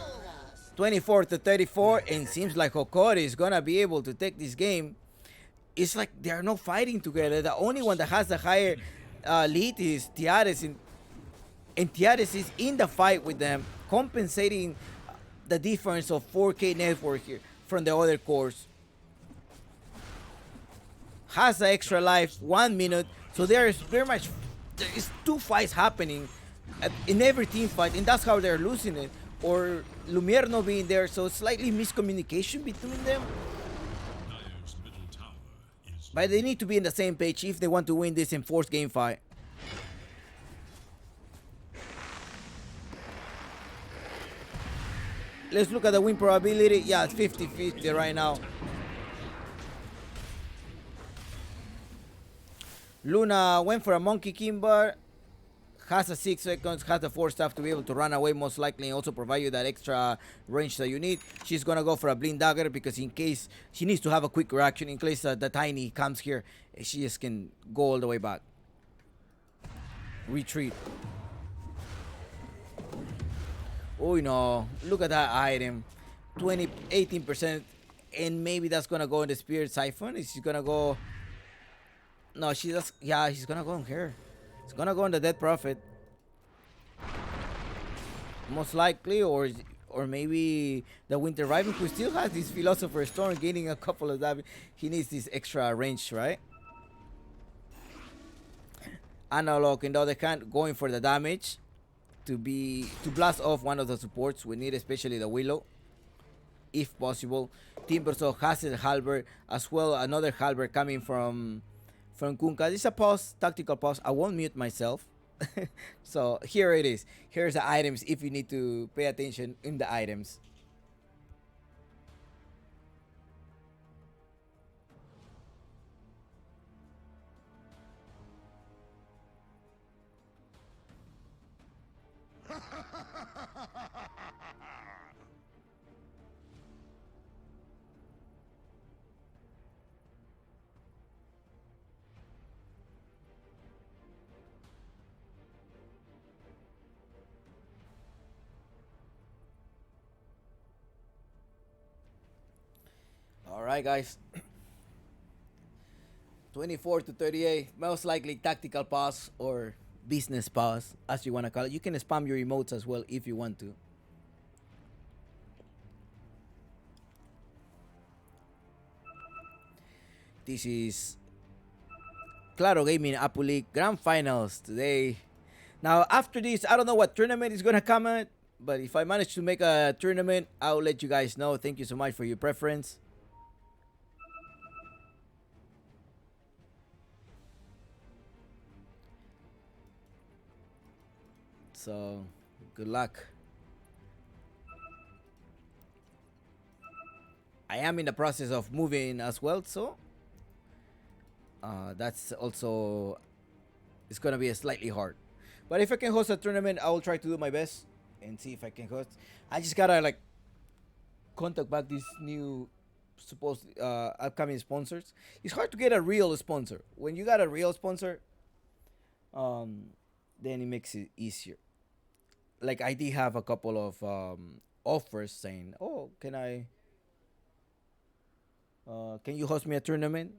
24 to 34, and seems like Hokori is gonna be able to take this game. It's like they're not fighting together. The only one that has the higher lead is Tiares, and Tiares is in the fight with them, compensating the difference of 4k network here from the other cores. Has the extra life, 1 minute, so there is very much, there is 2 fights happening in every team fight, and that's how they're losing it. Or Lumiere not being there, so slightly miscommunication between them. But they need to be in the same page if they want to win this enforced game fight. Let's look at the win probability. Yeah, it's 50-50 right now. Luna went for a Monkey Kimber. Has a 6 seconds, has the 4 staff to be able to run away most likely and also provide you that extra range that you need. She's gonna go for a Blind Dagger because in case she needs to have a quick reaction in case the Tiny comes here, she just can go all the way back. Retreat. Oh no, look at that item. 18%, and maybe that's gonna go in the Spirit Siphon. Is she gonna go? No, she does. Yeah, she's gonna go on her. It's gonna go on the Dead Prophet. Most likely, or maybe the Winter Riven, who still has this Philosopher's Stone gaining a couple of damage. He needs this extra range, right? Analog, on the other hand, going for the damage to blast off one of the supports. We need especially the Willow, if possible. Timbersaw has a halberd as well. Another halberd coming from Kunkka. This is a pause, tactical pause. I won't mute myself. So here it is. Here's the items if you need to pay attention in the items. Alright guys, 24 to 38, most likely tactical pause or business pause, as you want to call it. You can spam your emotes as well if you want to. This is Claro Gaming Apu League Grand Finals today. Now after this, I don't know what tournament is gonna come at, But if I manage to make a tournament, I'll let you guys know. Thank you so much for your preference. So, good luck. I am in the process of moving as well, so that's also, it's gonna be a slightly hard. But if I can host a tournament, I will try to do my best and see if I can host. I just gotta like contact back these new supposed upcoming sponsors. It's hard to get a real sponsor. When you got a real sponsor, then it makes it easier. Like I did have a couple of offers saying, "Oh, can you host me a tournament?"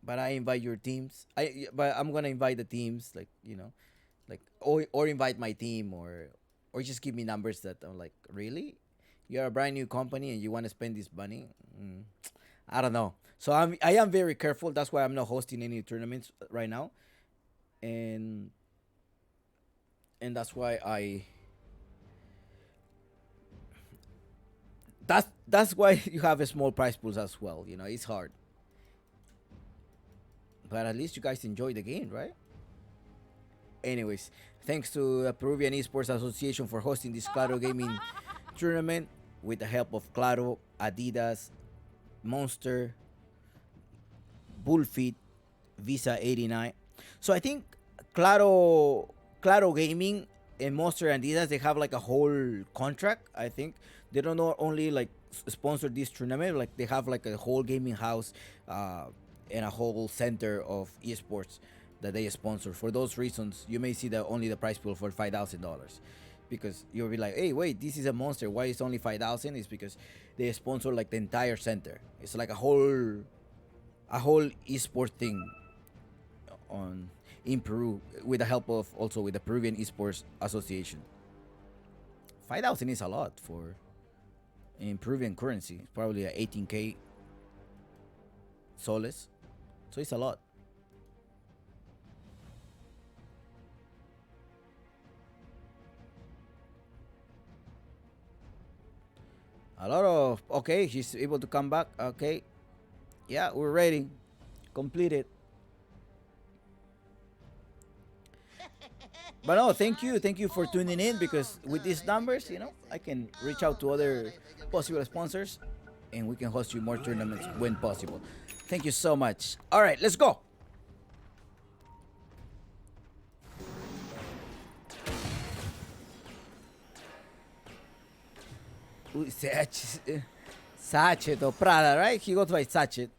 But I invite your teams. But I'm gonna invite the teams, like like or invite my team or just give me numbers that I'm like, really, you're a brand new company and you want to spend this money? I don't know. So I am very careful. That's why I'm not hosting any tournaments right now, and that's why that's why you have a small prize pools as well. It's hard. But at least you guys enjoy the game, right? Anyways, thanks to the Peruvian Esports Association for hosting this Claro Gaming tournament with the help of Claro, Adidas, Monster, Bullfit, Visa 89. So I think Claro Gaming and Monster and Adidas, they have like a whole contract. I think they don't not only like sponsor this tournament, like they have like a whole gaming house and a whole center of esports that they sponsor. For those reasons, you may see that only the prize pool for $5,000, because you'll be like, hey, wait, this is a Monster. Why is only 5,000? It's because they sponsor like the entire center. It's like a whole esport thing in Peru with the help of also with the Peruvian Esports Association. 5,000 is a lot for in Peruvian currency. It's probably a 18k soles. So it's a lot. A lot of, okay, he's able to come back. Okay. Yeah, we're ready. Completed. But no, thank you for tuning in, because with these numbers, I can reach out to other possible sponsors and we can host you more tournaments when possible. Thank you so much. All right, let's go. Sachet or Prada, right? He goes by Sachet.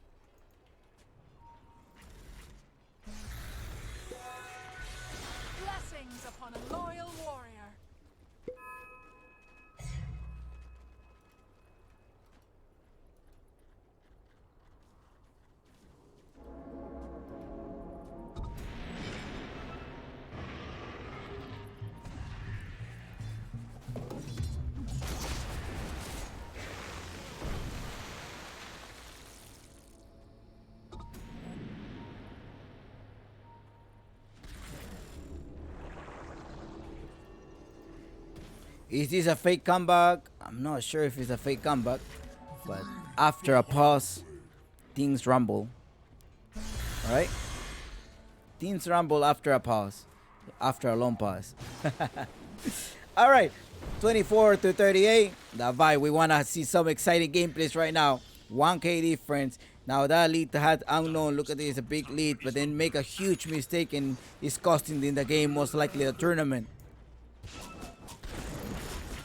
Blessings upon a loyal warrior. Is this a fake comeback? I'm not sure if it's a fake comeback, but after a pause, things rumble. Alright? Things rumble after a pause. After a long pause. Alright. 24-38. The vibe. We want to see some exciting gameplays right now. 1k difference. Now that lead had unknown. Look at this, a big lead, but then make a huge mistake and is costing in the game, most likely the tournament.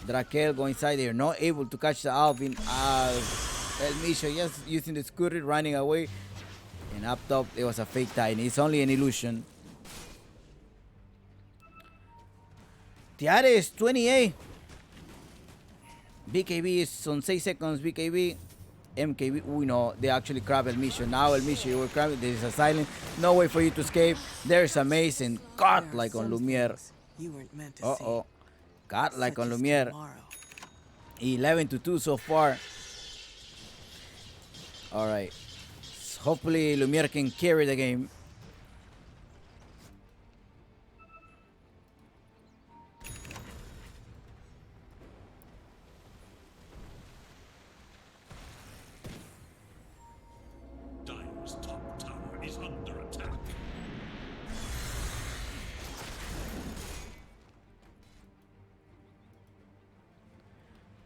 Drakel going inside there, not able to catch the Alvin. El Misha just using the scooter, running away. And up top, it was a fake tie, and it's only an illusion. Tiare is 28. BKB is on 6 seconds. BKB, MKB. Uy, no, they actually grab El Misha. Now El Misha, you will grab it. There is a silent. No way for you to escape. There's a mace and cut like on Lumiere. Uh-oh. Got like on Lumiere. 11-2 so far. Alright. Hopefully Lumiere can carry the game.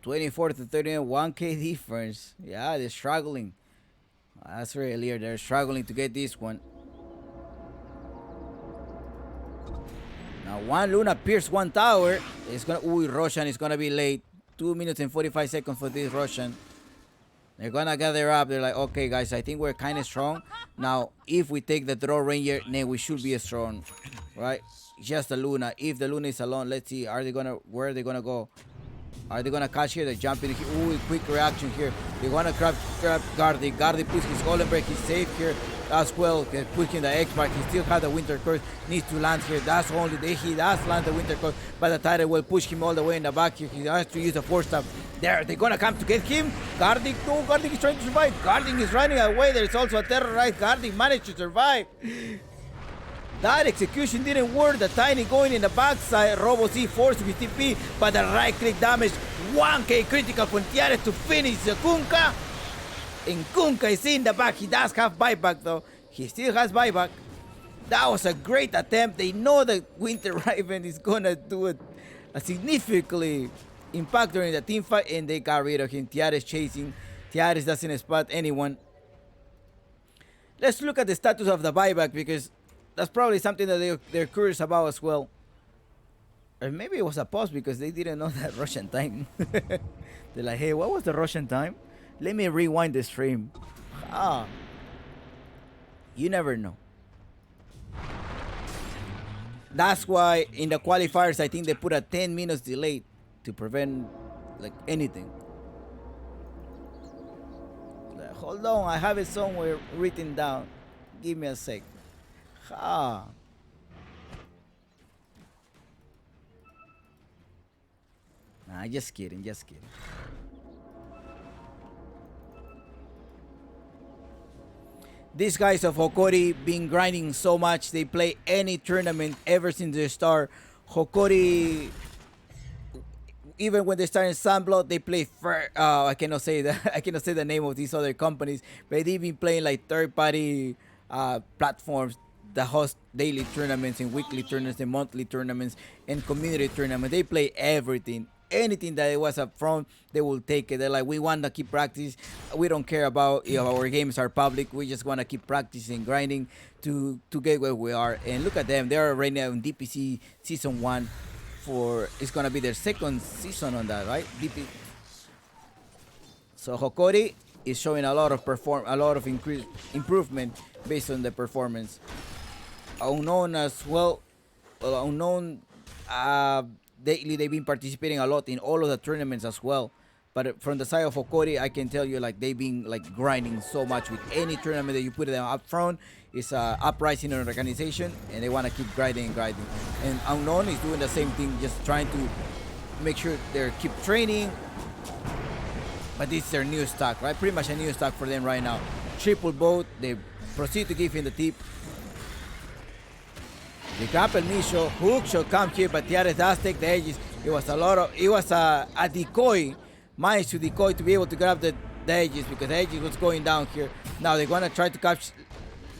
24 to 31, 1K difference. Yeah, they're struggling. That's really clear. They're struggling to get this one. Now one Luna pierced one tower. It's gonna. Ooh, Roshan is gonna be late. 2 minutes and 45 seconds for this Roshan. They're gonna gather up. They're like, okay, guys, I think we're kind of strong. Now, if we take the draw ranger, then we should be strong, right? Just the Luna. If the Luna is alone, let's see. Are they gonna? Where are they gonna go? Are they gonna catch here? They're jumping. Ooh, quick reaction here. They wanna grab Gardy. Gardy puts his golden break. He's safe here as well. Pushing the X-Mark. He still has the winter curse. Needs to land here. That's only he does land the winter curse. But the Titan will push him all the way in the back here. He has to use the force stab. There, they're gonna come to get him. Gardy, no, Gardy is trying to survive. Gardy is running away. There's also a terrorite. Gardy managed to survive. That execution didn't work. The Tiny going in the backside. Robo C forced with TP, but the right click damage. 1K critical from Tiares to finish the Kunkka. And Kunkka is in the back. He does have buyback though. He still has buyback. That was a great attempt. They know that Winter Raven is gonna do a significantly impact during the team fight, and they got rid of him. Tiares chasing. Tiares doesn't spot anyone. Let's look at the status of the buyback, because that's probably something that they're curious about as well. Or maybe it was a pause because they didn't know that Russian time. They're like, hey, what was the Russian time? Let me rewind the stream. Ah. You never know. That's why in the qualifiers, I think they put a 10 minutes delay to prevent like anything. Like, hold on, I have it somewhere written down. Give me a sec. Ah. Nah, just kidding, just kidding. These guys of Hokori been grinding so much. They play any tournament ever since they start. Hokori, even when they start in Sunblood, they play I cannot say that. I cannot say the name of these other companies, but they've been playing like third-party platforms that host daily tournaments and weekly tournaments and monthly tournaments and community tournaments. They play everything. Anything that it was up front, they will take it. They're like, we want to keep practice. We don't care about if our games are public. We just want to keep practicing, grinding to get where we are. And look at them. They're right now in DPC Season 1. It's going to be their second season on that, right? So Hokori is showing a lot of improvement based on the performance. Unknown as well. Unknown, lately they've been participating a lot in all of the tournaments as well. But from the side of Hokori, I can tell you, like, they've been like grinding so much with any tournament that you put them up front. It's uprising in an organization, and they want to keep grinding and grinding. And Unknown is doing the same thing, just trying to make sure they keep training. But this is their new stock, right? Pretty much a new stock for them right now. Triple boat. They proceed to give him the tip. The grab El Misho. Hook should come here, but Tiares does take the edges. It was a decoy. Managed to decoy to be able to grab the edges, because the edges was going down here. Now they're gonna try to catch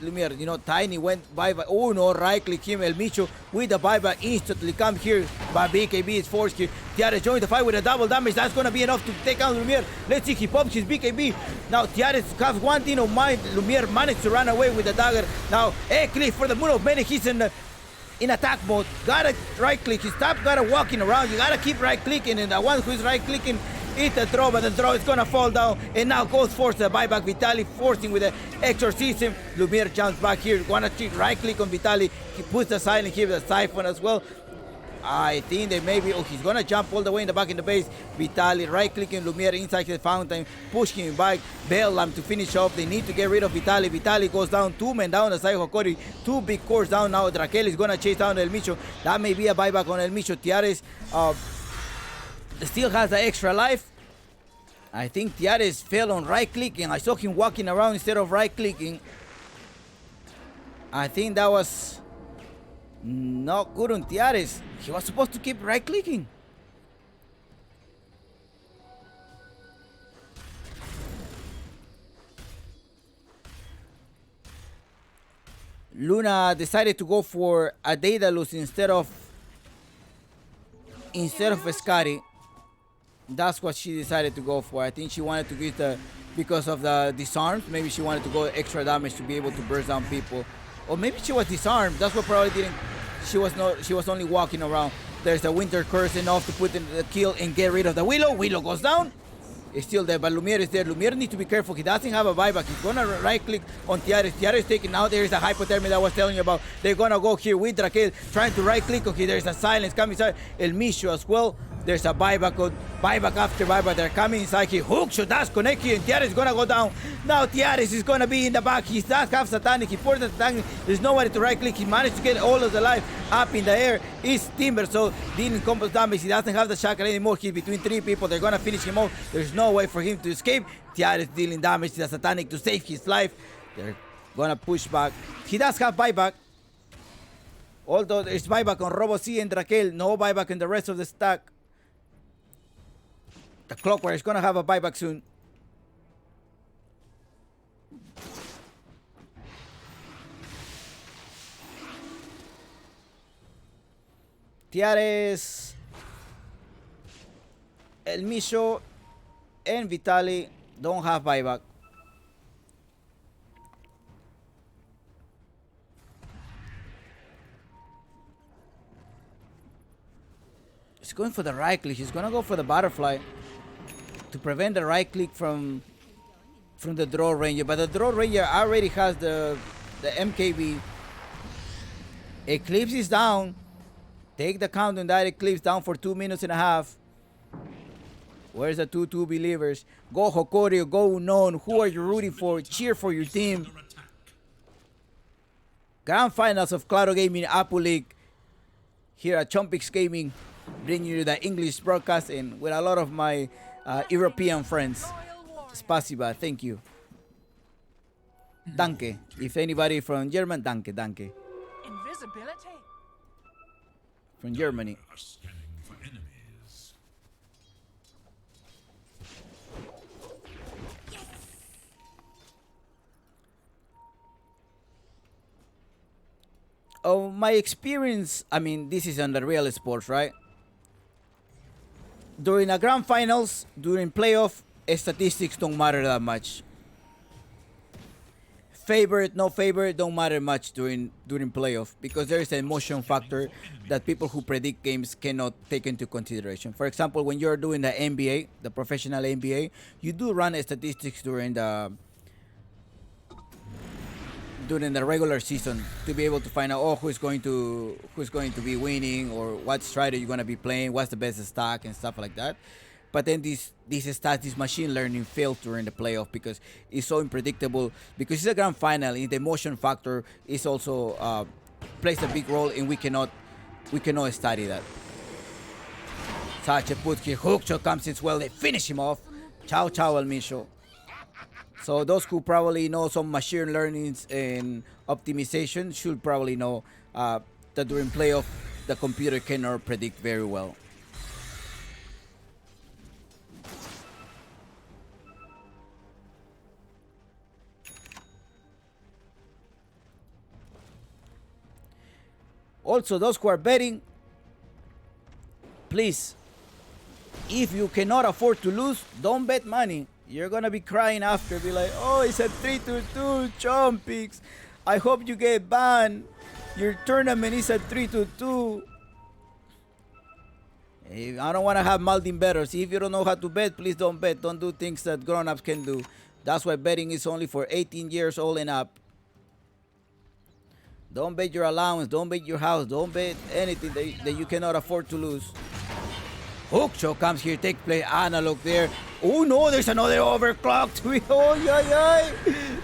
Lumiere. You know, Tiny went by. Oh no, right click him. El Micho with the buyback instantly come here. But BKB is forced here. Tiares joined the fight with a double damage. That's gonna be enough to take out Lumiere. Let's see, he pops his BKB. Now Tiares has one thing of mind. Lumiere managed to run away with the dagger. Now Cliff for the moon of many. He's in attack mode. Gotta right click. He stopped, gotta walking around. You gotta keep right clicking, and the one who's right clicking eat the throw, but the throw is gonna fall down, and now goes for the buyback. Vitali forcing with the exorcism. Lumiere jumps back here. Wanna right click on Vitali. He puts the silent here with the siphon as well. I think they maybe, he's gonna jump all the way in the back in the base. Vitali right clicking Lumiere inside the fountain, pushing him back. Bellam to finish off. They need to get rid of Vitali. Vitali goes down, 2 men down the side of Hokori, 2 big cores down now. Drakel is gonna chase down El Micho. That may be a buyback on El Micho. Tiares still has the extra life. I think Tiares fell on right clicking. I saw him walking around instead of right clicking. I think that was not good on Tiares. He was supposed to keep right clicking. Luna decided to go for a Daedalus instead of Scotty. That's what she decided to go for. I think she wanted to get the, because of the disarms, maybe she wanted to go extra damage to be able to burst down people. Or maybe she was disarmed. That's what probably didn't. She was only walking around. There's a winter curse enough to put in the kill and get rid of the Willow. Willow goes down. It's still there, but Lumiere is there. Lumiere needs to be careful. He doesn't have a buyback. He's gonna right click on Tiares. Tiares is taking out. There is a hypothermia that I was telling you about. They're gonna go here with Raquel, trying to right click. Okay, there's a silence coming inside. El Misho as well. There's a buyback on buyback after buyback. They're coming inside here. Hook shot, that's connected, and Tiares is gonna go down. Now Tiares is gonna be in the back. He does have Satanic. He forced the Satanic. There's nobody to right click. He managed to get all of the life up in the air. It's Timber, so dealing combo damage. He doesn't have the shackle anymore. He's between 3 people. They're gonna finish him off. There's no way for him to escape. Tiares dealing damage to the Satanic to save his life. They're gonna push back. He does have buyback. Although there's buyback on Robo C and Raquel, no buyback in the rest of the stack. The Clockwork is gonna have a buyback soon. Tiares, El Misho, and Vitali don't have buyback. He's going for the right click. He's gonna go for the butterfly to prevent the right click from the draw ranger, but the draw ranger already has the MKB. Eclipse is down. Take the count on that Eclipse down for 2 minutes and a half. Where's the 2-2 believers? Go Hokori, go Unknown. Who are you rooting for? Cheer for your team. Grand finals of Claro Gaming Apple League here at Chompix Gaming, bringing you the English broadcasting with a lot of my European friends. Spasiba, thank you. Danke. If anybody from German, danke, danke. Invisibility. Dire From Germany. are scanning for enemies. Oh, my experience, I mean, this is on the real sports, right? During a grand finals, during playoff, statistics don't matter that much. Favorite, no favorite, don't matter much during playoff, because there is an emotion factor that people who predict games cannot take into consideration. For example, when you're doing the NBA, the professional NBA, you do run statistics during the regular season to be able to find out who's going to be winning, or what strategy you're going to be playing, what's the best stack and stuff like that. But then this stats, this machine learning fails during the playoff because it's so unpredictable, because it's a grand final and the emotion factor is also plays a big role, and we cannot study that. Such a put here, hook shot comes in well, they finish him off. Ciao ciao El Misho. So those who probably know some machine learnings and optimization should probably know that during playoff, the computer cannot predict very well. Also, those who are betting, please, if you cannot afford to lose, don't bet money. You're gonna be crying after, be like, oh, it's a 3-2, Chompix. I hope you get banned. Your tournament is a 3-2. I don't want to have malding bettors. If you don't know how to bet, please don't bet. Don't do things that grown-ups can do. That's why betting is only for 18 years old and up. Don't bet your allowance. Don't bet your house. Don't bet anything that you cannot afford to lose. Hook shot comes here, take play, analog there. Oh no, there's another overclocked. Oh, yeah.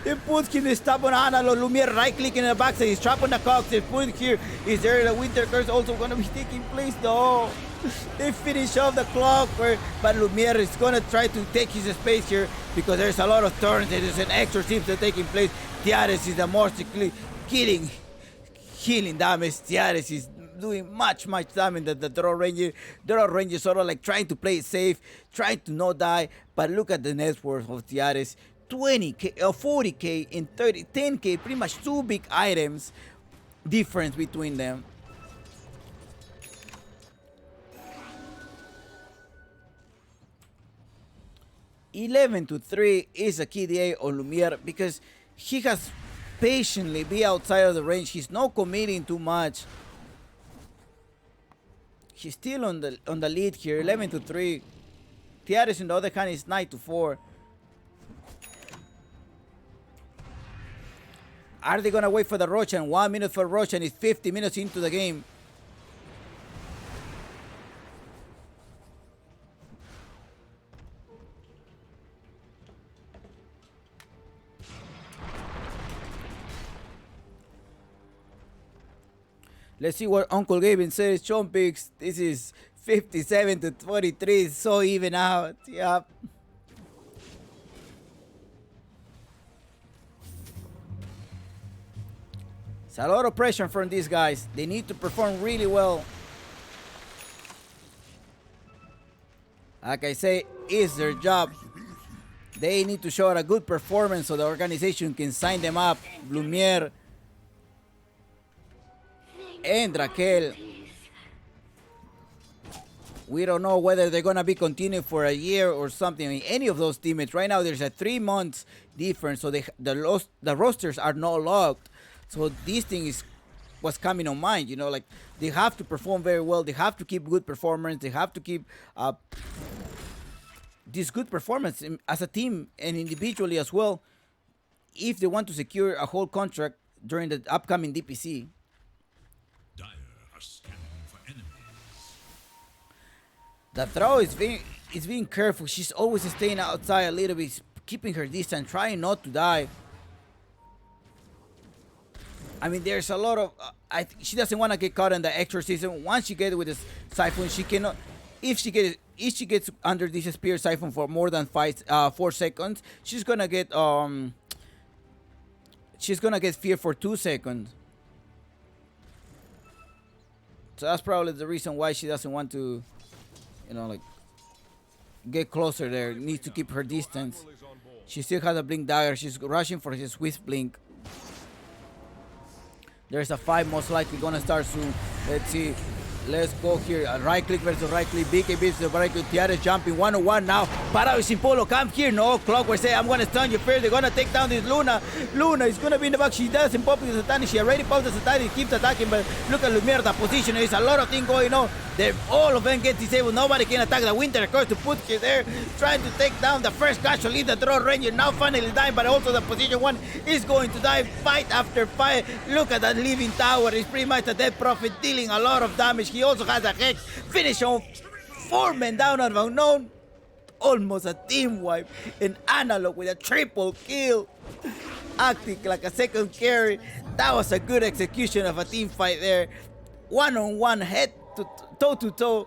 They put him to stop on analog. Lumiere right click in the backside. He's trapped on the cox. They put here. Is there the winter curse also going to be taking place? No. They finish off the clock, but Lumiere is going to try to take his space here because there's a lot of turns. There's an exorcism taking place. Tiares is the most healing damage. Tiares is doing much damage than the draw ranger. Draw ranger sort of like trying to play it safe, trying to not die. But look at the net worth of Tiares. 20k, 40k, and 10k, pretty much two big items difference between them. 11-3 is a KDA on Lumiere because he has patiently be outside of the range. He's not committing too much. He's still on the lead here, 11-3. Tiares on the other hand is 9-4. Are they gonna wait for the Roshan? 1 minute for Roshan. It's 50 minutes into the game. Let's see what Uncle Gavin says. Sean picks. This is 57-23. So even out. Yep. It's a lot of pressure from these guys. They need to perform really well. Like I say, it's their job. They need to show a good performance so the organization can sign them up. Lumiere and Raquel. We don't know whether they're gonna be continuing for a year or something. I mean, any of those teammates right now, there's a 3 months difference, so the rosters are not locked. So this thing is what's coming on mind. You know, like they have to perform very well. They have to keep good performance. They have to keep this good performance as a team and individually as well, if they want to secure a whole contract during the upcoming DPC. Dire are scanning for enemies. The throw is being careful. She's always staying outside a little bit, keeping her distance, trying not to die. I mean, there's a lot of... she doesn't want to get caught in the exorcism. Once she gets with this siphon, she cannot... If she gets under this spear siphon for more than 4 seconds, she's gonna get fear for 2 seconds. So that's probably the reason why she doesn't want to, you know, like get closer there. Needs to keep her distance. She still has a blink dagger. She's rushing for his swift blink. There's a fight most likely gonna start soon. Let's see. Let's go here. Right click versus right click. BK versus right click. Tiara jumping 1-on-1 now. Para with Simpolo. Come here. No. Clockwork say, I'm gonna stun you first. They're gonna take down this Luna. Luna is gonna be in the back. She doesn't pop the Satanic. She already popped the Satanic. Keeps attacking. But look at Lumiere. The position. There's a lot of things going on. All of them get disabled. Nobody can attack the Winter Curse to put her there. Trying to take down the first casualty. The Throw Ranger now finally dying. But also the position 1 is going to die. Fight after fight. Look at that living tower. It's pretty much a dead prophet dealing a lot of damage. He also has a hex. Finish on 4 men down on Unknown. Almost a team wipe. An Analog with a triple kill. Acting like a second carry. That was a good execution of a team fight there. 1-on-1 head to toe to toe.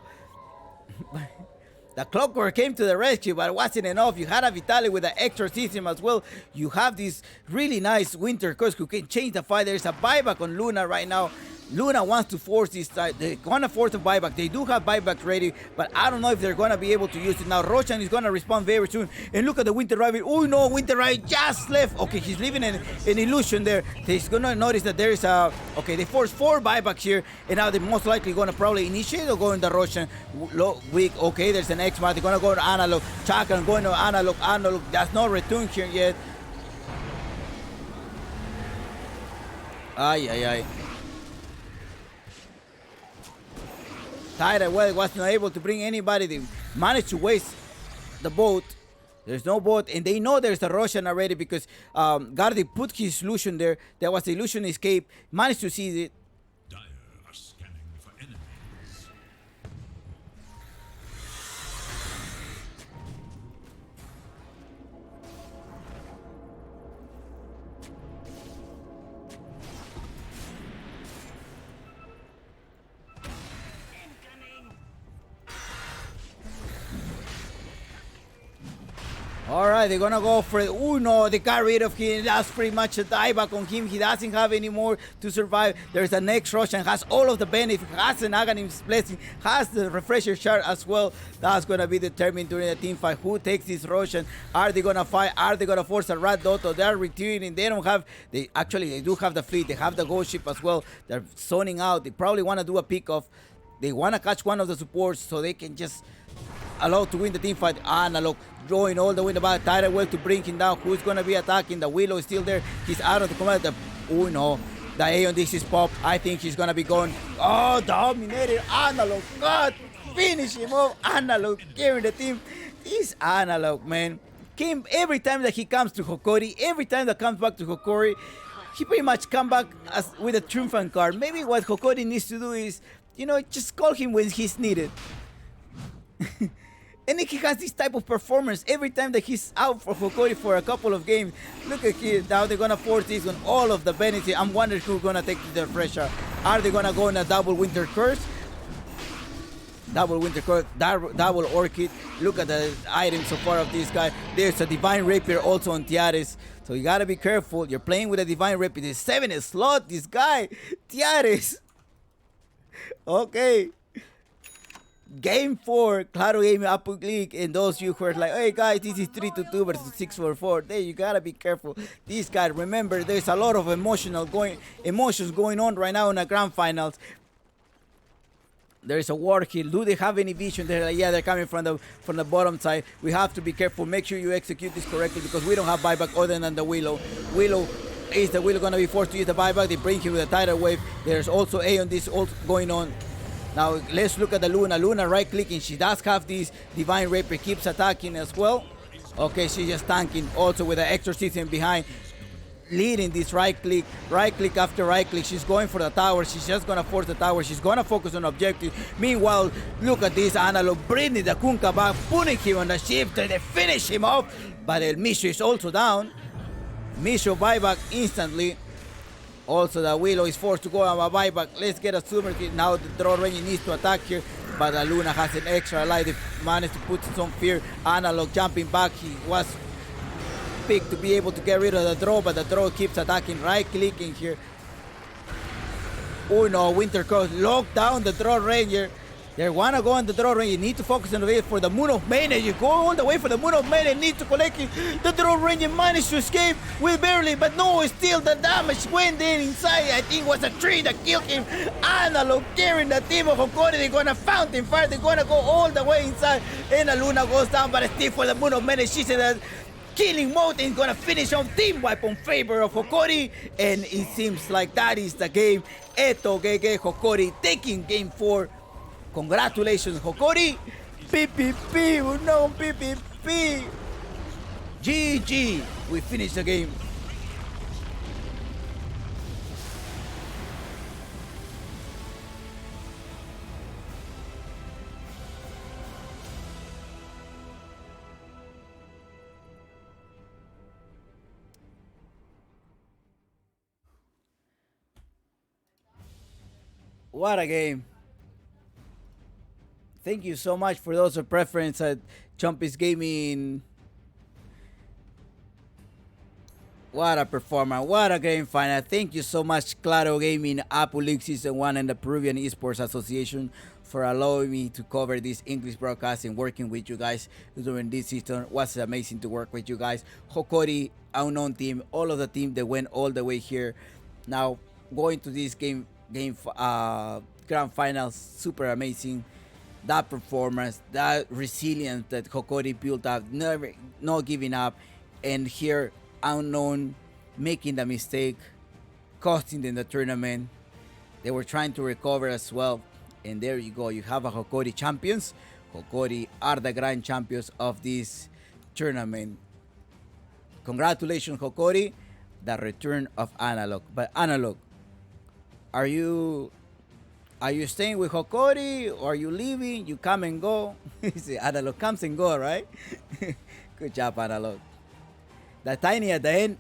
The Clockwork came to the rescue, but it wasn't enough. You had a Vitali with the exorcism as well. You have this really nice Winter Curse who can change the fight. There's a buyback on Luna right now. Luna wants to force this side. They're gonna force a buyback. They do have buyback ready, but I don't know if they're gonna be able to use it now. Roshan is gonna respond very soon. And look at the Winter Raven. Oh no, Winter Raven just left. Okay, he's leaving an illusion there. He's gonna notice that there is a... Okay, they forced 4 buybacks here, and now they're most likely gonna probably initiate or go in the Roshan. Weak. Okay, there's an X-Mat. They're gonna go to Analog. Chakan going to Analog. Analog. That's no return here yet. Ay. Tyra was not able to bring anybody. They managed to waste the boat. There's no boat, and they know there's a Roshan already because Gardi put his illusion there. There was the illusion escape. Managed to see it. Dire are scanning for enemies. Alright, they're gonna go for it. Oh no, they got rid of him. That's pretty much a dieback on him. He doesn't have any more to survive. There's a next Roshan, has all of the benefits, has an Aghanim's blessing, has the refresher shard as well. That's gonna be determined during the team fight. Who takes this Roshan? Are they gonna fight? Are they gonna force a Rat Dotto? They're retreating. They don't have... They do have the fleet. They have the ghost ship as well. They're zoning out. They probably wanna do a pick off. They wanna catch one of the supports so they can just allowed to win the team fight. Analog drawing all the way in the back. Tidal Wave to bring him down. Who's going to be attacking? The Willow is still there. He's out of the command. Oh no. The Aeon this is pop. I think he's going to be going. Oh, dominated. Analog. God. Finish him off. Analog carrying the team. This Analog, man. Came every time that he comes to Hokori. Every time that comes back to Hokori. He pretty much come back with a triumphant card. Maybe what Hokori needs to do is, you know, just call him when he's needed. And then he has this type of performance every time that he's out for Hokori for a couple of games. Look at here. Now they're going to force this on all of the benefits. I'm wondering who's going to take the pressure. Are they going to go on a double Winter Curse? Double Winter Curse, double Orchid. Look at the items so far of this guy. There's a Divine Rapier also on Tiares. So you got to be careful. You're playing with a Divine Rapier. There's 7 slot. This guy. Tiares. Okay. Game 4, Claro Gaming Apple League, and those you who are like, hey guys, this is 3-2 versus 6-4-4. There, you gotta be careful. These guys, remember, there's a lot of emotions going on right now in the grand finals. There is a war kill. Do they have any vision? They're like, yeah, they're coming from the bottom side. We have to be careful. Make sure you execute this correctly because we don't have buyback other than the Willow. Is the Willow gonna be forced to use the buyback? They bring him with a tidal wave. There's also Aeon this also going on. Now, let's look at the Luna. Luna right-clicking. She does have this Divine Rapier. Keeps attacking as well. Okay, she's just tanking. Also with the Exorcism behind. Leading this right-click. Right-click after right-click. She's going for the tower. She's just going to force the tower. She's going to focus on objective. Meanwhile, look at this Analog. Bringing the Kunkka back. Putting him on the shift. They finish him off. But El Misho is also down. Misho buyback instantly. Also, the Willow is forced to go on a buyback. Let's get a super kill. Now the Draw Ranger needs to attack here, but the Luna has an extra life. They managed to put some fear. Analog jumping back. He was picked to be able to get rid of the draw, but the draw keeps attacking. Right-clicking here. Oh no, Winter Cross locked down the Draw Ranger. They want to go on the Draw Ranger. You need to focus on the way for the Moon of Mayday. You go all the way for the Moon of Mayday. Need to collect it. The Draw Ranger managed to escape with barely, but no, still the damage went in inside. I think it was a tree that killed him. Analog carrying the team of Hokori. They're going to Fountain Fire. They're going to go all the way inside. And the Luna goes down, but still for the Moon of Mayday. She said that killing mode is going to finish off Team Wipe on favor of Hokori. And it seems like that is the game. Eto Gege Hokori taking game 4. Congratulations, Hokori. PPP, no PPP. GG. We finished the game. What a game. Thank you so much for those of preference at Chumpy's Gaming. What a performer. What a game final. Thank you so much, Claro Gaming, Apple League Season 1, and the Peruvian Esports Association for allowing me to cover this English broadcast and working with you guys during this season. It was amazing to work with you guys. Hokori, Unknown Team, all of the team that went all the way here. Now, going to this grand finals, super amazing. That performance, that resilience that Hokori built up, never not giving up, and here Unknown making the mistake, costing them the tournament. They were trying to recover as well, and there you go. You have a Hokori champions. Hokori are the grand champions of this tournament. Congratulations, Hokori, the return of Analog. But Analog, are you staying with Hokori or are you leaving? You come and go. See, Analog comes and go, right? Good job, Analog. The tiny at the end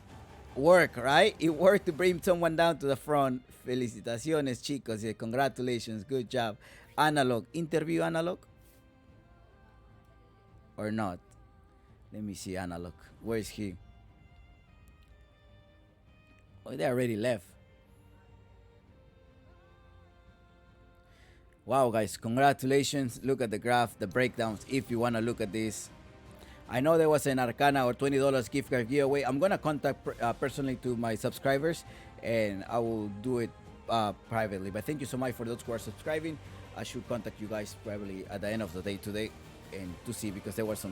worked, right? It worked to bring someone down to the front. Felicitaciones, chicos. Yeah, congratulations. Good job. Analog. Interview Analog? Or not? Let me see Analog. Where is he? Oh, they already left. Wow, guys, congratulations. Look at the graph, the breakdowns, if you want to look at this. I know there was an Arcana or $20 gift card giveaway. I'm going to contact personally to my subscribers, and I will do it privately. But thank you so much for those who are subscribing. I should contact you guys probably at the end of the day today. and to see, because there was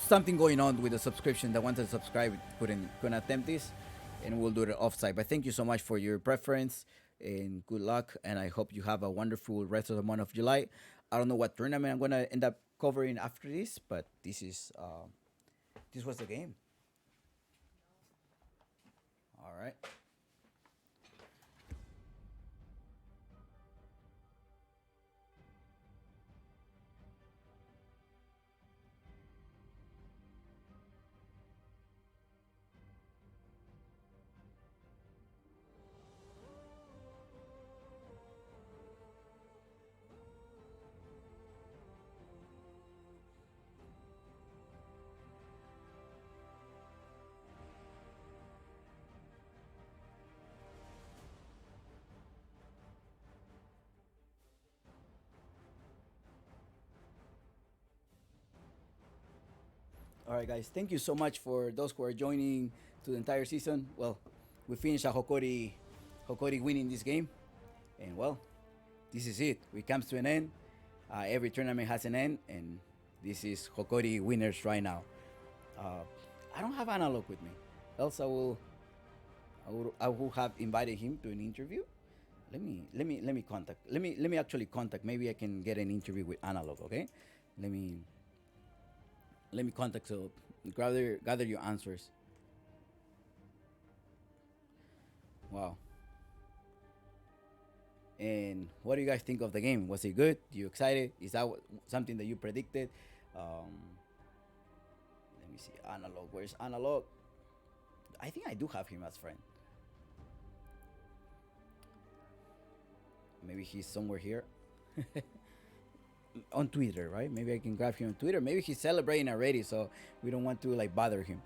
something going on with the subscription. The ones that subscribe couldn't attempt this, and we'll do it offsite. But thank you so much for your preference, and good luck. And I hope you have a wonderful rest of the month of July. I don't know what tournament I'm gonna end up covering after this, but this was the game. All right. All right, guys. Thank you so much for those who are joining to the entire season. Well, we finished a Hokori winning this game, and well, this is it. We comes to an end. Every tournament has an end, and this is Hokori winners right now. I don't have Analog with me, else I will have invited him to an interview. Let me contact. Let me actually contact. Maybe I can get an interview with Analog. Okay, let me contact, so gather your answers. Wow. And what do you guys think of the game? Was it good? You excited? Is that something that you predicted? Let me see. Analog. Where's Analog? I think I do have him as friend. Maybe he's somewhere here. On Twitter, right? Maybe I can grab him on Twitter. Maybe he's celebrating already, so we don't want to like bother him.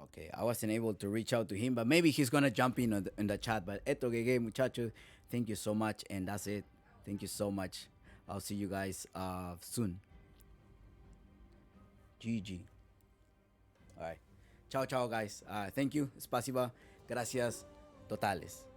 Okay, I wasn't able to reach out to him, but maybe he's gonna jump in the chat. But eto gege muchacho, thank you so much, and that's it. Thank you so much. I'll see you guys soon. GG. All right, ciao ciao guys. Thank you, spasiba, gracias, totales.